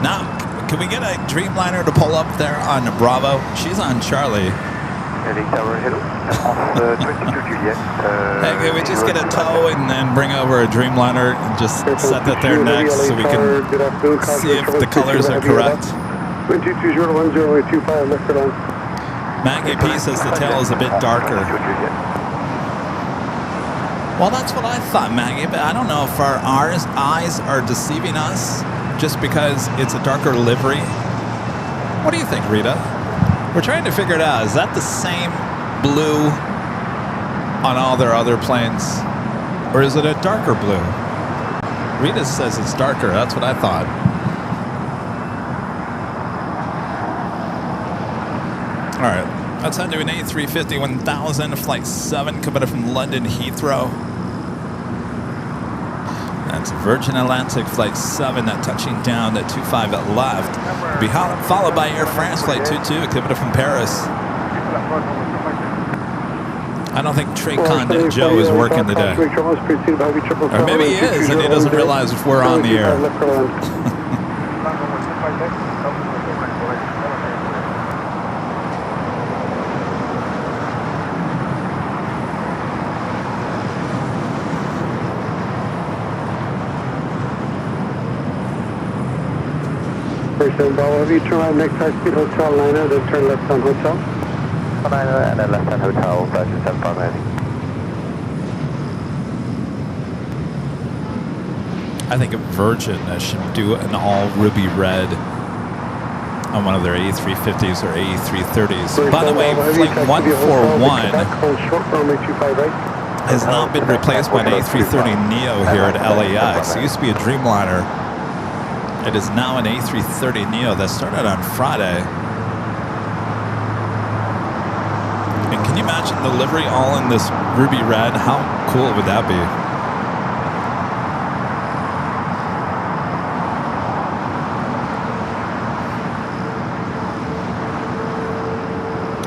Now, can we get a Dreamliner to pull up there on Bravo? She's on Charlie. LAX Tower, hello. Off 22 Juliet. Hey, can we just get a tow and then bring over a Dreamliner and just set that there next so we can see if the colors are correct? 22010825, left it on. Maggie P says the tail is a bit darker. Well, that's what I thought, Maggie, but I don't know if our eyes are deceiving us just because it's a darker livery. What do you think, Rita? We're trying to figure it out. Is that the same blue on all their other planes? Or is it a darker blue? Rita says it's darker. That's what I thought. All right. Let's head to an A350 1000, Flight 7, coming up from London Heathrow. That's Virgin Atlantic Flight 7, touching down at 25 at left. Be followed by Air France Flight 22, coming up from Paris. I don't think Trey Condit Joe is working today. Or maybe he is, and he doesn't realize if we're on the air. Have you turn right next high speed hotel liner, then turn left on hotel? Liner and then left on hotel, Virgin 75 heading. I think Virgin should do an all ruby red on one of their A350s or A330s. By the way, Flight 141 has not been replaced by an A330neo here at LAX. It used to be a Dreamliner. It is now an A330neo that started on Friday. And can you imagine the livery all in this ruby red? How cool would that be?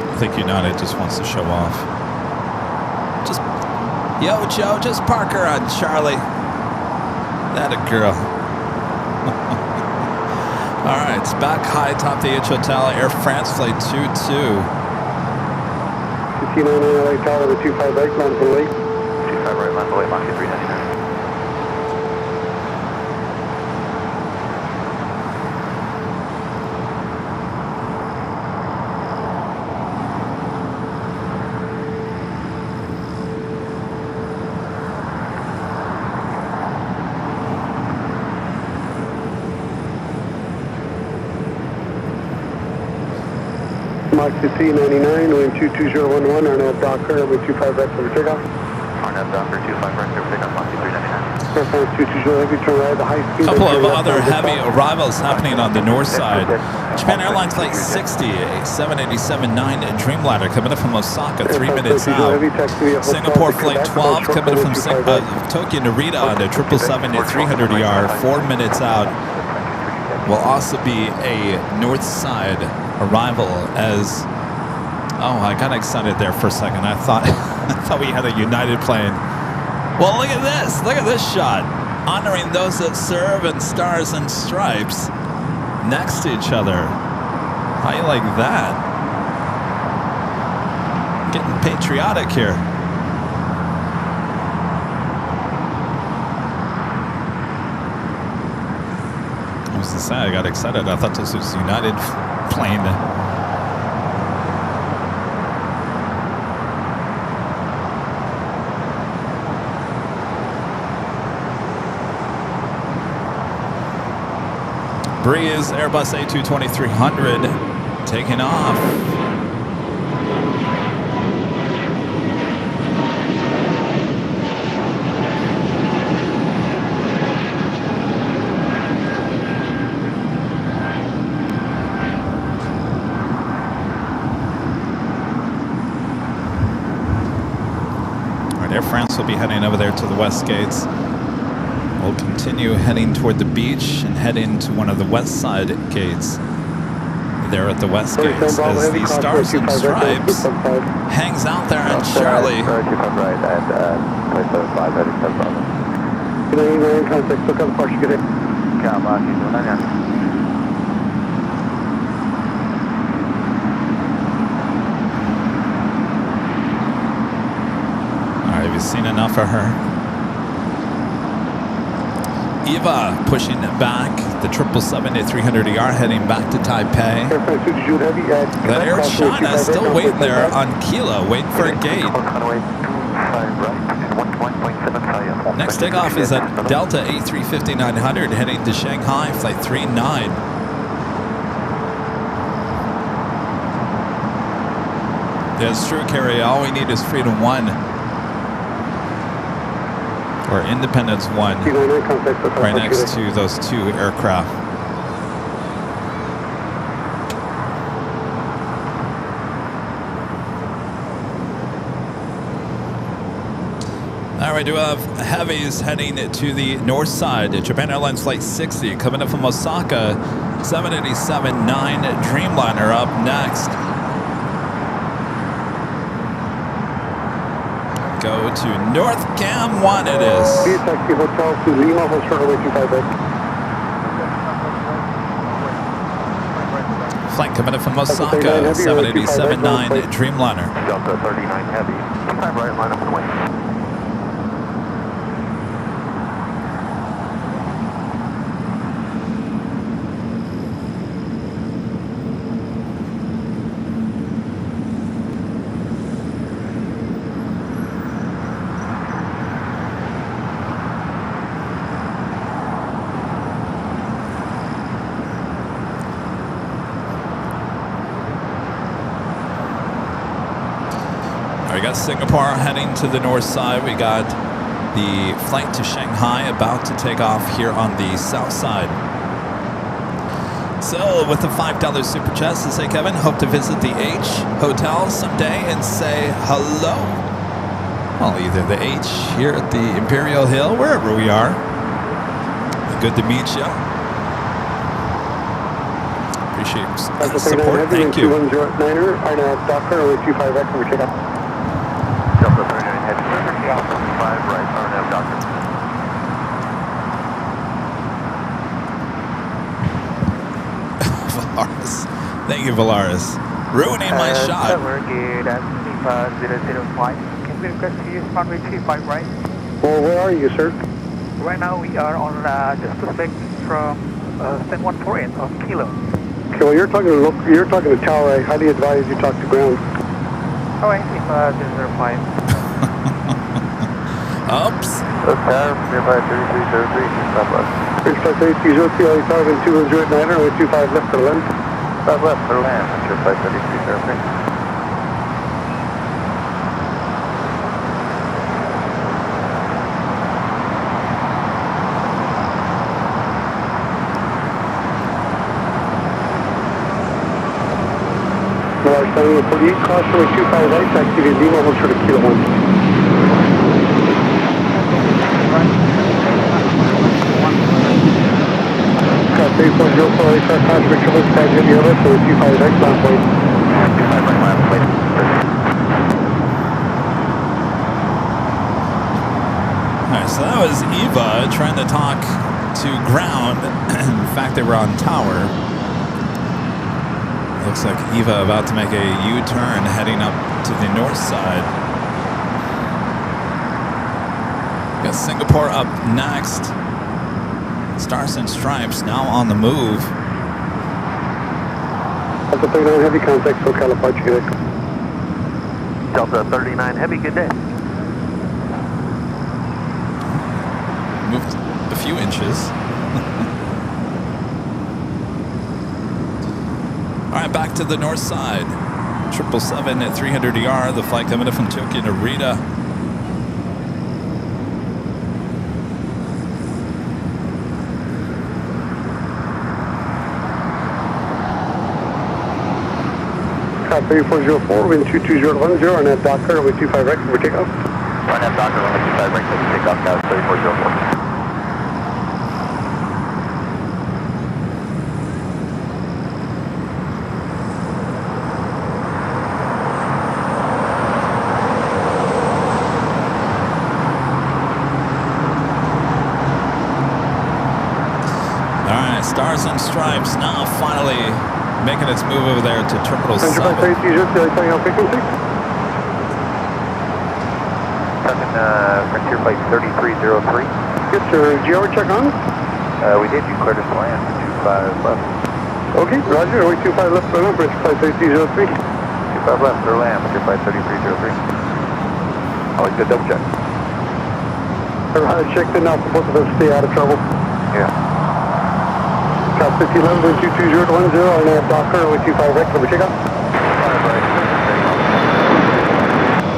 I think United just wants to show off. Just, yo, Joe, just park her on Charlie. That a girl. All right, it's back high, top the H Hotel, Air France Flight 22. 1599 LA Tower, the 25 right, land for late. 25 right, land for late, Mach 399. Mach 1599, wind 22011, Arnav Docker, wind 25 right for takeoff. Arnav Docker, 25 right for takeoff, Mach 399. Air France 220 heavy, turn right, the high speed. A couple of other heavy arrivals happening on the north side. Japan Airlines Flight 60, a 787-9 Dreamliner coming up from Osaka, 3 minutes out. Singapore Flight 12 coming up from Tokyo Narita on a 777 at 300ER, 4 minutes out. Will also be a north side arrival as, oh, I got excited there for a second. I thought we had a United plane. Well, look at this shot, honoring those that serve in stars and stripes next to each other. How you like that? Getting patriotic here. I was to say, I got excited. I thought this was United plane. Breeze Airbus A220-300 taking off. gates. We'll be heading over there to the west gates. We'll continue heading toward the beach and head into one of the west side gates. There at the west gates as the Stars and Stripes hangs out there in Shirley. 25 right at 275 heading 10 Bravo. Contact, look at the park, get it. Alright, have you seen enough of her? Eva pushing it back. The 777-300ER heading back to Taipei. That Air China is still waiting there on Kilo, waiting for a gate. Next takeoff is at Delta A350-900 heading to Shanghai, flight 39. That's true, Carrie. All we need is Freedom 1. Or Independence 1. Right next to those two aircraft. Now we do have heavies heading to the north side. Japan Airlines Flight 60 coming up from Osaka. 787-9 Dreamliner up next. Go to North Cam 1 it is. Taxi Hotel to Lima, hold short away 25 right. Flight coming up from Osaka. 787-9 Dreamliner. Delta 39 Heavy. 25 right, line up and wait. We got Singapore heading to the north side. We got the flight to Shanghai about to take off here on the south side. So with the $5 super chat to say, Kevin, hope to visit the H Hotel someday and say hello. Well, either the H here at the Imperial Hill, wherever we are. Good to meet you. Appreciate your support. Thank you. 210-9er, Docker, only 25X, we check out. Delta 39 Heavy. 5 right, RNAV Doctor. Valaris. Thank you, Valaris. Ruining my shot. Tower, good at 005. Can we request to use runway 25 right? Well, where are you, sir? Right now we are on just prospect from stand 148 on Kilo. Okay, well, you're talking to Tower. I highly advise you talk to ground. Alright, 005. Oops. Tower, nearby 3303, stop us. Express 830 210-9er, only 25 left for the left. Stop left for land, ensure 53303. Large 748, cross only 25 right, taxi to Lima, hold short of Kilo 1. Cross 840, aircraft passenger triple tag in the other, so 25 right, last way. 25 right, last way. Alright, so that was Eva trying to talk to ground. In fact, they were on tower. Looks like Eva about to make a U-turn heading up to the north side. Got Singapore up next. Stars and Stripes now on the move. Delta 39 Heavy, contact SoCal approach, Quebec. Delta 39 Heavy, good day. Moved a few inches. All right, back to the north side. 777-300ER, the flight coming in from Tokyo to Narita. Top 3404, wind 22010, and at Docker, with 25X, for takeoff. Barnett Docker, runway 25 right, clear to take off, guys, 3404. Stars and Stripes now finally making its move over there to Terminal 7. Frontier Flight 3303. Get your GR check on. We did, you cleared us to land, 25 left. Okay, roger, runway 25 left, for number, Flight 3303. 25 left, clear land, Flight 3303. Oh, good, double check. Checked in now for both of us, stay out of trouble. Yeah. Cal 5011, 22010, and Docker, runway 25 right, number check out. 5 right,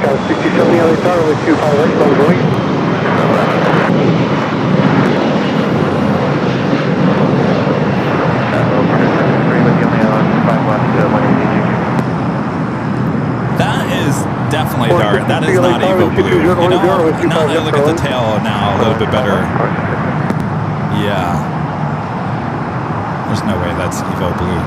Cal 6070, LA Tower, runway 25 right, long going. That is definitely dark. That is not Evo Blue. You know, now that I look at the tail now a little bit better. Yeah. There's no way that's Evo Blue.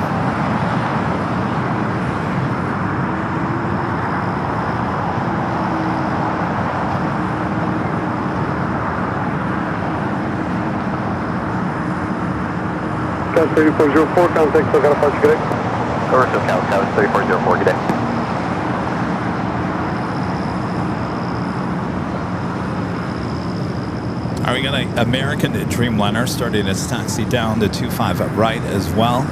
Cal 3404, contact, so got a punch, good day. Commercial Cal 3404, good day. All right, we got an American Dreamliner starting its taxi down to 25 right as well.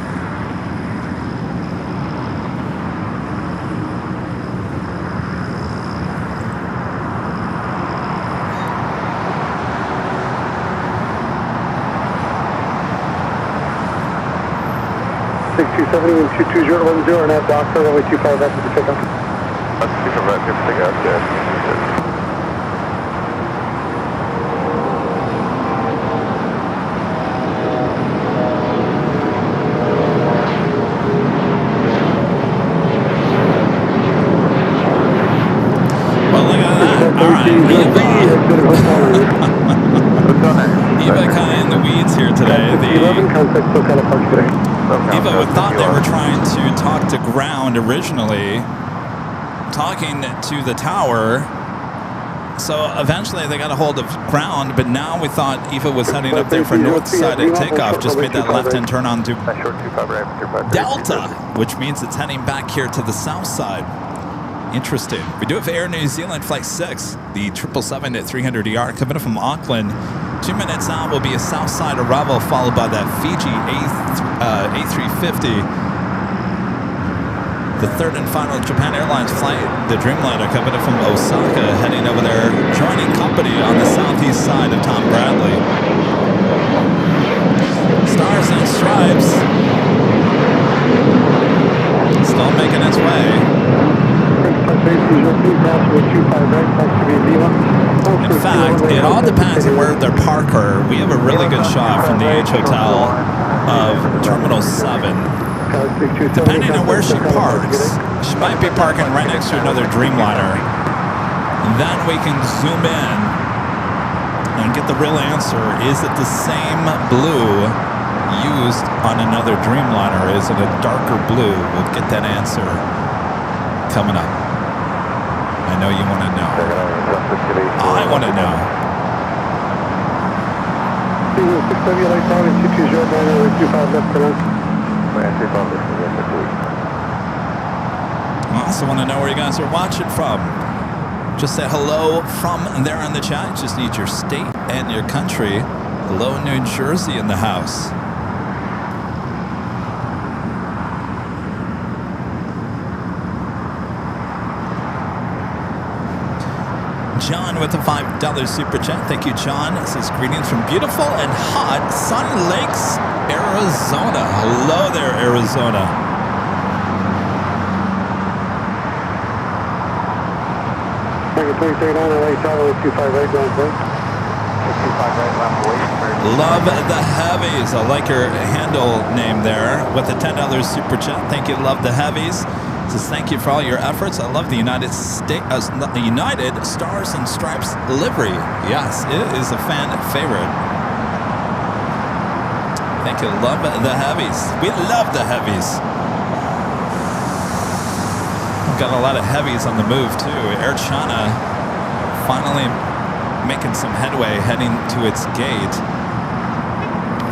and 22010, and Docker, runway 25 left, to check out. That's 25 right, good to take out, good. Eva kind of in the weeds here today. Eva thought they were trying to talk to ground originally, talking to the tower. So eventually they got a hold of ground, but now we thought Eva was heading up there for north side at takeoff. Just made that left-hand turn onto Delta, which means it's heading back here to the south side. Interesting. We do have Air New Zealand Flight 6, the 777 at 300ER coming in from Auckland. 2 minutes out will be a south side arrival, followed by that Fiji A350. The third and final Japan Airlines flight, the Dreamliner coming in from Osaka, heading over there, joining company on the southeast side of Tom Bradley. Stars and Stripes still making its way. In fact, it all depends on where they're parked. We have a really good shot from the H Hotel of Terminal 7. Depending on where she parks, she might be parking right next to another Dreamliner. Then we can zoom in and get the real answer. Is it the same blue used on another Dreamliner? Is it a darker blue? We'll get that answer coming up. I know you want to know. I want to know. I also want to know where you guys are watching from. Just say hello from there in the chat. Just need your state and your country. Hello, New Jersey in the house. John with a $5 super chat. Thank you, John. It says greetings from beautiful and hot Sun Lakes, Arizona. Hello there, Arizona. Love the Heavies. I like your handle name there with a $10 super chat. Thank you, Love the Heavies. Says thank you for all your efforts. I love the United Stars and Stripes livery. Yes, it is a fan favorite. Thank you. Love the heavies. We love the heavies. Got a lot of heavies on the move too. Air China finally making some headway heading to its gate,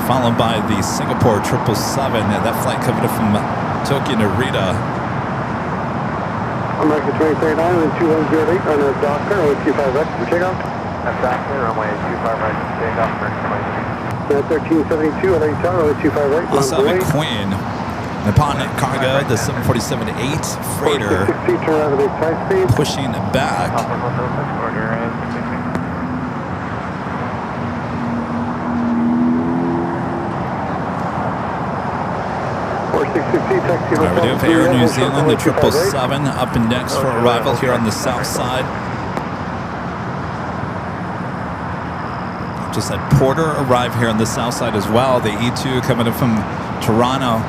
followed by the Singapore 777. That flight coming from Tokyo Narita. American 2039 and 2108 on a Docker, 025 right for takeoff. That's Docker, runway 25 right for takeoff, American 1372 LA Tower, 025 right. Also have a Queen. Nippon Cargo, the 747-8 freighter, pushing back. Right, we do have Air New Zealand, the 777 up and next for arrival here on the south side. Just had Porter arrive here on the south side as well. The E2 coming in from Toronto.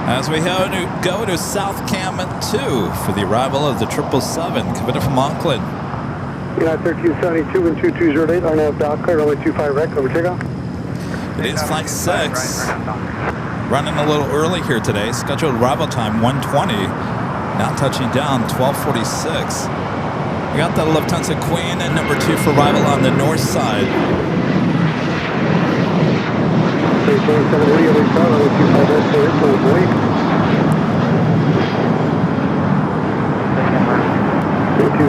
As we go to South Cam 2 for the arrival of the 777 coming in from Auckland. United 1372 and 2208 on a Docker, runway 25 right, over takeoff. It is Flight 6. Running a little early here today. Scheduled arrival time 1:20. Now touching down 12:46. We got the Lufthansa Queen and number 2 for arrival on the north side.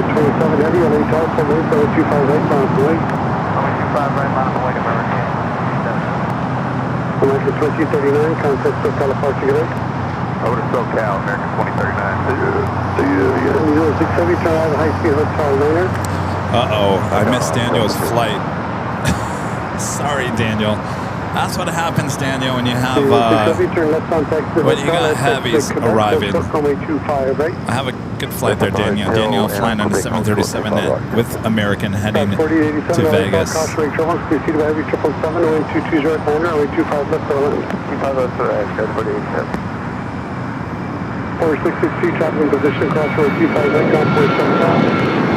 27 heavy, LA Tower, 725 right, bound for Lake. 25 right, bound for Lake, American. American 2039, contact SoCal departure Lake. Over to SoCal, American 2039. New Zealand 670, turn out high speed hotel liner. Uh-oh, I missed Daniel's flight. Sorry, Daniel. That's what happens, Daniel, when you have heavies arriving. I have a good flight there, Daniel. Daniel flying on the 737 with American heading to Vegas. Traveling position, crossroad 25 right, ground 475.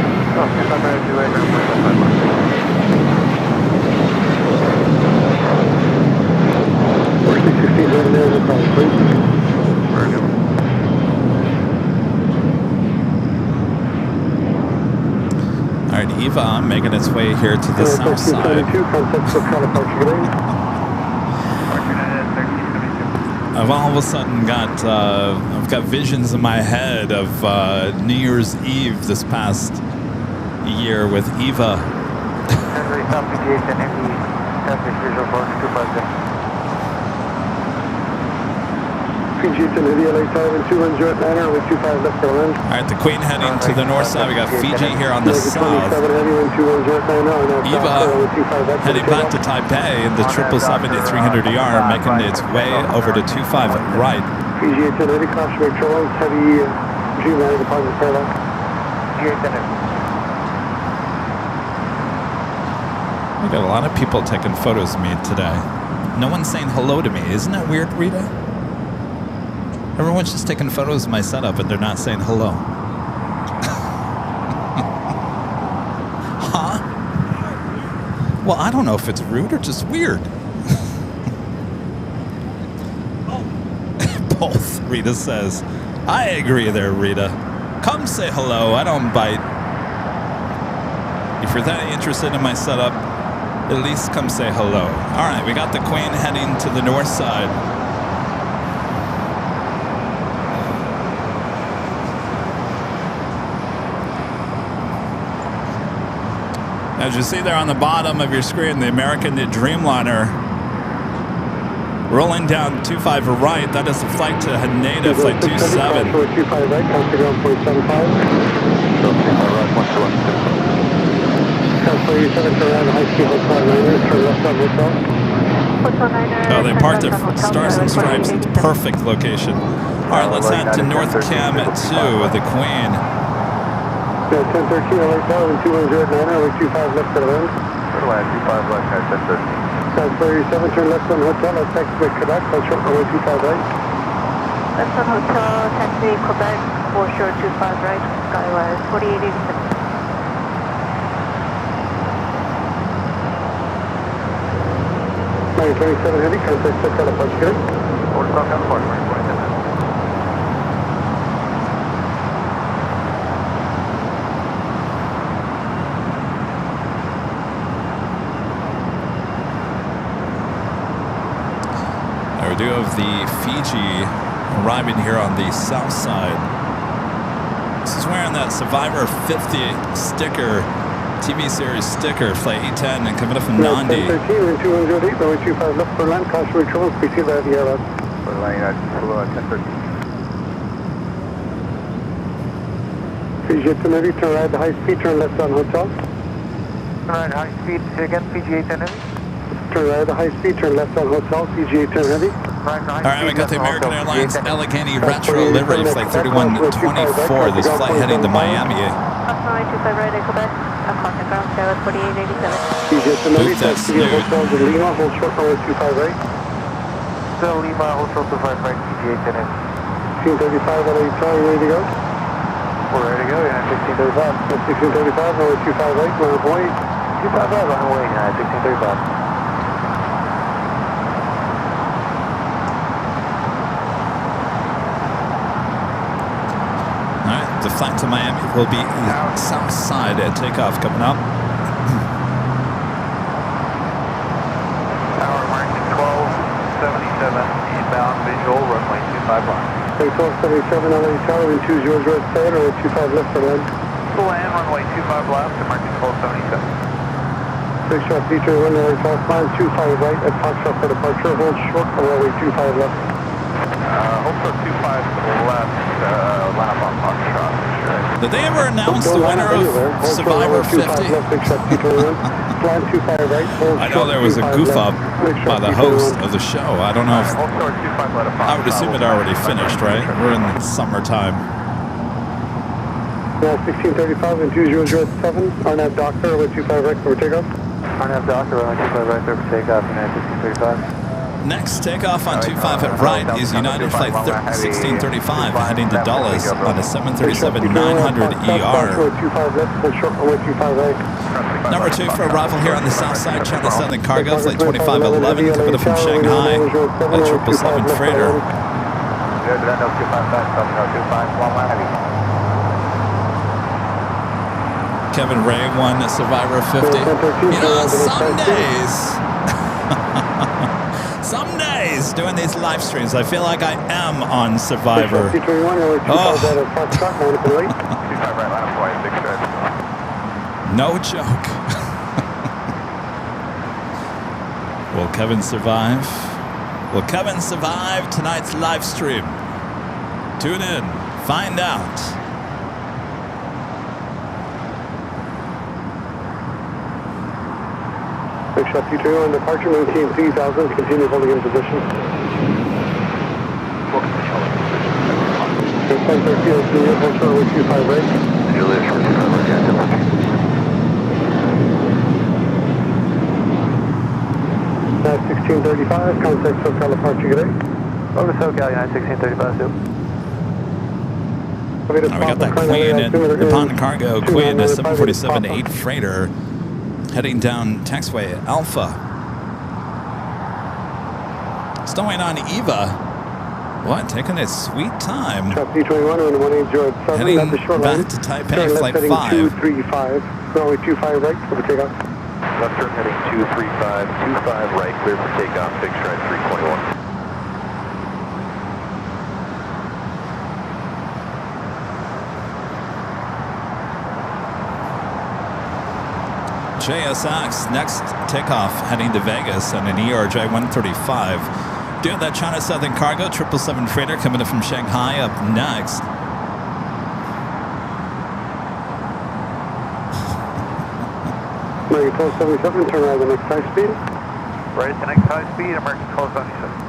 All right, Eva making its way here to the south side. I've all of a sudden got I've got visions in my head of New Year's Eve this past year with Eva. All right, the Queen heading to the north side. We got Fiji here on the south. Eva heading back to Taipei in the 777-300ER, making its way over to 25 right. Fiji 1080, caution make turbulence, heavy G9 deposit parallax. We got a lot of people taking photos of me today. No one's saying hello to me. Isn't that weird, Rita? Everyone's just taking photos of my setup, but they're not saying hello. Huh? Well, I don't know if it's rude or just weird. Both, Rita says. I agree there, Rita. Come say hello. I don't bite. If you're that interested in my setup, at least come say hello. All right, we got the Queen heading to the north side. As you see there on the bottom of your screen, the American Dreamliner rolling down 25 right. That is the flight to Haneda, flight 27. Oh, they parked their Stars and Stripes. It's perfect location. All right, let's head to North Cam 2 with the Queen. 1013, LA Tower, 2109, 25 left to the land. 25 left, 1013. That's 37, turn left on hotel, that's taxiway Quebec, hold short runway 25 right. Left on hotel, taxi Quebec, hold short 25 right, Skywise 4887. Line 27 heavy, contact SoCal approach gate. Hold SoCal approach, 27. We do have the Fiji arriving here on the south side. This is wearing that Survivor 50 sticker, TV series sticker, flight 810 and coming up from Nandi. 1013 and 2108, runway 25 left for land, caution trouble, speed to the airline. For line 1013. Fiji 810 heavy, turn right at high speed, turn left on hotel. Turn right high speed, say again, Fiji 810 heavy. Turn right at high speed, turn left on hotel, Fiji 810 heavy. All right, we got the American Airlines Allegheny Retro livery, flight 3124. This flight heading to Miami. Runway 25 right at Quebec, contact ground Skywise 4887. Fiji 810 heavy, Boot that taxi to hotel to Lima, hold short runway 25 right. Still Lima, hold short 25 right, Fiji 810 heavy. 1635, LA Charlie, ready to go? We're ready to go, yeah, 1635. 1635, runway 25 right, runway boy. 25 right, runway, 1635. The flight to Miami will be south side at takeoff coming up. Tower American 1277, inbound visual, runway 25 right. 1277, LA Tower, wind 20 right side, runway 25 left for land. Full land, runway 25 left, American 1277. Big shot, D31, runway 5 climb, 25 right at Foxtrot for departure, hold short on runway 25 left. Hold short 25 left, line up on Foxtrot. Did they ever announce the winner of Survivor 50? I know there was a goof up by the host of the show. I don't know if... I would assume it already finished, right? We're in the summertime. 1635 and 2007, RNAV Doctor, runway 25 right for takeoff. RNAV Doctor, runway 25 right there for takeoff, United 1635. Next takeoff on 25 at right is United Flight 1635 heading to Dulles on a 737-900 ER. Number 2 for arrival here on the south side, China Southern Cargo, Flight 2511, coming up from Shanghai, a 777 freighter. Kevin Ray won Survivor 50. You know, some days doing these live streams, I feel like I am on Survivor. No joke. Will Kevin survive? Will Kevin survive tonight's live stream? Tune in, find out. Big shot, P2 on departure, maintain 3000, continue holding in position. Flight 1302, hold short with 25 right. Julius, 25 right, yeah, That's 1635, contact SoCal departure today. Over to SoCal, United 1635, too. We got that Queen and Nippon Cargo Queen, a 747-8 freighter heading down taxiway Alpha. Stowing on Eva. What? Taking its sweet time. Heading back to Taipei, flight 5. 235, runway 25 right for the takeoff. Left turn heading 235, 25 right, clear for takeoff, fixed right 321. JSX, next takeoff heading to Vegas on an ERJ 135. Doing that China Southern Cargo 777 freighter coming in from Shanghai up next. American 1277, turn right the next high speed. Right at the next high speed, American 1277.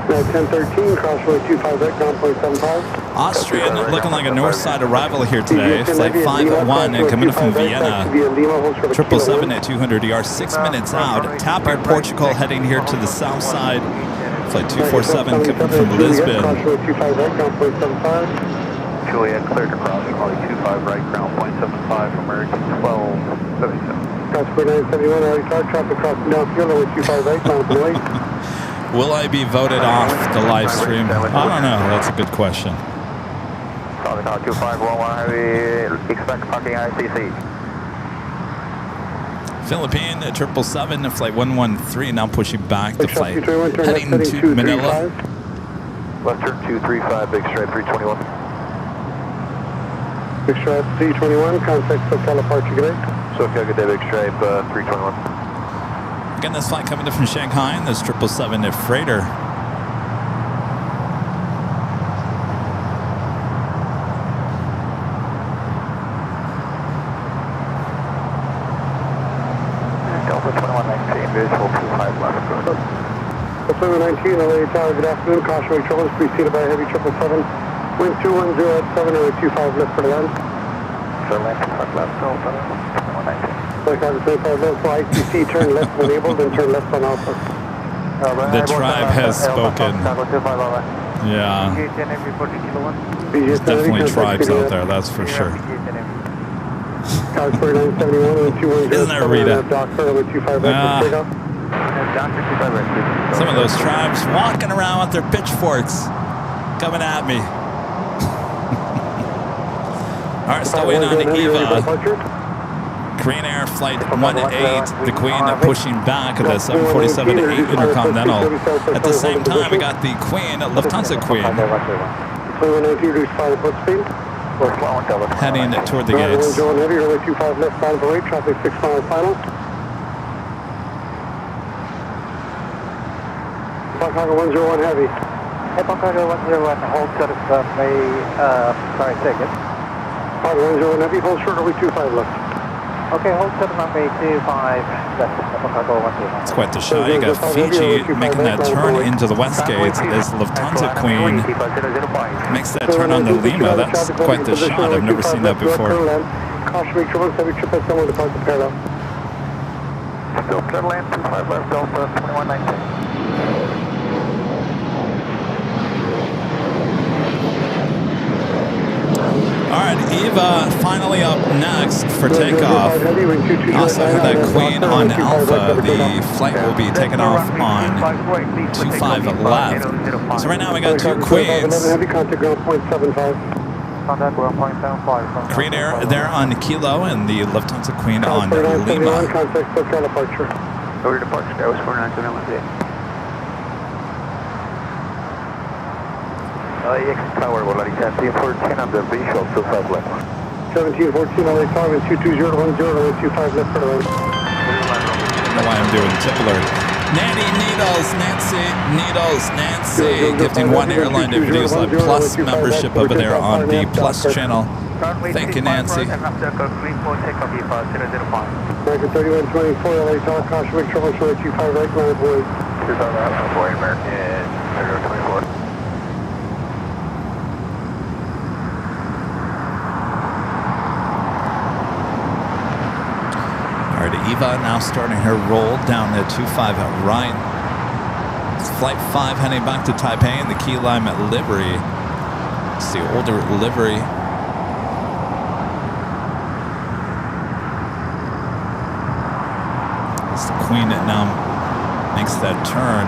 1013, cross runway 25 right, ground point 75. Austrian looking like a north side arrival here today. Flight 501 and coming in from Vienna. 777 at 200 ER, 6 minutes out. Tap your Portugal heading here to the south side. Flight 247 coming from Lisbon. Juliet cleared to cross runway 25 right, ground point 75, American 1277. Cross 4971, traffic crossing down field, runway 25 right, ground point 8. Will I be voted off the live stream? I don't know. That's a good question. Solid 2511 heavy, expect parking ICC. Philippine 777, flight 113, now pushing back to flight heading to Manila. Left turn 235, big stripe 321. Big stripe 321, contact SoCal departure, good day. SoCal, good day, big stripe 321. Again, this flight coming in from Shanghai, and this 777 at freighter. Delta 2119, visual 25 left. Delta 2119, LA Tower, good afternoon. Cautionary troubles preceded by a heavy 777. Wind 210 at 7, runway 25 left for the land. So land 25 left, Delta 2119. ICC, turn left when able, then turn left on Alpha. The tribe has spoken. Yeah. There's definitely tribes out there, that's for sure. Isn't there, Rita? Some of those tribes walking around with their pitchforks coming at me. All right, still waiting on Eva. Korean Air Flight 18, the Queen pushing back at the 747-8 Intercontinental. At the same time, we got the Queen, Lufthansa Queen, heading toward the gates. Traffic 6 miles final. Bangkok 101 heavy. Hey, Bangkok 101, hold short of sorry, second. 101 heavy, hold short, runway 25 left. Okay, hold short runway 25 left, Bangkok 101. It's quite the show. You got Fiji making that turn into the west gates as Lufthansa Queen makes that turn on the Lima. That's quite the shot. I've never seen that before. Cautionary troubles, heavy 777 depart the parallel. Still clear land 25 left, Delta 2119. All right, Eva finally up next for takeoff. Also have that Queen on Alpha. The flight will be taken off on 25 left. So right now we got two Queens. Korean Air there on Kilo and the Lufthansa Queen on Lima. Over departure, that was 49718. LAX Tower, volatilidad 1714 on the visual 25 left. 1714 LA Tower, 220 runway 25 left for the right. I don't know why I'm doing Tippler. Nancy Needles, gifting one Airline Videos Live Plus membership over there on the Plus channel. Thank you, Nancy. American 3124 LA Tower, caution, trouble, 25 right, line boys. 2000 boy, American 3124. Eva now starting her roll down the 25 right. It's Flight 5 heading back to Taipei in the Key Lime livery. It's the older livery. It's the Queen that now makes that turn.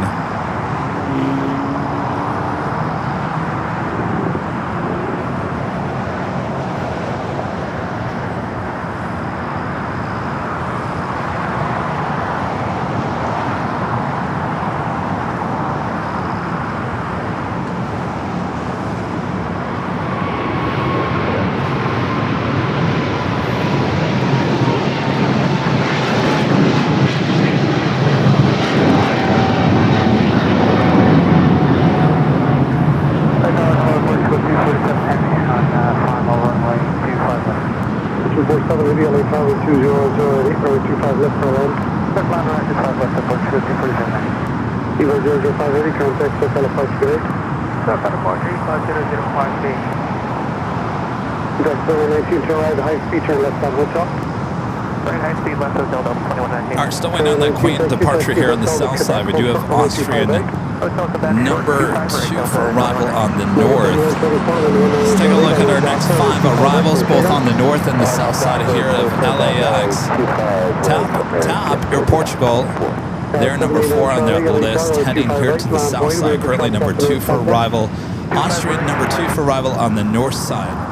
Evo 00580, contact SoCal approach today. SoCal approach 005B. Contact 2119 to arrive, high speed turn left on hotel. Very high speed left hotel, Delta 2119. All right, still waiting on that Queen departure here on the south side. We do have Austrian number 2 for arrival on the north. Let's take a look at our next 5 arrivals, both on the north and the south side here of LAX. TAP, Air Portugal. They're number 4 on their list, heading here to the south side. Currently number 2 for arrival. Austrian number 2 for arrival on the north side.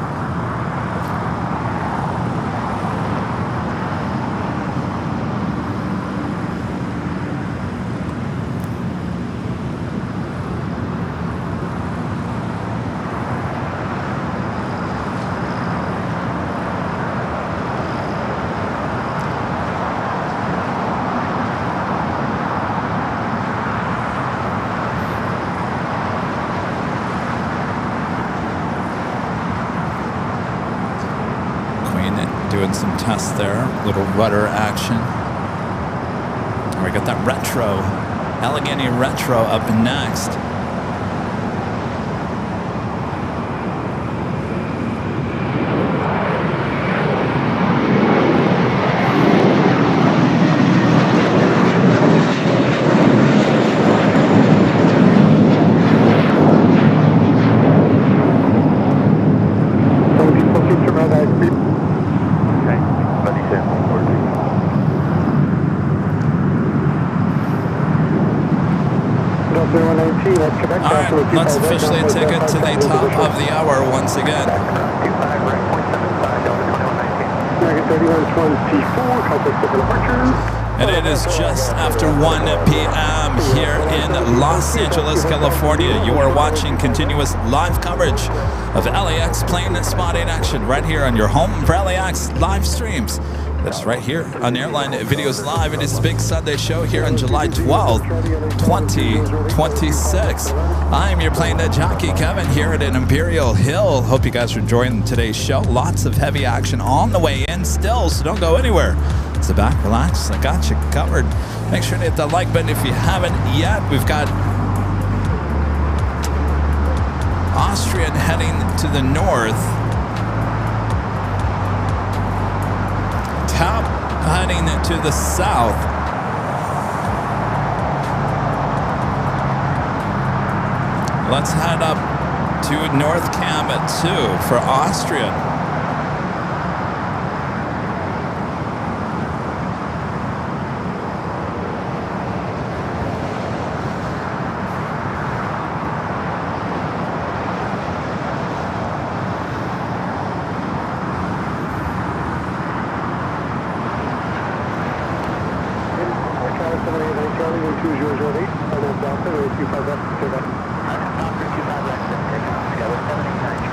Doing some tests there, little rudder action. And we got that retro, Allegheny retro up next. Alright, let's officially take it to the top of the hour once again. And it is just after 1 p.m. here in Los Angeles, California. You are watching continuous live coverage of LAX plane spotting action right here on your home for LAX live streams. That's right here on Airline Videos Live. It is the Big Sunday show here on July 12th, 2026. I'm your plane jockey, Kevin, here at an Imperial Hill. Hope you guys are enjoying today's show. Lots of heavy action on the way in still, so don't go anywhere. Sit back, relax. I got you covered. Make sure to hit that like button if you haven't yet. We've got Austrian heading to the north. TAP heading to the south. Let's head up to North Cam 2 for Austrian.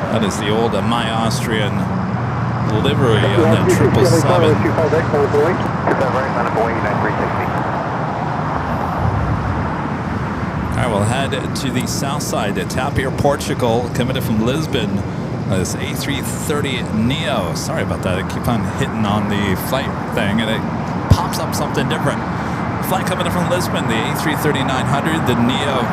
That is the old My Austrian livery on that 777. Alright, we'll head to the south side, TAP Air Portugal, coming in from Lisbon. This A330neo. Sorry about that. I keep on hitting on the flight thing and it pops up something different. Flight coming in from Lisbon, the A330-900, the neo.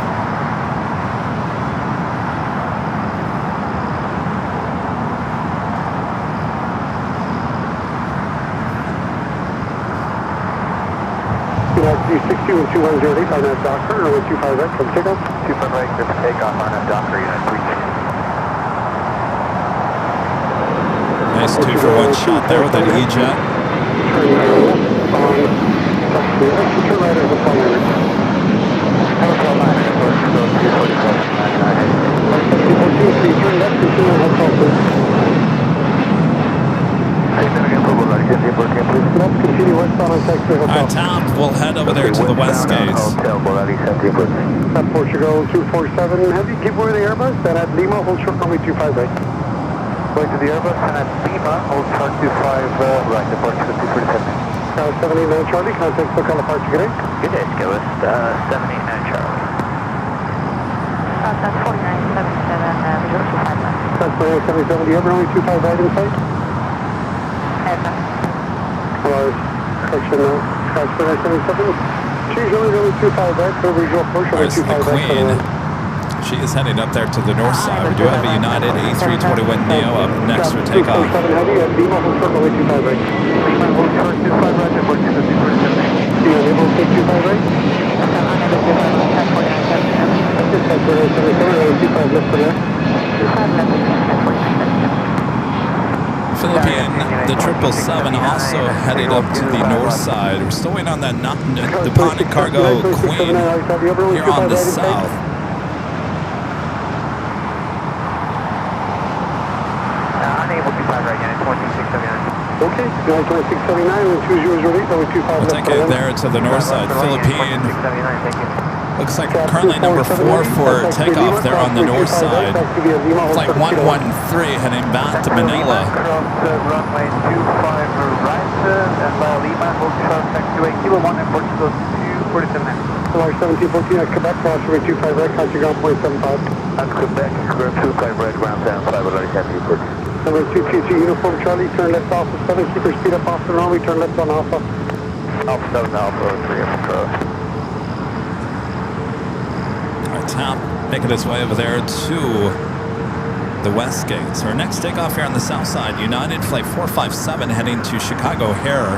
United 360 with 2108 on that Docker, or with 25X from takeoff. 25X, good for takeoff on that Docker, United 360. Nice 2-for-1 shot there with that E-jet. Turn right over the line. Hotel 9, airport, so 247, 99. Turn left, continue hotel, please. Let's continue westbound on Taxi Hotel. Alright, TAP, we'll head over there to the west gates. At Portugal 247, heavy, keep away the Airbus, then at Lima, hold short runway 25 right. Going to the Airbus, and at Lima, hold short 25 right, departure 247. 789 Charlie, contact SoCal approach, good day. Good day, Skillist, 789 Charlie. That's 4977, visual 25 left. That's 4977, do you have runway 25 right in sight? Aircraft. Large section, Scratch 4977, Change runway 25 right, for visual approach, runway There's the 25 right. Queen. She is heading up there to the north side. We do have a United A321neo up next for takeoff. 247 heavy and Lima hold short, runway 25 right. Lima hold short 25 right, airport 247. You unable to take 25 right? Unable to 104977. That's it, 1047, runway 25 left for there. 25 left, 104977. Philippine, the 777 also headed up to the north side. We're still waiting on that the Pontic Cargo Queen here on the south. Unable to 25 right, Unit 2679. Okay, United 2679, when 20 ready, runway 25 We'll left take for it there. there to the north side. Philippine 2679, thank you. looks like currently number 4 for takeoff there on the north side. Flight 113 heading back to Manila. Cross runway 25 right, and via Lima, hold short taxiway Kilo 1 and Portugal 247. Large 1714 at Quebec, cross runway 25 right, contact ground point 75. At Quebec, ground 25 right, ground 75, already have you put. Number 222 Uniform Charlie, turn left off of 7, keep your speed up off the runway, turn left on Alpha. Alpha 7, Alpha 3, up cross. Our TAP making its way over there to the west gate. So our next takeoff here on the south side, United Flight 457 heading to Chicago O'Hare,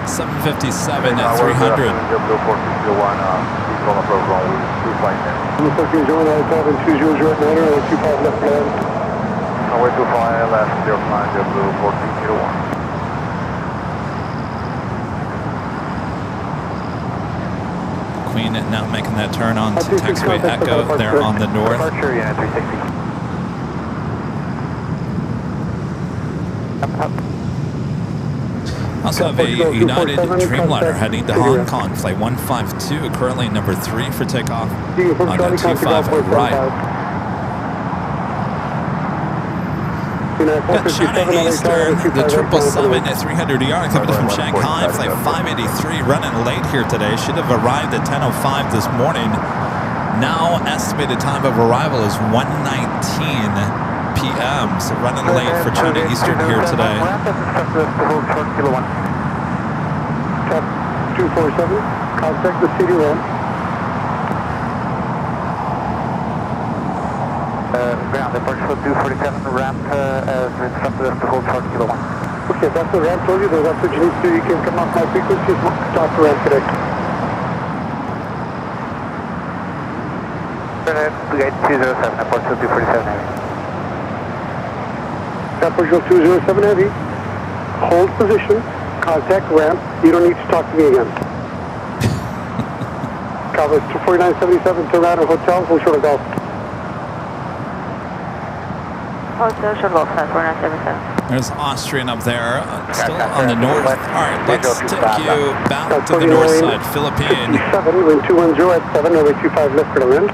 757 at 300. Number 14 Joe, United 12 and 200 at 9, runway 25 left for land. Runway 25 left, 09, JetBlue 1401. Queen now making that turn on to taxiway Echo there on the north. Departure, Unit 360. Also have a United Dreamliner heading to Hong Kong, flight 152, currently number 3 for takeoff on the 25 right. Got China Eastern, the 777 at 300ER coming from Shanghai, flight 583, running late here today. Should have arrived at 10:05 this morning. Now estimated time of arrival is 1:19 p.m. So running late for China Eastern here today. Cap 247, contact the city ramp. Ground departure 247, ramp as instructed us to hold short Kilo 1. Okay, that's the ramp told you, that's what you need to do. You can come off my frequency, stop the ramp today. Gate 207, airport 247 heavy. Portugal 207 heavy, hold position, contact ramp. You don't need to talk to me again. Covers 24977 to Rado Hotel, hold short of golf. Also, short golf, 4977. There's Austrian up there, still on the north. All right, let's take you back to the north side, Philippine. 7, wind 210 at 7, runway 25 left for the wind.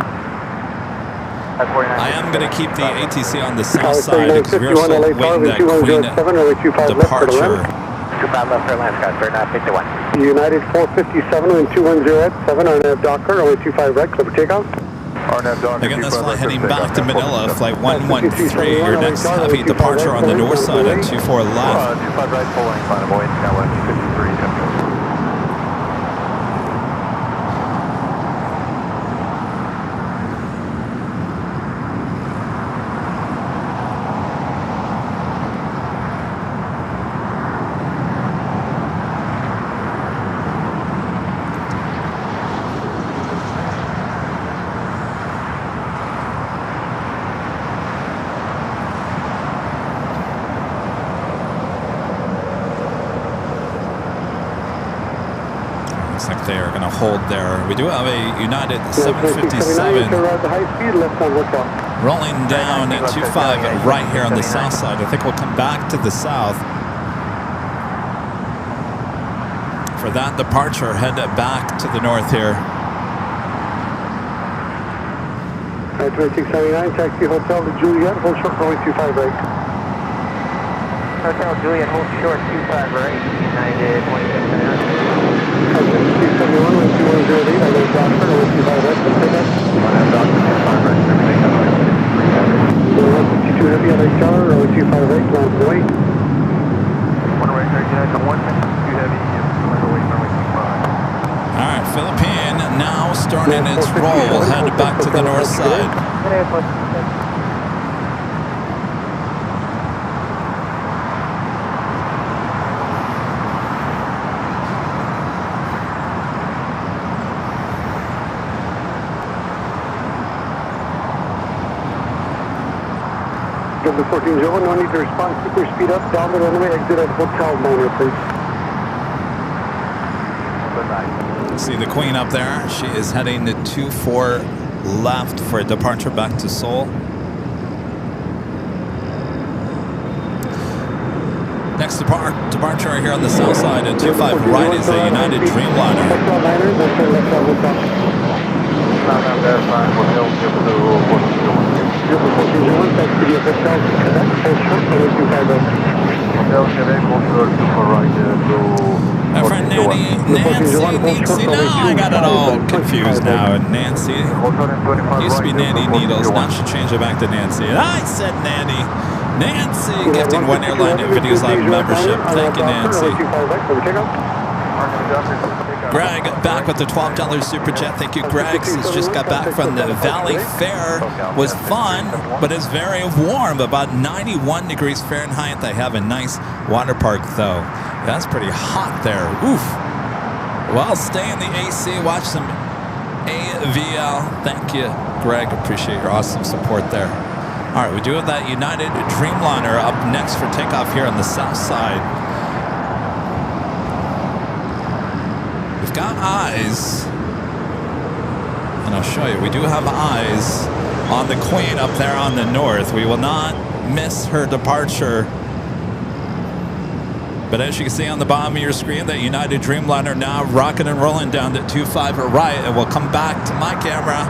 I am going to keep the ATC on the south side because we're still waiting that Queen departure. 25 left for land, Scott, 3951. United 457, wind 210 at 7, RNAV Docker, runway 25 right, clear for takeoff. Again, this flight heading back to Manila, flight 113, your next heavy departure on the north side at 24 left. 25 right, pulling, final void, now 153, Central. Looks like they are going to hold there. We do have a United 757 rolling down at 25 right here on the south side. I think we'll come back to the south for that departure. Head back to the north here. 2679, taxi Hotel to Juliet, hold short, runway 25 right. Hotel Juliet, hold short, 25 right, United 2779. 371, wind 210 lead, RNAV Docker, runway 25 right, clear for takeoff. RNAV Docker, 25 right, clear for takeoff, 152 heavy, LAX Airport, runway 25 right, land to the way. 1 right, United 152 heavy, land away, runway 25. All right, Philippine starting its roll. We'll head back to the north side. Number 1401, no need to respond. Keep your speed up, down the runway, exit at hotel Minor, please. See the Queen up there. She is heading to 24 left for a departure back to Seoul. Next departure here on the south side at 25 right is a United Dreamliner. My friend Nancy needs to know. I got it all confused now. Nancy used to be Nanny Needles. Now she changed it back to Nancy. And I said Nanny. Nancy gifting one Airline Videos Live membership. Thank you, Nancy. Greg back with the $12 super chat. Thank you, Greg. He's just got back from the Valley Fair. Was fun, but it's very warm. About 91 degrees Fahrenheit. They have a nice water park, though. That's pretty hot there. Oof. Well, stay in the AC. Watch some AVL. Thank you, Greg. Appreciate your awesome support there. All right, we do have that United Dreamliner up next for takeoff here on the south side. We've got eyes, and I'll show you. We do have eyes on the Queen up there on the north. We will not miss her departure. But as you can see on the bottom of your screen, that United Dreamliner now rocking and rolling down to 25 right, and we'll come back to my camera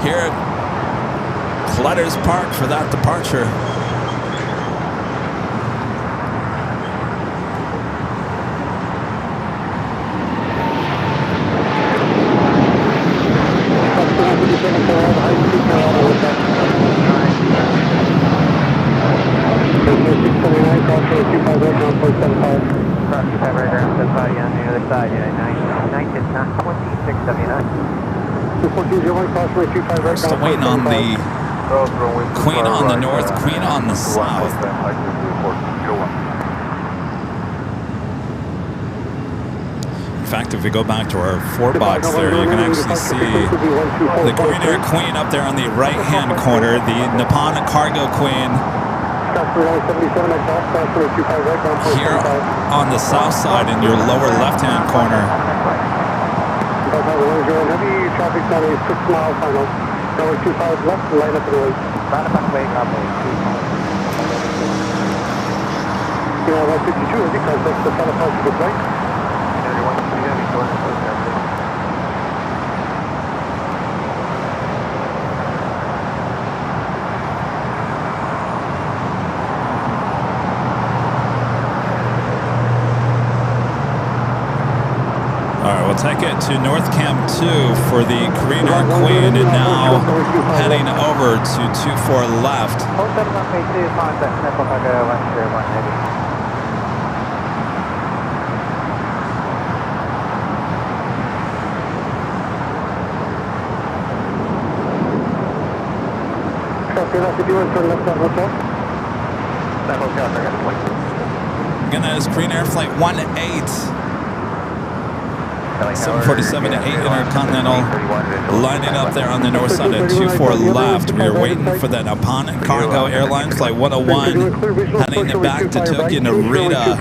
here at Clutters Park for that departure. Still waiting on the Queen on the north, Queen on the south. In fact, if we go back to our 4-box there, you can actually see the Green Air Queen up there on the right-hand corner, the Nippon Cargo Queen here on the south side in your lower left-hand corner. Heavy traffic on a 6-mile final. Runway 25 left, line up and away. Yeah, 152, I think that's the telephone to the flight. We'll take it to North Cam 2 for the Green Air Queen, and now heading over to 24 left. Again, that is Green Air Flight 18. 747 to 8 Intercontinental lining up there on the north side at 24 left. We are waiting for that Nippon Cargo Airlines Flight 101 heading back to Tokyo Narita.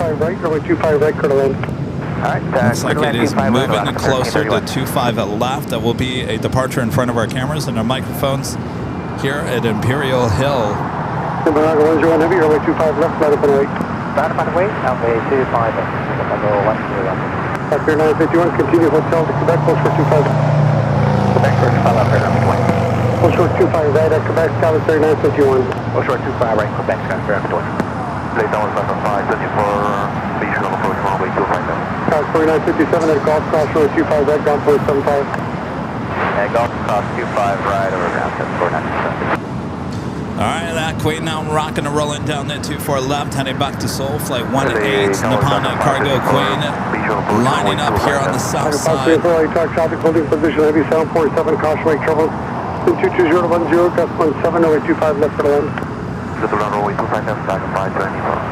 Looks like it is moving closer to 25 at left. That will be a departure in front of our cameras and our microphones here at Imperial Hill. Runway 25 left, line up and away. Line up and away, runway 25 left. After 951, continue hotel to Quebec, hold short 25. Quebec, short 25 left, runway 20. Hold short 25 right at Quebec, Calais 3951. Hold short 25 right, Quebec, transfer after 20. Plate down 5 24, visual approach runway 25 left. Calais 4957 at Golf Cross, runway 25 right, ground point 75. Golf Cross 25 right over ground 7497. All right, that Queen, now rocking and rolling down that 24 left, heading back to Seoul, flight 18, Nippon Cargo Queen, lining up here on the south side. Traffic holding position, heavy 747, caution wake troubles. 220 to 10, gust 17, runway 25 left for the land. To the runway 25 left, back 520.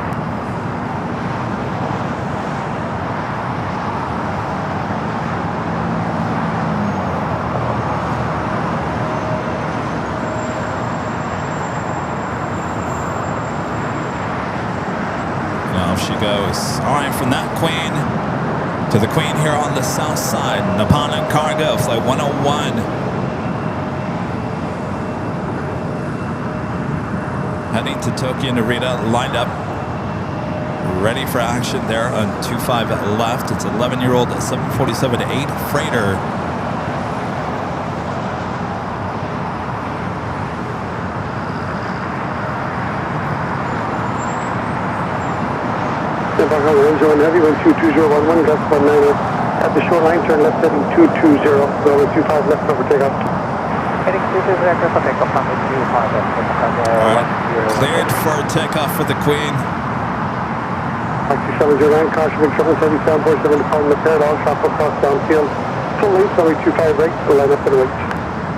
She goes. All right, from that Queen to the Queen here on the south side, Nippon Cargo, flight 101. Heading to Tokyo Narita, lined up, ready for action there on 25 left. It's 11-year-old 747-8 freighter. Heavy, wind 22011, gust 19. At the shoreline, turn left heading 220, runway 25 left over takeoff. Heading 220 for takeoff, runway 25 left. All right, cleared for takeoff for the Queen. Taxi 709, caution big trouble, 747 departing the parallel, shop across downfield. Full length, runway 25 right, to line up and wait.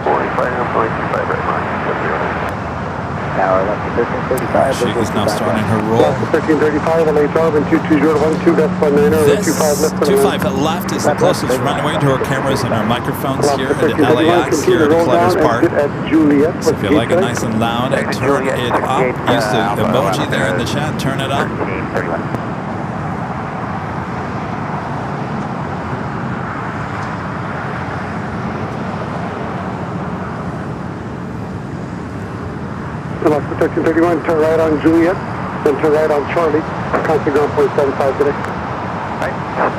45, runway 25 right, line, 709. Tower left to 1335. She is now starting her roll. 1335, LA Tower, wind 22012, gust 19, runway 25 left. 25 left is the closest runway to our cameras and our microphones here at LAX here at Clutters Park. So if you like it nice and loud, turn it up. Use the emoji there in the chat, turn it up. Left for 1331, turn right on Juliet, then turn right on Charlie. Constant ground point 75 today. Right,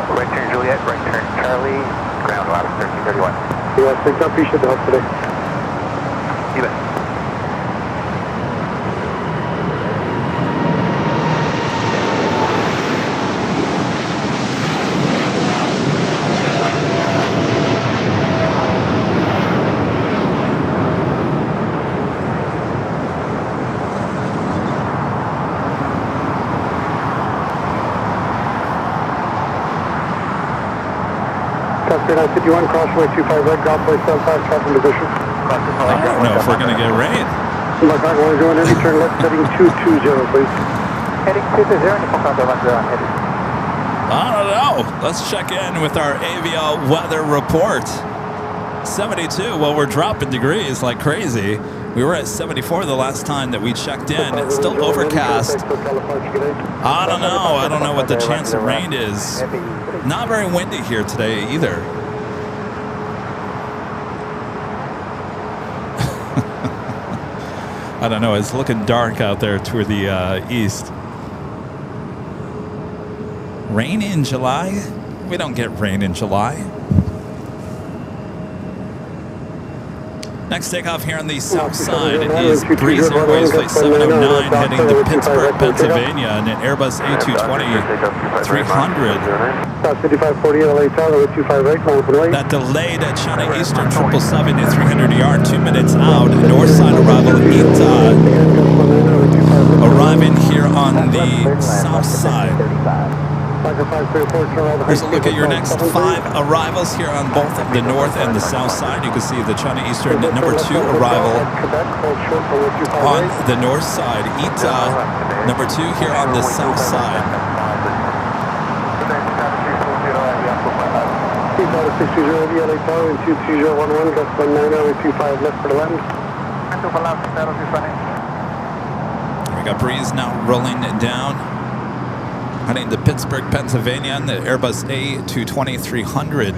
right turn Juliet, right turn Charlie, ground left 1331. Yeah, thanks, I appreciate the help today. You bet. Custer 951, crossway 25 right, ground point 75, traffic position. I don't know if we're going to get rain. My car going to go in heavy, turn left, heading 220, please. Heading 220, heading. I don't know. Let's check in with our AVL weather report. 72, well, we're dropping degrees like crazy. We were at 74 the last time that we checked in. It's still overcast. I don't know. I don't know what the chance of rain is. Not very windy here today either. I don't know. It's looking dark out there toward the east. Rain in July? We don't get rain in July. Next takeoff here on the south side is Breeze Airways Flight 709 heading to Pittsburgh, Pennsylvania, and an Airbus A220-300. 5540 LA Tower, 25 right, line open right. That delayed at China Eastern 777 at 300 yard, 2 minutes out. North side arrival Ita, arriving here on the south side. Here's a look at your next 5 arrivals here on both the north and the south side. You can see the China Eastern number 2 arrival on the north side. Ita, number 2 here on the south side. 620 LA Tower, 22011, gust 19, 25 left for the land. We got Breeze now rolling down, heading to Pittsburgh, Pennsylvania, and the Airbus A220-300.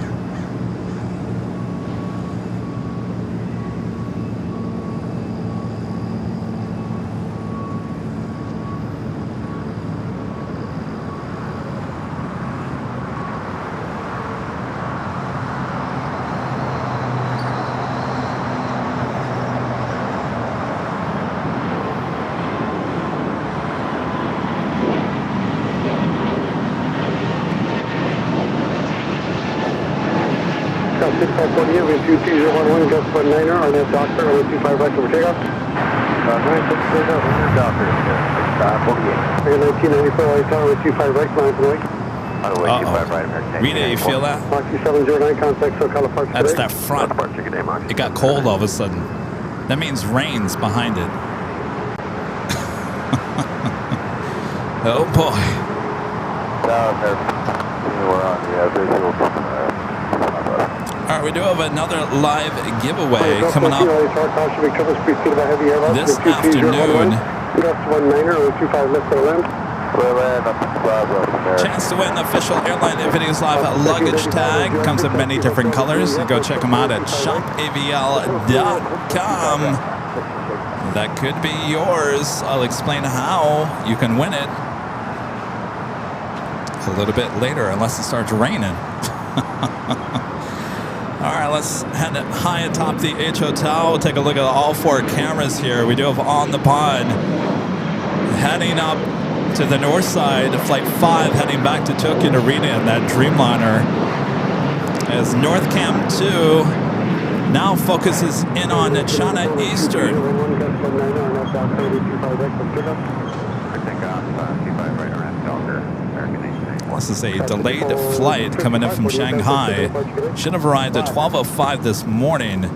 Wind 22011, gust 19, Arnett Doctor, 25 right over takeoff. Rita, you feel that? That's that front. It got cold all of a sudden. That means rain's behind it. Oh boy. All right, we do have another live giveaway coming up this afternoon. Chance to win official Airline Videos Live luggage tag. Comes in many different colors. You go check them out at shopavl.com. That could be yours. I'll explain how you can win it a little bit later, unless it starts raining. All right, let's head high atop the H Hotel. We'll take a look at all 4 cameras here. We do have on the pod heading up to the north side, Flight 5 heading back to Tokyo Arena in that Dreamliner. As North Cam 2 now focuses in on China Eastern. This is a delayed flight coming in from Shanghai. Should have arrived at 12:05 this morning.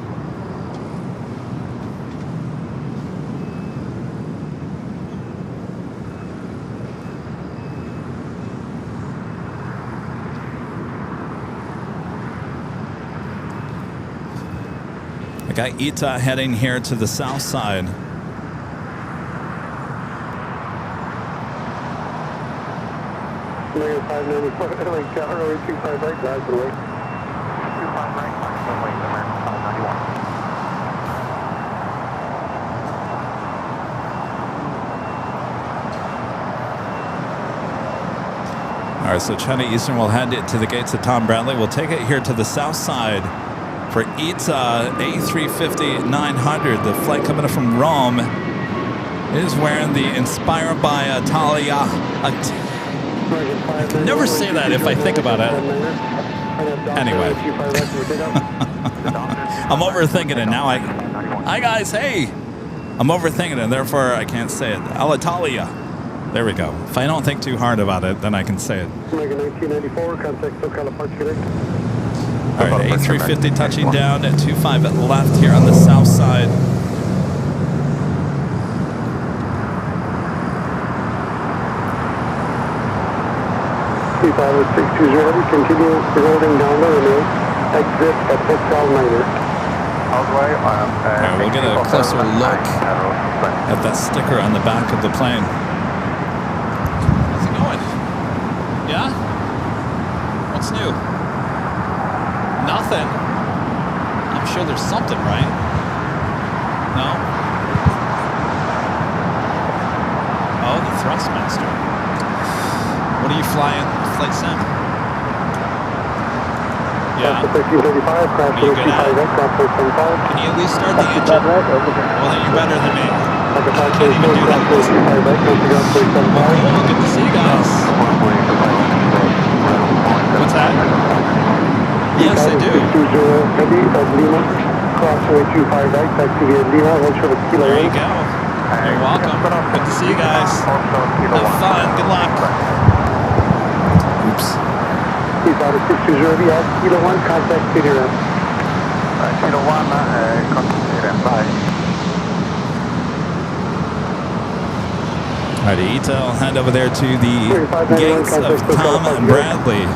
I got Ita heading here to the south side. All right, so China Eastern will head it to the gates of Tom Bradley. We'll take it here to the south side for ITA A350-900. The flight coming in from Rome is wearing the Inspired by Italia. I can never say that if I think about it. Anyway. I'm overthinking it now. Hi guys, hey! I'm overthinking it, and therefore I can't say it. Alitalia. There we go. If I don't think too hard about it, then I can say it. Alright, A350 touching down at 25 left here on the south side. Continue rolling down the runway. Exit at Hotel Niner. Alright, we'll get a closer look at that sticker on the back of the plane. How's it going? Yeah? What's new? Nothing. I'm sure there's something, right? No? Oh, the Thrustmaster. What are you flying? Flight sim? Yeah. Are you good at it? Can you at least start the engine? Well, then you're better than me. I can't even do that. Well, cool. Good to see you guys. What's that? Yes, I do. There you go. You're welcome. Good to see you guys. Have fun. Good luck. Oops. Kilo 1, contact City Ramp. Kilo 1, contact City Ramp. Bye. All right, Ita will head over there to the gates of Tom and Bradley.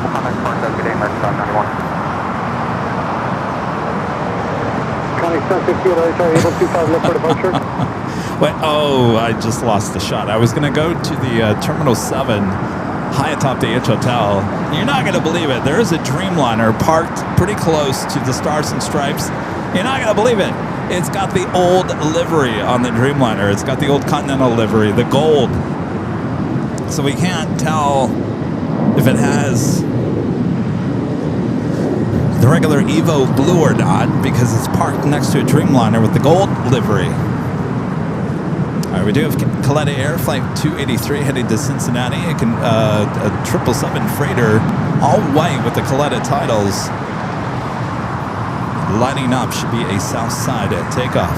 Wait, oh, I just lost the shot. I was going to go to the Terminal 7 high atop the H Hotel. You're not going to believe it. There is a Dreamliner parked pretty close to the Stars and Stripes. You're not going to believe it. It's got the old livery on the Dreamliner. It's got the old Continental livery, the gold. So we can't tell if it has the regular Evo blue or not because it's parked next to a Dreamliner with the gold livery. All right, we do have Kaleta Air Flight 283 heading to Cincinnati. A 777 freighter, all white with the Kaleta titles. Lining up, should be a south side takeoff.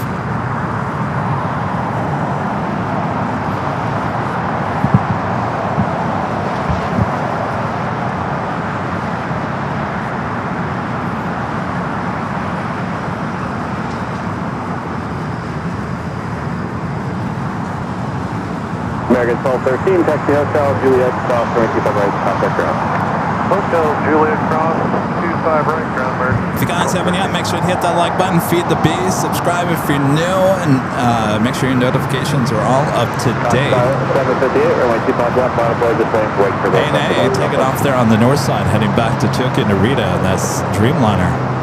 American 1213, taxi Hotel, Juliet, cross, runway 25 right, contact ground. Hotel Juliet Cross, 25 right, ground merge. If you guys haven't yet, make sure to hit that like button, feed the beast, subscribe if you're new, and make sure your notifications are all up to date. 758, runway 25 left, final board, just wait for the... Hey, take it off there on the north side, heading back to Jockey and Narita. That's Dreamliner.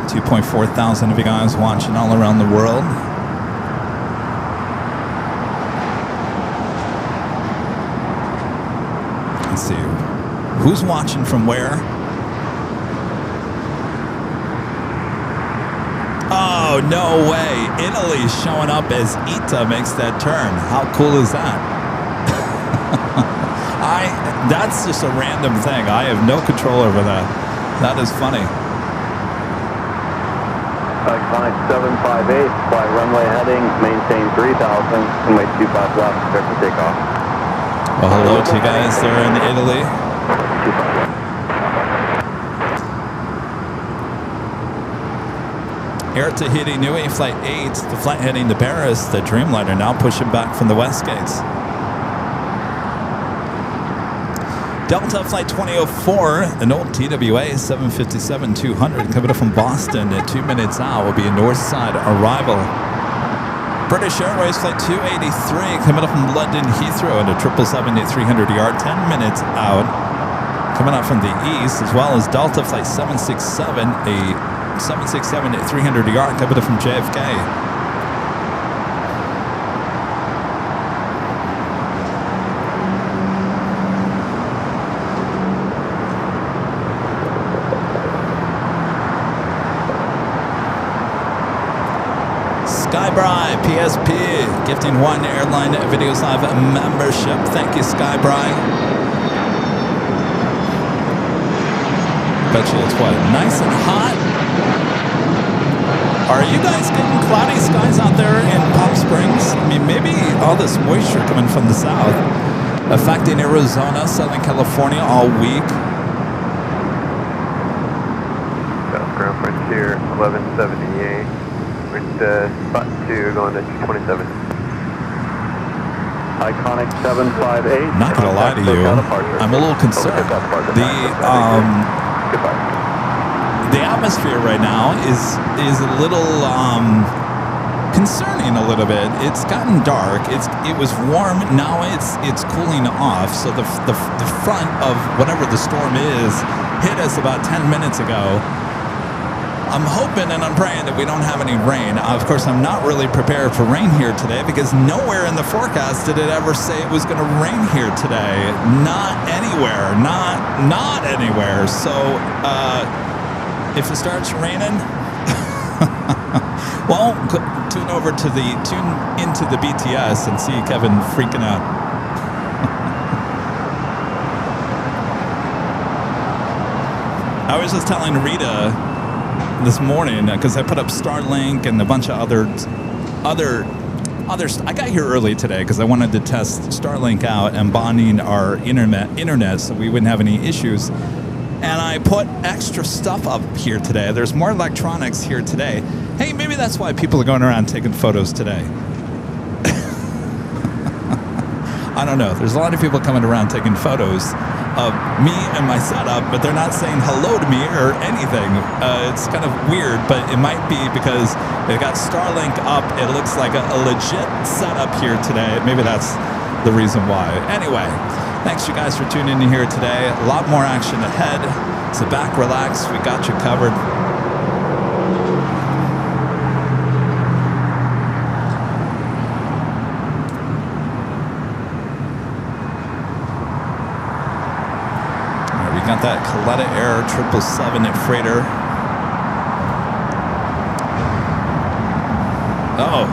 $2,400 of you guys watching all around the world. Let's see. Who's watching from where? Oh, no way. Italy's showing up as Ita makes that turn. How cool is that? That's just a random thing. I have no control over that. That is funny. Iconic 758, fly runway heading, maintain 3000, runway 25 left, start to take off. Well, hello to you guys there in Italy. Air Tahiti Nui, flight 8, the flight heading to Paris, the Dreamliner now pushing back from the west gates. Delta Flight 2004, an old TWA 757-200 coming up from Boston at 2 minutes out will be a north side arrival. British Airways Flight 283 coming up from London Heathrow at a 777 at 300 yard, 10 minutes out. Coming up from the east, as well as Delta Flight 767, a 767 at 300 yard coming up from JFK. Skybry, PSP, gifting 1 Airline Videos Live membership. Thank you, Skybry. Bet you it's what? Nice and hot? Are you guys getting cloudy skies out there in Palm Springs? I mean, maybe all this moisture coming from the south affecting Arizona, Southern California all week. Ground Frontier 1178. Spot 2 going to 227. Iconic 758. Not gonna lie to you, I'm a little concerned. The atmosphere right now is a little concerning a little bit. It's gotten dark. It was warm. Now it's cooling off. So the front of whatever the storm is hit us about 10 minutes ago. I'm hoping and I'm praying that we don't have any rain. Of course, I'm not really prepared for rain here today because nowhere in the forecast did it ever say it was going to rain here today. Not anywhere. Not anywhere. So if it starts raining, well, tune into the BTS and see Kevin freaking out. I was just telling Rita this morning because I put up Starlink and a bunch of other. I got here early today because I wanted to test Starlink out and bonding our internet so we wouldn't have any issues. And I put extra stuff up here today. There's more electronics here today. Hey, maybe that's why people are going around taking photos today. I don't know. There's a lot of people coming around taking photos of me and my setup, but they're not saying hello to me or anything. It's kind of weird, but it might be because they got Starlink up. It looks like a legit setup here today. Maybe that's the reason why. Anyway, thanks you guys for tuning in here today. A lot more action ahead. So back, relax. We got you covered. Got that Coletta Air 777 at freighter. Oh,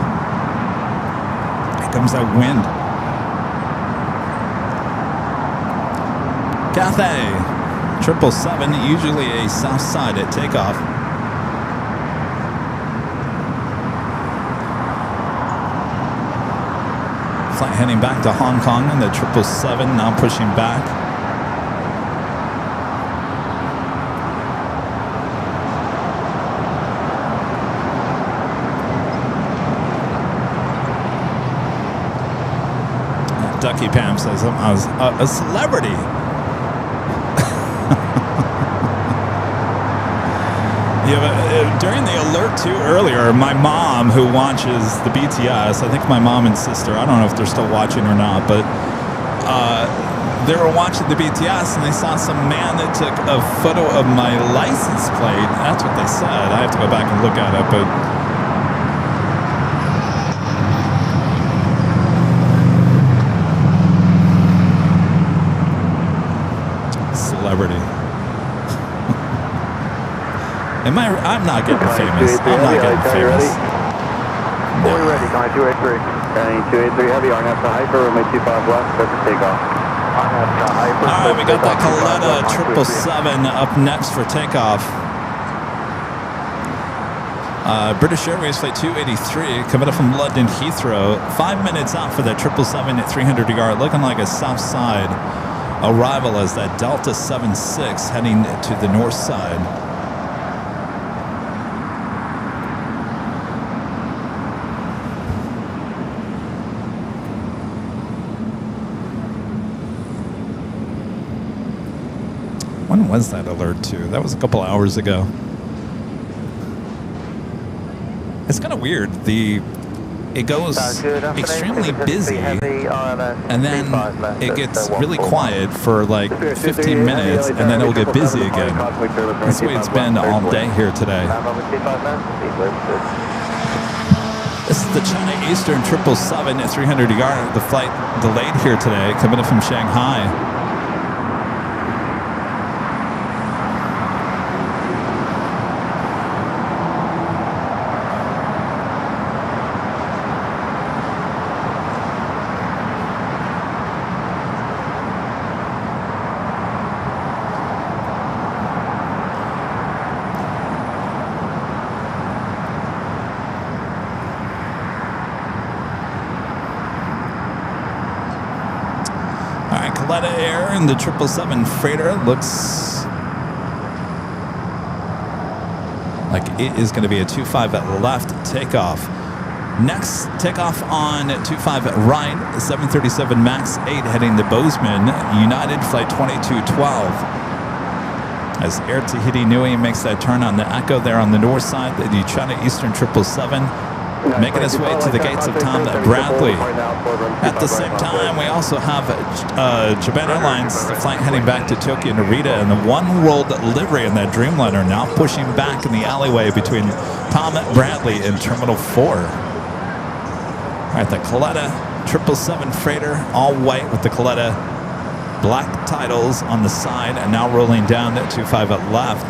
here comes that wind. Cathay, 777, usually a south side at takeoff. Flight heading back to Hong Kong and the 777 now pushing back. Ducky Pam says I was a celebrity. Yeah, during the alert too earlier, my mom, who watches the BTS, I think my mom and sister, I don't know if they're still watching or not, but they were watching the BTS and they saw some man that took a photo of my license plate. That's what they said. I have to go back and look at it, but celebrity. I'm not getting famous. I'm not getting famous. No. We're ready, Connie 283. Connie 283 Heavy, RNAV to Hyper, runway 25 left, start to takeoff. RNAV to Hyper. All right, we got the Coletta 777 up next for takeoff. British Airways Flight 283 coming up from London Heathrow. 5 minutes out for that 777 at 300 yard, looking like a south side arrival as that Delta 76 heading to the north side. When was that alert to? That was a couple hours ago. It's kind of weird. It goes extremely busy, and then it gets really quiet for like 15 minutes, and then it'll get busy again. That's the way it's been all day here today. This is the China Eastern 777 at 300 yard. The flight delayed here today, coming in from Shanghai. The 777 freighter looks like it is going to be a 25 at left takeoff. Next takeoff on 25 at right, 737 MAX 8 heading to Bozeman, United Flight 2212. As Air Tahiti Nui makes that turn on the Echo there on the north side, the China Eastern 777 making its way to the gates of Tom Bradley. At the same time, we also have Japan Airlines flight heading back to Tokyo Narita, and the One World livery in that Dreamliner now pushing back in the alleyway between Tom Bradley and Terminal 4. All right, the Coletta 777 freighter, all white with the Coletta black titles on the side, and now rolling down that 25 at left.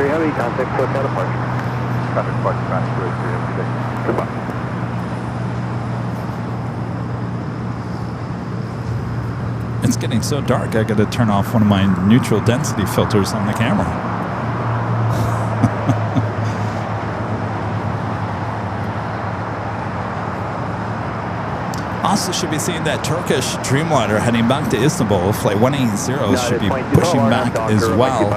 Heavy, contact SoCal departure. Traffic departure, traffic 283 Goodbye. It's getting so dark, I got to turn off one of my neutral density filters on the camera. Also should be seeing that Turkish Dreamliner heading back to Istanbul. Flight 180 should be pushing back as well.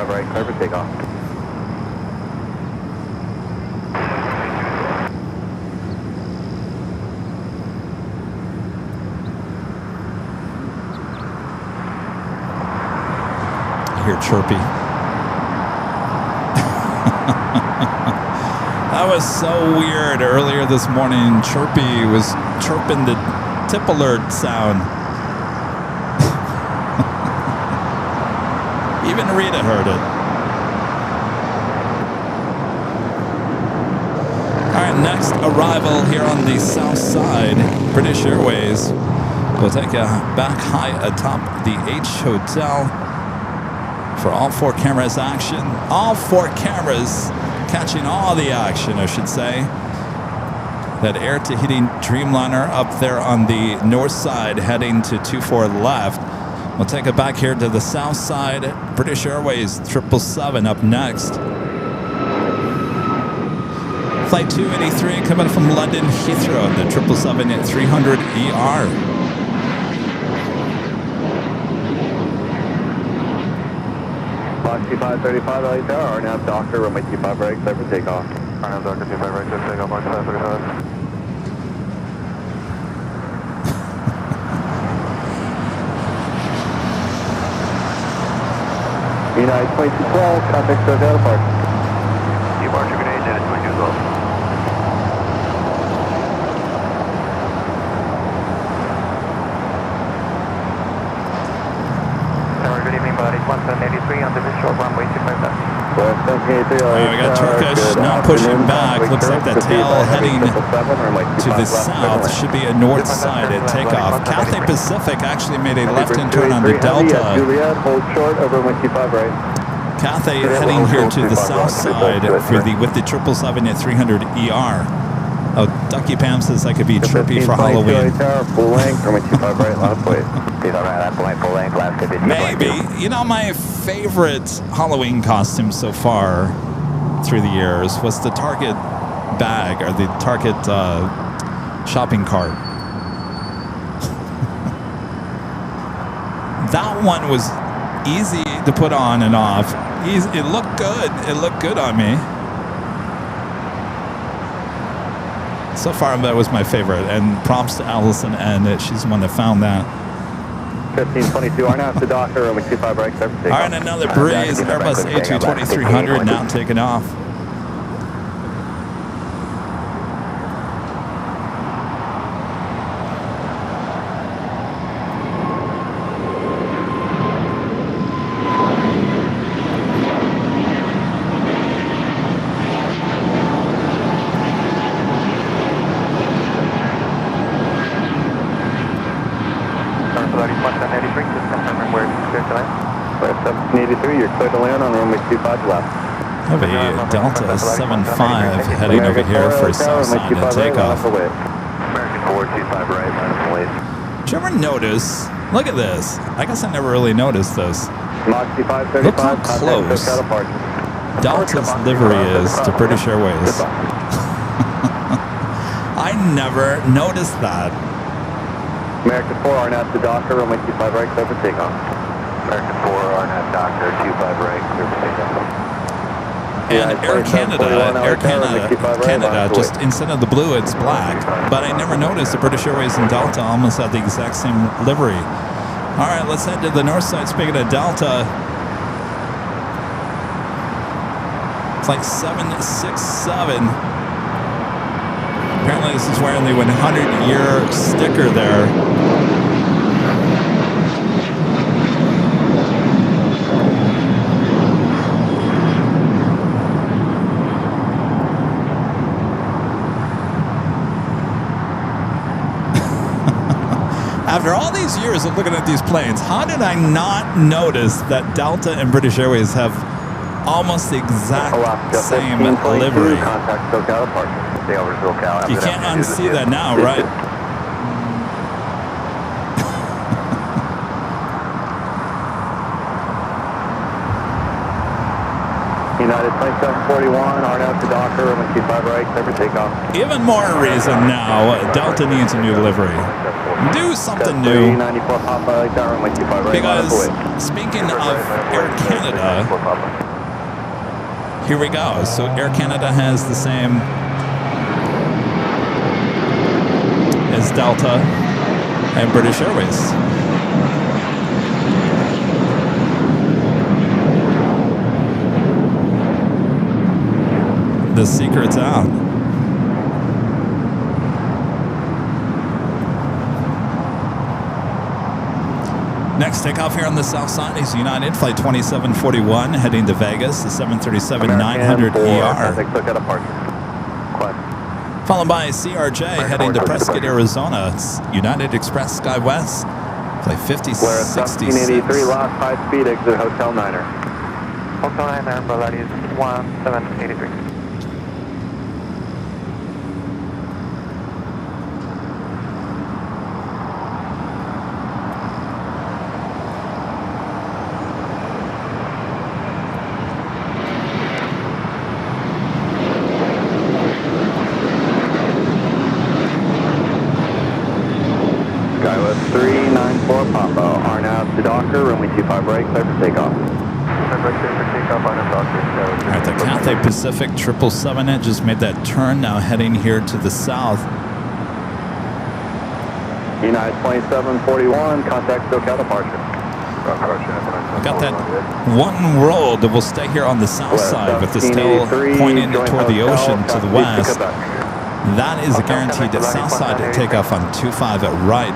I hear chirpy. That was so weird. Earlier this morning, Chirpy was chirping the tip alert sound. Even Rita heard it. All right, next arrival here on the south side, British Airways. We'll take a back high atop the H Hotel for all 4 cameras action. All 4 cameras catching all the action, I should say. That Air Tahiti Dreamliner up there on the north side heading to 24 left. We'll take it back here to the south side. British Airways 777 up next. Flight 283 coming from London Heathrow, the 777-300ER. Box 2535 LA Tower, RNAV Doctor, runway 25 right, clear for takeoff. RNAV Doctor 25 right, clear for takeoff, Box 2535. United 2212, contact Stokes Airport. Departure grenade, United 2212. Good evening, body 1783 on the visual runway 25 left. We got Turkish now pushing back. Looks like that tail heading to the south. Should be a north side at takeoff. Cathay Pacific actually made a left-hand turn on the Delta. Juliet, hold short over 125 right. Cathay heading here to the south side for the with the 777-300ER. Oh, Ducky Pam says I could be Chirpy for Halloween. Full length, runway 25 right, last place. Full length, last 50. Maybe. You know, my favorite Halloween costume so far through the years was the Target bag or the Target shopping cart. That one was easy to put on and off. It looked good. It looked good on me. So far, that was my favorite. And props to Allison and she's the one that found that. 1522 RNAV to Doctor, runway 25 right, clear for takeoff. All right, another breeze. Airbus A220-300 now taking off. You're clear to land on runway 25 left. I have a Delta 75 heading over here for Southside and takeoff. American 425 right, minus one. Did you ever notice? Look at this. I guess I never really noticed this. Look how close Delta's livery is to British Airways. I never noticed that. American 4 RNAV to Doctor, runway 25 right, clear for takeoff. American 4 RNAV Doctor 25 right, clear for takeoff. And Air Canada, just instead of the blue, it's black. But I never noticed the British Airways and Delta almost had the exact same livery. All right, let's head to the north side. Speaking of Delta, flight 767. Apparently, this is wearing the 100-year sticker there. After all these years of looking at these planes, how did I not notice that Delta and British Airways have almost the exact same livery? You can't unsee that now, right? United Flight 741, RNAV to Doctor, runway 25 right, clear for takeoff. Even more reason now, Delta needs a new livery. Do something new. Because speaking of Air Canada, here we go. So Air Canada has the same as Delta and British Airways. The secret's out. Next takeoff here on the south side is United Flight 2741 heading to Vegas, the 737-900ER. Followed by CRJ heading to Prescott, Arizona. It's United Express SkyWest, Flight 5066. 1783, lost high speed, exit Hotel Niner. Hotel Niner, Valerie 1783. SkyWest 394 Papa, RNAV to Docker, runway 25 right, clear for takeoff. All right, the Cathay Pacific 777 just made that turn, now heading here to the south. United 2741, contact SoCal departure. Got that One World that will stay here on the south side with this tail pointing toward the ocean to the west. That is a guaranteed south side takeoff on 25 at right.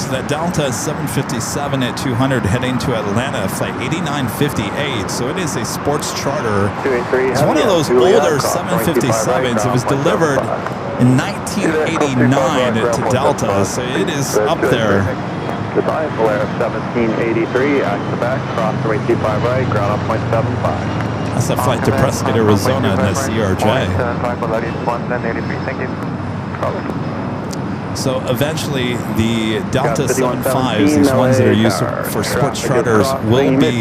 That Delta 757 at 200 heading to Atlanta, flight 8958. So it is a sports charter. It's one of those older 757s. It was delivered in 1989 to Delta, so it is up there. Goodbye, Polaris 1783, back, cross runway 25 right, ground on 0.75. That's a flight to Prescott, Arizona in the CRJ. Thank you. So eventually, the Delta 75s, these ones that are used for sports charters, will be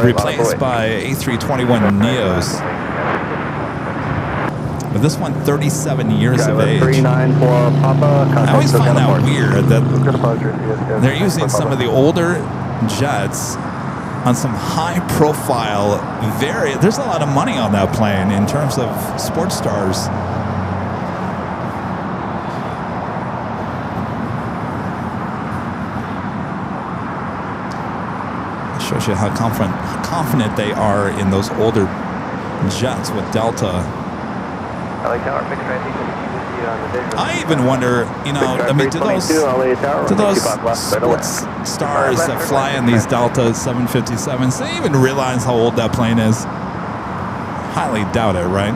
replaced by A321neos. But this one, 37 years of age. I always find that weird that they're using some of the older jets on some high-profile, there's a lot of money on that plane in terms of sports stars. Shows you how confident they are in those older jets with Delta. I even wonder, you know, I mean, do those sports stars that fly in these Delta 757s, they even realize how old that plane is? Highly doubt it, right?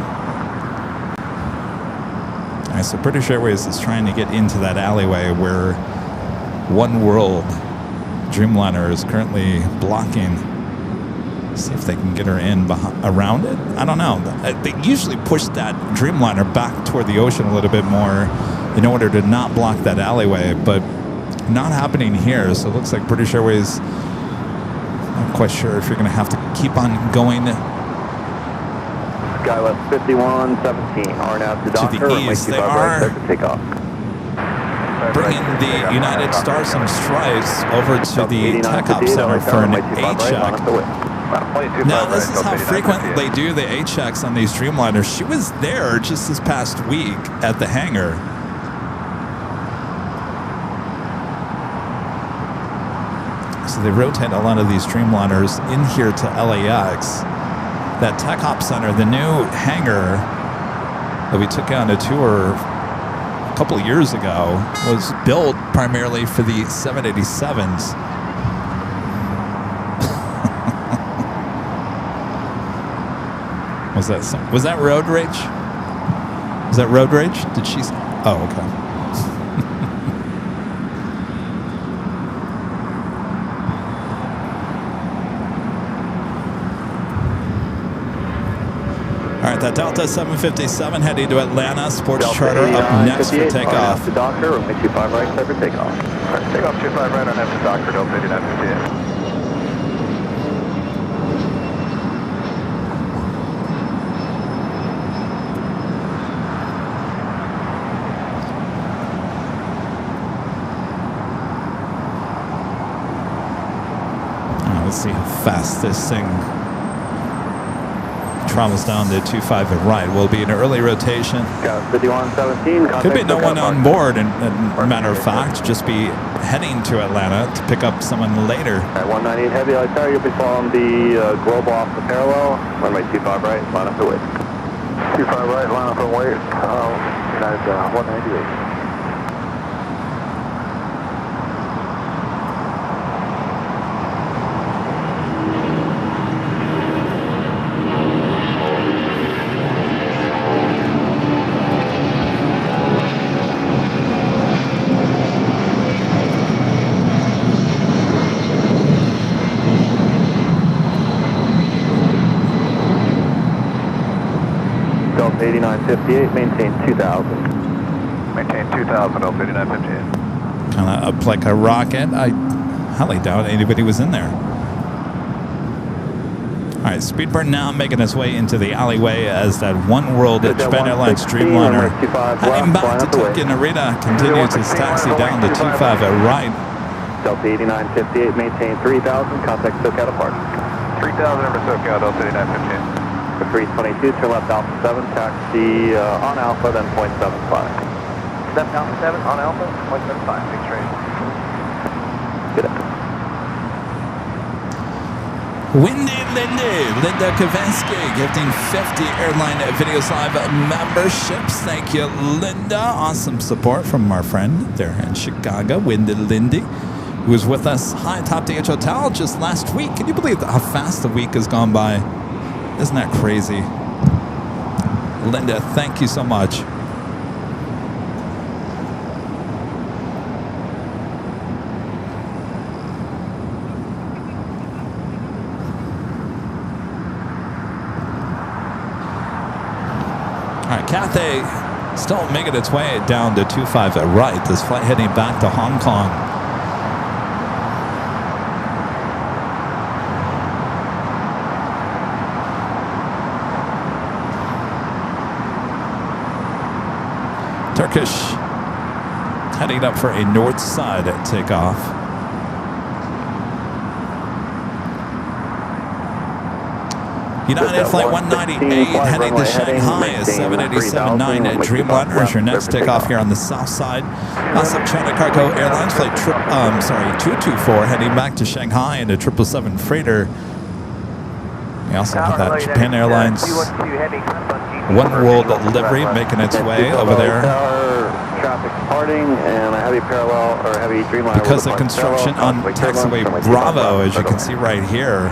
All right, so British Airways is trying to get into that alleyway where One World Dreamliner is currently blocking. See if they can get her in around it. I don't know. They usually push that Dreamliner back toward the ocean a little bit more in order to not block that alleyway, but not happening here. So it looks like British Airways, not quite sure if you're going to have to keep on going SkyWest 5117, RNAV to Docker, to the east. They are bringing the United Stars and Stripes over to the Tech Op Center for an A-check. Now, this is how frequent they do the A-checks on these Dreamliners. She was there just this past week at the hangar. So they rotate a lot of these Dreamliners in here to LAX. That Tech Op Center, the new hangar that we took on a tour a couple of years ago, was built primarily for the 787s. Was that road rage? Was that road rage? Did she? Oh, okay. All right, that Delta 757 heading to Atlanta. Sports charter up next for takeoff. To Docker, runway 25 right, clear for takeoff. Takeoff 25 right on after Docker, Delta 8958. Let's see how fast this thing travels down to 25 at right. Will be an early rotation. Got 5117. Could be no one on board, and matter of fact, just be heading to Atlanta to pick up someone later. At 198 heavy, I tell you'll be following the global off the parallel. Runway 25 right, line up and wait. 25 right, line up and wait. United 198. Delta 8958, maintain 2000. Maintain 2000, Delta 8958. Kind of up like a rocket. I highly doubt anybody was in there. All right, Speedbird now making its way into the alleyway as that One World Japan Airlines Dreamliner heading back to Tokyo Narita continues his taxi down to 25 at right. Delta 8958, maintain 3000, contact SoCal departure. 3000 over SoCal, Delta 8958. For 322, turn left Alpha 7, taxi on Alpha, then 0.75. Left Alpha 7 on Alpha, 0.75, fixed rate. Good up. Linda Kavinsky gifting 50 Airline Videos Live memberships. Thank you, Linda. Awesome support from our friend there in Chicago, Lindy, who was with us high atop DH Hotel just last week. Can you believe how fast the week has gone by? Isn't that crazy? Linda, thank you so much. All right, Cathay still making its way down to 25 at right. This flight heading back to Hong Kong. Turkish heading up for a north side takeoff. United Flight 198 heading to Shanghai, 787-9 Dreamliner is your next takeoff here on the south side. Also, China Cargo Airlines Flight 224 heading back to Shanghai in a 777 freighter. We also have that Japan Airlines One World livery making its way over there. Traffic departing and a heavy parallel or heavy Dreamliner. Because of construction on taxiway Bravo, as you can see right here.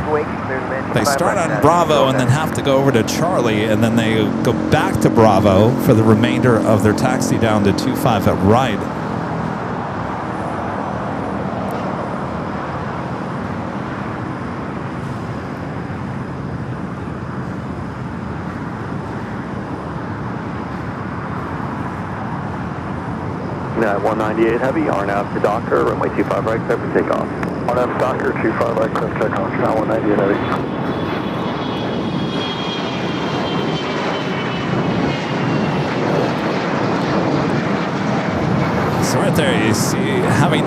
They start on Bravo and then have to go over to Charlie, and then they go back to Bravo for the remainder of their taxi down to 25 at right. At 198 heavy, RNAV to Docker, runway 25 right, clear for takeoff. RNAV to Docker, 25 right, clear for takeoff. Now 198 heavy. So right there you see having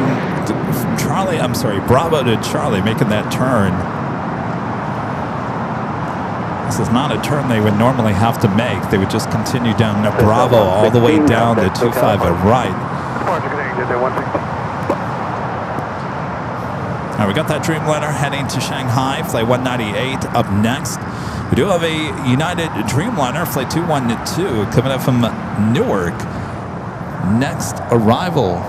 Bravo to Charlie making that turn. This is not a turn they would normally have to make. They would just continue down to Bravo all the way down to 25 at right. All right, we got that Dreamliner heading to Shanghai, flight 198 up next. We do have a United Dreamliner, flight 212, coming up from Newark. Next arrival.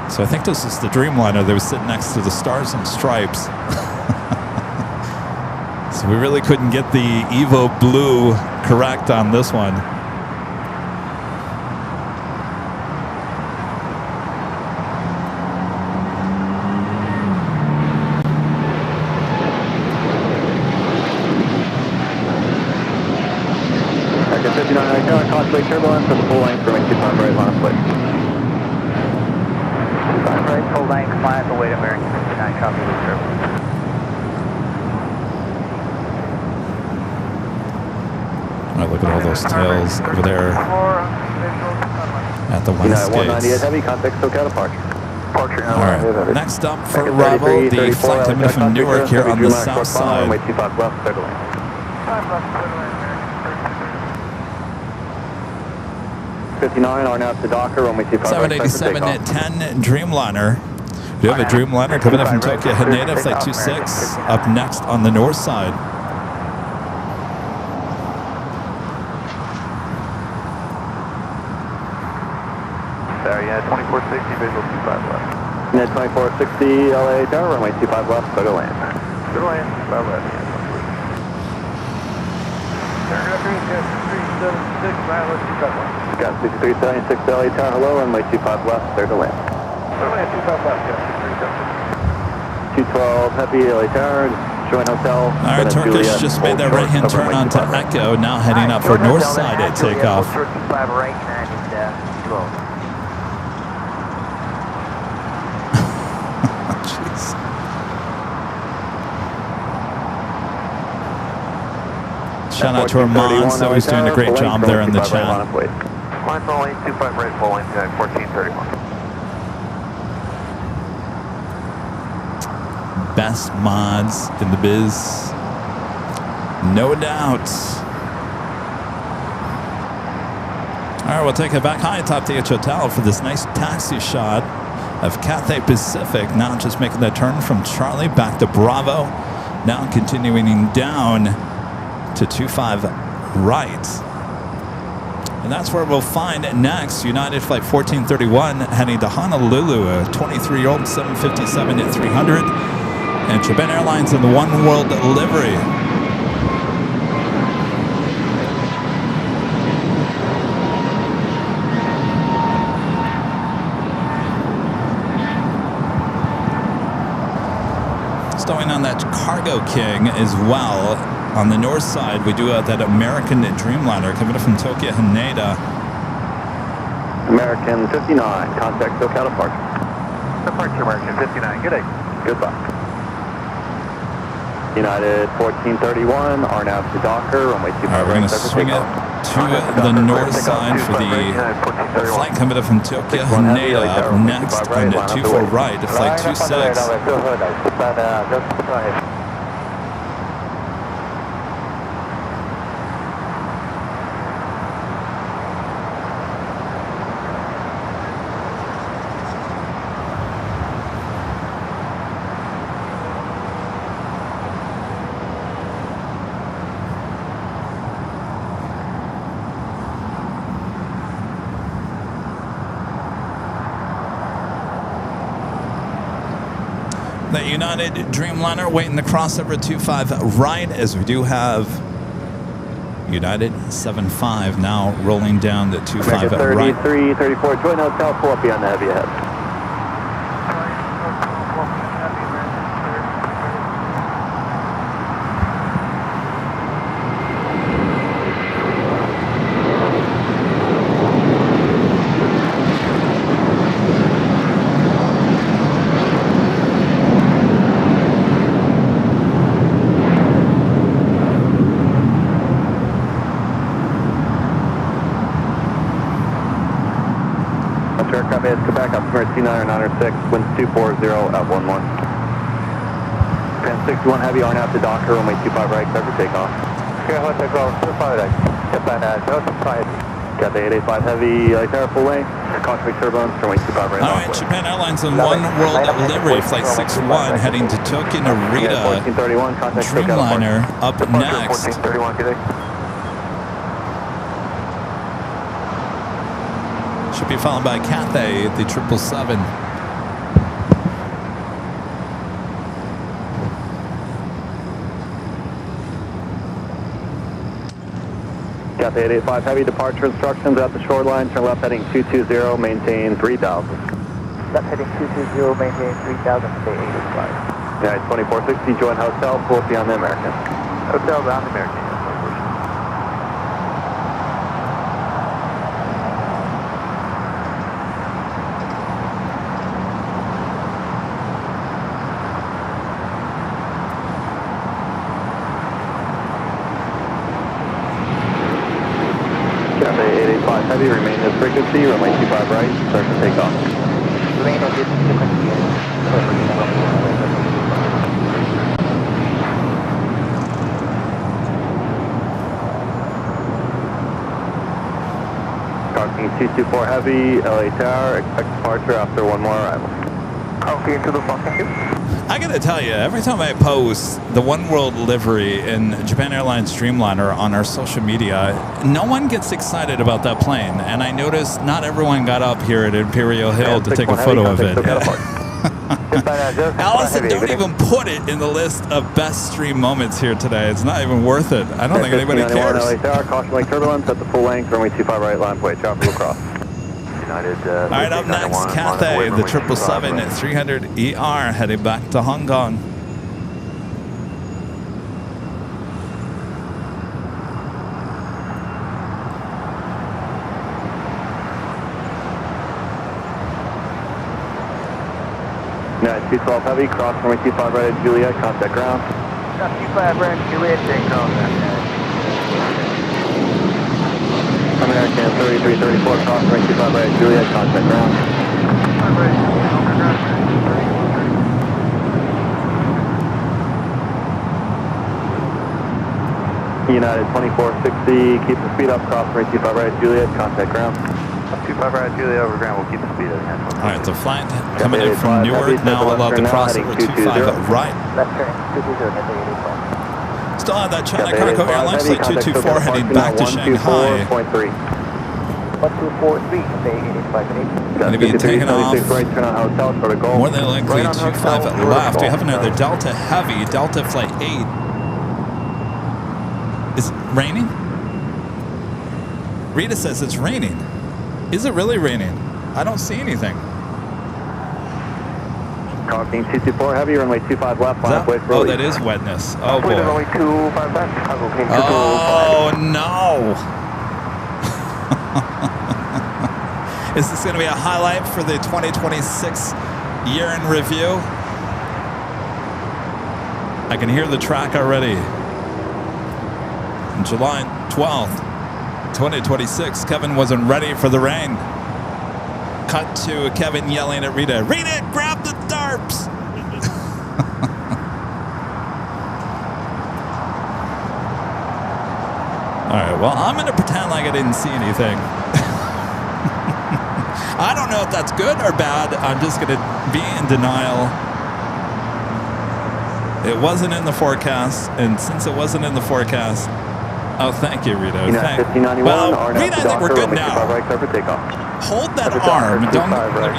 So I think this is the Dreamliner that was sitting next to the Stars and Stripes. So we really couldn't get the Evo Blue correct on this one. Second 59 right now, contemplate turbulence for the full length, runway 25 right, line of flight. 25 right, full length, line of await American 59, copy with turbulence. All right, look at all those tails over there. at the west United 198 gates. Heavy, contact SoCal departure. Departure All right. Next up for arrival, the flight coming from Newark here on the south side. Runway 25 left, clear to land. 59, RNAV to Docker, runway 25 right, 787-10 Dreamliner. We have a Dreamliner coming up from Tokyo Haneda, flight 26, up next on the north side. There, yeah, 2460, visual 25 left. Net 2460, LA Tower, runway 25 left, clear to land. Clear to land, 25 left. Got 6376 LA Tower, hello, runway 25 left, clear to land. Clear to land, 25 left, yeah, 212 Heavy, LA Tower, join hotel. All right, Turkish just made that right-hand turn onto Echo, now heading up for north side at takeoff. 25 right and slow. Jeez. Shout out to Armand, so he's doing a great job there in the chat. Line full lane, 25 right, full lane, 1431. Best mods in the biz, no doubt. All right, we'll take it back high atop the Hotel for this nice taxi shot of Cathay Pacific, now just making that turn from Charlie back to Bravo, now continuing down to 25 right. And that's where we'll find next United Flight 1431 heading to Honolulu, a 23-year-old 757 at 300. And Japan Airlines in the One World livery. Stowing on that Cargo King as well. On the north side, we do have that American Dreamliner coming up from Tokyo Haneda. American 59, contact SoCal departure. Departure American 59, good day. Goodbye. United 1431, RNAV to Docker, runway 25 All right, we're going to swing it to the north side for the flight coming up from Tokyo Haneda. Up next on the 24 right, flight 26. The United Dreamliner waiting the crossover 25 right, as we do have United 75 now rolling down the 25 right. 33, 34, join hotel, pull up beyond the heavy ahead. Aircraft is Quebec, altimeter 2996, winds 240 at 11. Pan 61 Heavy, RNAV to Docker, runway 25 right, clear for takeoff. Okay, hotel ground, 25 right. Japan, notify. Got the 885 Heavy, Terra full lane, cosmic turbulence, runway 25 right. All right, Japan Airlines in One World livery, flight 61 heading to Tokyo Narita. 1431, contact Dreamliner up next. 1431, good day. Should be followed by Cathay at the 777. Got the 885 Heavy, departure instructions at the shoreline, turn left heading 220, maintain 3000. Left heading 220, maintain 3000, stay 885. Yeah, 2460, join hotel, pull up beyond the American. Hotel bound American. Cathay 85 Heavy, remain at frequency, runway 25 right, start to take off. Remain at this frequency. Talking 224 Heavy, LA Tower, expect departure after one more arrival. Copy into the fucking I gotta tell you, every time I post the One World livery in Japan Airlines Dreamliner on our social media, no one gets excited about that plane. And I noticed not everyone got up here at Imperial Hill to take a photo of it. Allison, don't even put it in the list of best stream moments here today. It's not even worth it. I don't think anybody cares. LA Tower, caution lake turbulence at the full length, runway 25 right, line way, traffic will cross. United. All right, up next, Cathay, the 777 at 300 ER, heading back to Hong Kong. United 212 Heavy, cross runway 25 right at Juliet, contact ground. 25 right, Juliet, take contact. American 3334, cross runway 25 right at Juliet, contact ground. United 2460, keep the speed up, cross runway 25 right at Juliet, contact ground. 25 right, Juliet, over ground, we'll keep the speed at the hand. All right, the flight coming in from Newark, now allowed to cross over 25 right. Left turn, 220, Still have that China Cargo Airlines flight 224 heading back to Shanghai. 1243, Cathay 85 Going to be taking off more than likely 25 left. We have another Delta Heavy, Delta Flight 8. Is it raining? Rita says it's raining. Is it really raining? I don't see anything. Talking 224 Heavy, runway 25 left, Oh, that is wetness. Oh boy. Runway 25 left, Oh no. Is this going to be a highlight for the 2026 year in review? I can hear the track already. On July 12th, 2026, Kevin wasn't ready for the rain. Cut to Kevin yelling at Rita, Rita, grab the tarps! All right, well, I'm going to pretend like I didn't see anything. I don't know if that's good or bad. I'm just going to be in denial. It wasn't in the forecast, and since it wasn't in the forecast, oh, thank you, Rita. Well, Rita, I think we're good now. Hold that arm. Don't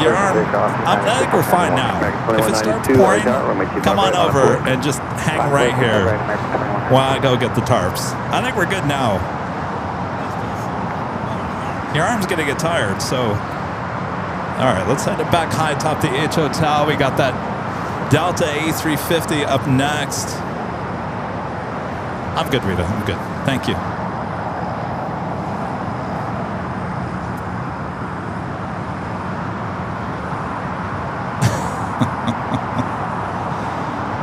your arm. I think we're fine now. If it starts pouring, come on over and just hang right here while I go get the tarps. I think we're good now. Your arm's gonna get tired, so. All right, let's head it back high atop the H Hotel. We got that Delta A350 up next. I'm good, Rita. I'm good. Thank you.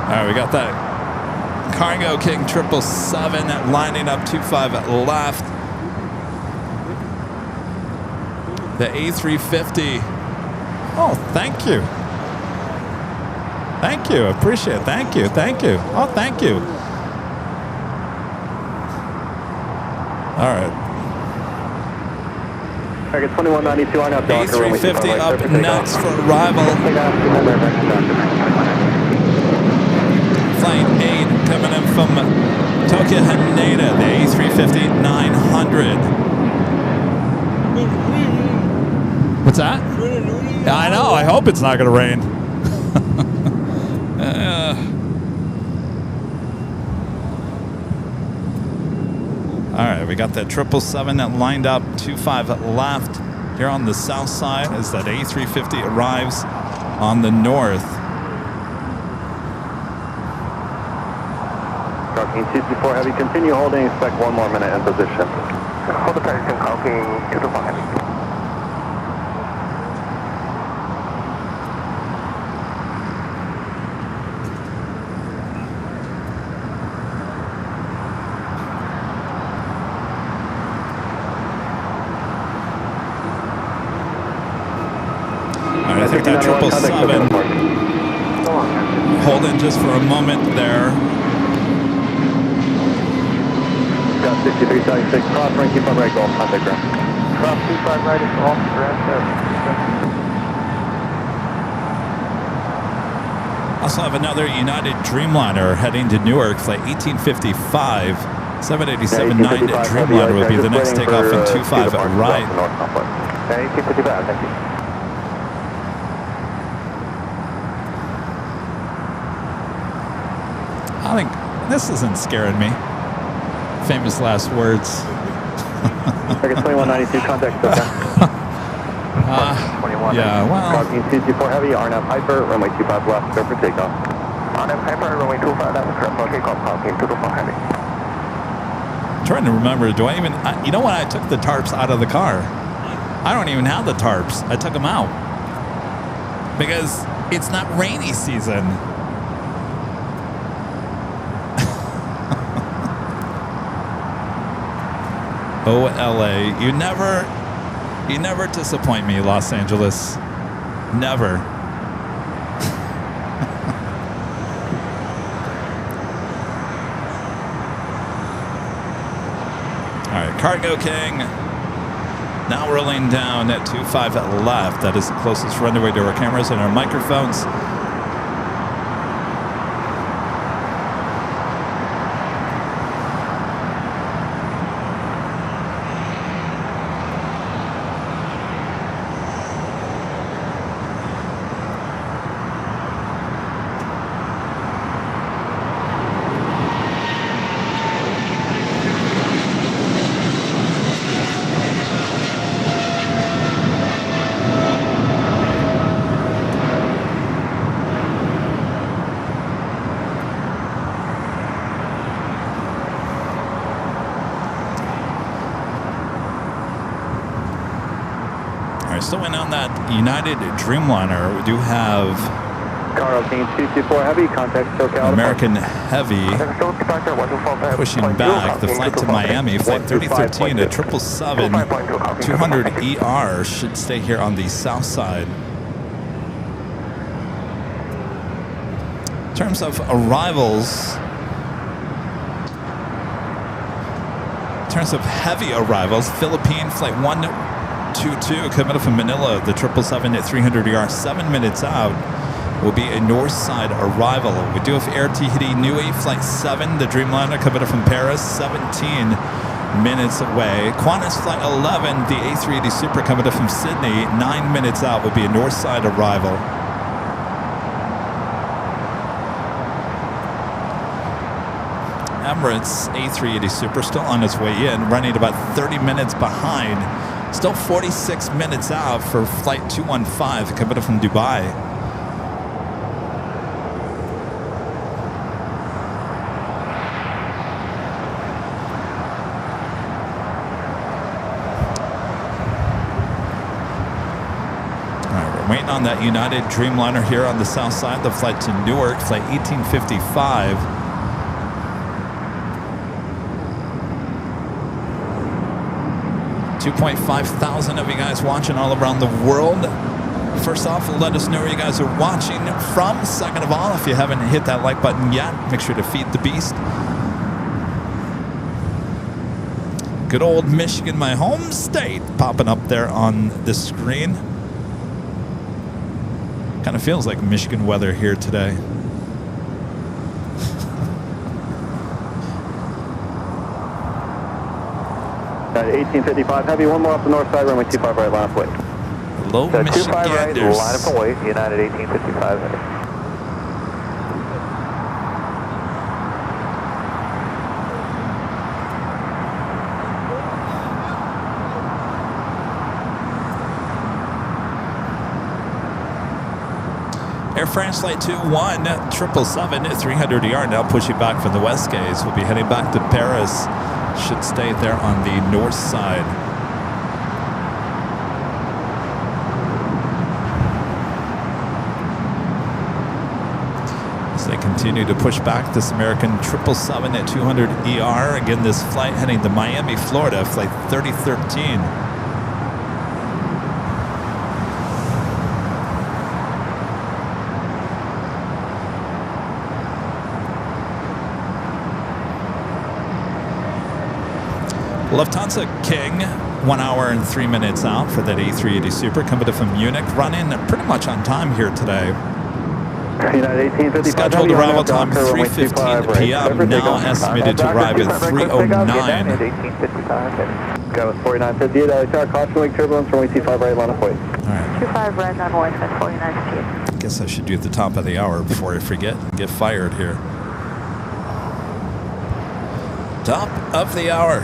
All right, we got that Cargo King 777 lining up 25 left. The A350. Oh, thank you. Thank you. Appreciate it. Thank you. Thank you. Oh, thank you. All right. Target 2192 on up. A350 up next for arrival. Flight 8 coming in from Tokyo Haneda, the A350-900. What's that? Yeah, I know. I hope it's not going to rain. All right, we got that 777 that lined up 25 left. Here on the south side as that A350 arrives on the north. Talking 224 Heavy, continue holding, expect 1 more minute in position. Hold the position, talking 224 Heavy. think that 777. Hold in just for a moment there. Got 6376, cross right, keep on right, golf, contact ground. Cross 25 right is off, ground 7. Also have another United Dreamliner heading to Newark, flight 1855. 787-9 Dreamliner will be the next takeoff in 25 right. 1855, thank you. I think this isn't scaring me. Famous last words. Target 2192, contact SoCal. 21. Yeah, well. Copy 224 heavy, RNAV Hyper, runway 25 left, go for takeoff. RNAV Hyper, runway 25 left, correct for takeoff, copy 224 heavy. I'm trying to remember, do I even, you know when I took the tarps out of the car? I don't even have the tarps. I took them out. Because it's not rainy season. Oh, LA, you never disappoint me, Los Angeles. Never. All right, Cargo King. Now rolling down at 25 left. That is the closest runway to our cameras and our microphones. Still in on that United Dreamliner. We do have Carl Team 224 heavy, contact SoCal. American Heavy pushing back the flight to Miami. Flight 3013 at 777 200 ER should stay here on the south side. In terms of arrivals, in terms of heavy arrivals, Philippine Flight 122 coming up from Manila, the 777 at 300 ER, 7 minutes out, will be a north side arrival. We do have Air Tahiti Nui, Flight 7, the Dreamliner coming up from Paris, 17 minutes away. Qantas Flight 11, the A380 Super coming up from Sydney, 9 minutes out, will be a north side arrival. Emirates A380 Super still on its way in, running about 30 minutes behind. Still 46 minutes out for Flight 215 coming up from Dubai. All right, we're waiting on that United Dreamliner here on the south side. The flight to Newark, Flight 1855. 2,500 of you guys watching all around the world. First off, let us know where you guys are watching from. Second of all, if you haven't hit that like button yet, make sure to feed the beast. Good old Michigan, my home state, popping up there on the screen. Kind of feels like Michigan weather here today. 1855 heavy, one more off the north side, runway 25 right, last wait. Hello, So 25 right, Michiganders. line up and wait, United 1855 heavy. Air France Flight 21, 777 at 300 ER now pushing back from the West Gates. We'll be heading back to Paris. Should stay there on the north side. As they continue to push back this American 777 at 200 ER. Again, this flight heading to Miami, Florida, Flight 3013. Lufthansa King, 1 hour and 3 minutes out for that A380 Super, coming in from Munich, running pretty much on time here today. Scheduled arrival time 3:15 p.m. Now estimated to arrive at 3:09. Got us 4958, LAX, caution wing turbulence from 5 right, line of flight. All right. 25 right on Wi-Fi 4958. I guess I should do at the top of the hour before I forget and get fired here. Top of the hour.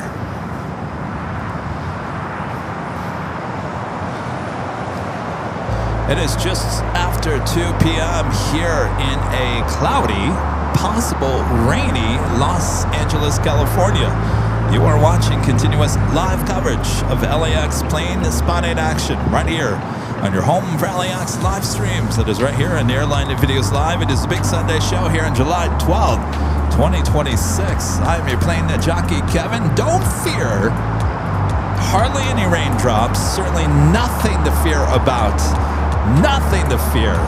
It is just after 2 p.m. here in a cloudy, possible rainy Los Angeles, California. You are watching continuous live coverage of LAX plane spotting action right here on your home for LAX live streams. That is right here on Airline Videos Live. It is the big Sunday show here on July 12th, 2026. I am your plane jockey, Kevin. Don't fear. Hardly any raindrops. Certainly nothing to fear about. Nothing to fear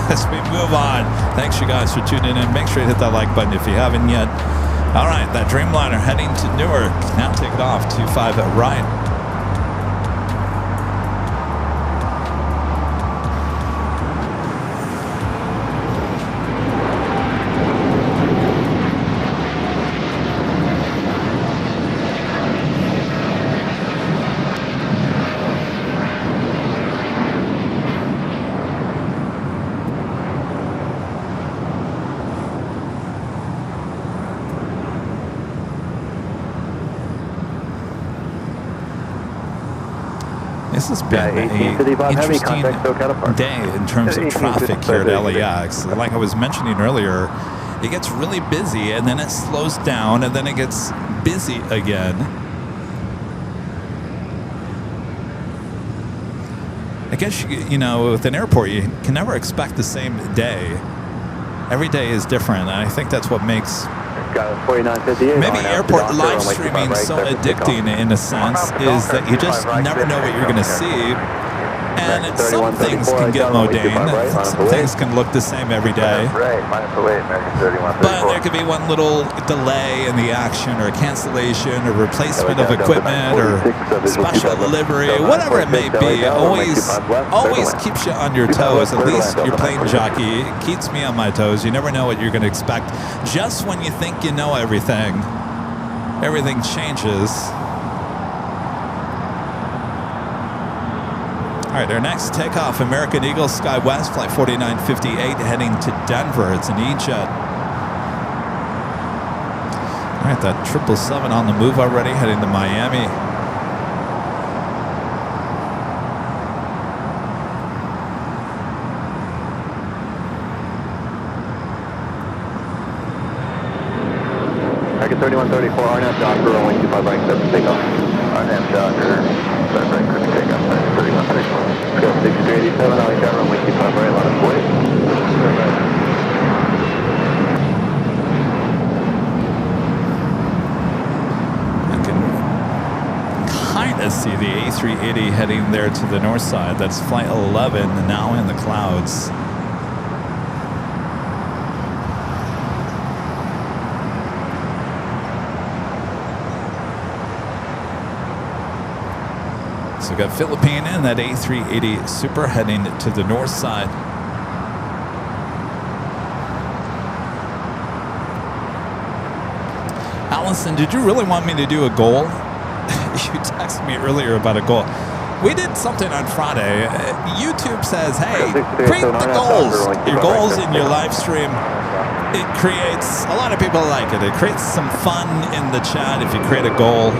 as we move on. Thanks, you guys, for tuning in. Make sure you hit that like button if you haven't yet. All right, that Dreamliner heading to Newark. Now take it off 25 right. This has been an interesting day in terms of traffic here at LAX. Like I was mentioning earlier, it gets really busy and then it slows down and then it gets busy again. I guess, you know, with an airport, you can never expect the same day. Every day is different, and I think that's what makes maybe airport live streaming so addicting in a sense is that you just never know what you're going to see. And some things can get mundane, some things can look the same every day. But there could be one little delay in the action or cancellation or replacement of equipment or special delivery, whatever it may be. Always keeps you on your toes. At least your plane jockey keeps me on my toes. You never know what you're going to expect. Just when you think you know everything, everything changes. All right, our next takeoff, American Eagle SkyWest, flight 4958, heading to Denver. It's an E-jet. All right, that 777 on the move already, heading to Miami. American 3134, RNAV Docker, runway 25 right, 7 takeoff. RNAV Docker, 7 right, quick takeoff, 3134. Let's go 6387, LAX runway 25 right, line of flight. I can kind of see the A380 heading there to the north side. That's flight 11, now in the clouds. So we've got Philippine and that A380 Super heading to the north side. Allison, did you really want me to do a goal? You texted me earlier about a goal. We did something on Friday. YouTube says, hey, create the goals. Your goals in your live stream. It creates, a lot of people like it. It creates some fun in the chat if you create a goal.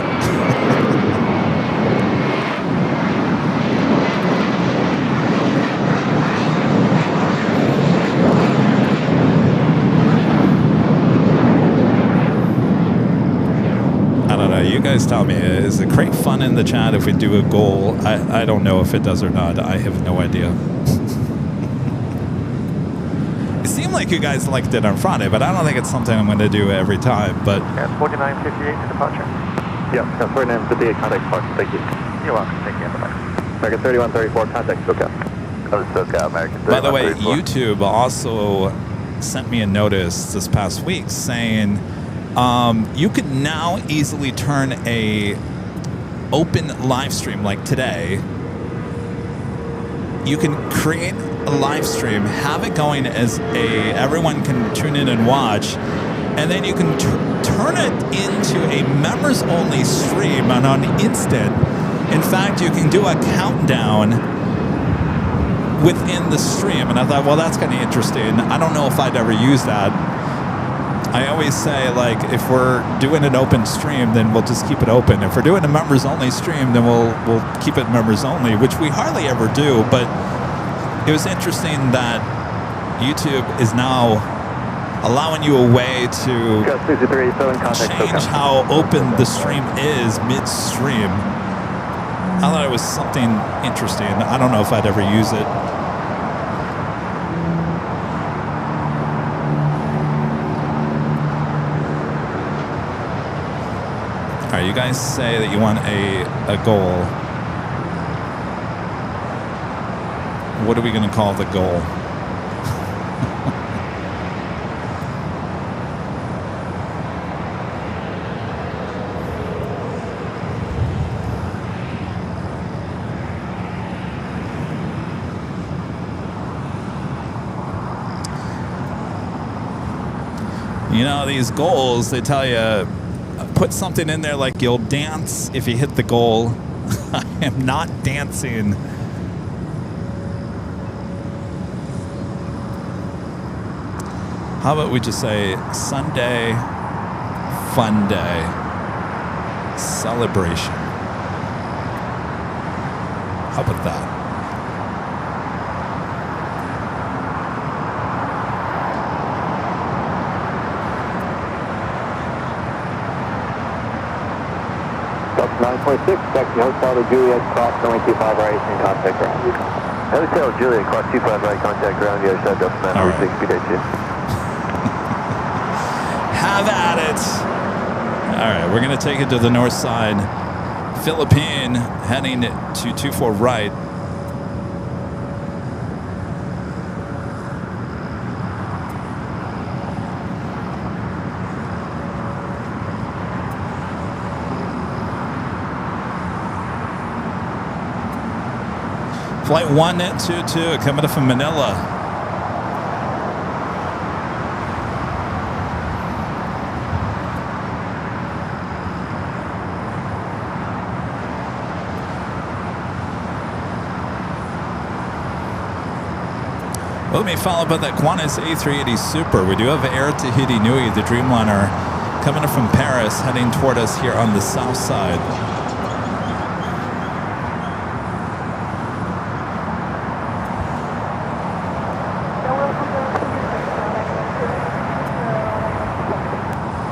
You guys tell me, is it create fun in the chat if we do a goal? I don't know if it does or not. I have no idea. It seemed like you guys liked it on Friday, but I don't think it's something I'm going to do every time. But 4958 to departure. Yep, 4958, contact departure, thank you. You're welcome. Thank you. Bye-bye. American 3134, contact SoCal. SoCal, American 3134. by the way, YouTube also sent me a notice this past week saying you can now easily turn a open live stream like today, you can create a live stream, have it going as everyone can tune in and watch, and then you can turn it into a members only stream on an instant. In fact, you can do a countdown within the stream, and I thought, well, that's kind of interesting. I don't know if I'd ever use that. I always say, like, if we're doing an open stream, then we'll just keep it open. If we're doing a members only stream, then we'll keep it members only, which we hardly ever do. But it was interesting that YouTube is now allowing you a way to change how open the stream is midstream. I thought it was something interesting. I don't know if I'd ever use it. All right, you guys say that you want a goal. What are we going to call the goal? You know, these goals, they tell you, put something in there like you'll dance if you hit the goal. I am not dancing. How about we just say Sunday fun day celebration? How about that? Delta 946, taxi Hotel to Juliet, cross runway 25 right, and contact ground. Hotel Juliet, cross 25 right, contact ground, the other side, Delta 946, speed 82. Have at it. All right, we're going to take it to the north side. Philippine heading to 24 right. Flight 122 coming up from Manila. Let me follow up with that Qantas A380 Super. We do have Air Tahiti Nui, the Dreamliner, coming up from Paris, heading toward us here on the south side.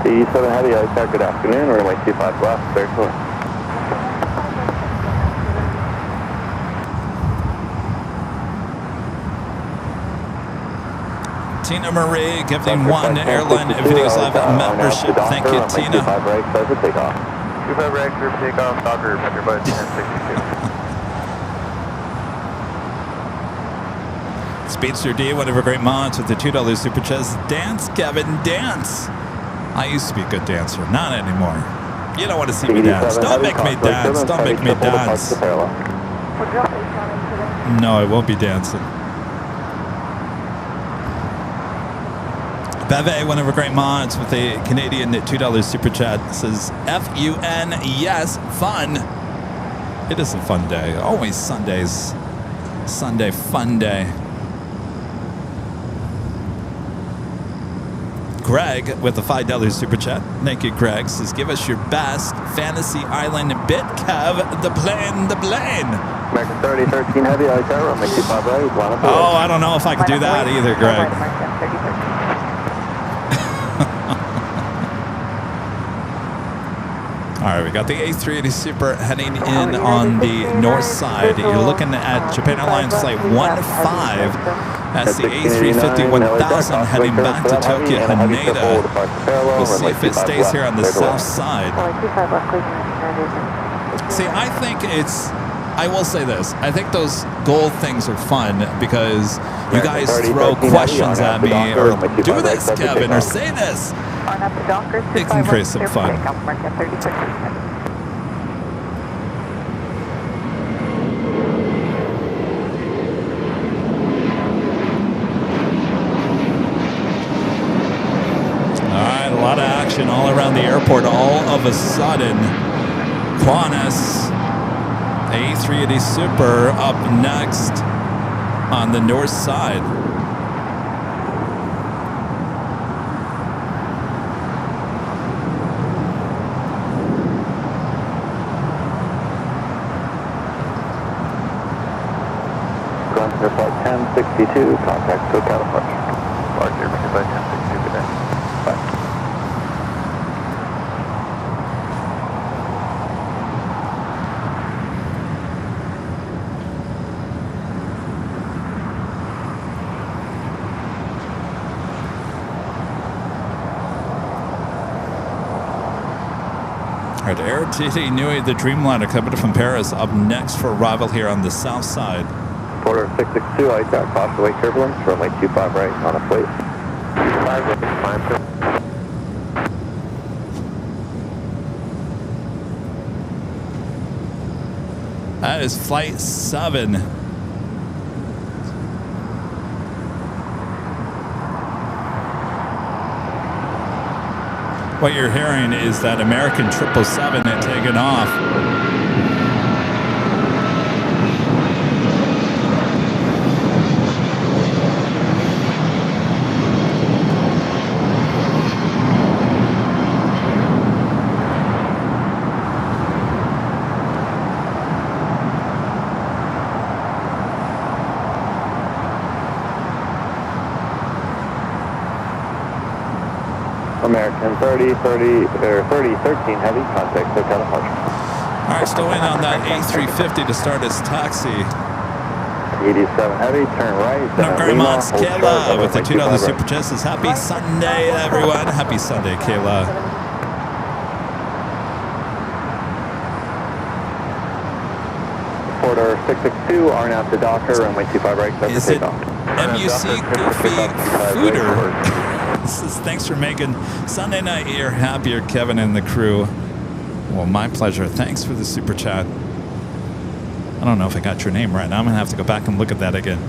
D7 Heavy, good afternoon, runway 25 left, clear to land. Tina Marie giving one Airline Videos Live membership. Thank you, Tina. 25 right, clear for takeoff. 25 right, clear for takeoff, Docker, Metro Bus 1062. Speedster D, one of our great mods with the $2 super chest. Dance, Kevin, dance. I used to be a good dancer, not anymore. You don't want to see me dance. Don't make me dance. Don't make me dance. No, I won't be dancing. Beve, one of our great mods with a Canadian $2 super chat, says F-U-N, yes, fun. It is a fun day. Always Sundays. Sunday fun day. Greg with a $5 super chat. Thank you, Greg. Says, give us your best Fantasy Island bit, Kev. The plane, the plane. American 30, 13 Heavy, runway 25 right, oh, I don't know if I could do that either, Greg. All right, we got the A380 Super heading in on the north side. You're looking at Japan Airlines Flight 15. That's the A350 1000 heading back to Tokyo, Haneda. We'll see if it stays here on the south side. See, I think I will say this. I think those goal things are fun because you guys throw questions at me or do this, Kevin, or say this. It can create some fun. Airport, all of a sudden, Qantas A380 Super up next on the north side. Departure flight 1062, contact SoCal departure. Departure flight 1062, good day. Bye. All right, Air TT Nui, the Dreamliner coming from Paris, up next for arrival here on the south side. Porter 662, I got caution wake turbulence, runway 25 right on a plate. 25 right, climb to That is flight 7. What you're hearing is that American 777 had taken off. American 3013 heavy, contact SoCal departure. All right, still waiting on that A350 to start its taxi. 87 heavy, turn right. Grandma Kayla with the $2 super chat says, happy Sunday, everyone. Happy Sunday, Kayla. Porter 662, are now to Docker, runway 25 right, clear for Is it takeoff. MUC Goofy Fooder? This is, thanks for making Sunday night here happier, Kevin and the crew. Well, my pleasure. Thanks for the super chat. I don't know if I got your name right. Now I'm going to have to go back and look at that again.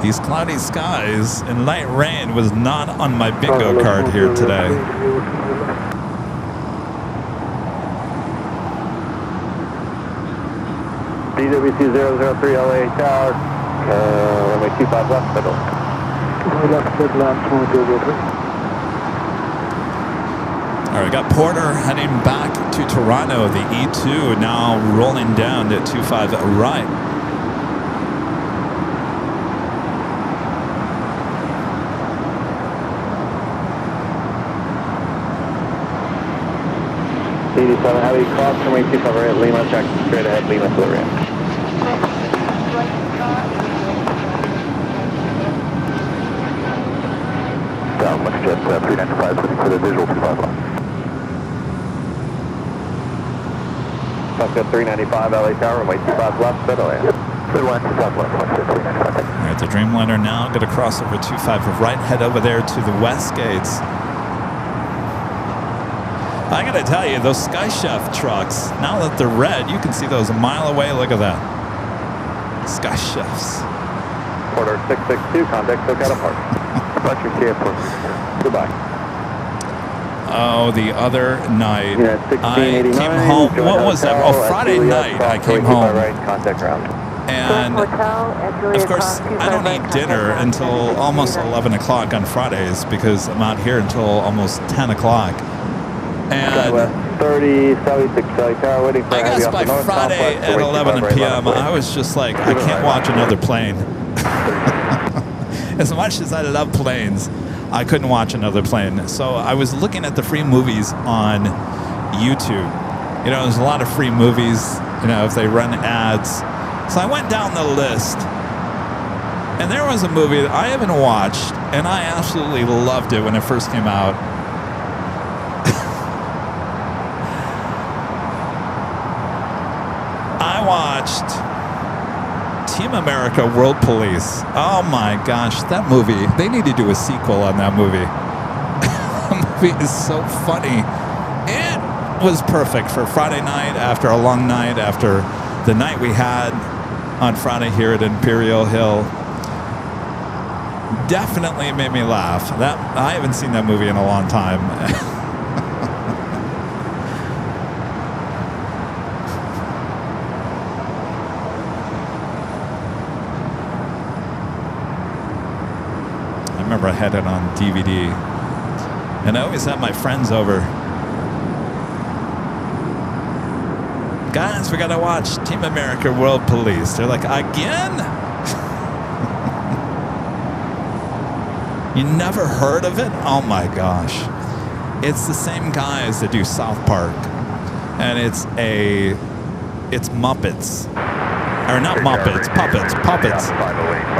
These cloudy skies and light rain was not on my bingo card here today. DWC003 LA Tower, runway 25 left, middle. All right, got Porter heading back to Toronto. The E2 now rolling down to 25 right. DD7 heavy, cross runway 25 right, Lima, check straight ahead, Lima to the ramp. Down, LexJet 395, looking for the visual 25 left. LexJet 395, LA Tower, runway 25 left, middle ramp. Good line to top left, LexJet 395. All right, the Dreamliner now going to cross over 25 right, head over there to the west gates. I gotta tell you, those Sky Chef trucks, now that they're red, you can see those a mile away. Look at that. Sky Chefs. Porter 662, contact SoCal departure. Departure Airport. Goodbye. Oh, the other night, Yeah, I 1689, came home. What was that? Oh, Friday night I came home. Right, contact ground. And of course, I don't eat dinner until almost 11 o'clock on Fridays because I'm out here until almost 10 o'clock. And 30, 76, Tower, waiting for I guess by Friday at 11 p.m., I was just like, I can't watch another plane. As much as I love planes, I couldn't watch another plane. So I was looking at the free movies on YouTube. You know, there's a lot of free movies, you know, if they run ads. So I went down the list. And there was a movie that I haven't watched, and I absolutely loved it when it first came out. I watched Team America World Police. Oh my gosh, that movie. They need to do a sequel on that movie. That movie is so funny. And was perfect for Friday night after a long night, after the night we had on Friday here at Imperial Hill. Definitely made me laugh. That I haven't seen that movie in a long time. I remember I had it on DVD, and I always had my friends over. Guys, we gotta watch Team America World Police. They're like, again? You never heard of it? Oh my gosh. It's the same guys that do South Park. And it's Muppets. Or not Muppets, puppets.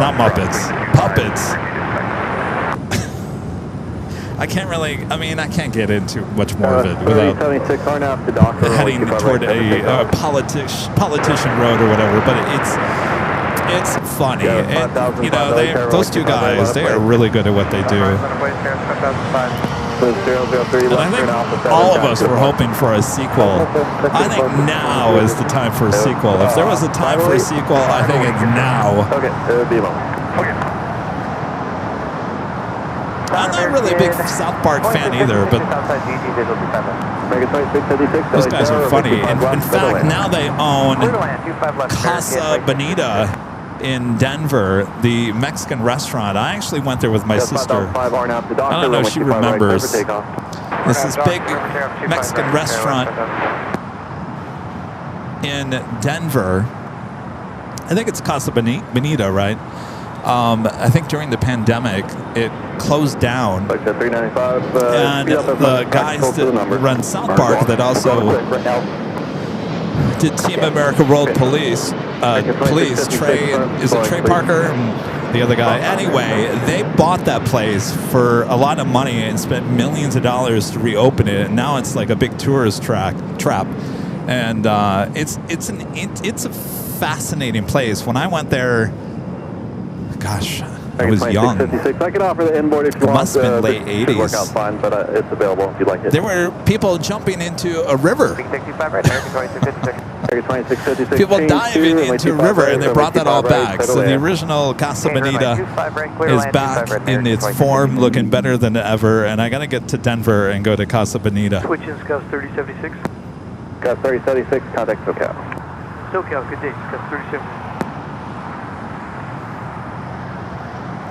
Not Muppets. Puppets. I can't get into much more of it without heading toward a politician road or whatever, but it's funny. Those two guys, they are really good at what they do. And I think all of us were hoping for a sequel. I think now is the time for a sequel. If there was a time for a sequel, I think it's now. Okay, be long. I'm not really a big South Park fan either, but those guys are funny. In fact, now they own Casa Bonita in Denver, the Mexican restaurant. I actually went there with my sister. I don't know if she remembers. This is big Mexican restaurant in Denver. I think it's Casa Bonita, right? I think during the pandemic, it closed down. And the guys that run South Park that also did Team America World Police, Trey, is it Trey Parker and the other guy? Anyway, they bought that place for a lot of money and spent millions of dollars to reopen it. And now it's like a big tourist trap. And it's a fascinating place. When I went there, gosh, I was young. I can offer the inboard if you it want. Must have been late 80s. Work out fine, but it's available if you like it. There were people jumping into a river. People diving into a river, and they brought that all back. So the original Casa Bonita is back in its form, looking better than ever. And I got to get to Denver and go to Casa Bonita. Switches, Gus 3076. Gus 3076, contact SoCal. SoCal, good day. Gus 3076.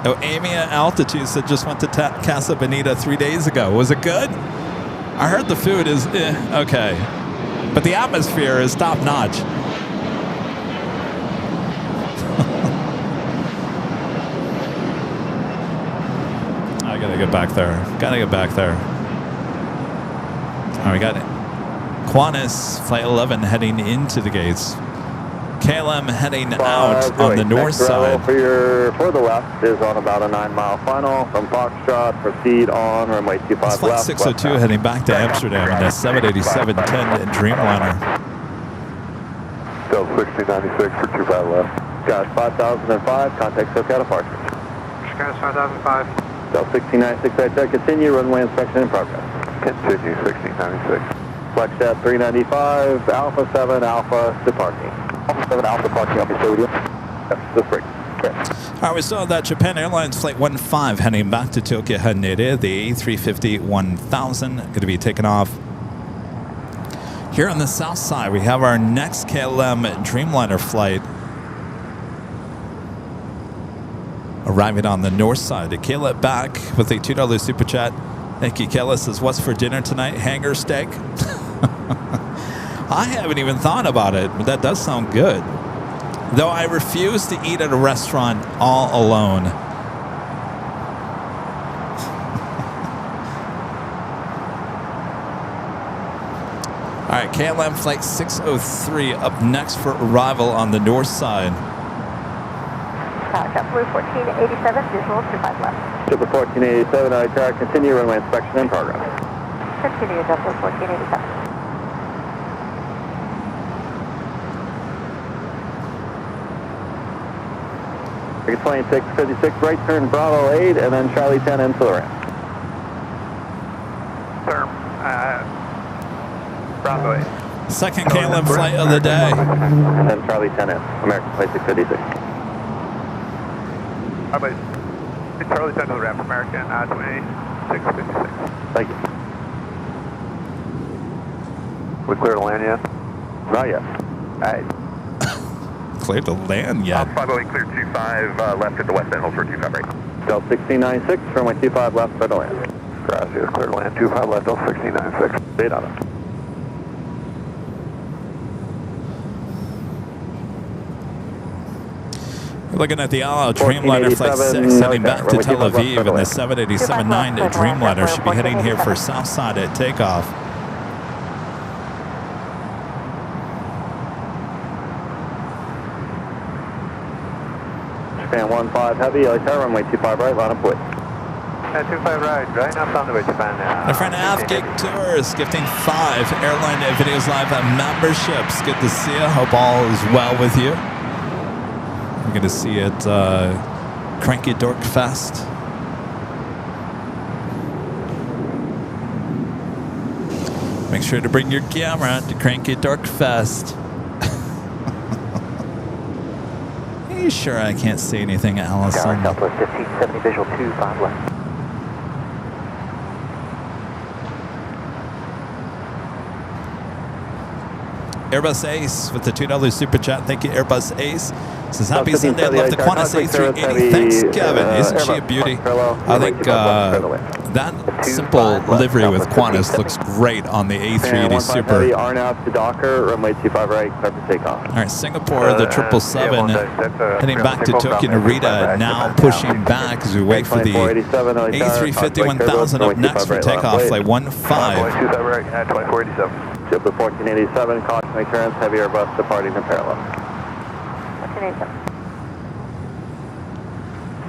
Oh, Amy at Altitude said just went to Casa Bonita 3 days ago. Was it good? I heard the food is okay, but the atmosphere is top notch. I gotta get back there. All right, we got it. Qantas Flight 11 heading into the gates. KLM heading out on the north side. For the left is on about a 9-mile final from Foxtrot. Proceed on runway 25 left. Flight 602 heading back to Amsterdam in a 787-10 Dreamliner. Go 6096 for 25 left. Got 5005. Contact SoCal departure. Got 5005. Go 6996 right there. Continue runway inspection in progress. Continue 1696. Flex at 395. Alpha 7 Alpha departing. Alpha 7 Alpha parking, I'll be still with you. Yes, this break. Okay. All right, we saw that Japan Airlines Flight 15 heading back to Tokyo Haneda, the A350-1000 going to be taken off. Here on the south side, we have our next KLM Dreamliner flight arriving on the north side. Kayla back with a $2 super chat. Thank you, Kayla. Says, what's for dinner tonight? Hanger steak? I haven't even thought about it, but that does sound good. Though I refuse to eat at a restaurant all alone. All right, KLM Flight 603 up next for arrival on the north side. JetBlue 1487, visual 25 left. JetBlue 1487, I track, continue runway inspection in progress. Continue JetBlue 1487. Plane 656, right turn Bravo 8, and then Charlie 10 into the ramp. Sir, Second KLM flight of the day. 10 Charlie 10F, American Flight 656. How about Charlie 10 to the ramp, American 2656. Thank you. We clear to land yet? Not yet. Alright. Clear to land yet. 508 clear 25 left at the west end, hold short 25 right. Delta 1696, runway 25 left, clear to land. Gracias, clear to land 25 left, Delta 1696. Stay on it. We're looking at the Al Al Dreamliner Flight 6 heading back to Tel Aviv, and the 787-9 Dreamliner should be heading here for Southside at takeoff. Japan 15 Heavy, LAX runway 25 right, line up with. 25 right, right now on the way to Japan. My friend Af Gig Tours gifting 5 Airline Videos Live memberships. Good to see you. Hope all is well with you. We're going to see you at Cranky Dork Fest. Make sure to bring your camera to Cranky Dork Fest. Are you sure I can't see anything, Allison? Southwest 1570, visual 25 left. Airbus Ace with the $2 super chat. Thank you, Airbus Ace. Says happy Sunday. Love the Qantas A380. Thanks, Kevin. Isn't she a beauty? I think that simple livery with Qantas looks great on the A380 Super. RNAV to Docker, runway 25 right, clear for takeoff. All right, Singapore, the 777 heading back to Tokyo Narita. Now pushing back as we wait for the A350-1000 up next for takeoff. Flight 15. 25 right, 2487. JetBlue 1487, cautionary clearance, heavy Airbus departing in parallel.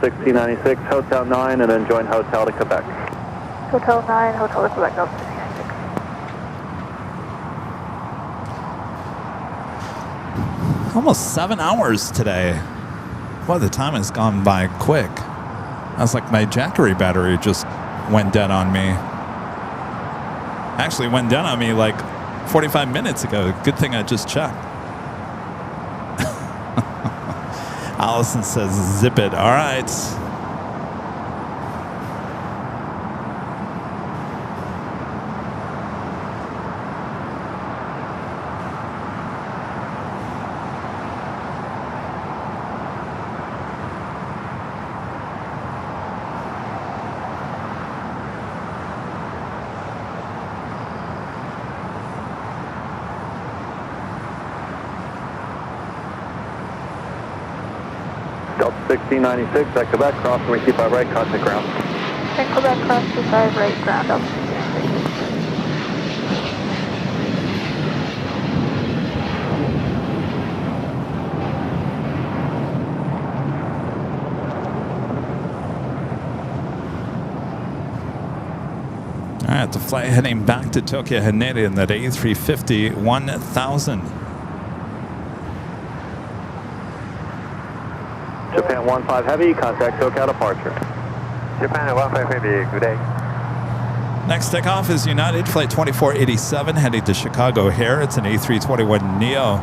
1696, Hotel 9, and then join Hotel to Quebec. Hotel 9, Hotel to Quebec, Delta 1696. Almost 7 hours today. Boy, the time has gone by quick. I was like, my Jackery battery just went dead on me. Actually went down on me like 45 minutes ago. Good thing I just checked. Allison says, zip it. All right. Delta 1696 at Quebec, cross runway 25 right, contact ground. Then Quebec, cross 25 right, ground up. 1696. All right, the flight heading back to Tokyo Haneda in that A350-1000. Japan 15 Heavy, contact SoCal departure. Japan 15 Heavy, good day. Next takeoff is United Flight 2487 heading to Chicago O'Hare. It's an A321neo.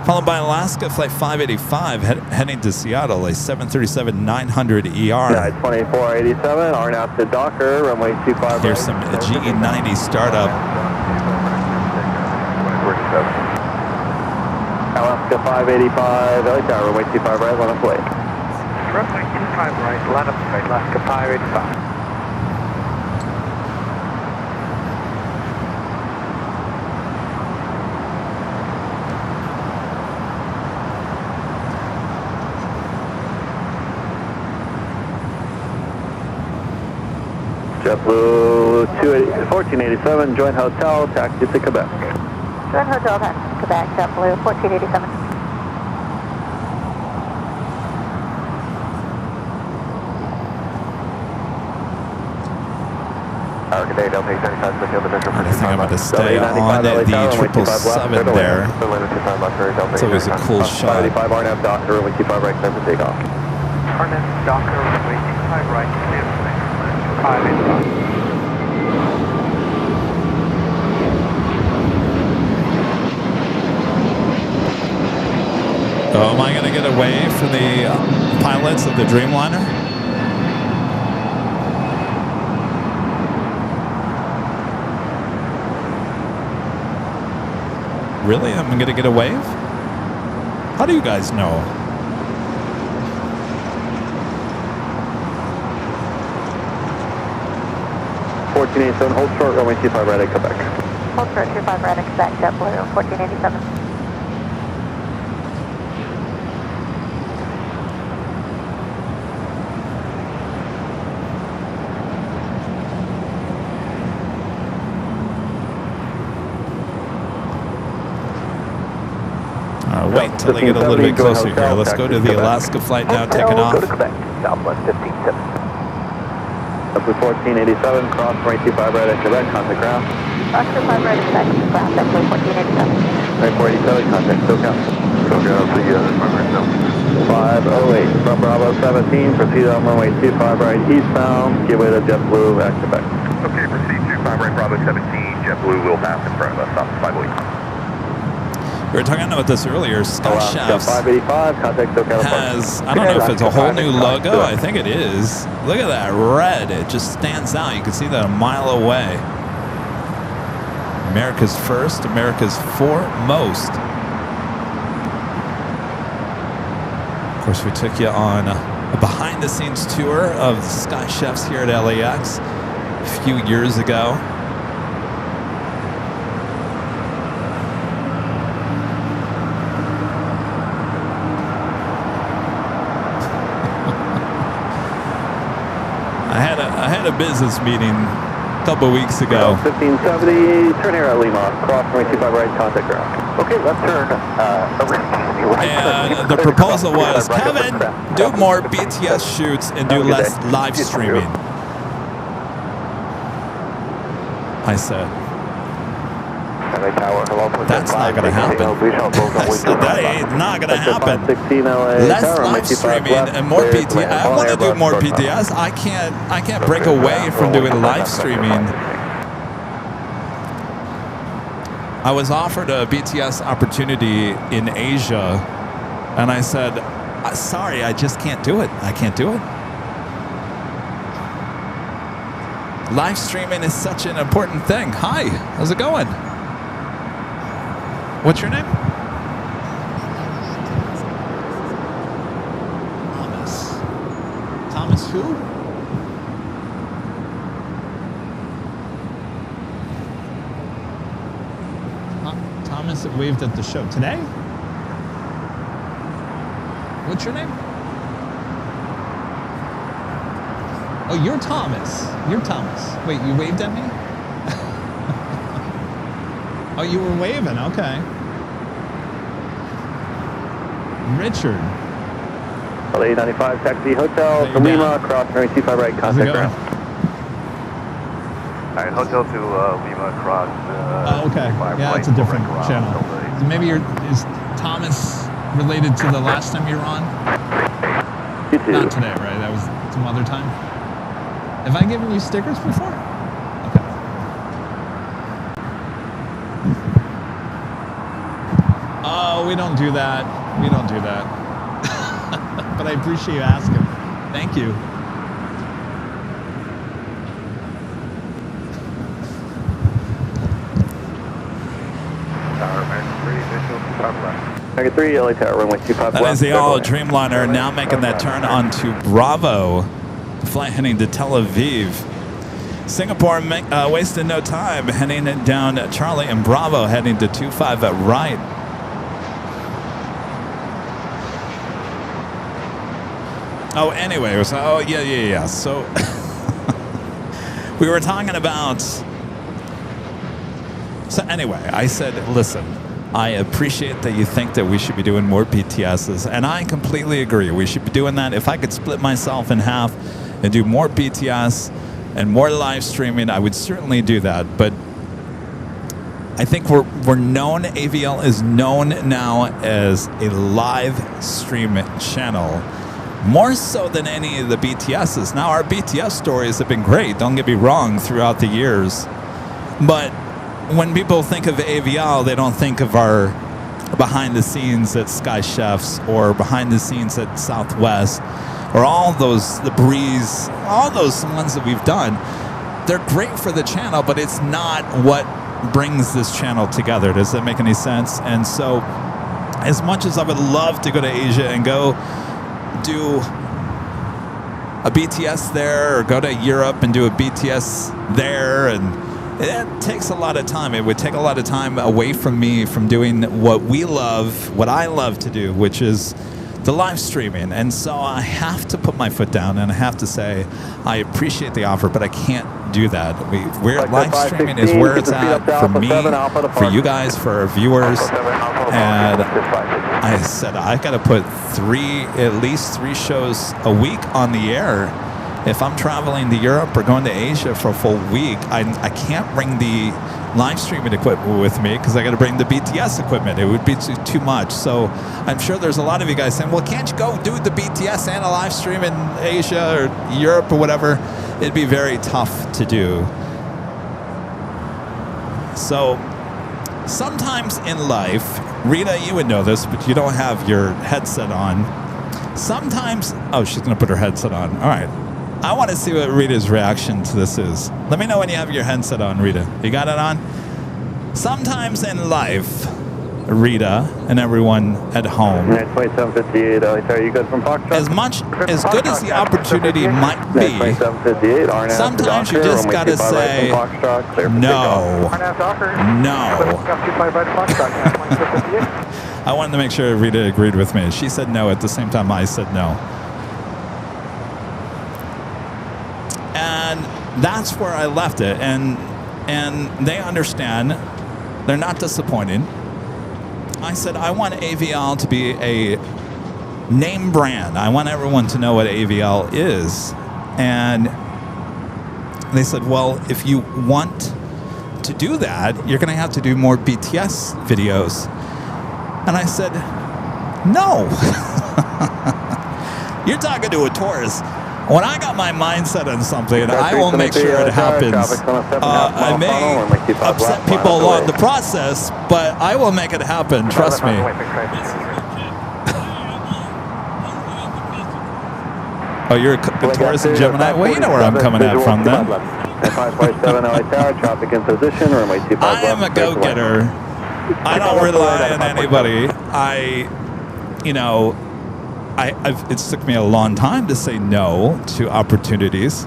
Followed by Alaska Flight 585 heading to Seattle, a 737-900ER. Yeah, 2487, RNAV to Docker, runway 25 Here's some GE90 startup. Alaska 585, LA Tower, runway 25 right, line up way. Runway 25 right, line up straight, Alaska 585. JetBlue 1487, join hotel, taxi to Quebec. Join Hotel, taxi to Quebec, JetBlue 1487. Good day, Delta 895, the field division. I think I'm going to stay on the 777 there. It's always a cool shot. 85 RNAV Docker, runway 25 right, clear for takeoff. RNAV Docker, runway 25 right, clear for takeoff. 585. Oh, am I going to get away from the pilots of the Dreamliner? Really? I'm going to get a wave? How do you guys know? Hold short, runway 25 right at Quebec. Hold short, 25 right at Quebec, JetBlue, 1487. Wait until they get a little bit closer here. Let's go to the Alaska flight now, taking off. Go to Quebec, Southwest 157. Up to 1487, cross runway 25 right at Quebec, contact ground. Cross 25 right at Quebec, ground, JetBlue, 1487. Right 487, contact SoCal. SoCal, see you, runway 508 from Bravo 17, proceed on runway 25 right eastbound, give way to JetBlue at Quebec. Okay, proceed 25 right, Bravo 17, JetBlue will pass in front of us, stop 508. We were talking about this earlier. Sky Chefs 585, contact SoCal. has, I don't know if it's a whole new logo. I think it is. Look at that red. It just stands out. You can see that a mile away. America's first, America's foremost. Of course, we took you on a behind-the-scenes tour of Sky Chefs here at LAX a few years ago. I had a business meeting a couple weeks ago. 1570, turn here at Lima, cross runway 25 right, contact ground. Okay, left turn. And the proposal was, Kevin, do more BTS shoots and do less live streaming. I said, that's not going to happen. I said, that ain't not going to happen. Less live streaming and more PTS. I want to do more PTS. I can't break away from doing live streaming. I was offered a BTS opportunity in Asia, and I said, sorry, I just can't do it. I can't do it. Live streaming is such an important thing. Hi, how's it going? What's your name? Thomas. Thomas who? Thomas that waved at the show today? What's your name? Oh, you're Thomas. You're Thomas. Wait, you waved at me? Oh, you were waving. Okay. Richard. LA 95 Taxi Hotel to Lima, cross runway 25 right, contact ground. All right, hotel to Lima, cross. Oh, okay. Yeah, it's a different channel. So maybe is Thomas related to the last time you were on? You too. Not today, right? That was some other time. Have I given you stickers before? Okay. Oh, we don't do that. We don't do that. But I appreciate you asking. Thank you. American 3, LA Tower, runway 25 That is the all Dreamliner now making that turn onto Bravo. The flight heading to Tel Aviv. Singapore wasting no time, heading down Charlie and Bravo, heading to 25 at right. Oh, anyway, so yeah. So we were talking about. So anyway, I said, listen, I appreciate that you think that we should be doing more BTSs, and I completely agree. We should be doing that. If I could split myself in half and do more BTS and more live streaming, I would certainly do that. But I think we're known, AVL is known now as a live stream channel, more so than any of the BTSs. Now, our BTS stories have been great, don't get me wrong, throughout the years. But when people think of AVL, they don't think of our behind the scenes at Sky Chefs or behind the scenes at Southwest or all those, the Breeze, all those ones that we've done, they're great for the channel, but it's not what brings this channel together. Does that make any sense? And so as much as I would love to go to Asia and go do a BTS there or go to Europe and do a BTS there, and it takes a lot of time. It would take a lot of time away from me from doing what we love, what I love to do, which is the live streaming. And so I have to put my foot down and I have to say I appreciate the offer, but I can't do that. We're live streaming is where it's at for me, for you guys, for our viewers. And I said I got to put at least three shows a week on the air. If I'm traveling to Europe or going to Asia for a full week, I can't bring the live streaming equipment with me because I got to bring the BTS equipment. It would be too much. So I'm sure there's a lot of you guys saying, well, can't you go do the BTS and a live stream in Asia or Europe or whatever? It'd be very tough to do. So sometimes in life, Rita, you would know this, but you don't have your headset on. Sometimes, oh, she's going to put her headset on. All right. I want to see what Rita's reaction to this is. Let me know when you have your headset on, Rita. You got it on? Sometimes in life, Rita and everyone at home, 2758, are you good from Foxtrot? as good as the opportunity might be, sometimes you just got to say, no. I wanted to make sure Rita agreed with me. She said no at the same time I said no. And that's where I left it. And they understand. They're not disappointed. I said, I want AVL to be a name brand. I want everyone to know what AVL is. And they said, well, if you want to do that, you're going to have to do more BTS videos. And I said, no. You're talking to a tourist. When I got my mindset on something, I will make sure it happens. I may upset people along the process, but I will make it happen. Trust me. Oh, you're a tourist in Gemini? Well, you know where I'm coming at from then. I am a go-getter. I don't rely on anybody. It took me a long time to say no to opportunities.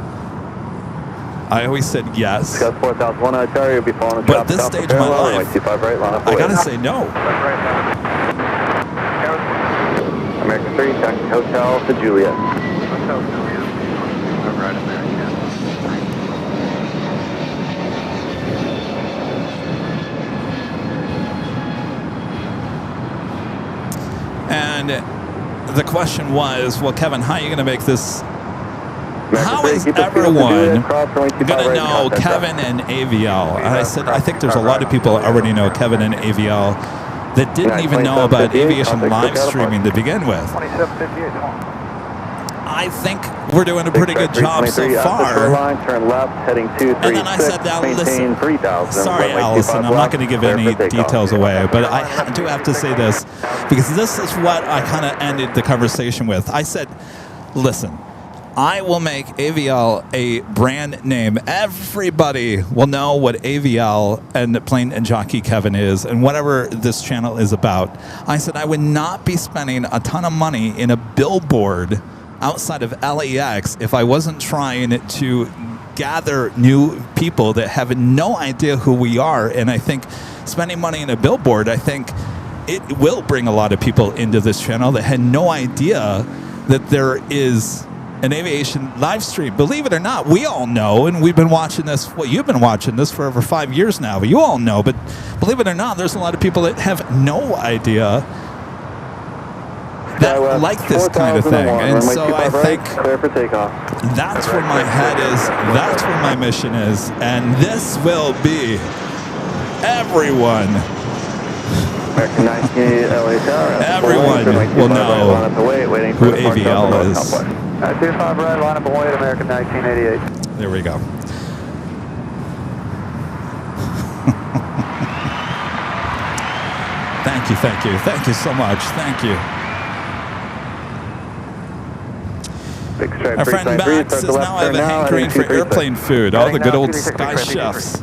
I always said yes. But at this stage of my life, I gotta say no. American 3, taxi hotel to Juliet. Hotel Juliet. All right, American. And the question was, well, Kevin, how are you going to make this? How is everyone going to know Kevin and AVL? And I said, I think there's a lot of people that already know Kevin and AVL that didn't even know about aviation live streaming to begin with. 2758. I think we're doing a pretty good job so far. Turn left, heading 236. And then I said, now listen, sorry, Allison, I'm not going to give any details away, but I do have to say this, because this is what I kind of ended the conversation with. I said, listen, I will make AVL a brand name. Everybody will know what AVL and Plane and Jockey Kevin is and whatever this channel is about. I said I would not be spending a ton of money in a billboard outside of LAX if I wasn't trying to gather new people that have no idea who we are. And I think spending money in a billboard, I think it will bring a lot of people into this channel that had no idea that there is an aviation live stream. Believe it or not, we all know, and we've been watching this, well, you've been watching this for over 5 years now, but you all know, but believe it or not, there's a lot of people that have no idea that like this kind of thing. And so I think that's where my head is, that's where my mission is, and this will be everyone. Everyone will know who AVL is. 25 right, line up and wait, American 1988. There we go. Thank Thank you, thank you. Thank you so much. Thank you. Big Stripe Our friend 393, Max start is the left now having a turn now, hankering heading for 236. airplane food. All the Heading good now, old 236, Sky chefs.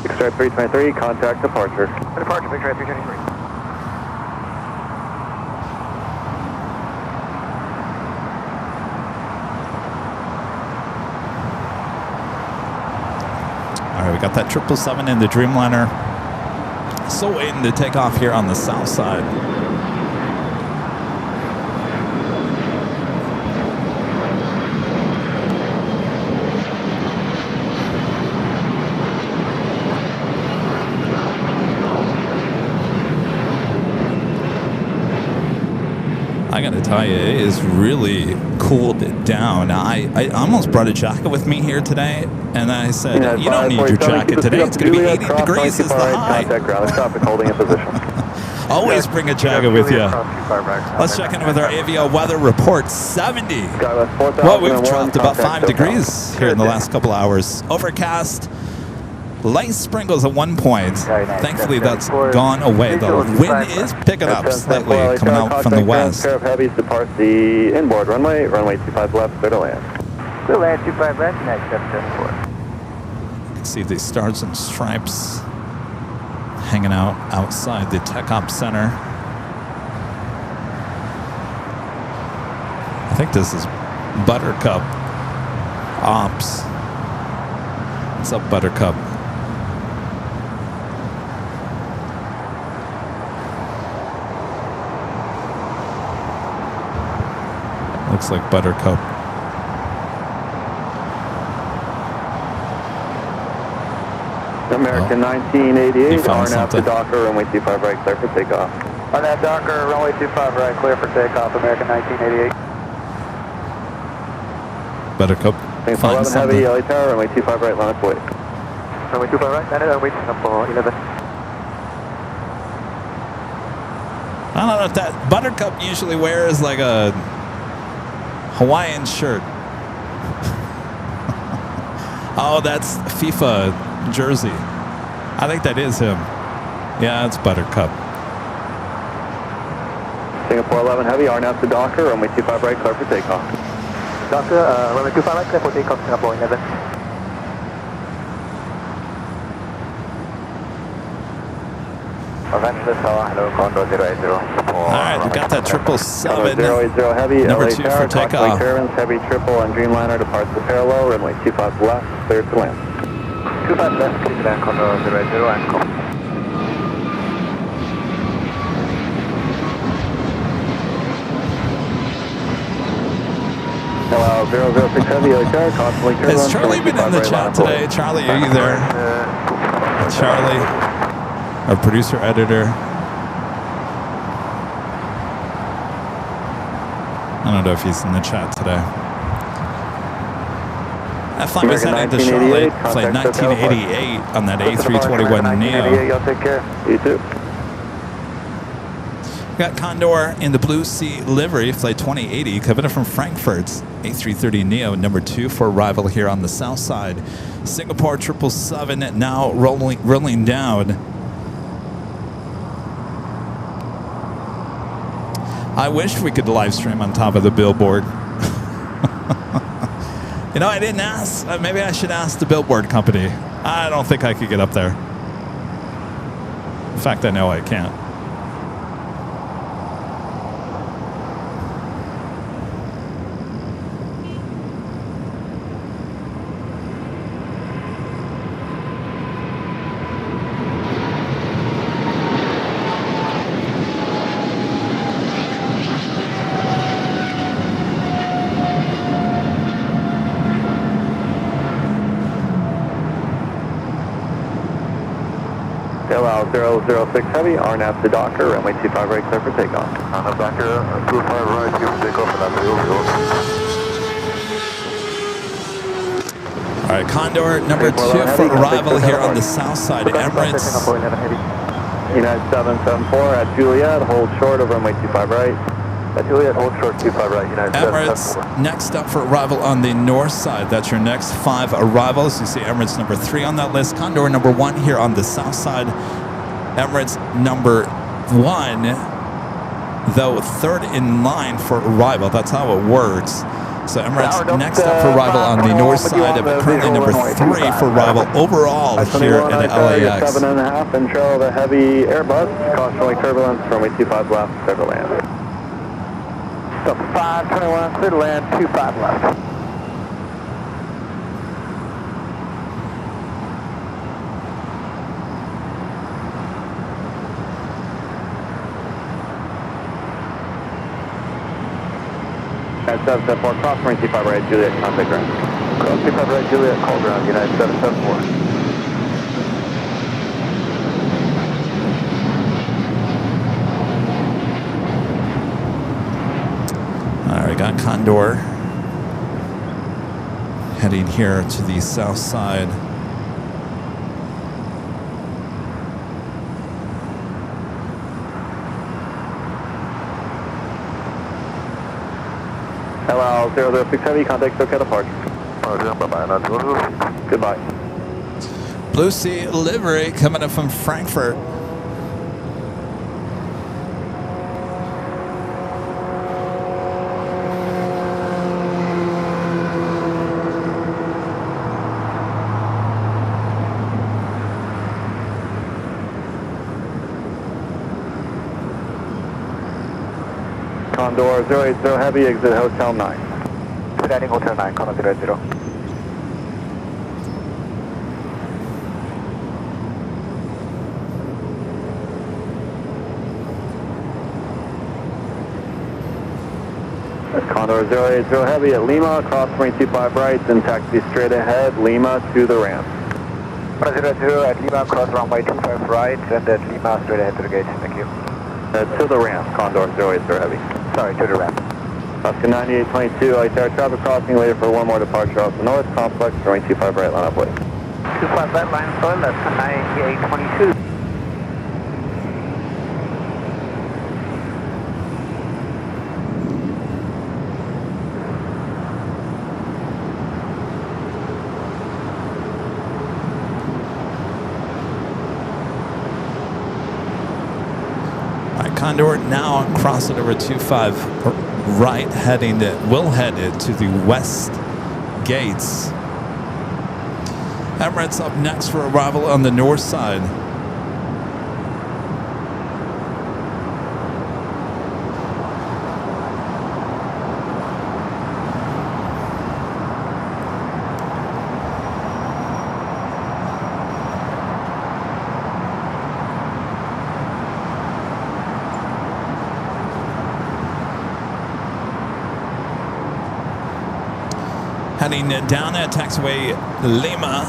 Big Stripe 323, contact departure. Departure, Big Stripe 323. All right, we got that 777 in the Dreamliner. Still waiting to take off here on the south side. I gotta tell you, it is really cooled down. I almost brought a jacket with me here today, and I said, you don't need your jacket today. It's gonna be 80 degrees is the high. Contact ground, traffic holding in position. Always bring a jacket with you. Let's check in with our AVL weather report. 70. Well, we've dropped about 5 degrees here in the last couple hours. Overcast. Light sprinkles at one point. Thankfully, that's gone away. The wind is picking up slightly coming out from the west. Pair of heavies depart the inboard runway. Runway 25 left, clear to land. Clear land 25 left, next step 74. You can see the stars and stripes hanging out outside the Tech Ops Center. I think this is Buttercup Ops. What's up, Buttercup? Looks like Buttercup. American 1988, RNAV to Docker, runway 25 right, clear for takeoff. RNAV Docker, runway 25 right, clear for takeoff, American 1988. Buttercup. Find 11 something. heavy, LA Tower, runway 25 right, line up wait. Runway 25 right, landed, runway 11. I don't know if that Buttercup usually wears like a Hawaiian shirt. Oh, that's FIFA jersey. I think that is him. Yeah, it's Buttercup. Singapore 11 heavy, RNAV to Docker, runway 25 right, clear for takeoff. Docker, runway 25 right, clear for takeoff, Singapore 11. Hello, Condor 080. Alright, we got that 777. 080 heavy, Number LA 2 Tower, for takeoff. Caravans, heavy triple on Dreamliner departs the parallel, runway 25 left, clear to land. 25 left, clear to land, Condor 080 and come. Hello, 006 heavy, LA Tower, constantly clear. Has Charlie been in the chat today? Charlie, are you there? Charlie, our producer, editor. I don't know if he's in the chat today. That flight was heading to Charlotte, flight 1988 on that A321neo. Y'all take care. You too. We got Condor in the Blue Sea livery, flight 2080, coming in from Frankfurt's A330neo, number 2 for arrival here on the south side. Singapore 777 now rolling down. I wish we could live stream on top of the billboard. You know, I didn't ask. Maybe I should ask the billboard company. I don't think I could get up there. In fact, I know I can't. Hello, 006 heavy, RNAV to Docker, runway 25 right, clear for takeoff. RNAV Docker, 25 right, clear for takeoff, and All right, Condor number 2 for arrival here on the south side. Emirates. United 774 at Juliet, hold short of runway 25 right. Juliet, hold short 25 right, United Emirates 774. next up for arrival on the north side. That's your next 5 arrivals. You see Emirates number 3 on that list. Condor number 1 here on the south side. Emirates number 1, though, 3rd in line for arrival. That's how it works. So Emirates next up for arrival on the north side, currently number 3 for arrival overall here at LAX. 7.5, intro the heavy Airbus, caution runway turbulence, runway 25 left, clear to land. So 521, clear to land, 25 left. At 774, cross runway 25 right, Juliet, contact ground. Cross 25 right, Juliet, call ground, United 774. All right, got Condor heading here to the south side. LL 006 Heavy, contact SoCal departure. Bye-bye, not Goodbye. Blue Sea livery coming up from Frankfurt. Condor 080 Heavy, exit Hotel 9. Landing Hotel 9, Condor 080. Condor 080 Heavy at Lima, cross runway 25 right, then taxi straight ahead, Lima to the ramp. 00 at Lima, cross runway 25 right, and at Lima, straight ahead to the gate. Thank you. To the ramp, Condor 080 Heavy. Sorry, to the ramp. Oscar 9822, Air traffic crossing, later for one more departure off the north complex, runway 25 right, line up way. 25 right, line soil, that's 9822. Condor now crossing over 25 right, will head to the west gates. Emirates up next for arrival on the north side. Heading down at taxiway Lima.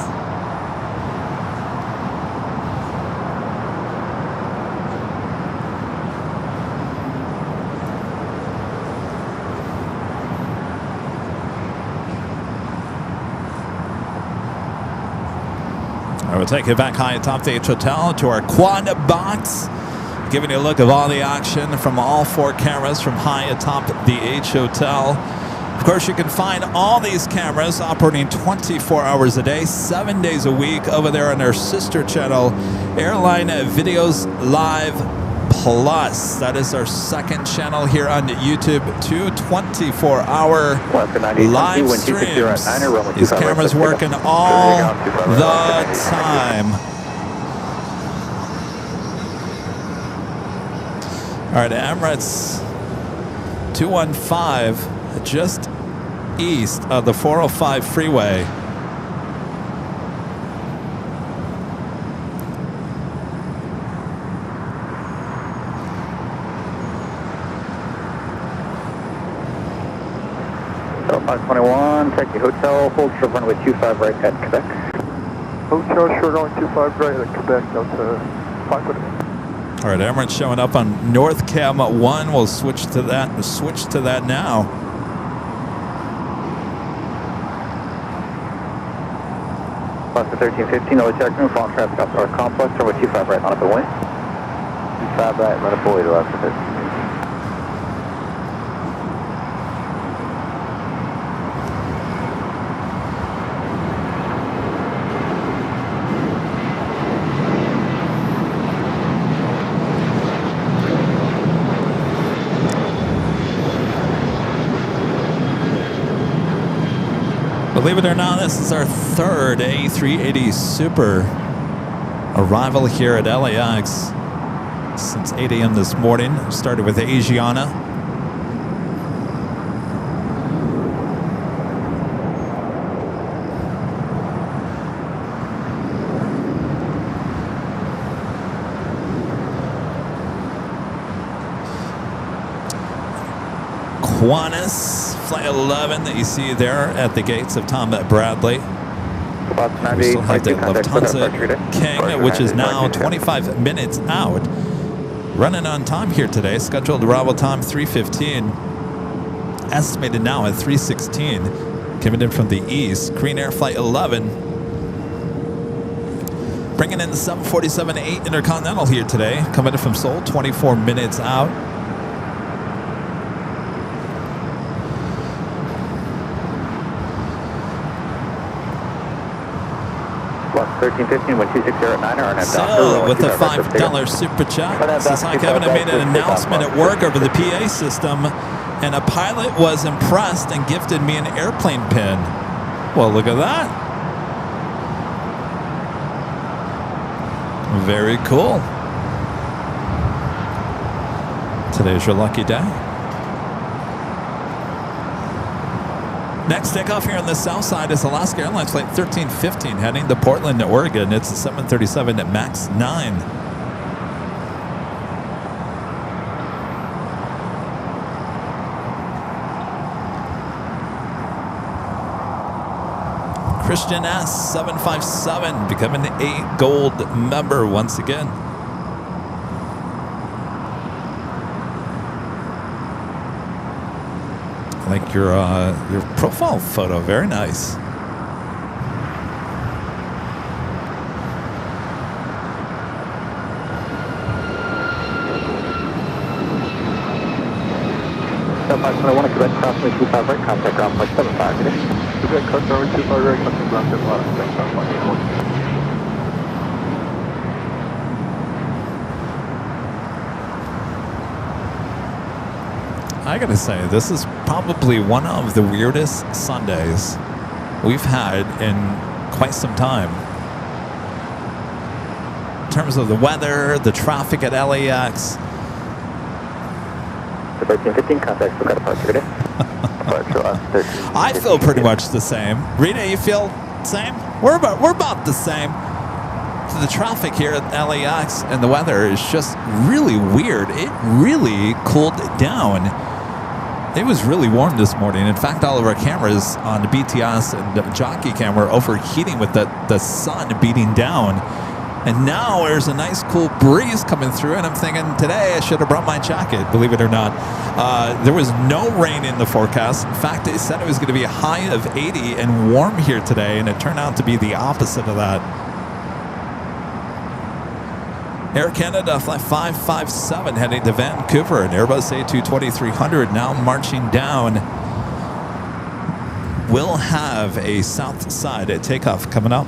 I will take you back high atop the H Hotel to our quad box, giving you a look of all the action from all 4 cameras from high atop the H Hotel. Of course, you can find all these cameras operating 24 hours a day, 7 days a week over there on our sister channel, Airline Videos Live Plus. That is our second channel here on YouTube, 2 24-hour live streams. These cameras working all the time. All right, Emirates 215. Just east of the 405 freeway. So 521, taxi hotel, hold short runway 25 right at Quebec. Hotel short runway 25 right at Quebec, Delta 5 foot. All right, Emirates showing up on North Cam 1. We'll switch to that now. Alaska 1315, no check room, fall traffic off our complex, runway 25 right, line up and way. 25 right, run up away to Alaska 1315. Believe it or not, this is our third A380 Super arrival here at LAX since 8 a.m. this morning. Started with Asiana. Qantas Flight 11 that you see there at the gates of Tom Bradley. We still have the Lufthansa King, which is now 25 minutes out. Running on time here today. Scheduled arrival time 3:15. Estimated now at 3:16. Coming in from the east. Korean Air Flight 11. Bringing in the 747-8 Intercontinental here today. Coming in from Seoul, 24 minutes out. Plus 1315, 1260 at 9 So, with a $5 super chat, says, hi Kevin, I made an announcement at work over the PA system, and a pilot was impressed and gifted me an airplane pin. Well, look at that. Very cool. Today's your lucky day. Next takeoff here on the south side is Alaska Airlines Flight 1315 heading to Portland, Oregon. It's a 737 at MAX 9. Christian S. 757 becoming a gold member once again. I like your profile photo. Very nice. I want to correct crossing 25 right, contact ground flight 75 today. Good, cut over 25 right, contact ground 75, thanks, I gotta say, this is probably one of the weirdest Sundays we've had in quite some time. In terms of the weather, the traffic at LAX. 1315, contact still got a departure today. I feel pretty much the same. Rita, you feel the same? We're about the same. The traffic here at LAX and the weather is just really weird. It really cooled down. It was really warm this morning. In fact, all of our cameras on the BTS and the Jockey camera overheating with the sun beating down. And now there's a nice cool breeze coming through, and I'm thinking today I should have brought my jacket, believe it or not. There was no rain in the forecast. In fact, they said it was going to be a high of 80 and warm here today, and it turned out to be the opposite of that. Air Canada Flight 557 heading to Vancouver, and Airbus A220-300 now marching down. We'll have a south side at takeoff coming up.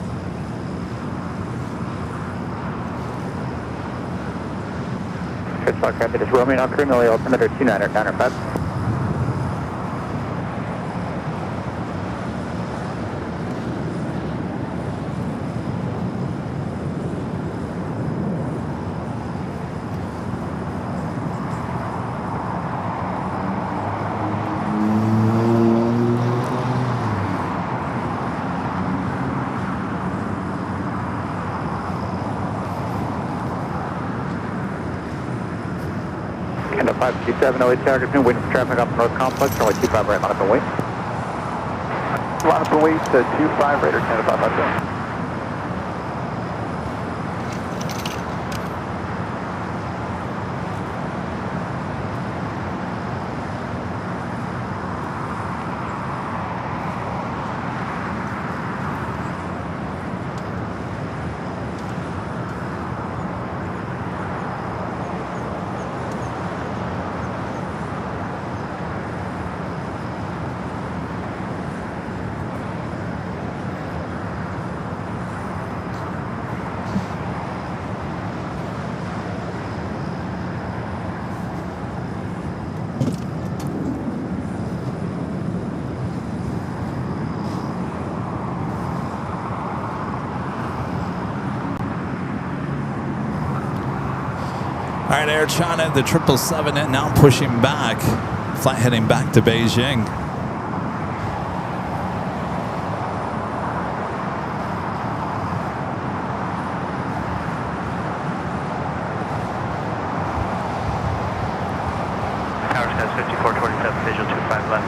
Fox Rapid is Romeo on crew, Millie altimeter 2995. Canada 527, 08 target, waiting for traffic off the North Complex, runway 25 right, line up and wait. Line up and wait, 25 Raider, Canada 557. right, Air China, the 777 now pushing back. Flight heading back to Beijing. Tower Skies 5427, visual 25 left.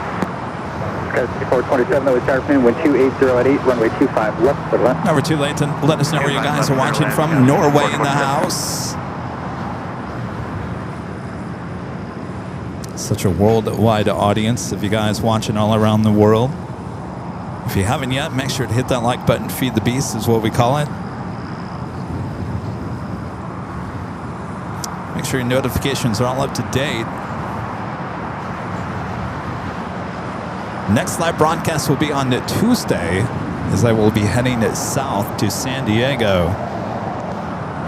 Skies 5427, that was tower plane, wind 280 at 8, runway 25 left, clear to land. Number 2, Leighton. Let us know where you guys are watching from. Norway in the house. Such a worldwide audience of you guys watching all around the world. If you haven't yet, make sure to hit that like button. Feed the beast is what we call it. Make sure your notifications are all up to date. Next live broadcast will be on Tuesday, as I will be heading south to San Diego.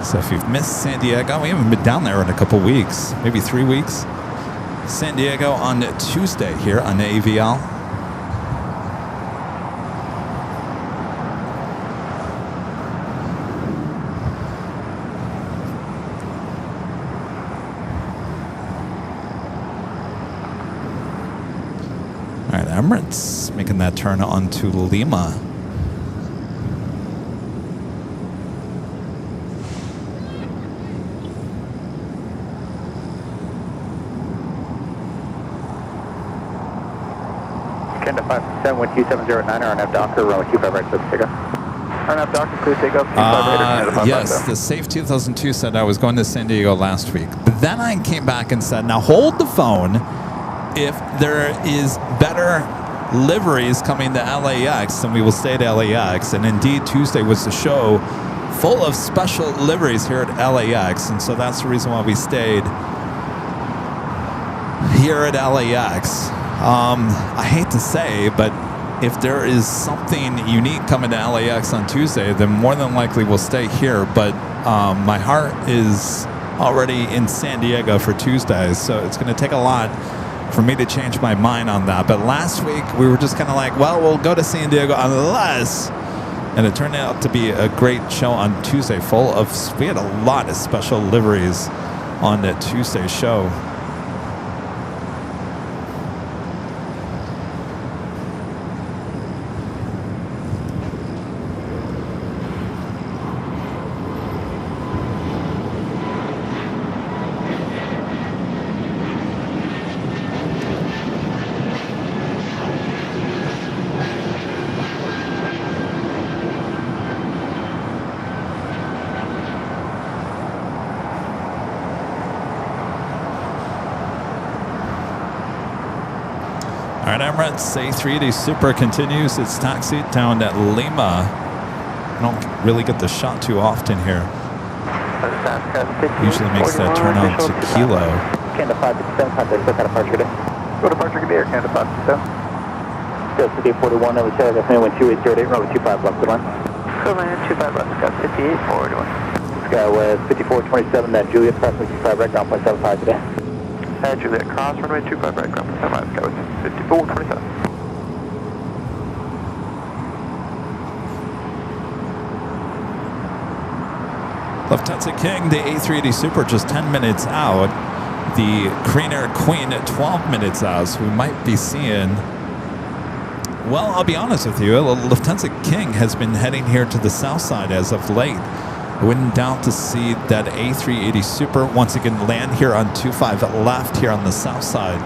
So if you've missed San Diego, we haven't been down there in a couple weeks, maybe 3 weeks. San Diego on Tuesday here on AVL. All right, Emirates making that turn onto Lima. Canada 557, wind 2709, RNF Docker, runway 25 right, clear to take off. RNF Docker, clear to take off. Yes, the Safe 2002 said I was going to San Diego last week. But then I came back and said, now hold the phone. If there is better liveries coming to LAX, then we will stay at LAX. And indeed, Tuesday was the show full of special liveries here at LAX. And so that's the reason why we stayed here at LAX. I hate to say, but if there is something unique coming to LAX on Tuesday, then more than likely we'll stay here. But my heart is already in San Diego for Tuesday, so it's going to take a lot for me to change my mind on that. But last week we were just kind of like, well, we'll go to San Diego unless, and it turned out to be a great show on Tuesday, we had a lot of special liveries on the Tuesday show. All right, Emirates, A380 Super continues its taxi down at Lima. I don't really get the shot too often here. Usually makes that turn on to Kilo. Canada 557, contact Silk departure today. Go departure, good day, Air Canada 557. Just today 41, that was Canada, wind 2808, runway 25 left, good line. Good line, 25 left, Scott 5841. Skywest 5427, that Juliet, approximately 25 right, ground point 75 today. Juliet, cross runway 25 right, ground point 75, Skywest 5427. Lufthansa King, the A380 Super, just 10 minutes out. The Korean Air Queen at 12 minutes out. So we might be seeing, well, I'll be honest with you, Lufthansa King has been heading here to the south side as of late. I wouldn't doubt to see that A380 Super once again land here on 25 left here on the south side.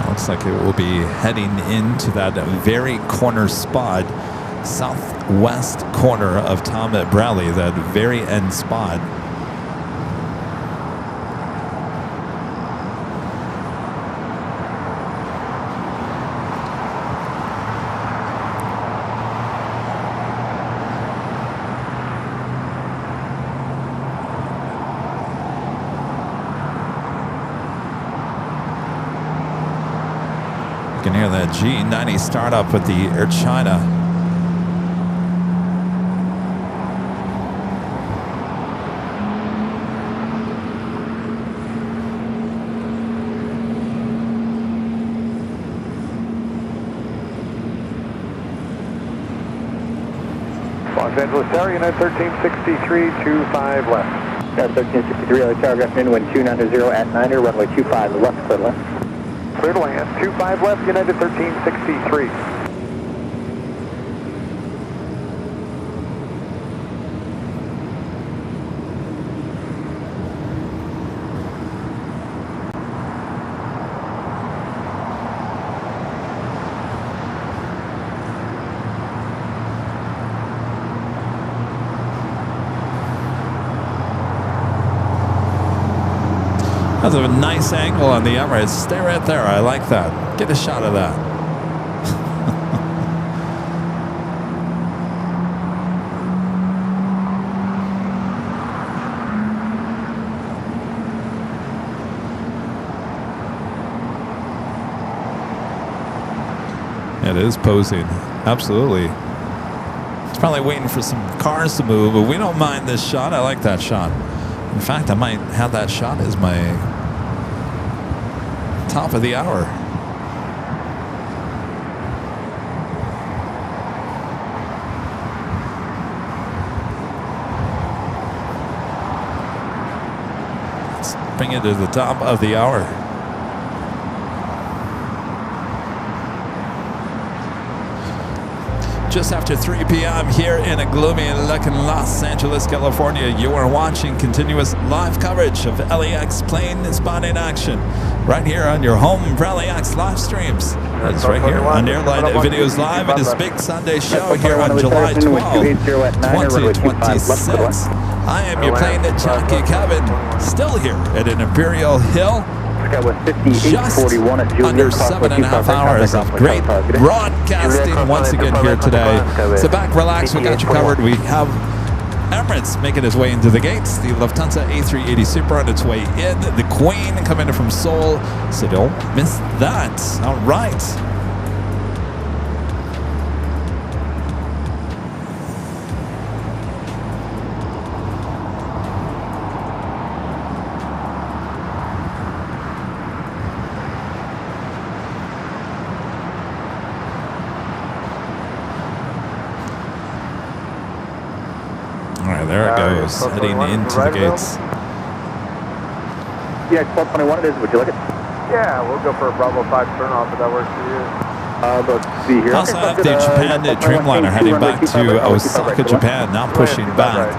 Looks like it will be heading into that very corner spot, southwest corner of Tom Bradley, that very end spot. You can hear that G90 startup with the Air China. Los Angeles Tower, United 1363, 25 left. United 1363, LA Tower, good afternoon, wind 290 at 90, runway 25 left, clear to land. Clear to land, 25 left, United 1363. That's a nice angle on the Emirates. Stay right there. I like that. Get a shot of that. It is posing. Absolutely. It's probably waiting for some cars to move, but we don't mind this shot. I like that shot. In fact, I might have that shot as my top of the hour. Let's bring it to the top of the hour. Just after 3 p.m. here in a gloomy looking Los Angeles, California, you are watching continuous live coverage of LAX plane spotting action right here on your home for LAX live streams. It's right here on Airline Videos Live in this big Sunday show here on July 12, 2026. I am your plane at Jockey cabin, still here at an Imperial Hill. Just under 7.5 hours of great broadcasting once again here today. So back, relax, we got you covered. We have Emirates making its way into the gates. The Lufthansa A380 Super on its way in. The Queen coming in from Seoul, so don't miss that. All right. There it goes, heading into the gates. Yeah, 1221 it is. Would you like it? Yeah, we'll go for a Bravo 5 turnoff if that works for you. Let's see here. Also have the Japan Dreamliner heading back to Osaka, Japan, now pushing back.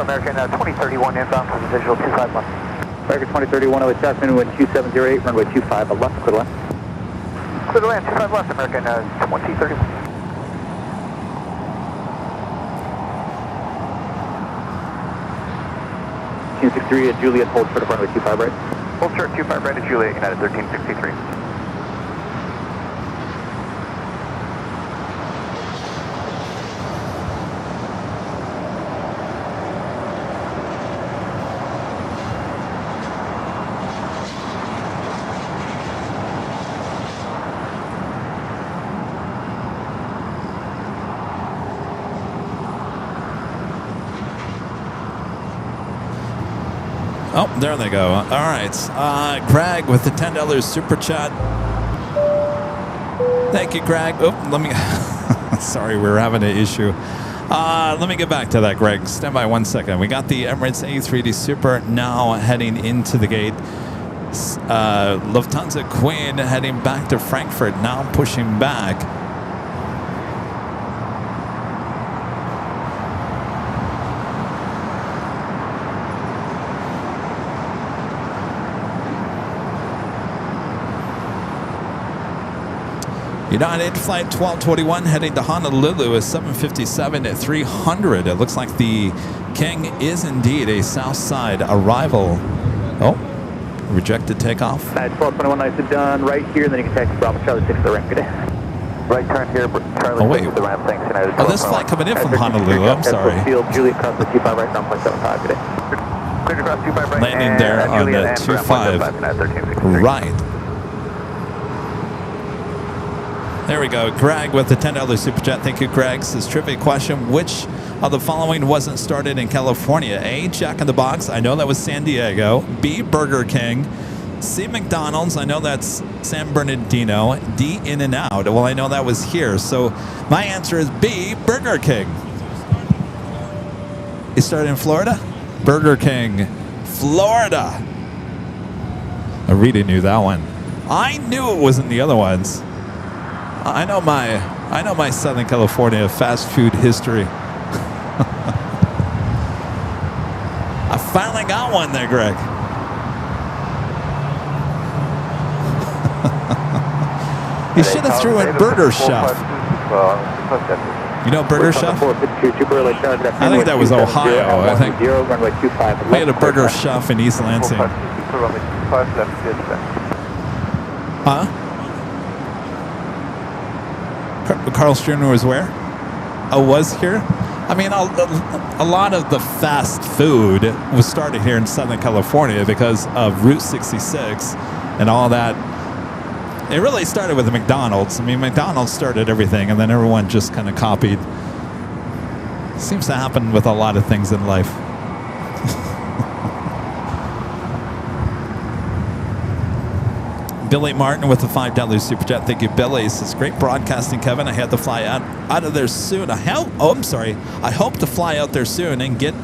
American 2031 inbound for the visual 25 left. American 2031, LA Tower, wind 2708, runway 25 left, clear to land. Clear to land, 25 left, American 2031. Team 63 at Juliet, hold short of runway 25 right. Hold short 25 right at Juliet, United 1363. Oh, there they go. All right. Craig with the $10 super chat. Thank you, Craig. Oh, let me... Sorry, we were having an issue. Let me get back to that, Greg. Stand by 1 second. We got the Emirates A380 Super now heading into the gate. Lufthansa Queen heading back to Frankfurt, now pushing back. United Flight 1221 heading to Honolulu is 757 at 300. It looks like the King is indeed a Southside arrival. Oh, rejected takeoff. 1221, nicely done. Right here, then you can taxi Bravo Charlie 6 to the ramp. Good day. Right turn here, Charlie. Oh, wait. The ramp, thanks, United. Oh, this flight coming in from Honolulu. I'm sorry. Field, Juliet across the 25 right, 9.75. Good day. Cleared across 25 right. Landing there on the 25 right. There we go. Greg with the $10 Super Chat. Thank you, Greg. Says, trivia question. Which of the following wasn't started in California? A, Jack in the Box. I know that was San Diego. B, Burger King. C, McDonald's. I know that's San Bernardino. D, In-N-Out. Well, I know that was here. So my answer is B, Burger King. It started in Florida? Burger King, Florida. I really knew that one. I knew it wasn't the other ones. I know my Southern California fast food history. I finally got one there, Greg. You should have threw in Burger Chef. You know Burger Chef? I think that was Ohio. I think we had a Burger Chef in East Lansing. Huh? Carl's Jr. was where? Oh, was here? I mean, a lot of the fast food was started here in Southern California because of Route 66 and all that. It really started with the McDonald's. I mean, McDonald's started everything, and then everyone just kind of copied. Seems to happen with a lot of things in life. Billy Martin with the $5 Super Chat. Thank you, Billy. Says, great broadcasting, Kevin. I had to fly out of there soon. I hope to fly out there soon and get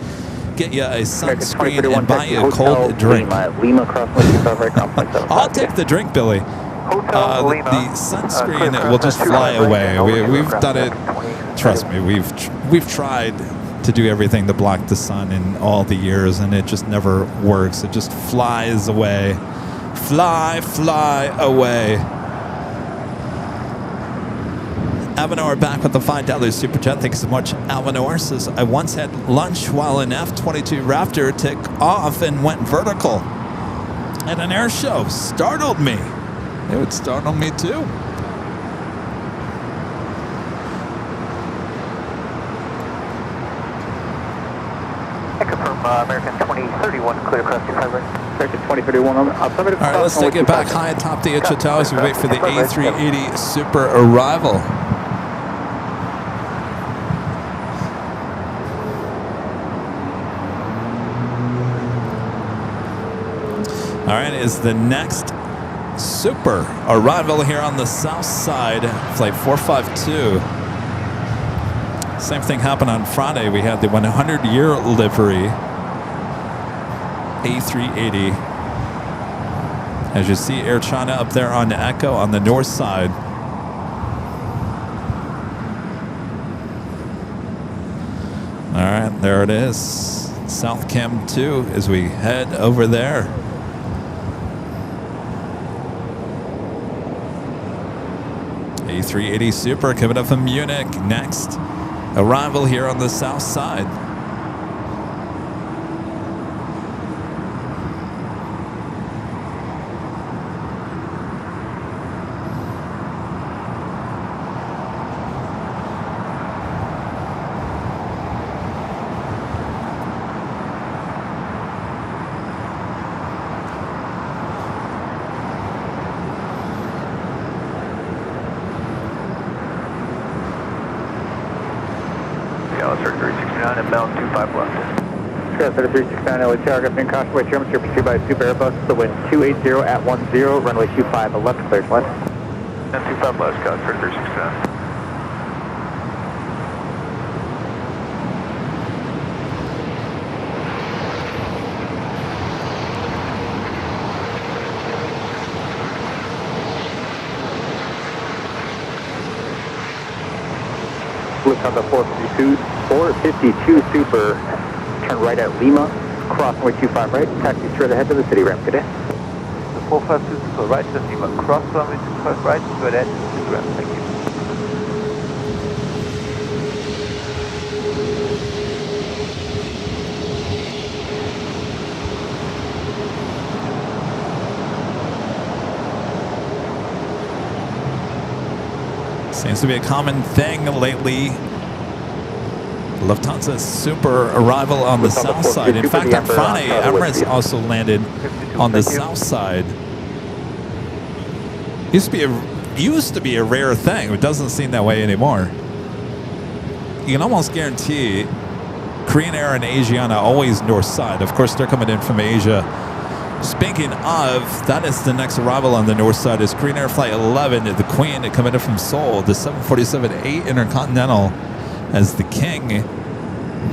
you a sunscreen and buy you a cold drink. I'll take the drink, Billy. The sunscreen will just fly away. We've done it. Trust me, we've tried to do everything to block the sun in all the years, and it just never works. It just flies away. Fly away. Avanor back with the $5 Super Chat. Thanks so much, Avanor. Says, I once had lunch while an F-22 Raptor took off and went vertical at an air show. Startled me. It would startle me too. I confirm American 2031 clear across 25 right. American 2031 on All right, let's take it back high atop the Ichital as we wait for the A380 Super arrival. All right, is the next Super arrival here on the south side, flight 452. Same thing happened on Friday. We had the 100-year livery A380. As you see, Air China up there on the Echo on the north side. All right, there it is. South Cam 2 as we head over there. A380 Super coming up from Munich. Next arrival here on the south side. Dallas 3369 inbound 25 left. Sky 3369 LA Tower, in caution way temperature pursued by a Super Airbus, the wind 280 at 10, runway 25 left, cleared left. And 25 left, Sky 3369. Look on the 452 Super, turn right at Lima, cross runway 25 right, taxi straight ahead to the city ramp. Good day. The 452 Super, right to Lima, cross runway 25 right, straight ahead to the city Thank you. Seems to be a common thing lately. Lufthansa super arrival on the south side. In fact, on Friday, Emirates also landed on the south side. Used to be a rare thing. It doesn't seem that way anymore. You can almost guarantee Korean Air and Asiana always north side. Of course, they're coming in from Asia. Speaking of, that is the next arrival on the north side is Korean Air Flight 11, the Queen, coming in from Seoul, the 747-8 Intercontinental, as the King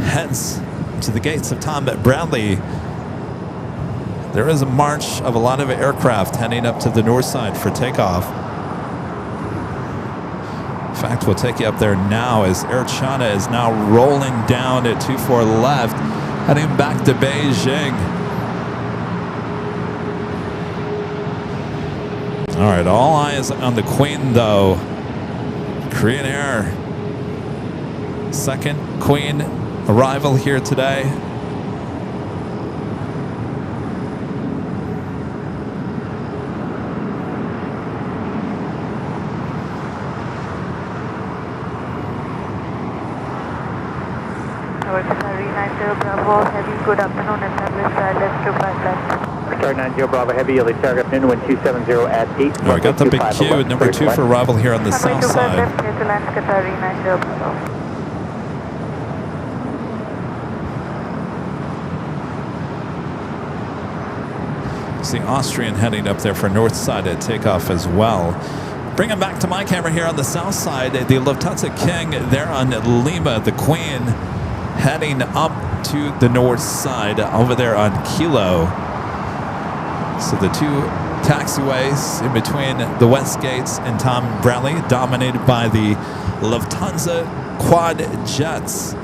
heads to the gates of Tom Bradley. There is a march of a lot of aircraft heading up to the north side for takeoff. In fact, we'll take you up there now as Air China is now rolling down at 24 left, heading back to Beijing. All right, all eyes on the Queen, though. Korean Air, second Queen arrival here today. Bravo Heavy, good afternoon, establish left to 5 left. Star 90 Bravo Heavy, LAX Aircraft afternoon, wind 270 at 8. All right, got the big queue at number 2 for arrival here on the south side. Left, Netherlands, Qatar 90 Bravo. See Austrian heading up there for north side at takeoff as well. Bring them back to my camera here on the south side. The Lufthansa King there on Lima, the Queen, heading up to the north side over there on Kilo. So the two taxiways in between the West Gates and Tom Bradley, dominated by the Lufthansa quad jets.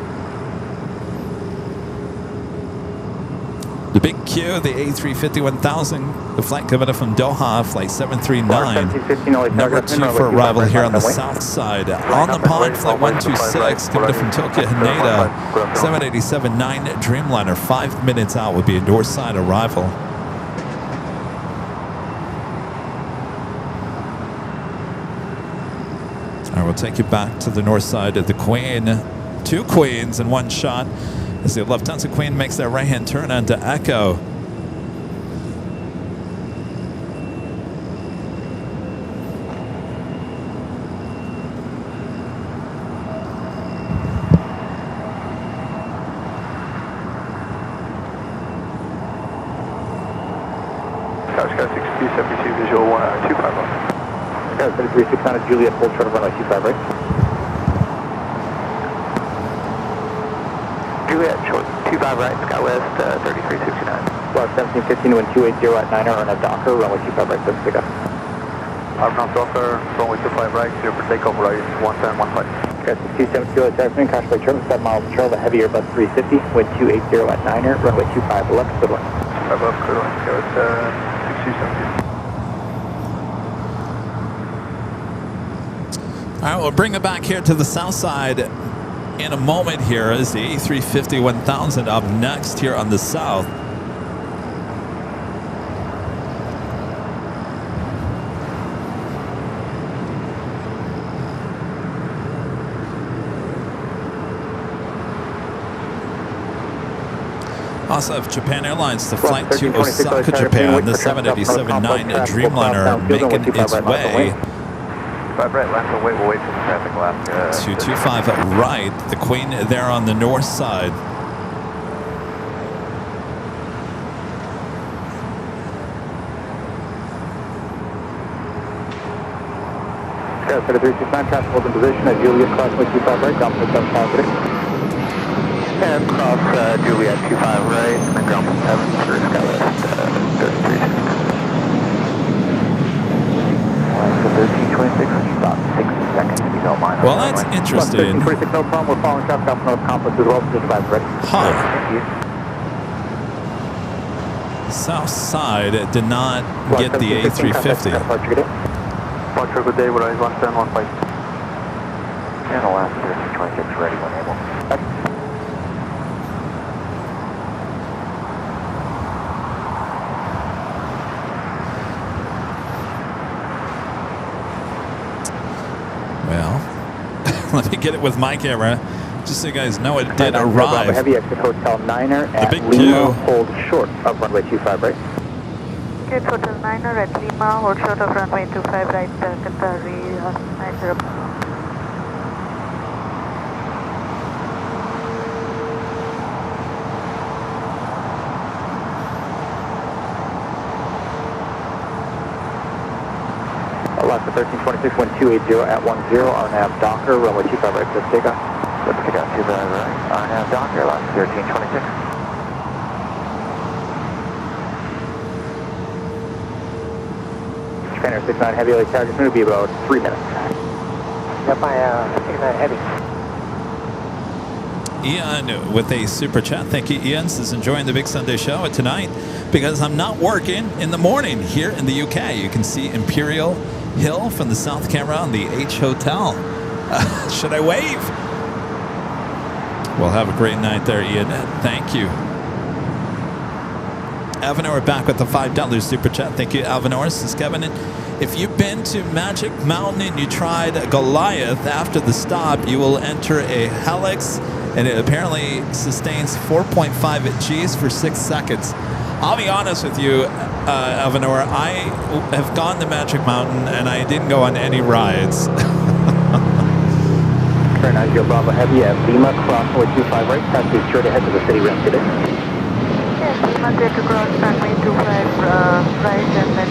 The big Q, the A350-1000, the flight coming up from Doha, flight 739. Number 2 for arrival here on the south side. On the pond, flight 126, coming up from Tokyo Haneda, 787-9 Dreamliner. 5 minutes out would be a north side arrival. All right, we'll take you back to the north side of the Queen. 2 Queens in one shot. As the Lufthansa Queen makes that right-hand turn onto Echo. Sky 6272 visual 125 right. Sky 336 Juliet, hold short of runway 25 right. Juliet, short 25 right, SkyWest 3369. Block 1715, wind 280 at 9er on a Docker, runway 25 right, let's pick up. Armstrong Docker, runway 25 right, clear for takeoff, right, 11015. Sky 6272 at afternoon, crash by Charlie, 7 miles per hour, the heavy Airbus 350, wind 280 at 9er, runway 25 left, good luck. 5 left, good luck, go at 6272. All right, we'll bring it back here to the south side in a moment here as the A350-1000 up next here on the south. Also have Japan Airlines, the flight to Osaka, Japan, the 787-9 Dreamliner making its way. 5 right, left away, we'll wait for the traffic left. 225 right, the Queen there on the north side. Sky 369, traffic holds in position at Juliet, crossway 25 right, ground point 75 And cross Juliet 25 right, and then ground point 7 for SkyWest 3369. 1326, stop 6 seconds if you don't mind. Well, that's interesting. 1326, no problem. We're following traffic off North Complex as well. Just about ready. Huh. Thank you. South side did not get the A350. Block Roger, good day, Rise 11015. And Alaska 1326 ready when able. Well, let me get it with my camera, just so you guys know it did Bravo arrive. Heavy exit Hotel Niner at big Lima, Q. hold short of runway 25 right. Get Hotel Niner at Lima, hold short of runway 25 right, Qatari 90. Alaska 1326, wind 280 at 10, RNAV Docker, runway 25 right, just take off. Let's pick up 25 right. RNAV Docker, Alaska 1326. Trainer 69 Heavy, LAX Airport, it's going to be about 3 minutes. Yep, I 69 Heavy. Ian with a super chat. Thank you, Ian. Says enjoying the Big Sunday show tonight because I'm not working in the morning here in the UK. You can see Imperial Hill from the south camera on the H Hotel. Should I wave? Well, have a great night there, Ian. Thank you. Avanor back with the $5 super chat. Thank you, Avanor. Says Kevin, if you've been to Magic Mountain and you tried Goliath after the stop, you will enter a helix, and it apparently sustains 4.5 Gs for 6 seconds. I'll be honest with you, Avanor, I have gone to Magic Mountain and I didn't go on any rides. Turn 90 Bravo Heavy at Lima, crossway 25 right, taxi straight ahead to the city ramp today. Yes, Lima clear to cross runway 25 right, and then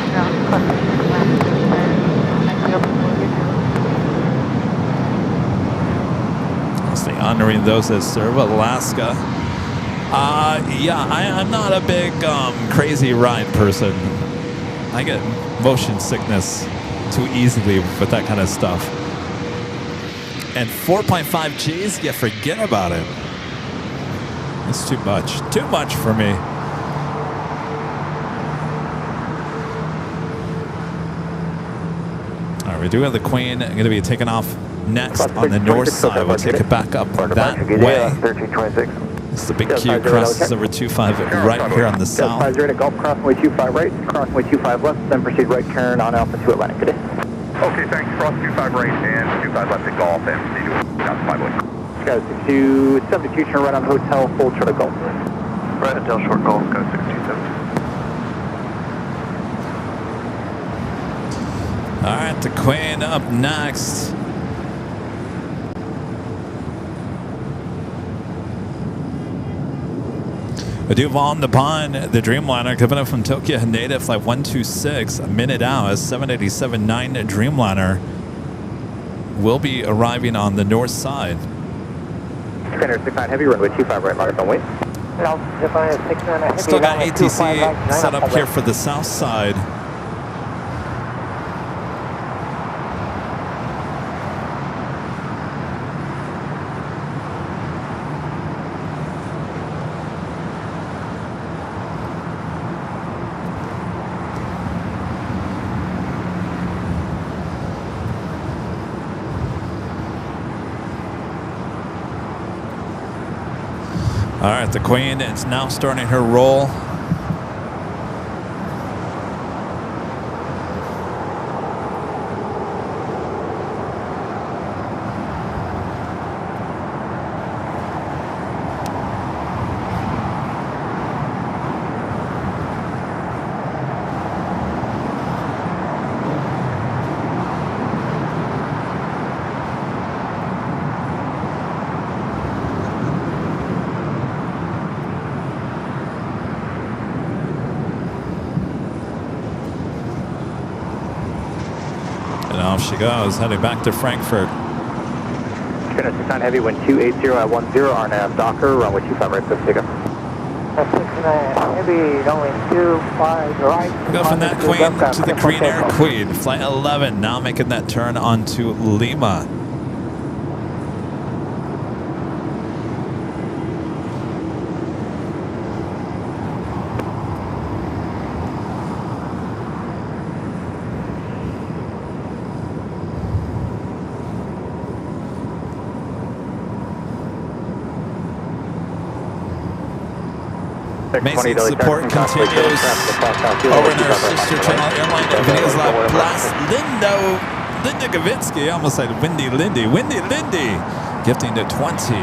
I'll stay honoring those that serve Alaska. Yeah, I'm not a big crazy ride person. I get motion sickness too easily with that kind of stuff. And 4.5 Gs, yeah, forget about it. It's too much. Too much for me. All right, we do have the Queen going to be taking off next on the north side. We'll take it back up that way. 1326. It's the big Q crosses over 25 right here on the south. 50 at Gulf, crossway 25 right, crossway 25 left, then proceed right turn on Alpha 2 Atlantic today. Okay, thanks. Cross 25 right and 25 left at Golf and proceed to South 5 Got a 72, turn right on Hotel, full short of Gulf. Right until short Golf, go 67. All right, the Queen up next. Duval the Pond, the Dreamliner coming up from Tokyo Haneda, flight 126, a minute out, a 787-9 Dreamliner will be arriving on the north side. Trainer 69 Heavy, runway 25 right, mark on wait. Still got ATC set up here for the south side. All right, the Queen is now starting her roll. Off she goes, heading back to Frankfurt. Trainer 69 Heavy, wind 280 at 10, RNAV Docker, runway 25 right, let's take up. 69 Heavy, runway 25 right. We go from that Queen to the Green Air Queen. Flight 11 now making that turn onto Lima. Amazing support continues over in our sister channel, Airline Videos Live Plus. Linda Gavinsky, I almost said Windy Lindy, gifting to 20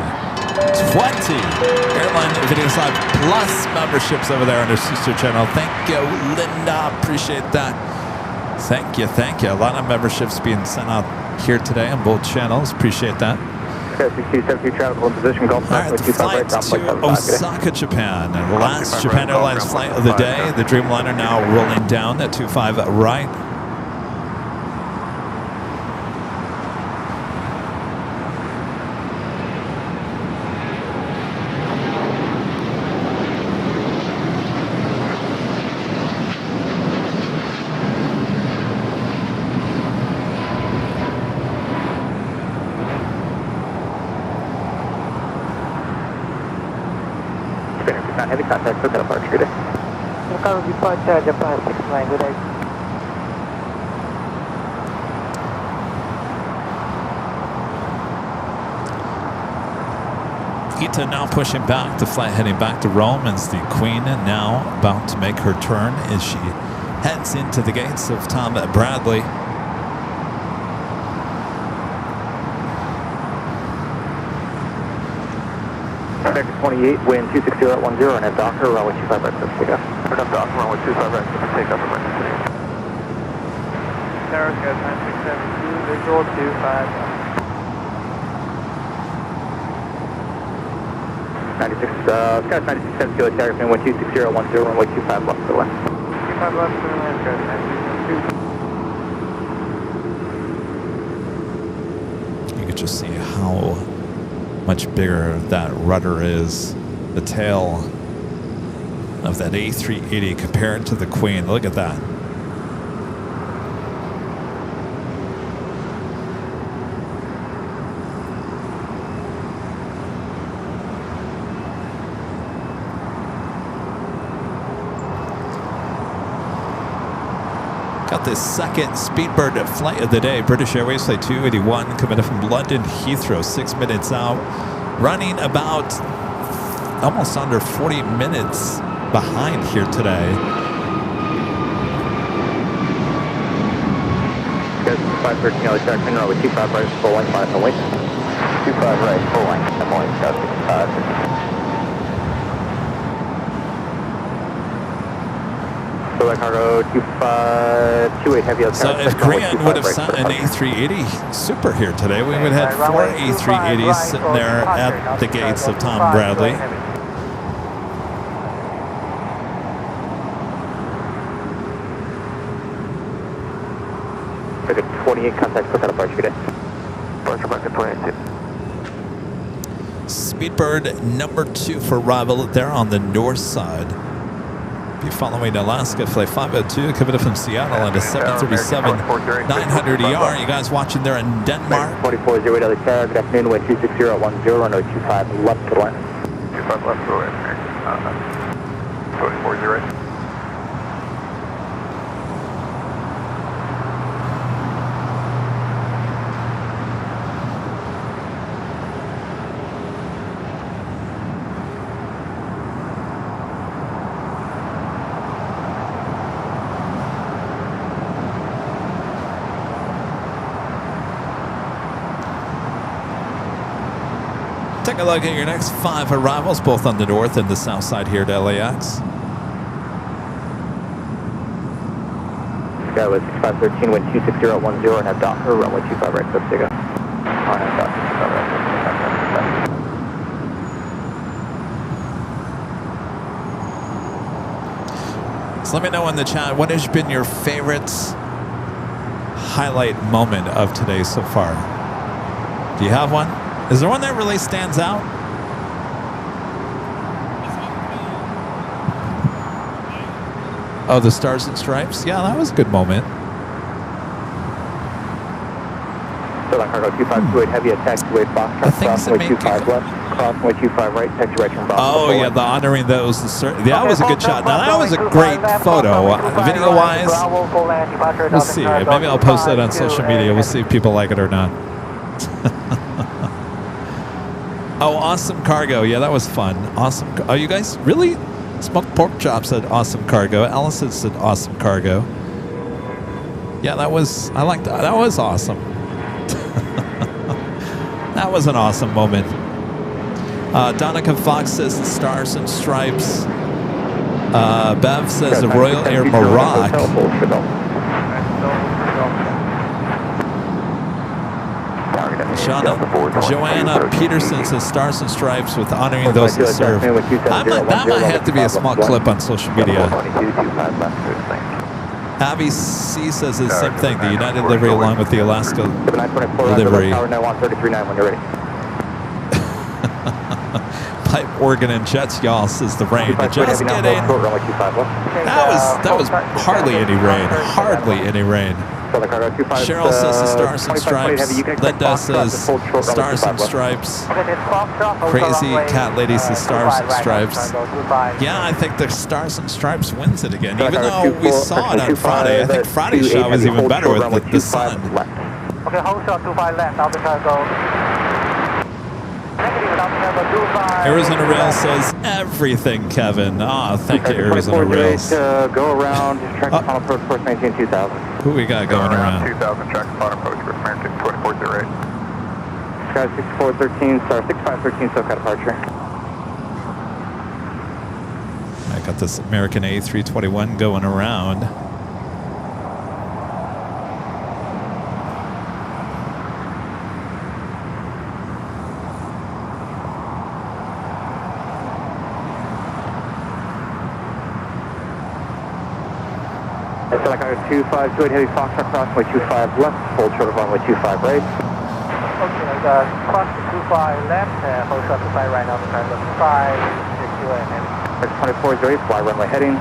Airline Videos Live Plus memberships over there on our sister channel. Thank you, Linda. Appreciate that. Thank you. A lot of memberships being sent out here today on both channels. Appreciate that. Okay, 6272 travel in position, Gulf All right, the flight to Osaka, Japan. And the last Japan Airlines flight of the day. The Dreamliner now rolling down at 25 right. Heavy contact for departure, good day. Local departure, Japan 69, good day. Ita now pushing back, the flight heading back to Rome as the Queen now about to make her turn as she heads into the gates of Tom Bradley. 28, wind 260 at 10, and at Docker, runway 25 right, let's take off. Turn up Docker, runway 25 right, let's take off emergency. America 9672, visual 25. 9672, Tiger Fin, wind 260 at 10, runway 25 left, the left. 25 left to America 9672. You can just see how much bigger that rudder is, the tail of that A380 compared to the Queen. Look at that. Got this second Speedbird flight of the day. British Airways Flight 281 coming in from London Heathrow, 6 minutes out. Running about almost under 40 minutes behind here today. Guys, 513, Jack Fin, runway 25 right, full length, 5 and wait. 25 right, full length, I'm only 65. Cargo 2528 heavy. So if Grant would have sent an A380 Super here today, we would have had 4 A380s sitting there at the gates of Tom Bradley. Figure 28 contact, quick out of departure, good day. Departure back at 28. Speedbird number 2 for arrival there on the north side. Be following Alaska Flight 502 coming up from Seattle at a 737 900 ER. You guys watching there in Denmark? 2408 other tower, good afternoon, wind 260 at 10, runway 25 left to the line. 25 left, go ahead. 2408. Take a look at your next 5 arrivals, both on the north and the south side here at LAX. Sky with 6513, wind 260 at 10, and at Docker, runway 25 right, let's take off. On at Docker, 25 right, So let me know in the chat, what has been your favorite highlight moment of today so far? Do you have one? Is there one that really stands out? Oh, the Stars and Stripes? Yeah, that was a good moment. Cargo 2528 heavy attack to wave box, crossway 25 left, crossway 25 right, taxi direction box. Oh, yeah, the honoring those. That was a good shot. Now, that was a great photo. Video-wise, we'll see. Maybe I'll post that on social media. We'll see if people like it or not. Oh, awesome cargo. Yeah, that was fun. Awesome. Oh, you guys really Smoked Pork Chop said awesome cargo. Allison said awesome cargo. Yeah, that was, I like that. That was awesome. That was an awesome moment. Donica Fox says the Stars and Stripes. Bev says the Royal Air Maroc. Joanna Peterson says Stars and Stripes with honoring those who serve. That might have to be a small clip on social media. Abby C says the same thing. The United livery along with the Alaska livery. Pipe organ and jets, y'all, says the rain. Just kidding. That was hardly any rain. Hardly any rain. Cheryl says the Stars and Stripes. Linda says Stars and Stripes. Crazy Cat Lady says Stars and Stripes. Yeah, I think the Stars and Stripes wins it again, even though we saw it on Friday. I think Friday's shot was even better with the sun. Okay, hold shot 25 left, Alpha Cargo. Arizona Rail says everything, Kevin. Thank you, Arizona Rails. Go around, track final approach, first 19 2000. Who we got going around? 2000, track final approach, first American 2408. Sky 6413, star 6513, SoCal departure. I got this American A321 going around. Like 252 heavy Foxtrot crossway 25 left, hold short of runway 25 right. Okay, cross 25 left, hold short 25 right, now the time 25, 6 2408, fly runway heading.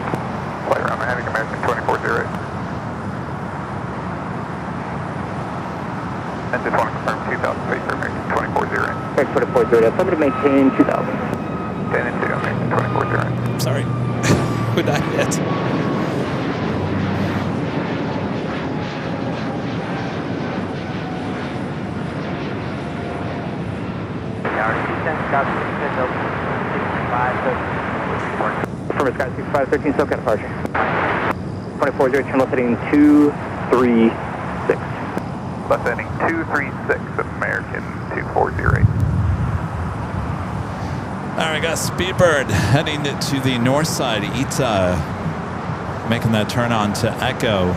Fly runway heading, American 2408. I just want to confirm 2000 feet for American 2408. 2408, somebody maintain 2000. 10 and 2, American 2408. Sorry. Who'd I hit? From Sky 6513, SoCal departure. 2408, turn left heading 236. Left heading 236, American 2408. All right, got Speedbird heading to the north side. Ita making that turn on to Echo.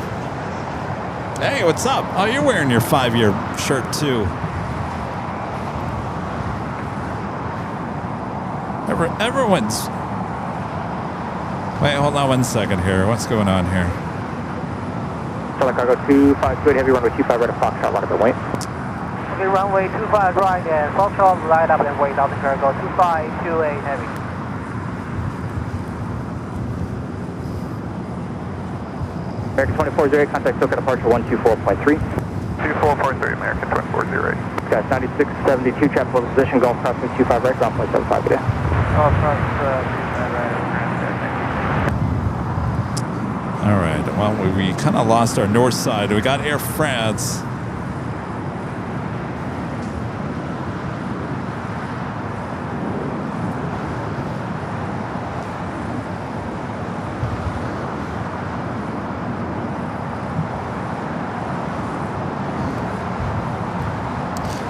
Hey, what's up? Oh, you're wearing your 5-year shirt too. Everyone's... Wait, hold on 1 second here. What's going on here? Southern Cargo 252 heavy runway 25 right of Foxtrot, line up and wait. Okay, runway 25 right and Foxtrot line up and wait, Southern Cargo 2528 heavy. American 2408, contact SoCal departure 124.3. 2443, American 2408. Got 9672, traffic level position, Gulf crossing 25 right, ground point 75 today. Gulf cross 25 right. All right. Well, we kind of lost our north side. We got Air France.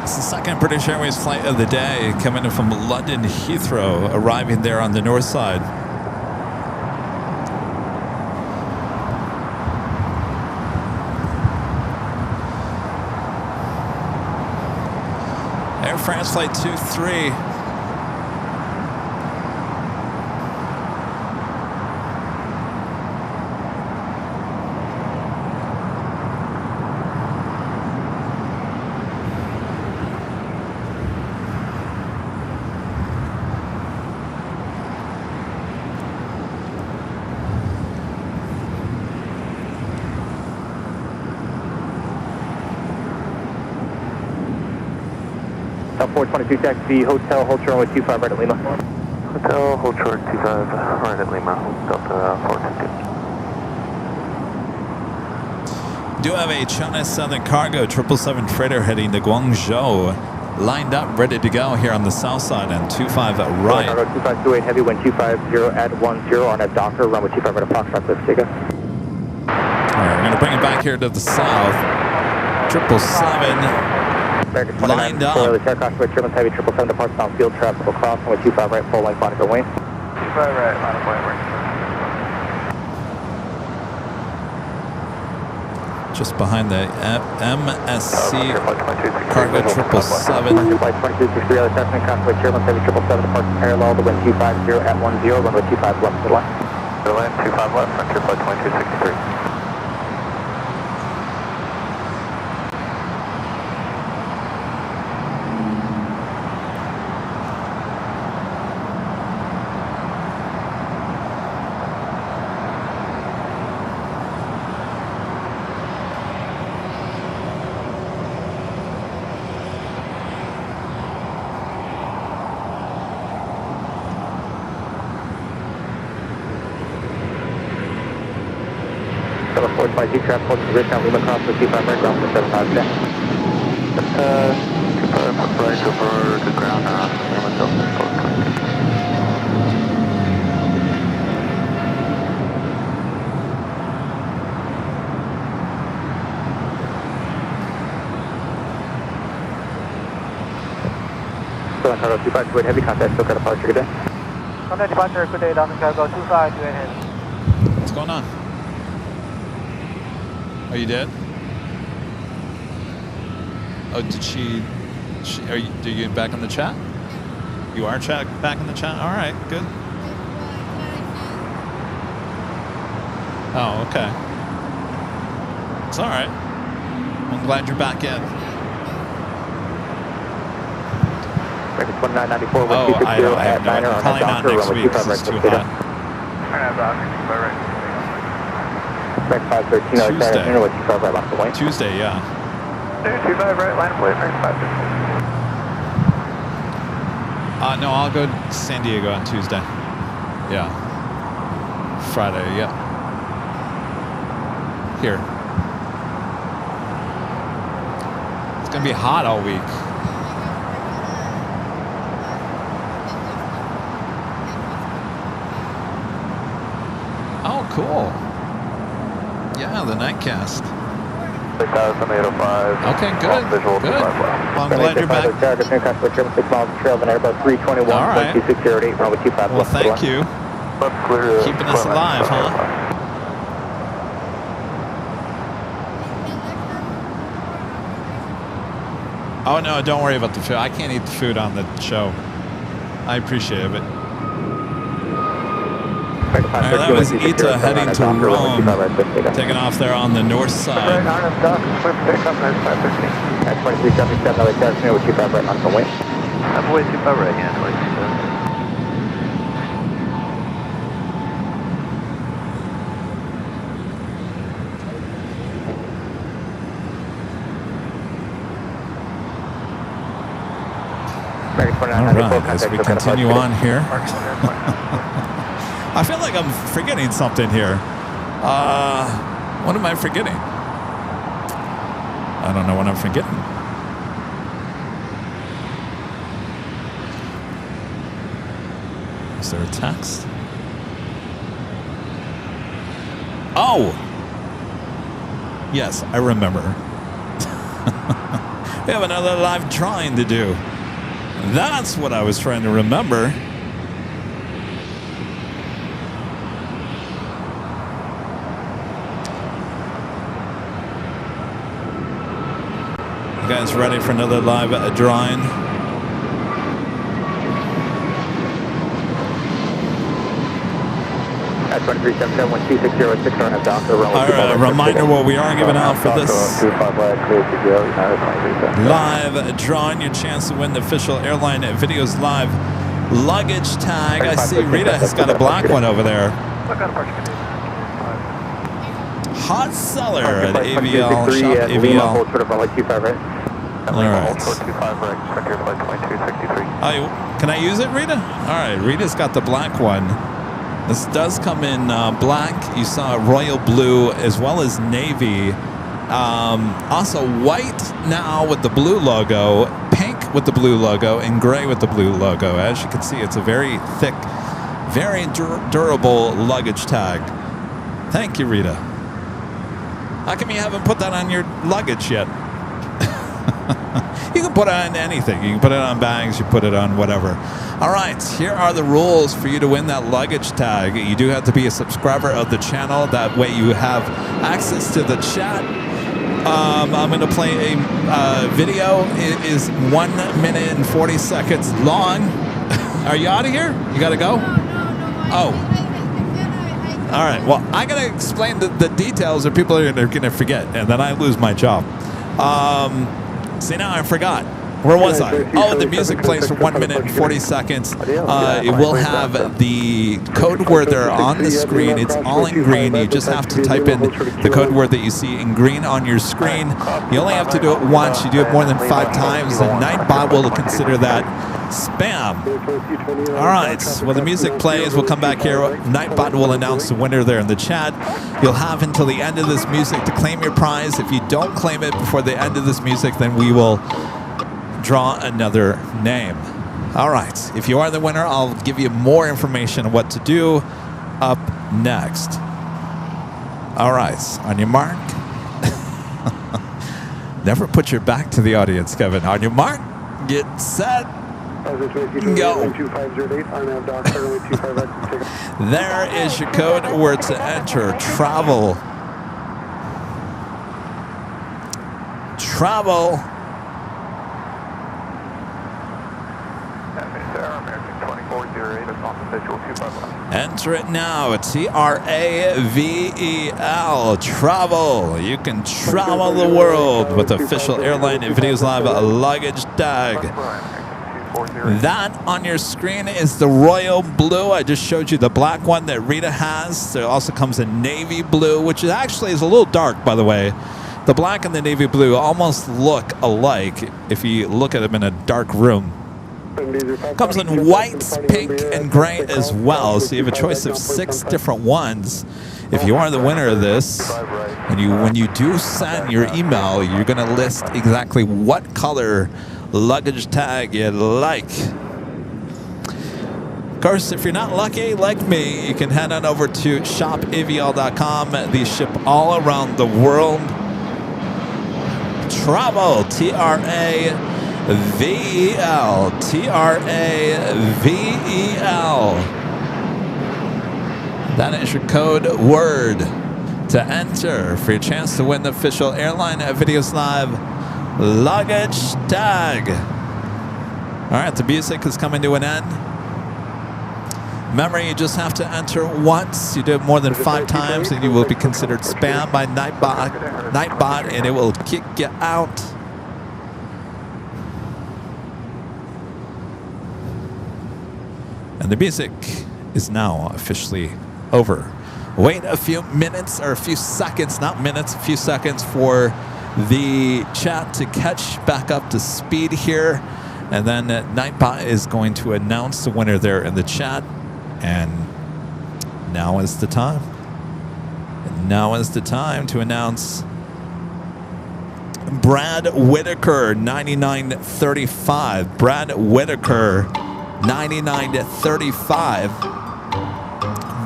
It's the second British Airways flight of the day, coming in from London Heathrow, arriving there on the north side. Air France flight 23. Top 422 taxi, hotel, hold short runway 25 right at Lima. Hotel, hold short 25 right at Lima, Delta 450. Do have a China Southern Cargo 777 freighter heading to Guangzhou. lined up, ready to go here on the south side and 25 right. Chicago 2528 heavy, wind 250 at 10 on a Docker, runway 25 right approx, Southwest Chicago. All right, we're going to bring it back here to the south. 777 lined up. The aircraft with German heavy 777 departs bound field traffic will cross, runway 25 right, full length Monica wing. 25 right, Monica wing. Just behind the MSC cargo 777. Flight 2263, other Cessna cross with German heavy 777 departs parallel to wind 250 at 10, runway 25 left to line. The line 25 left, Frontier Flight 2263. By G-Trap, hold the Ridgetown, Lima cross with 25 right, ground for 75 today. 25 right over the ground, Lima Delta, Southern Cargo 252 heavy contact, still got departure, good day. Contact departure, good day, Southern Cargo 252 heavy. What's going on? Oh, you did? Oh, did she are you back in the chat? You are back in the chat? All right, good. Oh, okay. It's all right. I'm glad you're back in. 2994, Oh, I have no idea. Probably not next week because it's too hot. Tuesday, yeah. 25 right, line of plate, 550. No, I'll go to San Diego on Tuesday. Yeah. Friday, yeah. Here. It's going to be hot all week. Oh, cool. Yeah, the nightcast. 6,805. Okay, good. Visual Good. 25 left. Well, I'm glad you're back. All right. Well, thank you. Keeping us alive, huh? Oh, no, don't worry about the food. I can't eat the food on the show. I appreciate it. All right, that was Ita heading to Rome, taking off there on the north side. Right, Arnhem Dock, swift pickup, 515. At 2377, other Cessna with 25 right on the wing. I'm way 25 right, yeah, 22. All right, as we continue on here. I feel like I'm forgetting something here. What am I forgetting? I don't know what I'm forgetting. Is there a text? Oh! Yes, I remember. We have another live drawing to do. That's what I was trying to remember. You guys ready for another live drawing? At 2377, 1260 Docker. All right, a reminder what we are giving out for this live drawing. Your chance to win the official Airline Videos live luggage tag. I see Rita has got a black one over there. Hot seller at AVL, shop AVL. All right. Oh, can I use it, Rita? All right, Rita's got the black one. This does come in black. You saw royal blue as well as navy. Also white now with the blue logo, pink with the blue logo, in gray with the blue logo. As you can see, it's a very thick, very durable luggage tag. Thank you, Rita. How come you haven't put that on your luggage yet? You can put it on anything. You can put it on bags, you put it on whatever. All right, here are the rules for you to win that luggage tag. You do have to be a subscriber of the channel. That way you have access to the chat. I'm going to play a video. It is 1 minute and 40 seconds long. Are you out of here? You got to go? Oh. All right. Well, I got to explain the details or people are going to forget, and then I lose my job. See, now I forgot. Where was I? Oh, the music plays for 1 minute and 40 seconds. It will have the code word there on the screen. It's all in green. You just have to type in the code word that you see in green on your screen. You only have to do it once. You do it more than 5 times, and Nightbot will consider that spam. All right. Well, the music plays. We'll come back here. Nightbot will announce the winner there in the chat. You'll have until the end of this music to claim your prize. If you don't claim it before the end of this music, then we will draw another name. All right. If you are the winner, I'll give you more information on what to do up next. All right. On your mark. Never put your back to the audience, Kevin. On your mark. Get set. Go. There is your code word to enter. Travel. Travel. Enter it now. TRAVEL. Travel. You can travel the world with official Airline Videos Live luggage tag. That on your screen is the royal blue. I just showed you the black one that Rita has. There also comes a navy blue, which actually is a little dark, by the way. The black and the navy blue almost look alike if you look at them in a dark room. Comes in white, pink, and gray as well. So you have a choice of 6 different ones. If you are the winner of this, and when you do send your email, you're going to list exactly what color luggage tag you like. Of course, if you're not lucky like me, you can head on over to shopavl.com. These ship all around the world. Travel, TRAVEL, TRAVEL. That is your code word to enter for your chance to win the official Airline Videos Live luggage tag. All right, the music is coming to an end. Remember, you just have to enter once. You do it more than 5 times, and you will be considered spam by Nightbot, and it will kick you out. And the music is now officially over. Wait a few minutes, or a few seconds, not minutes, a few seconds for the chat to catch back up to speed here. And then Nightbot is going to announce the winner there in the chat. And now is the time. Now is the time to announce Brad Whitaker, 9935. Brad Whitaker, 9935.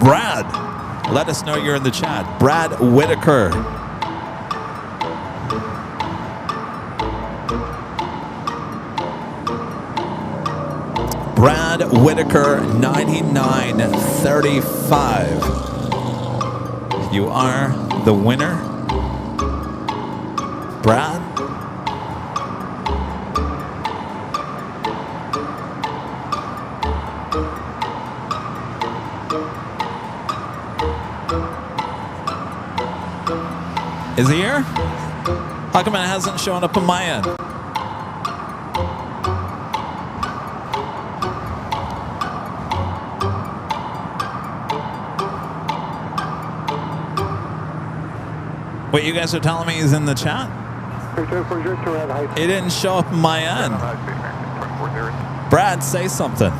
Brad, let us know you're in the chat. Brad Whitaker. Brad Whitaker, 9935. You are the winner. Brad. Is he here? How come it hasn't shown up on my end? Wait, you guys are telling me he's in the chat? It didn't show up on my end. Brad, say something.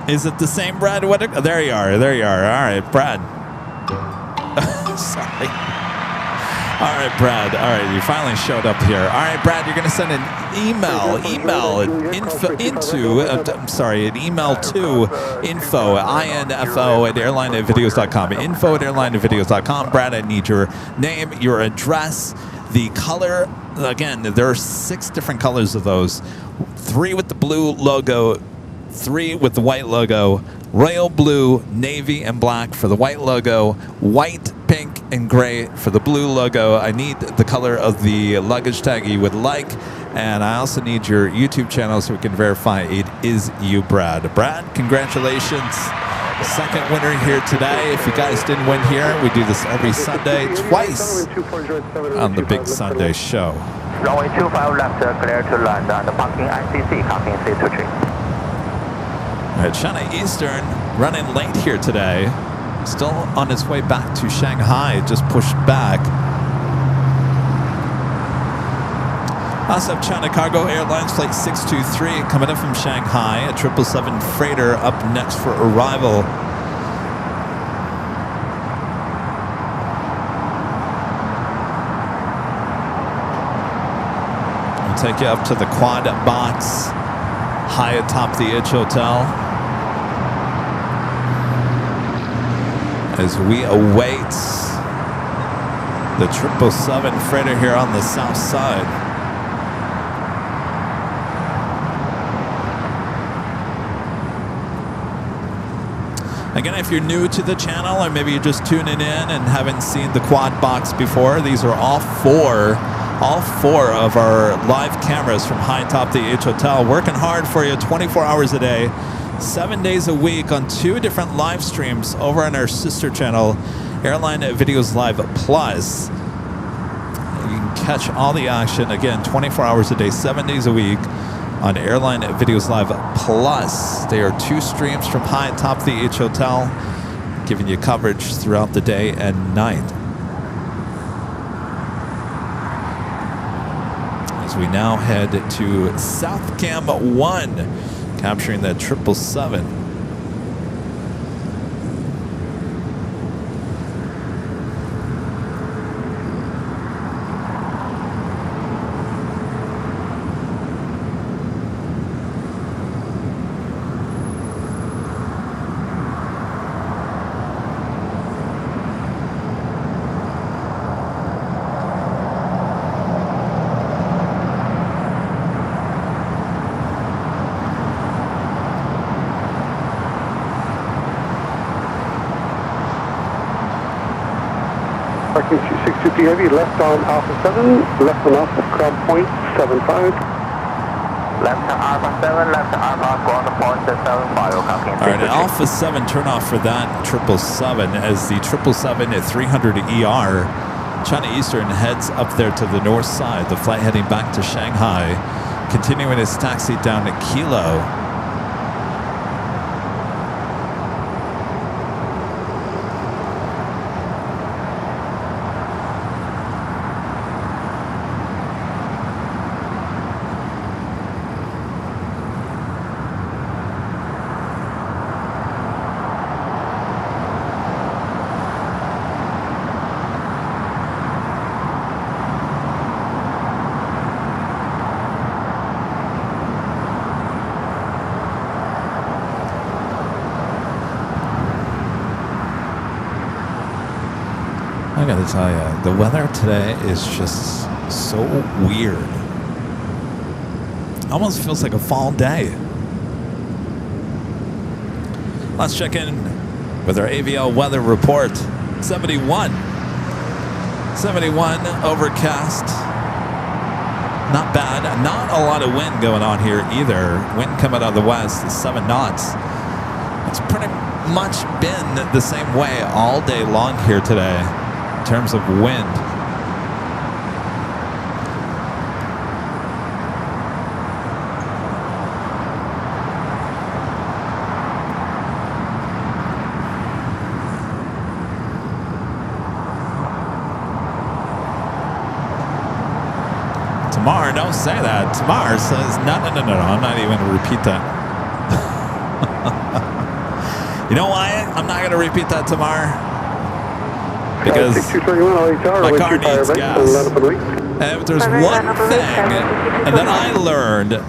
Is it the same Brad Whitaker? There you are. There you are. All right, Brad. Sorry. All right, Brad. All right, you finally showed up here. All right, Brad, you're going to send an email to info, at airlinevideos.com. Info at airlinevideos.com. Brad, I need your name, your address, the color. Again, there are 6 different colors of those. 3 with the blue logo, 3 with the white logo, royal blue, navy, and black for the white logo, white, pink, and gray for the blue logo. I need the color of the luggage tag you would like, and I also need your YouTube channel so we can verify it is you, Brad. Brad, congratulations. Second winner here today. If you guys didn't win here, we do this every Sunday, twice on the Big Sunday show. Runway 25 left, clear to land on the parking ICC, copying C23. All right, China Eastern running late here today. Still on its way back to Shanghai, just pushed back. Also have China Cargo Airlines Flight 623 coming in from Shanghai. A 777 freighter up next for arrival. I'll take you up to the quad box high atop the Edge Hotel as we await the 777 freighter here on the south side. Again, if you're new to the channel or maybe you're just tuning in and haven't seen the quad box before, these are all four of our live cameras from high atop the H Hotel, working hard for you 24 hours a day, 7 days a week on 2 different live streams over on our sister channel, Airline Videos Live Plus. You can catch all the action, again, 24 hours a day, 7 days a week on Airline Videos Live Plus. They are 2 streams from high atop the H Hotel, giving you coverage throughout the day and night. As we now head to South Cam 1, capturing that 777. Parking 262P Heavy, left on Alpha 7, left on Alpha Crab Point 75. Left to Alpha 7, left to Alpha, go on the point 75, copying. All right, Alpha 7 turn off for that 777 as the 777 at 300 ER. China Eastern heads up there to the north side, the flight heading back to Shanghai, continuing its taxi down to Kilo. I gotta tell you, the weather today is just so weird. Almost feels like a fall day. Let's check in with our AVL weather report. 71 overcast. Not bad. Not a lot of wind going on here either. Wind coming out of the west is 7 knots. It's pretty much been the same way all day long here today in terms of wind. Tamar, don't say that. Tamar says, no, I'm not even going to repeat that. You know why I'm not going to repeat that, Tamar? because my car needs gas. And there's one thing that I learned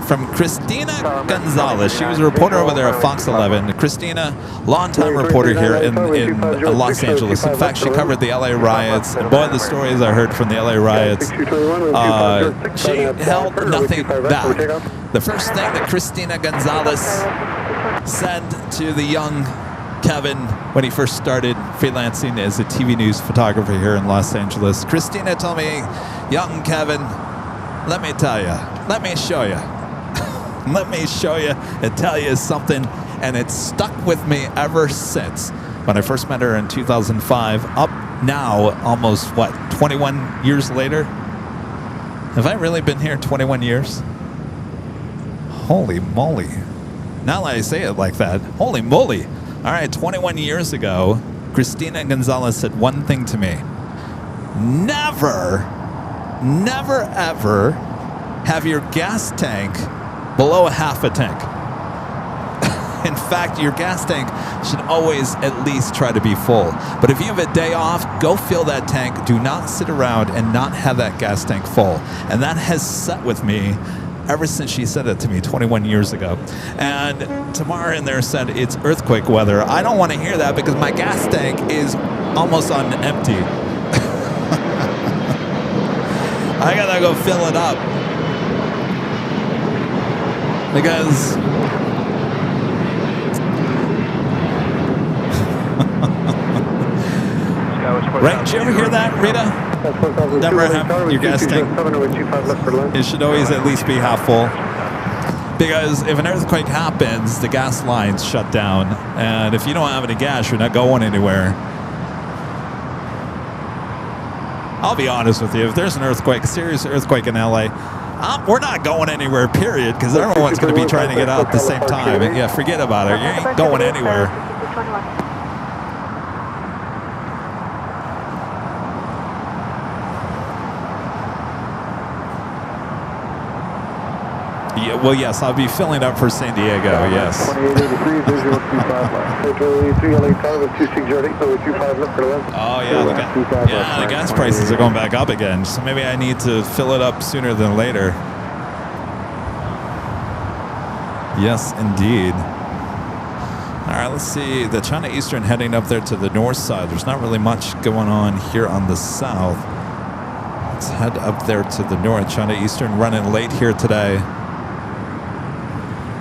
from Christina Gonzalez. She was a reporter over there at Fox 11. Christina, longtime reporter here in Los Angeles. In fact, she covered the LA riots. And boy, the stories I heard from the LA riots, she held nothing back. The first thing that Christina Gonzalez said to the young Kevin when he first started freelancing as a TV news photographer here in Los Angeles, Christina told me, young Kevin, let me tell you, let me show you. Let me show you and tell you something, and it's stuck with me ever since. When I first met her in 2005, up now, almost, 21 years later? Have I really been here 21 years? Holy moly. Now that I say it like that, holy moly. All right, 21 years ago, Christina Gonzalez said one thing to me. Never, ever have your gas tank below a half a tank. In fact, your gas tank should always at least try to be full. But if you have a day off, go fill that tank. Do not sit around and not have that gas tank full. And that has sat with me ever since she said it to me 21 years ago. And Tamara in there said it's earthquake weather. I don't want to hear that because my gas tank is almost on empty. I gotta go fill it up. Because right, did you ever hear that, Rita? Never have your gas tank. It should always at least be half full. Because if an earthquake happens, the gas lines shut down. And if you don't have any gas, you're not going anywhere. I'll be honest with you. If there's an earthquake, a serious earthquake in LA, we're not going anywhere, period, because everyone's going to be trying to get out at the same time. And yeah, forget about it. You ain't going anywhere. Yeah, well, yes, I'll be filling up for San Diego, yes. 2883, visual 25 left. 3 LA car with 2608, 25 left for 11. Oh, yeah, the gas prices are going back up again, so maybe I need to fill it up sooner than later. Yes, indeed. All right, let's see. The China Eastern heading up there to the north side. There's not really much going on here on the south. Let's head up there to the north. China Eastern running late here today.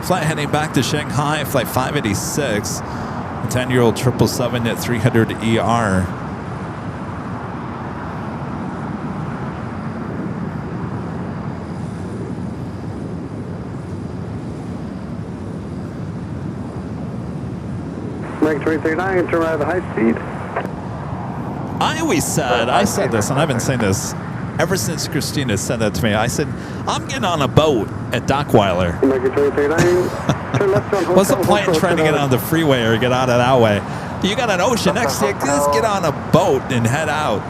Flight heading back to Shanghai, flight 586, a 10-year-old 777 at 300 ER. Mike 339, turn right at high speed. I always said, I said this, and I've been saying this ever since Christina said that to me. I said, I'm getting on a boat at Dockweiler. What's the point in trying to get on the freeway or get out of that way? You got an ocean next to you. Just get on a boat and head out.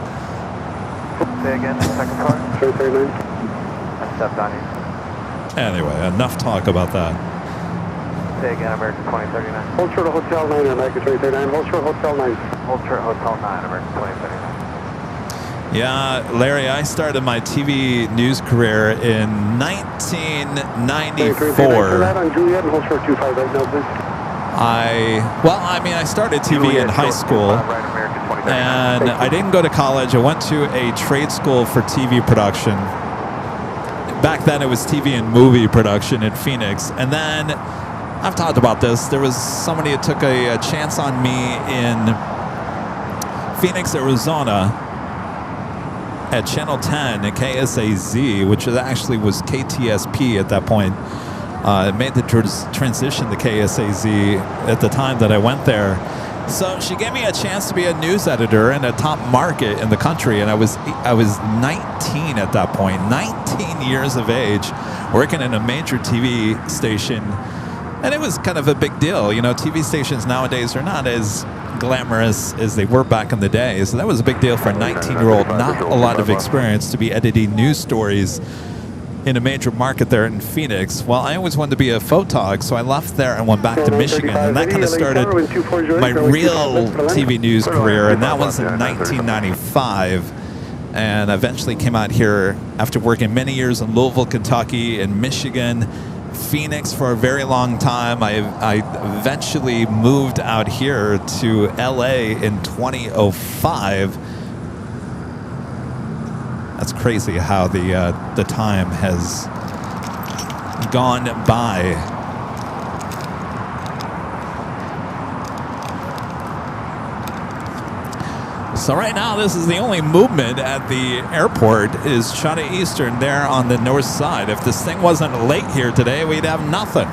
Say again, second car. 339. I stepped on you. Anyway, enough talk about that. Say again, American 2039. Hold short of Hotel 9, American 339. Hold short Hotel 9. Hold short Hotel 9, American 2039. Yeah, Larry, I started my TV news career in 1994. I started TV in high school, and I didn't go to college. I went to a trade school for TV production. Back then, it was TV and movie production in Phoenix. And then, I've talked about this, there was somebody that took a chance on me in Phoenix, Arizona, at Channel 10 at KSAZ, which actually was KTSP at that point. It made the transition to KSAZ at the time that I went there. So she gave me a chance to be a news editor in a top market in the country, and I was 19 at that point, 19 years of age, working in a major TV station, and it was kind of a big deal. You know, TV stations nowadays are not as glamorous as they were back in the day, so that was a big deal for a 19-year-old, not a lot of experience, to be editing news stories in a major market there in Phoenix. Well, I always wanted to be a photog, so I left there and went back to Michigan, and that kind of started my real TV news career, and that was in 1995. And I eventually came out here after working many years in Louisville, Kentucky, and Michigan, Phoenix for a very long time. I eventually moved out here to LA in 2005. That's crazy how the time has gone by. So right now, this is the only movement at the airport is China Eastern there on the north side. If this thing wasn't late here today, we'd have nothing.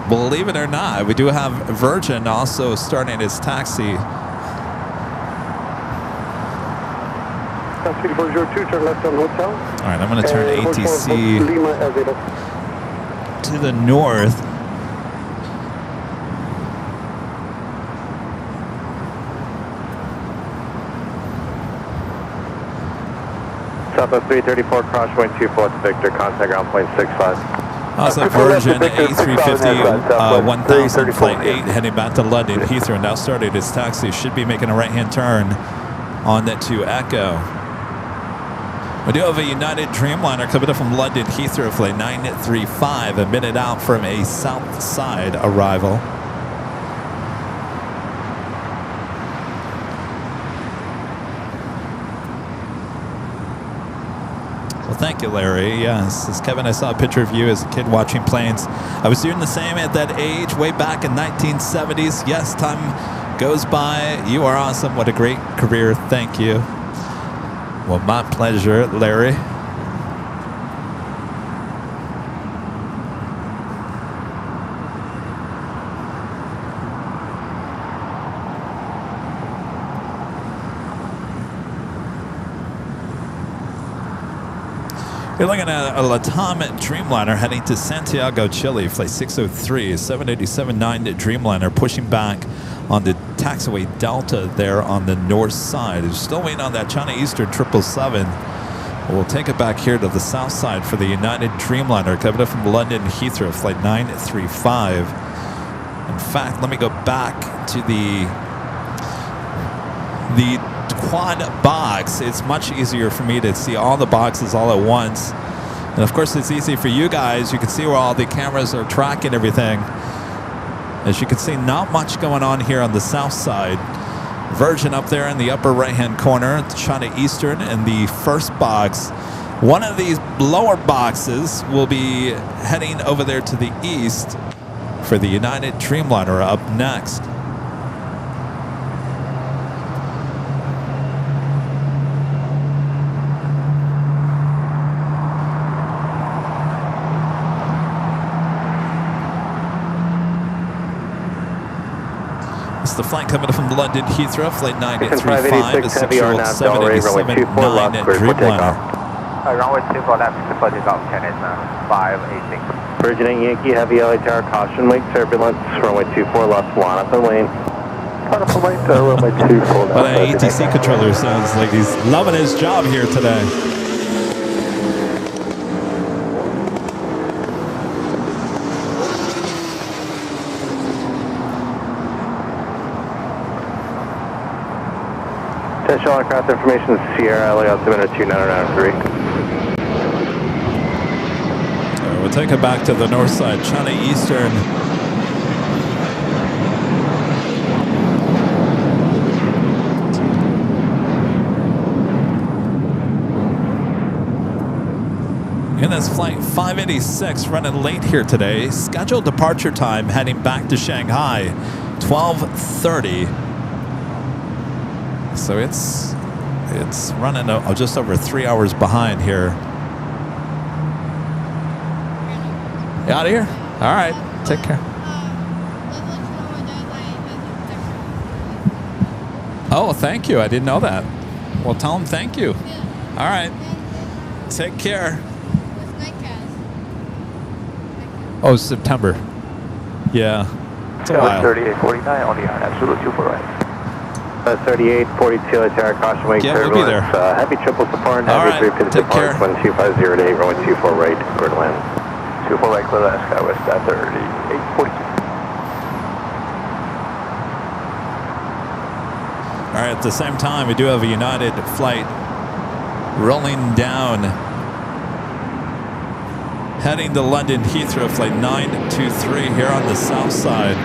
Believe it or not, we do have Virgin also starting its taxi. Taxi 402, turn left on hotel. All right, I'm going to turn ATC to the north. Southwest 334, crosswind 24 Victor, contact ground point 65. Also Virgin A350 1000 flight 8 heading back to London Heathrow. Now started its taxi. Should be making a right-hand turn on to Echo. We do have a United Dreamliner coming up from London Heathrow flight 935, a minute out from a south side arrival. Well, thank you, Larry. Yes, as Kevin, I saw a picture of you as a kid watching planes. I was doing the same at that age, way back in 1970s. Yes, time goes by. You are awesome. What a great career. Thank you. Well, my pleasure, Larry. You're looking at a LATAM Dreamliner heading to Santiago, Chile, flight 603, 787-9 Dreamliner pushing back on the taxiway Delta there on the north side. It's still waiting on that China Eastern 777. We'll take it back here to the south side for the United Dreamliner coming up from London Heathrow, flight 935. In fact, let me go back to the quad box. It's much easier for me to see all the boxes all at once, and of course it's easy for you guys. You can see where all the cameras are tracking everything. As you can see, not much going on here on the south side. Virgin up there in the upper right hand corner, China Eastern in the first box. One of these lower boxes will be heading over there to the east for the United Dreamliner up next. It's the flight coming from London Heathrow, flight 935, is scheduled 787-9 Dreamliner. Runway 24 left, for takeoff, China 586. Virgin and Yankee, heavy LA tower, caution, wake turbulence, runway 24 left, line up and lane. Line up and lane to runway 24 left. Well, that ATC controller sounds like he's loving his job here today. Attention all aircraft information, Sierra LA altimeter 2993. We'll take it back to the north side, China Eastern. And that's flight 586 running late here today. Scheduled departure time heading back to Shanghai, 12:30. So it's running just over 3 hours behind here. You out of here? All right. Take care. Oh, thank you. I didn't know that. Well, tell him thank you. All right. Take care. Oh, September. Yeah. It's a while. 3849 on the absolute 2 for right. 38, 42, Terra caution wing Yeah, we'll be turbulence. there. Heavy triple support and All heavy right, 350 take care. support. 12508, runway 24 right, clear to land. 24 right, clear to land, Skywest at 38, 42. All right, at the same time, we do have a United flight rolling down, heading to London Heathrow, flight 923 here on the south side.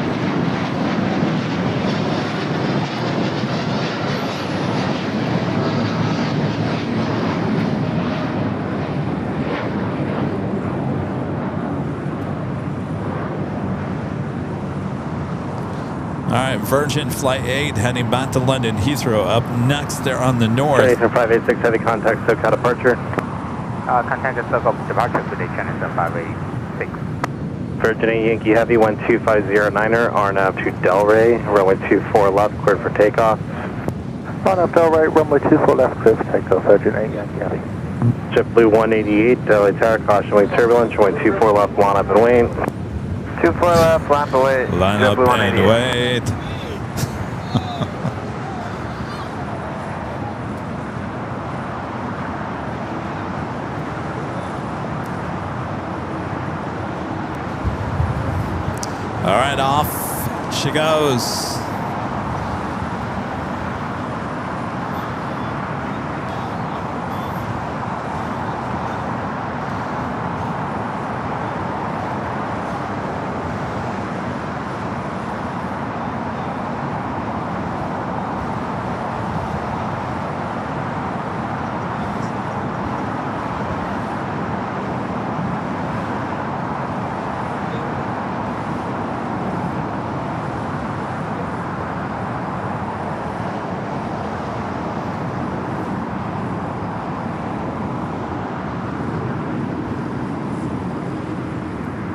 All right, Virgin Flight 8 heading back to London Heathrow. Up next, they're on the north. 586, heavy contact, SoCal departure. Contact SoCal departure to the channel 586. Virgin 8 Yankee Heavy 12509er, RNAV to Delray, runway 24 left, cleared for takeoff. RNAV Delray, runway 24 left, cleared for takeoff, Virgin 8 Yankee Heavy. JetBlue 188, Delray Tower, caution wing turbulence, runway 24 left, line up and wait. 24 left, line away. Line up and wait. All right, off she goes.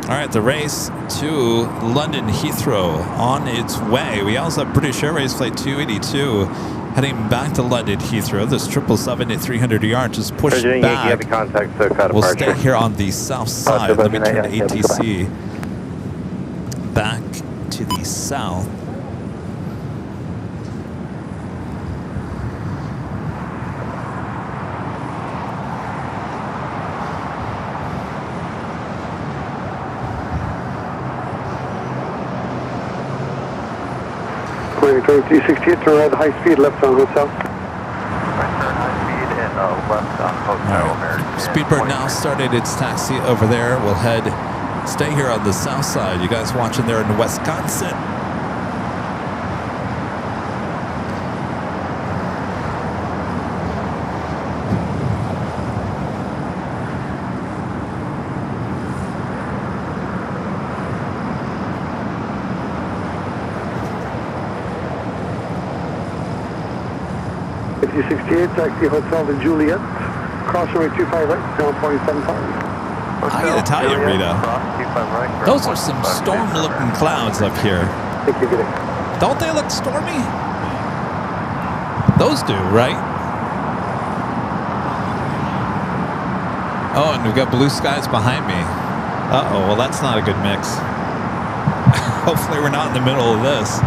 All right, the race to London Heathrow on its way. We also have British Airways Flight 282 heading back to London Heathrow. This 777 at 300 yards just pushed Virgin back. Yankee Heavy contact, SoCal We'll departure. stay here on the south side. Let me turn the ATC back to the south. Turn 368, turn right high speed, left on hotel. Right turn high speed and left on hotel. American. Speedbird now started its taxi over there. We'll stay here on the south side. You guys watching there in Wisconsin? Taxi Hotel to Juliet, crossway 25 right, 0.75. I gotta tell you, Rita, those are some storm-looking clouds up here. Don't they look stormy? Those do, right? Oh, and we've got blue skies behind me. Uh-oh, well, that's not a good mix. Hopefully we're not in the middle of this.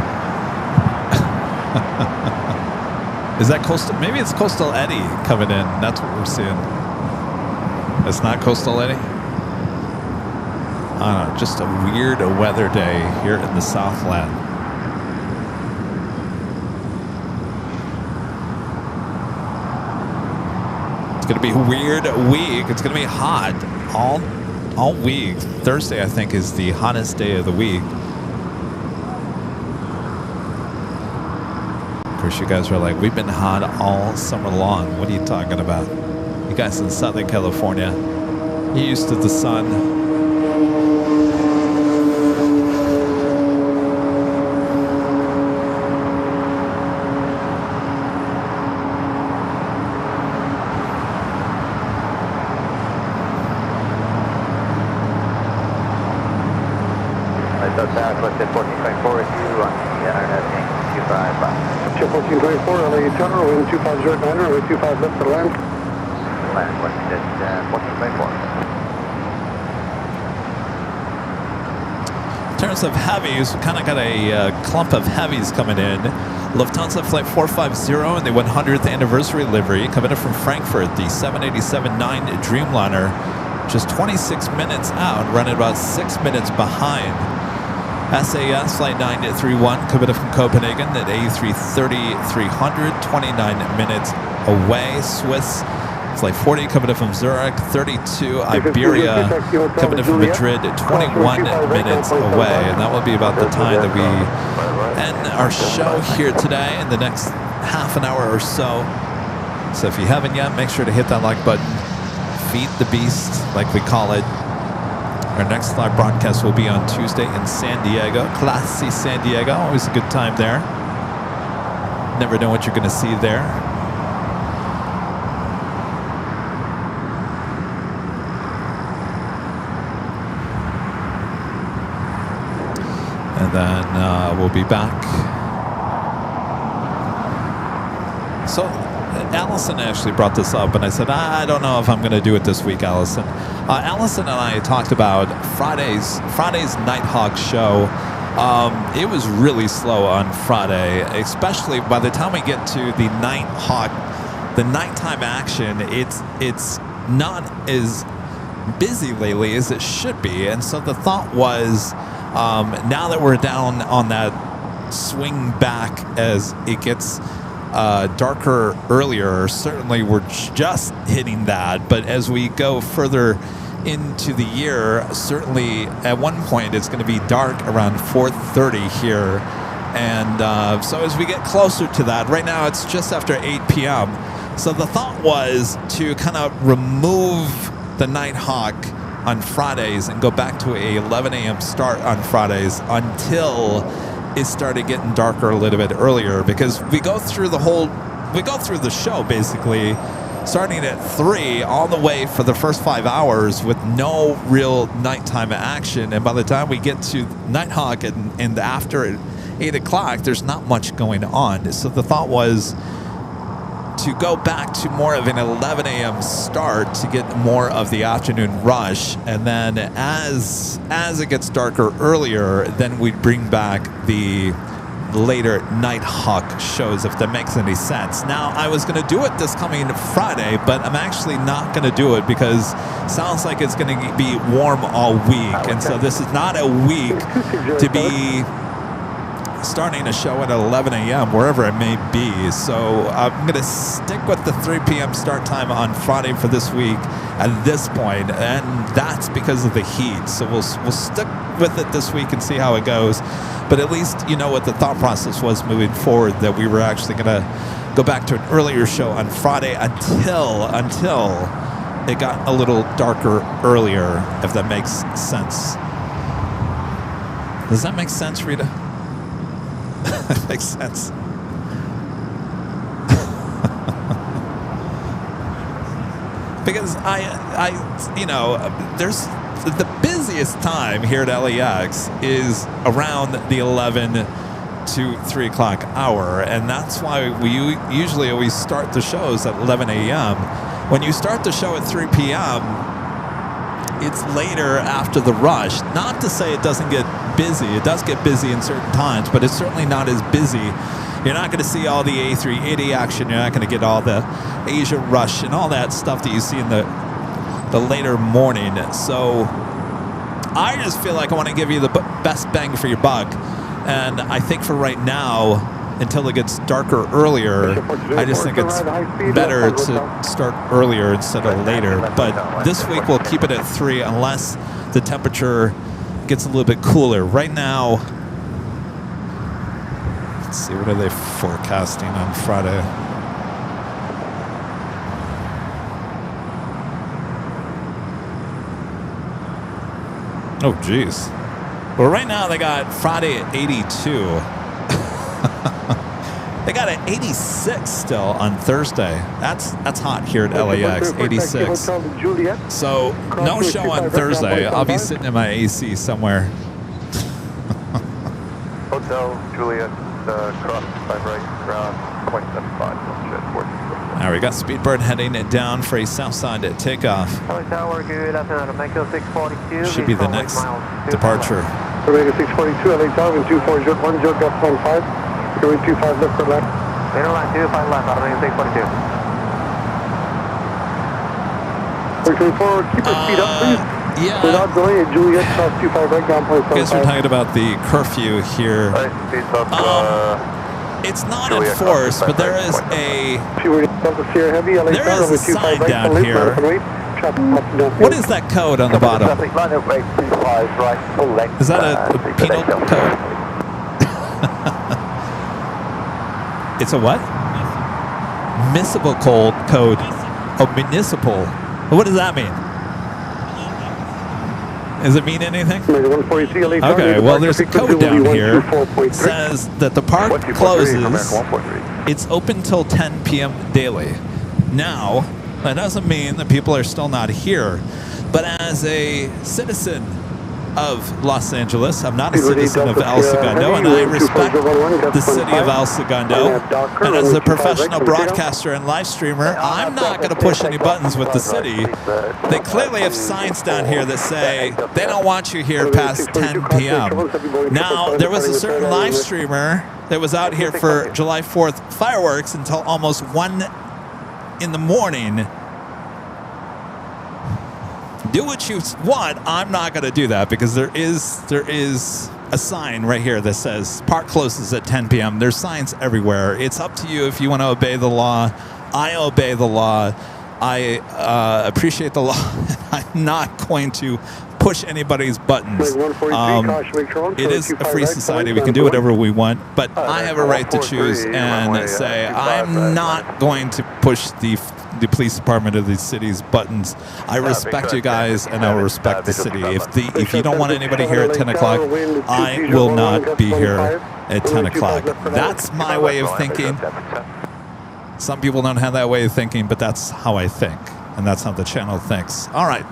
Is that coastal? Maybe it's Coastal Eddy coming in. That's what we're seeing. It's not Coastal Eddy? I don't know, just a weird weather day here in the Southland. It's going to be a weird week. It's going to be hot all week. Thursday, I think, is the hottest day of the week. Of course, you guys are like, we've been hot all summer long. What are you talking about? You guys in Southern California, you're used to the sun. Southwest at 1424 with you on the internet 25. 1424, LA Tower, wind 2509, runway 25 left to land. Land west at 1424. In terms of heavies, we kind of got a clump of heavies coming in. Lufthansa Flight 450 in the 100th anniversary livery coming in from Frankfurt, the 787-9 Dreamliner, just 26 minutes out, running about 6 minutes behind. SAS Flight 931 coming in from Copenhagen at A330-300, 29 minutes away. Swiss Flight 40 coming in from Zurich, 32. Iberia coming in from Madrid, 21 minutes away. And that will be about the time that we end our show here today in the next half an hour or so. So if you haven't yet, make sure to hit that like button. Feed the beast, like we call it. Our next live broadcast will be on Tuesday in San Diego. Classy San Diego. Always a good time there. Never know what you're going to see there. And then we'll be back. So Allison actually brought this up, and I said, I don't know if I'm going to do it this week, Allison. Allison and I talked about Friday's Nighthawk show. It was really slow on Friday, especially by the time we get to the Nighthawk, the nighttime action. It's not as busy lately as it should be, and so the thought was, now that we're down on that swing back as it gets darker earlier, certainly we're just hitting that, but as we go further into the year, certainly at one point it's going to be dark around 4:30 here, and so as we get closer to that, right now it's just after 8 p.m. So the thought was to kind of remove the Nighthawk on Fridays and go back to a 11 a.m. start on Fridays until it started getting darker a little bit earlier, because we go through the show basically starting at 3 all the way for the first 5 hours with no real nighttime action, and by the time we get to Nighthawk and after 8 o'clock, there's not much going on. So the thought was to go back to more of an 11 a.m. start to get more of the afternoon rush, and then as it gets darker earlier, then we'd bring back the later Nighthawk shows, if that makes any sense. Now, I was going to do it this coming Friday, but I'm actually not going to do it because it sounds like it's going to be warm all week, and so this is not a week to be starting a show at 11 a.m. wherever it may be. So I'm going to stick with the 3 p.m. start time on Friday for this week at this point, and that's because of the heat. So we'll stick with it this week and see how it goes. But at least you know what the thought process was moving forward, that we were actually going to go back to an earlier show on Friday until it got a little darker earlier, if that makes sense. Does that make sense, Rita? That makes sense. Because there's the busiest time here at LAX is around the 11 to 3 o'clock hour, and that's why we usually always start the shows at 11 a.m. When you start the show at 3 p.m., it's later after the rush. Not to say it doesn't get busy. It does get busy in certain times, but it's certainly not as busy. You're not going to see all the A380 action. You're not going to get all the Asia rush and all that stuff that you see in the later morning. So I just feel like I want to give you the best bang for your buck. And I think for right now, until it gets darker earlier, I just think it's better to start earlier instead of later. But this week we'll keep it at 3 unless the temperature gets a little bit cooler. Right now, let's see, what are they forecasting on Friday? Oh, geez. Well, right now they got Friday at 82. They got an 86 still on Thursday. That's hot here at LAX, 86. So no show on Thursday. I'll be sitting in my AC somewhere. Hotel Juliet, cross 5 right, ground 0.75. All right, we got Speedbird heading down for a southside takeoff. Tower, good afternoon, Mexico 642. Should be the next departure. Omega 642, LA Tower, wind 24, 10, gust 15. Wind 25 left for left. Airline 25 left, Omega 642. 324, keep your speed up, please. Yeah. Without delay, Juliet, cross 25 right, ground point I guess we're 75. talking about the curfew here. It's not enforced, but there is a sign down here. What is that code on the bottom? Is that a penal code? It's a what? Municipal code. Oh, municipal. What does that mean? Does it mean anything? Okay, well, there's a code down here that says that the park closes. It's open till 10 p.m. daily. Now, that doesn't mean that people are still not here, but as a citizen of Los Angeles, I'm not a citizen of El Segundo, and I respect the city of El Segundo. And as a professional broadcaster and live streamer, I'm not going to push any buttons with the city. They clearly have signs down here that say they don't want you here past 10 p.m. Now, there was a certain live streamer that was out here for July 4th fireworks until almost 1 in the morning. Do what you want. I'm not going to do that because there is a sign right here that says park closes at 10 p.m. There's signs everywhere. It's up to you if you want to obey the law. I obey the law. I appreciate the law. I'm not going to push anybody's buttons. It is a free society. We can do whatever we want, but I have a right to choose and say I'm not going to push the police department of the city's buttons. I respect you guys, and I will respect the city. If you don't want anybody here at 10 o'clock, I will not be here at 10 o'clock. That's my way of thinking. Some people don't have that way of thinking, but that's how I think, and that's how the channel thinks. All right.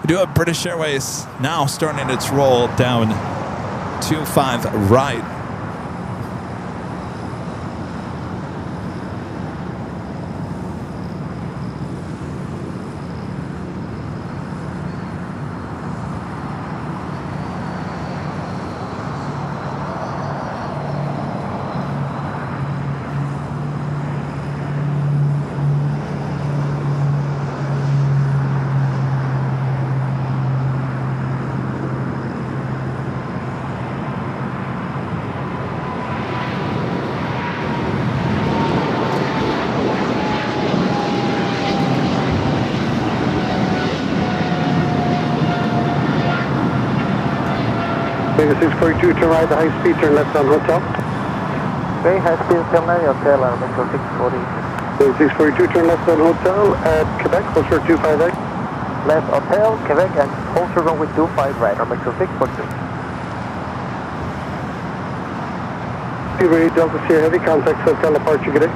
We do have British Airways now starting its roll down 25 right. Omega 642, turn right, the high speed, turn left on hotel. Okay, high speed, turn right, hotel, Metro 640. Omega 642, turn left on hotel at Quebec, closer 25 right. Left hotel, Quebec, and closer runway 25 right, Metro 642. Speedway Delta Sierra Heavy, contact SoCal departure, good day.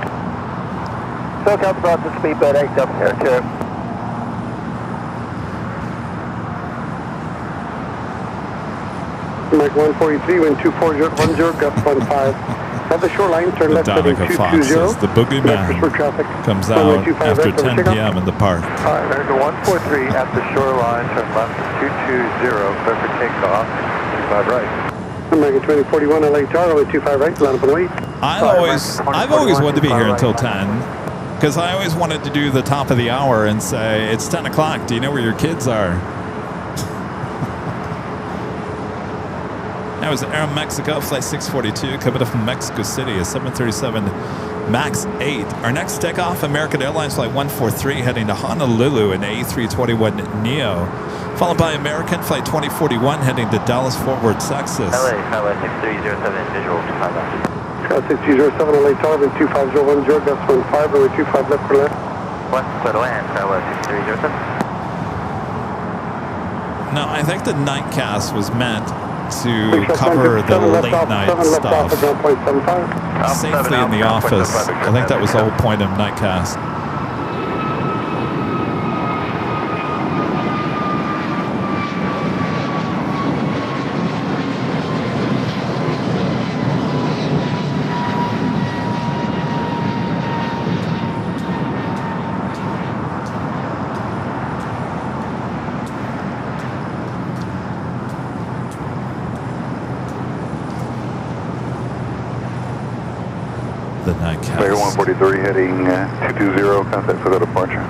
SoCal departure, speedbed 8 Delta Sierra, cheers. Mike 143, wind 24, 10, gust 15. At the shoreline, turn left heading 220. The boogeyman comes out after 10 p.m. in the park. America 143 at the shoreline, turn left 220, clear for takeoff, 25 right. America 2041, LA Tower, 25 right, line up and wait. I've always wanted to be here until 10 because I always wanted to do the top of the hour and say, it's 10 o'clock. Do you know where your kids are? That was Air Mexico, flight 642, coming up from Mexico City, a 737 MAX 8. Our next takeoff, American Airlines flight 143, heading to Honolulu in A321neo, followed by American flight 2041, heading to Dallas-Fort Worth, Texas. LA, Highway 6307, visual to Highway. Scott 6307, LA Tower, 2510, gust 15, runway 25 left for left. West clear to land, Highway 6307. No, I think the nightcast was meant to cover the late night stuff safely in the office. I think that was the whole point of nightcast. American 143 heading 220, contact for the departure.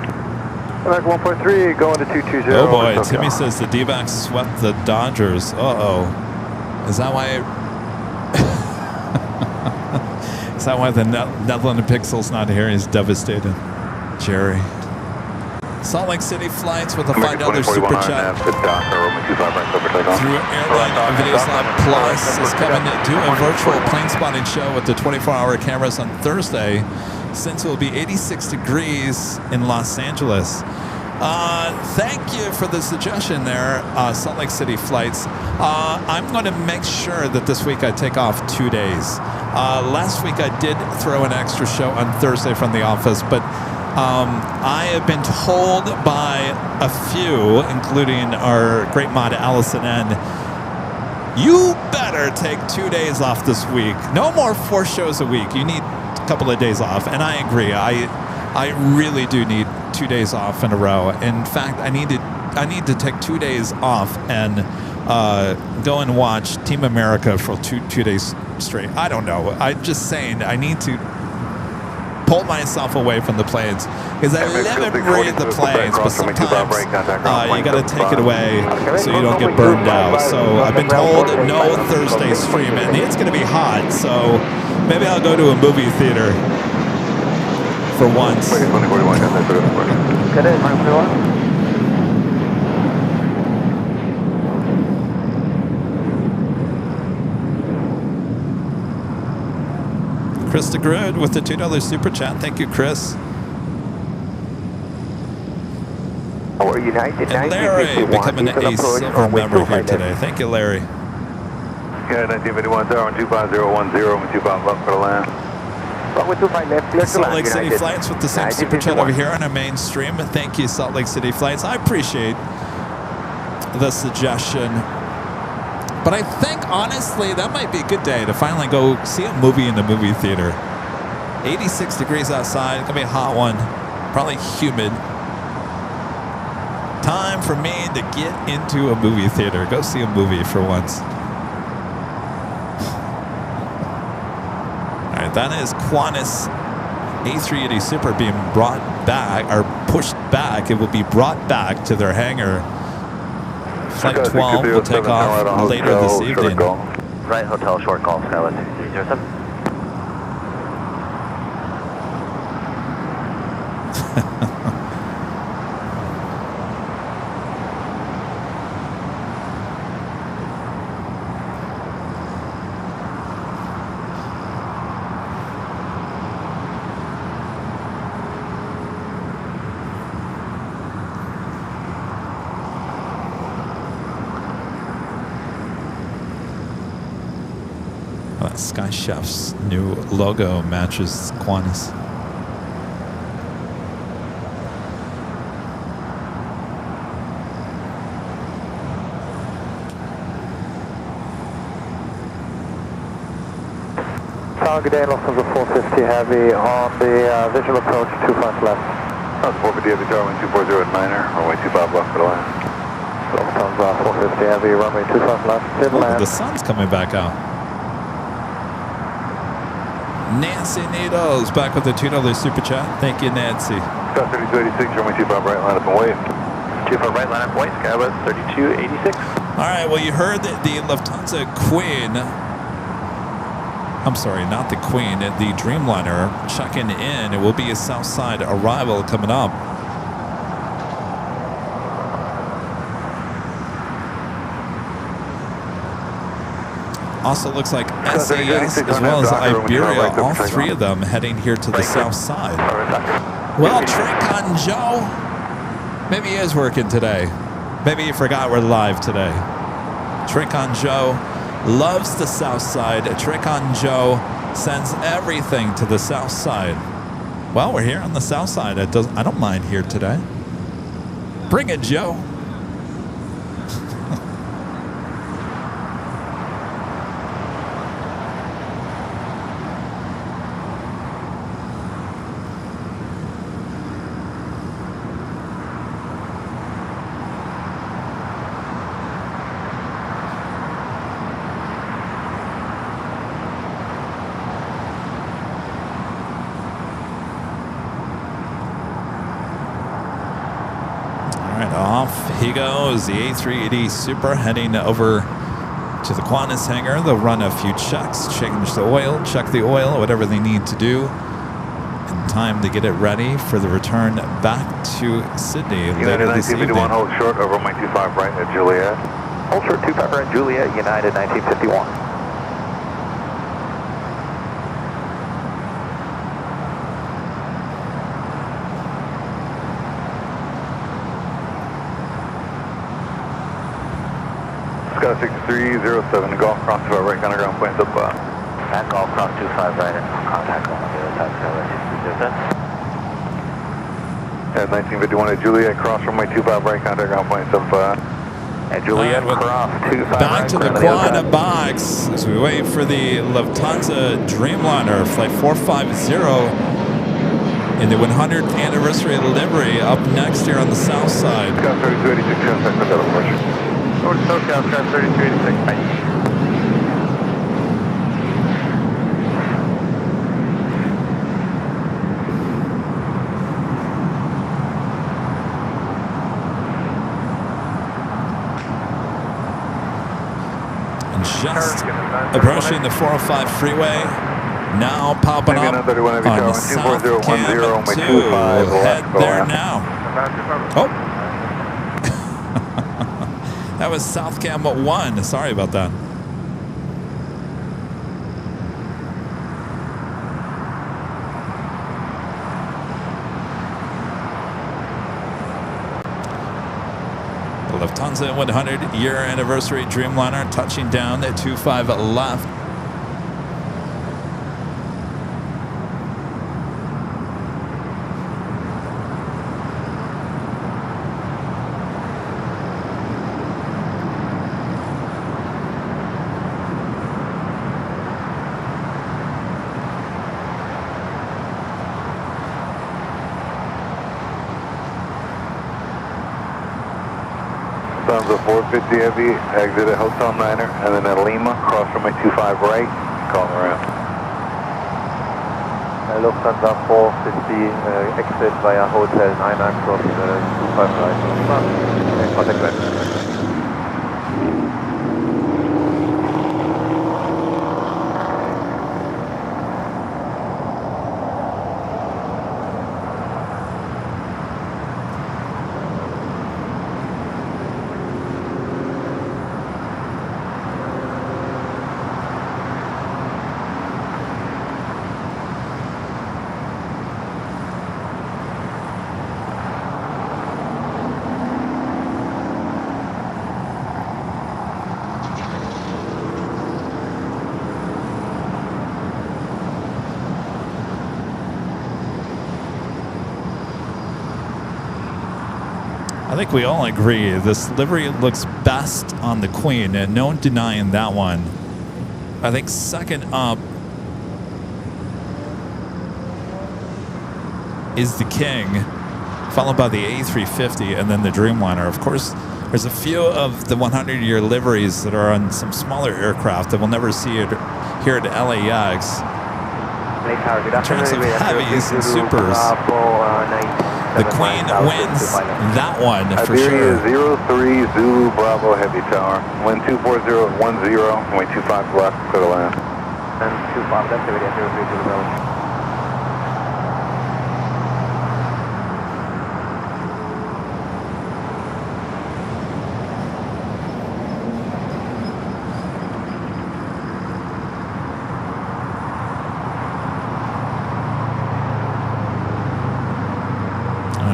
American 143 going to 220. Oh boy, Timmy says the D-backs swept the Dodgers. Uh-oh. Is that why... Is that why the Netherlands Pixel's not here? He's devastated. Jerry. Salt Lake City flights with a $5 super chat through Airline Videos Lab Plus is coming to do a virtual plane spotting show with the 24-hour cameras on Thursday, since it will be 86 degrees in Los Angeles. Thank you for the suggestion there, Salt Lake City flights. I'm going to make sure that this week I take off 2 days. Last week I did throw an extra show on Thursday from the office, but I have been told by a few, including our great mod Allison N, you better take 2 days off this week. No more 4 shows a week. You need a couple of days off, and I agree. I really do need 2 days off in a row. In fact, I need to take 2 days off and go and watch Team America for two days straight. I don't know. I'm just saying I need to pull myself away from the planes because I live and breathe the planes, but sometimes you got to take it away so you don't get burned out. So I've been told no Thursday stream, and it's going to be hot, so maybe I'll go to a movie theater for once. Chris DeGrood with the $2 super chat. Thank you, Chris. And Larry becoming a silver member here today. Thank you, Larry. Yeah, 1951 Tower 25010, 25 left for the land. Salt Lake City Flights with the same super chat over here on our main stream. Thank you, Salt Lake City Flights. I appreciate the suggestion. But I think, honestly, that might be a good day to finally go see a movie in the movie theater. 86 degrees outside. It's going to be a hot one. Probably humid. Time for me to get into a movie theater. Go see a movie for once. All right, that is Qantas A380 Super being brought back, or pushed back. It will be brought back to their hangar. Flight 12 will take off later this evening. Right, hotel, short call, Skyline 2307. Sky Chef's new logo matches Qantas. Good day, Los Angeles 450 Heavy on the visual approach 25 left. 450 Heavy Tower 240 at Niner, runway 25 left for the land. Los Angeles 450 Heavy, runway 25 left, inland. The sun's coming back out. Nancy Needles back with the $2 super chat. Thank you, Nancy. Scott 3286, runway 25 right, line up and wave. 25 right, line up, wave, Skywest 3286. All right, well, you heard that the Lufthansa Queen, I'm sorry, not the Queen, the Dreamliner checking in. It will be a Southside arrival coming up. Also looks like SAS as well as Iberia, all three of them heading here to the south side. Well, Tricon Joe, maybe he is working today. Maybe you forgot we're live today. Tricon Joe loves the south side. Tricon Joe sends everything to the south side. Well, we're here on the south side. I don't mind here today. Bring it, Joe. And off he goes, the A380 Super heading over to the Qantas hangar. They'll run a few checks, change the oil, check the oil, whatever they need to do in time to get it ready for the return back to Sydney later this evening. Hold short over 125 right at Juliet. Hold short 25 right, Juliet, United 1951. Scott 6307, Golf Cross 25 right, counter ground points up. At Golf Cross 25 right, and contact on the other side, At 1951 at Juliet, cross runway 25 right, contact ground points up. At Juliet, cross 25 back right. to the Quad box as we wait for the Lufthansa Dreamliner Flight 450 in the 100th anniversary livery up next here on the south side. Scott 3286, contact the other portion. Over to SoCal, Scott 3286, bye. Just approaching the 405 freeway. Now popping up on the South Cam 2. Head there now. Oh. That was South Cam 1. Sorry about that. The Lufthansa 100-year anniversary Dreamliner touching down at 25 left. Lufthansa 450 Heavy, exit at Hotel Niner, and then at Lima, cross runway 25 right, calling around. Lufthansa 450, exit via Hotel Niner, cross 25 right. Contact right. I think we all agree this livery looks best on the Queen, and no denying that one. I think second up is the King, followed by the A350 and then the Dreamliner. Of course, there's a few of the 100-year liveries that are on some smaller aircraft that we'll never see it here at LAX. In terms of heavies and supers, the Queen wins that one for sure. Iberia 03 Zulu Bravo Heavy Tower. Wind 240 at 10, runway 25 left, clear to land. And 25 left, Iberia 03 Zulu Bravo.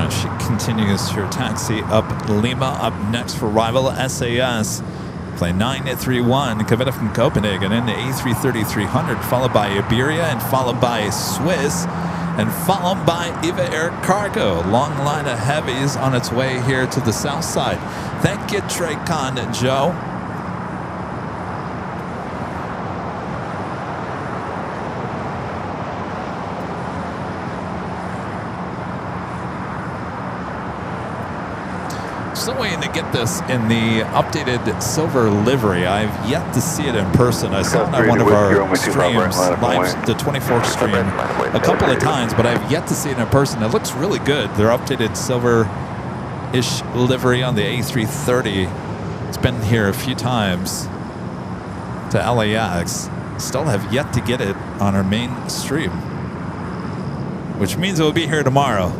She continues her taxi up Lima. Up next for rival SAS. Plane 931, Kavita from Copenhagen into A330-300, followed by Iberia and followed by Swiss and followed by Eva Air Cargo. Long line of heavies on its way here to the south side. Thank you, Traycon Joe. Still waiting to get this in the updated silver livery. I've yet to see it in person. I saw it on one of our streams, live the 24th stream, a couple of times, but I've yet to see it in person. It looks really good. Their updated silver ish livery on the A330. It's been here a few times to LAX. Still have yet to get it on our main stream, which means it will be here tomorrow.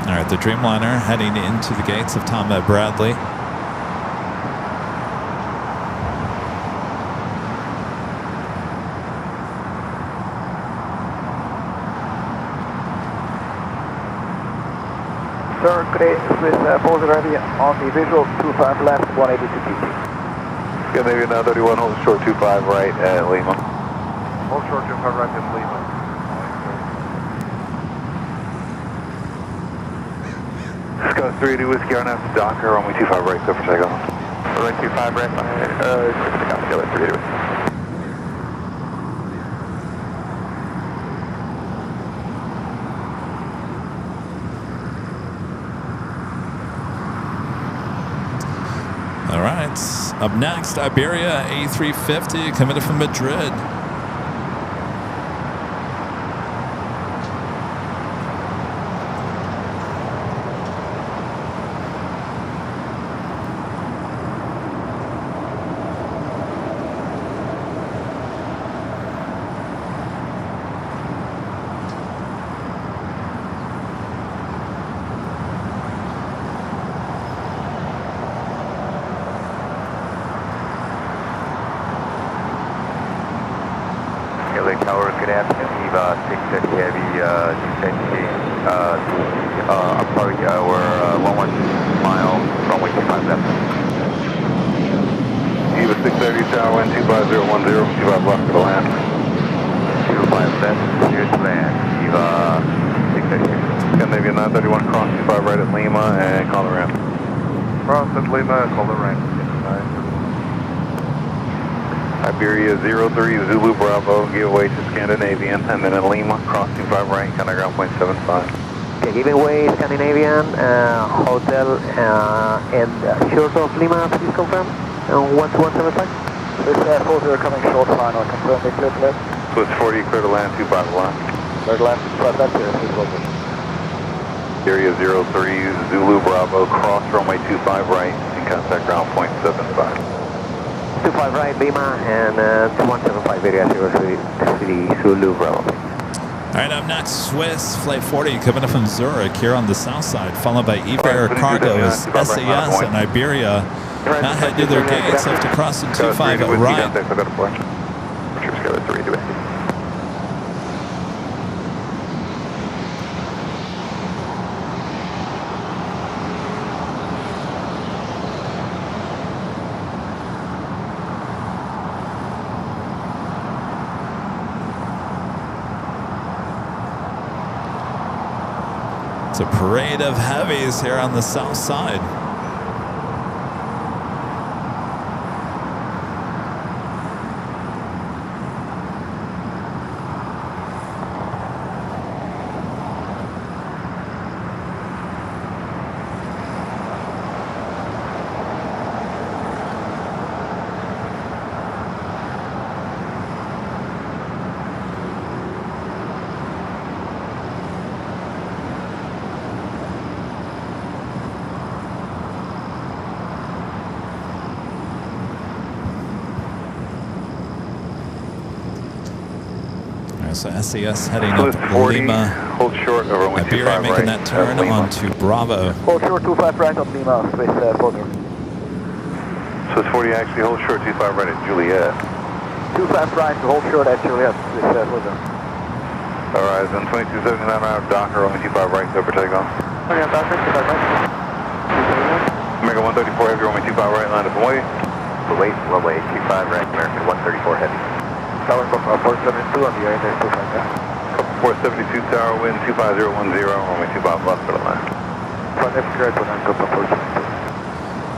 All right, the Dreamliner heading into the gates of Tom Bradley. Sir, great, with pose ready on the visual, 25 left, 180 to PT. Yeah, maybe 931, hold short 25 right at Lima. Hold short 25 right at Lima. Scott 380 Whiskey RNF, Docker, runway 25 right, go for takeoff. Runway 25 right, Scott 380 Whiskey. All right, up next, Iberia A350 coming from Madrid. LA Tower, good afternoon. We've 630 heavy, descending, I'm sorry, we're 11 mile, runway 25 left. Eva 630, tower wind 25010, 25 left for the land. 25 left, clear to land. Eva 630. Yeah, maybe 931, cross 25 right at Lima and call the ramp. Cross at Lima, call the ramp. Iberia 03, Zulu Bravo, give way to Scandinavian, and then in Lima, crossing 5 right, counter ground point 75. Okay, giving way Scandinavian, hotel, and short of Lima, please confirm. 1175. This pose coming short final, confirm the clear to left. So it's 40, clear to land, 25 left. Clear to left, 25 left, please go good. Area 03, Zulu Bravo, cross runway 25 right, and contact ground point 75. 25 right, Lima, and 2175 area 03, Zulu Bravo. All right, up next, Swiss Flight 40 coming up from Zurich here on the south side, followed by Iber Cargo's SAS and Iberia. Now head to their gates after crossing 25 right. It's a parade of heavies here on the south side. So SAS heading up 40, Lima. hold short over runway Iberia 25 making right, that turn onto Bravo. Hold short 25 right on Lima, with photo. So it's 40 actually, hold short 25 right at Juliet. 25 right to hold short at Juliet, with photo. Horizon 2279 out of Docker, runway 25 right, go for takeoff. Okay, Docker, 25 right. American 134 heavy, runway 25 right, line up and wait. Wait, runway 25 right, American 134 heavy. Tower 472 on the air, there's 25 there. 472 tower wind 25010, runway 25 left for the line.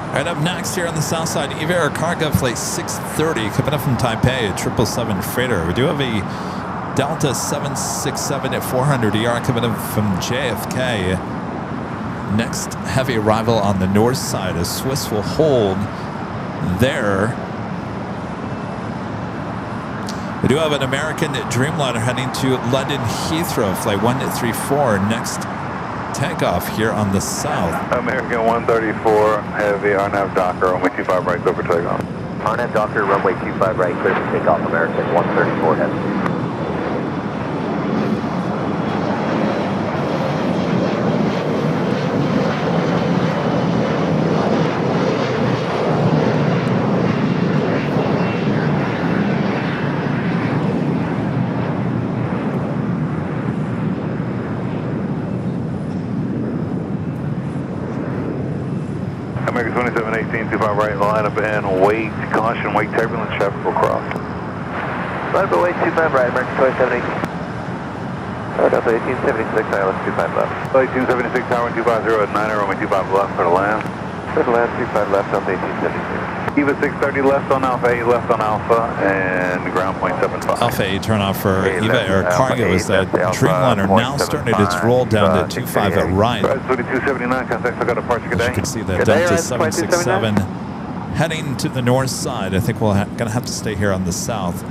All right, up next here on the south side, Iber Cargo Flight 630 coming up from Taipei, a 777 freighter. We do have a Delta 767 at 400 ER coming up from JFK. Next heavy arrival on the north side, as Swiss will hold there. We do have an American Dreamliner heading to London Heathrow, flight 134. Next takeoff here on the south. American 134, heavy, RNAV Docker, runway 25 right, over takeoff. RNAV Docker, runway 25 right, clear for takeoff, American 134 heavy. American 2718, 25 right, line up and wait, caution, wait, turbulence, traffic will cross. Line up and wait, 25 right, American 2718. Delta 1876, ILS 25 left. 1876, Tower 250 at 9, runway 25 left for the land. For the land, 25 left, Delta 1876. EVA 630 left on Alpha, 8 left on Alpha, and ground point 75. Alpha 8 turn off for EVA Air Cargo as that Dreamliner now started its roll down to 25 at right. 2279, contact, I got a departure, good As day. you can see that Delta 767 heading to the north side. I think we're going to have to stay here on the south.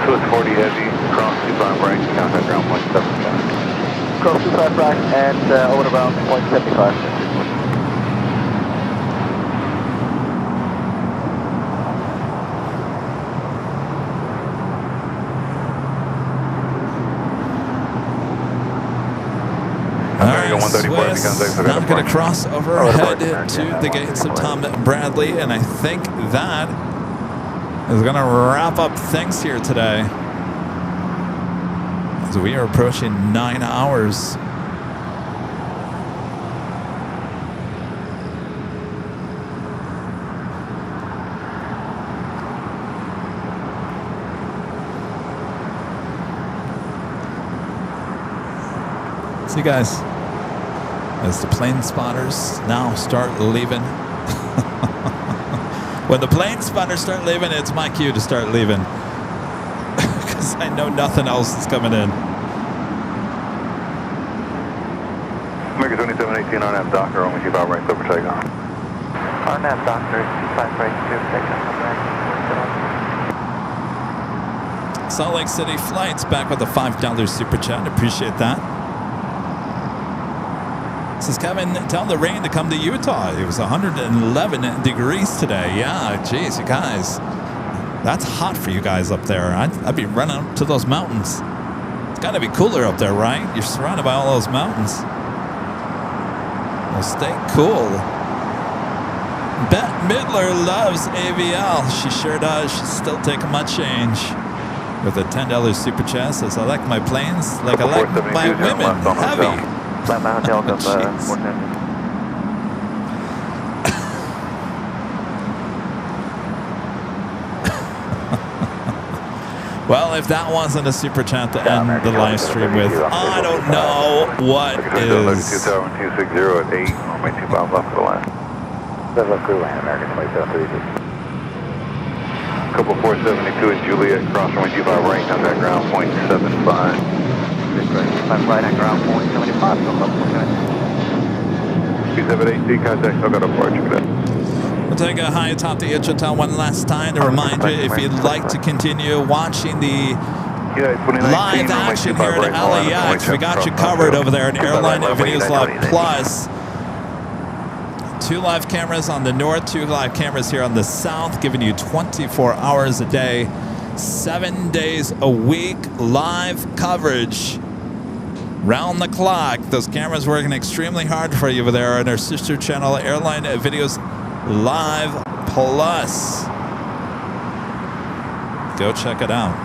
Swiss 40 heavy, cross 25 right, contact ground point 75. Cross 25 right and over around point 75. Swiss now going to cross overhead to the gates of Tom Bradley, and I think that is going to wrap up things here today as we are approaching 9 hours. See you guys as the plane spotters now start leaving. When the plane spotters start leaving, it's my cue to start leaving because I know nothing else is coming in. American 2718, RNAV Docker, only 25 right, over takeoff. RNAV Docker, 25 right, clear takeoff. Salt Lake City flights back with a $5 super chat. Appreciate that. This is Kevin. Tell the rain to come to Utah. It was 111 degrees today. Yeah, geez, you guys. That's hot for you guys up there. I'd be running up to those mountains. It's got to be cooler up there, right? You're surrounded by all those mountains. Well, stay cool. Bette Midler loves AVL. She sure does. She's still taking my change. With a $10 super chat. Says, I like my planes like I like my women. Heavy. Flat my hotel, come Well, if that wasn't a super chat to end the live stream with, I don't know what is. 260 at 8, runway 25 left for the land. Left clear land, American 2736. Couple 472 at Juliet, cross runway 25 right, contact ground point 75. 25 right and ground point 75. 2718, contact, I got a departure, good day. We'll take a high atop the Itch Hotel one last time to remind you, if you'd like to continue watching the live action here at LAX, we got you covered over there at Airline Videos Live Plus. 2 live cameras on the north, 2 live cameras here on the south, giving you 24 hours a day, 7 days a week, live coverage. Round the clock. Those cameras working extremely hard for you over there on our sister channel, Airline Videos Live Plus. Go check it out.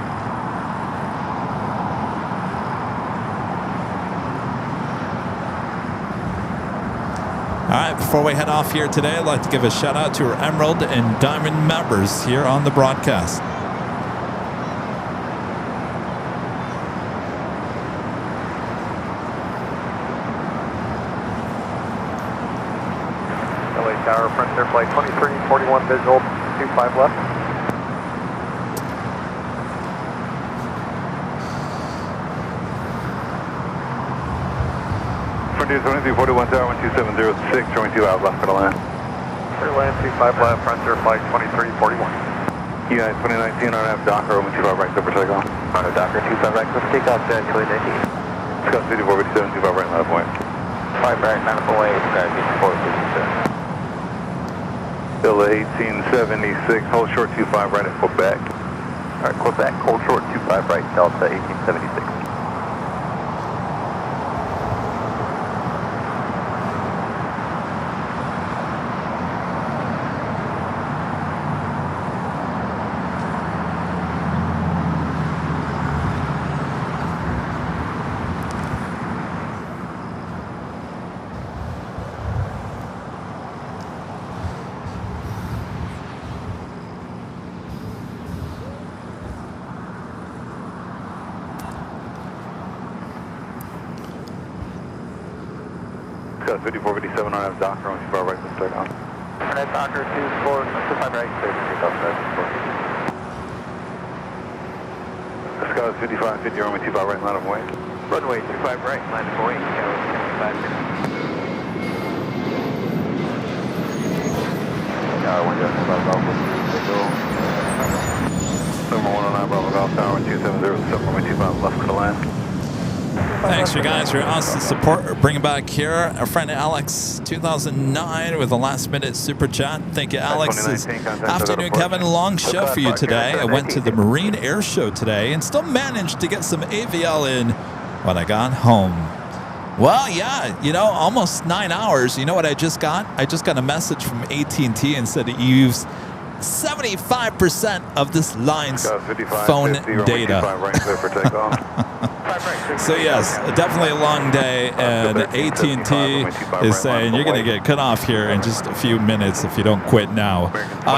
All right, before we head off here today, I'd like to give a shout out to our Emerald and Diamond members here on the broadcast. Frontier Flight 2341 visual, 25 left. Frontier 2341 Tower 1270, showing 2 out left for the land. Clear land 25 left, Frontier Flight 2341. United 2019 RF Docker, 25 right, clear for takeoff. Mono Docker, 25 right, clear for takeoff, 2019. Scott 5457, 25 right, line point. 5 right, 9 away, Sky 5457. Bill 1876, hold short 25 right at Quebec. Alright, Quebec, hold short 25 right, Delta 1876. Scott 5457 RF Docker, 25 right, clear for takeoff. Alright, Docker 25 right, clear for takeoff, Scott 5550, runway 25 right, line of way. Runway 25 right, line of way, 25 minutes. Number 109 Bravo Golf Tower 2707, runway 25 left for the land. Thanks, you guys, for your awesome support. Bringing back here our friend Alex, 2009, with a last-minute super chat. Thank you, Alex. Afternoon, Kevin. Long show for you today. I went to the Marine Air Show today and still managed to get some AVL in when I got home. Well, yeah, you know, almost 9 hours. You know what I just got? I just got a message from AT&T and said it used 75% of this line's phone data. So yes, definitely a long day, and AT&T is saying you're going to get cut off here in just a few minutes if you don't quit now.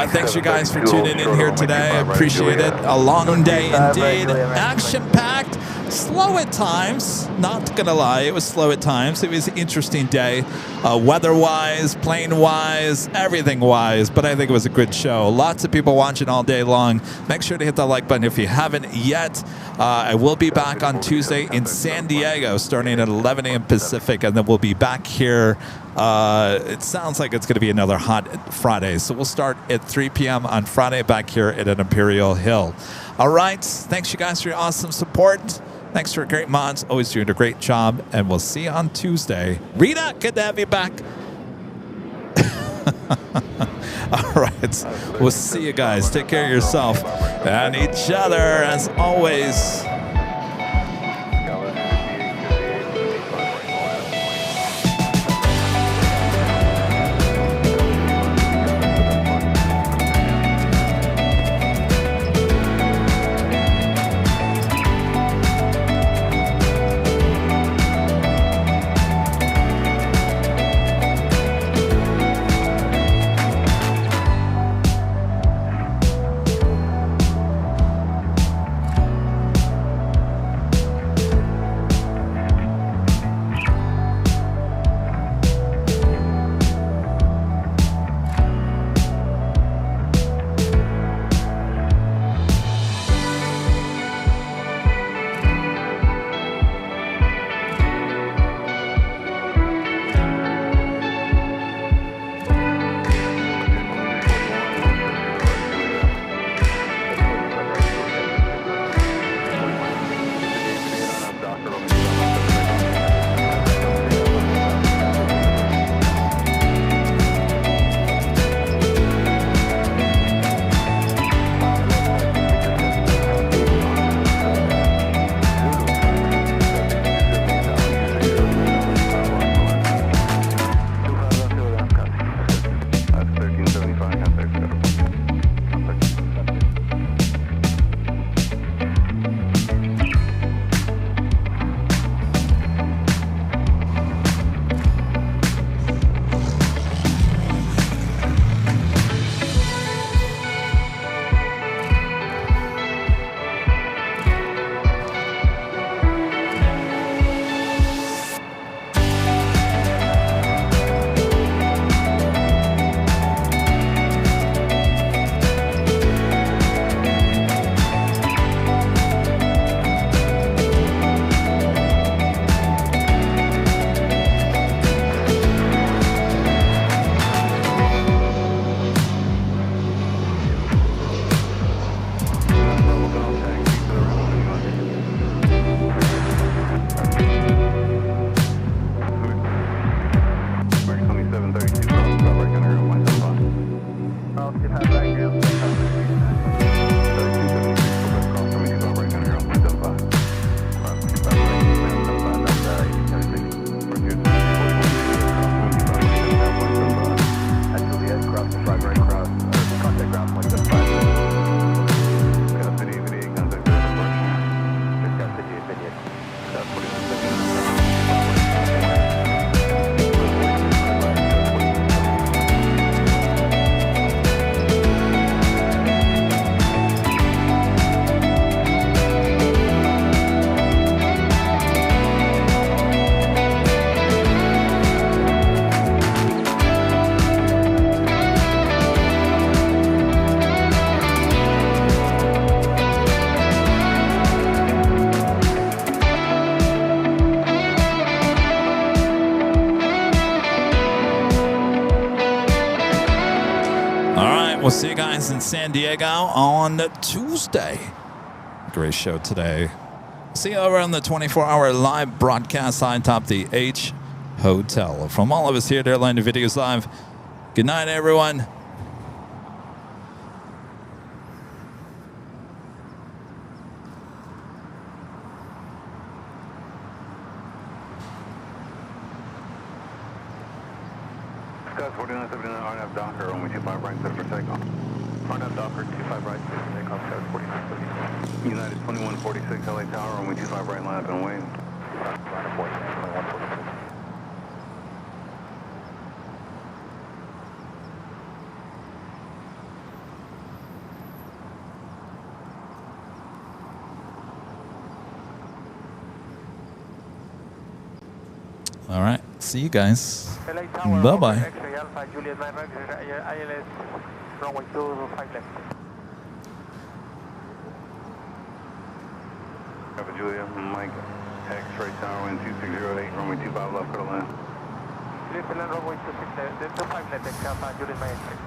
Thanks you guys for tuning in here today. I appreciate it. A long day indeed, action-packed, slow at times, not going to lie, it was slow at times. It was an interesting day, weather-wise, plane-wise, everything-wise, but I think it was a good show. Lots of people watching all day long. Make sure to hit that like button if you haven't yet. I will be back on Tuesday in San Diego starting at 11 a.m. Pacific, and then we'll be back here. It sounds like it's going to be another hot Friday, so we'll start at 3 p.m. on Friday back here at an Imperial Hill. All right, thanks you guys for your awesome support. Thanks for great mods, always doing a great job, and we'll see you on Tuesday. Rita, good to have you back. All right, we'll see you guys. Take care of yourself and each other as always. We'll see you guys in San Diego on Tuesday. Great show today. See you over on the 24-hour live broadcast on top the H Hotel. From all of us here at Airline Videos Live, good night, everyone. Scott 4979 RNAV Docker, runway 25 right, set for takeoff. RNAV Docker, 25 right, set for takeoff, Scott 4979. United 2146 LA Tower, runway 25 right, line up and wing. All right. See you guys. LA Tower, Bye-bye. X-ray Alpha, Juliet 9 ILS, runway 25 left. Alpha Julia, Mike, X-ray Tower, wind 2608, runway 25 left, for the land. Juliet, runway 25 left, X Alpha, Juliet 9.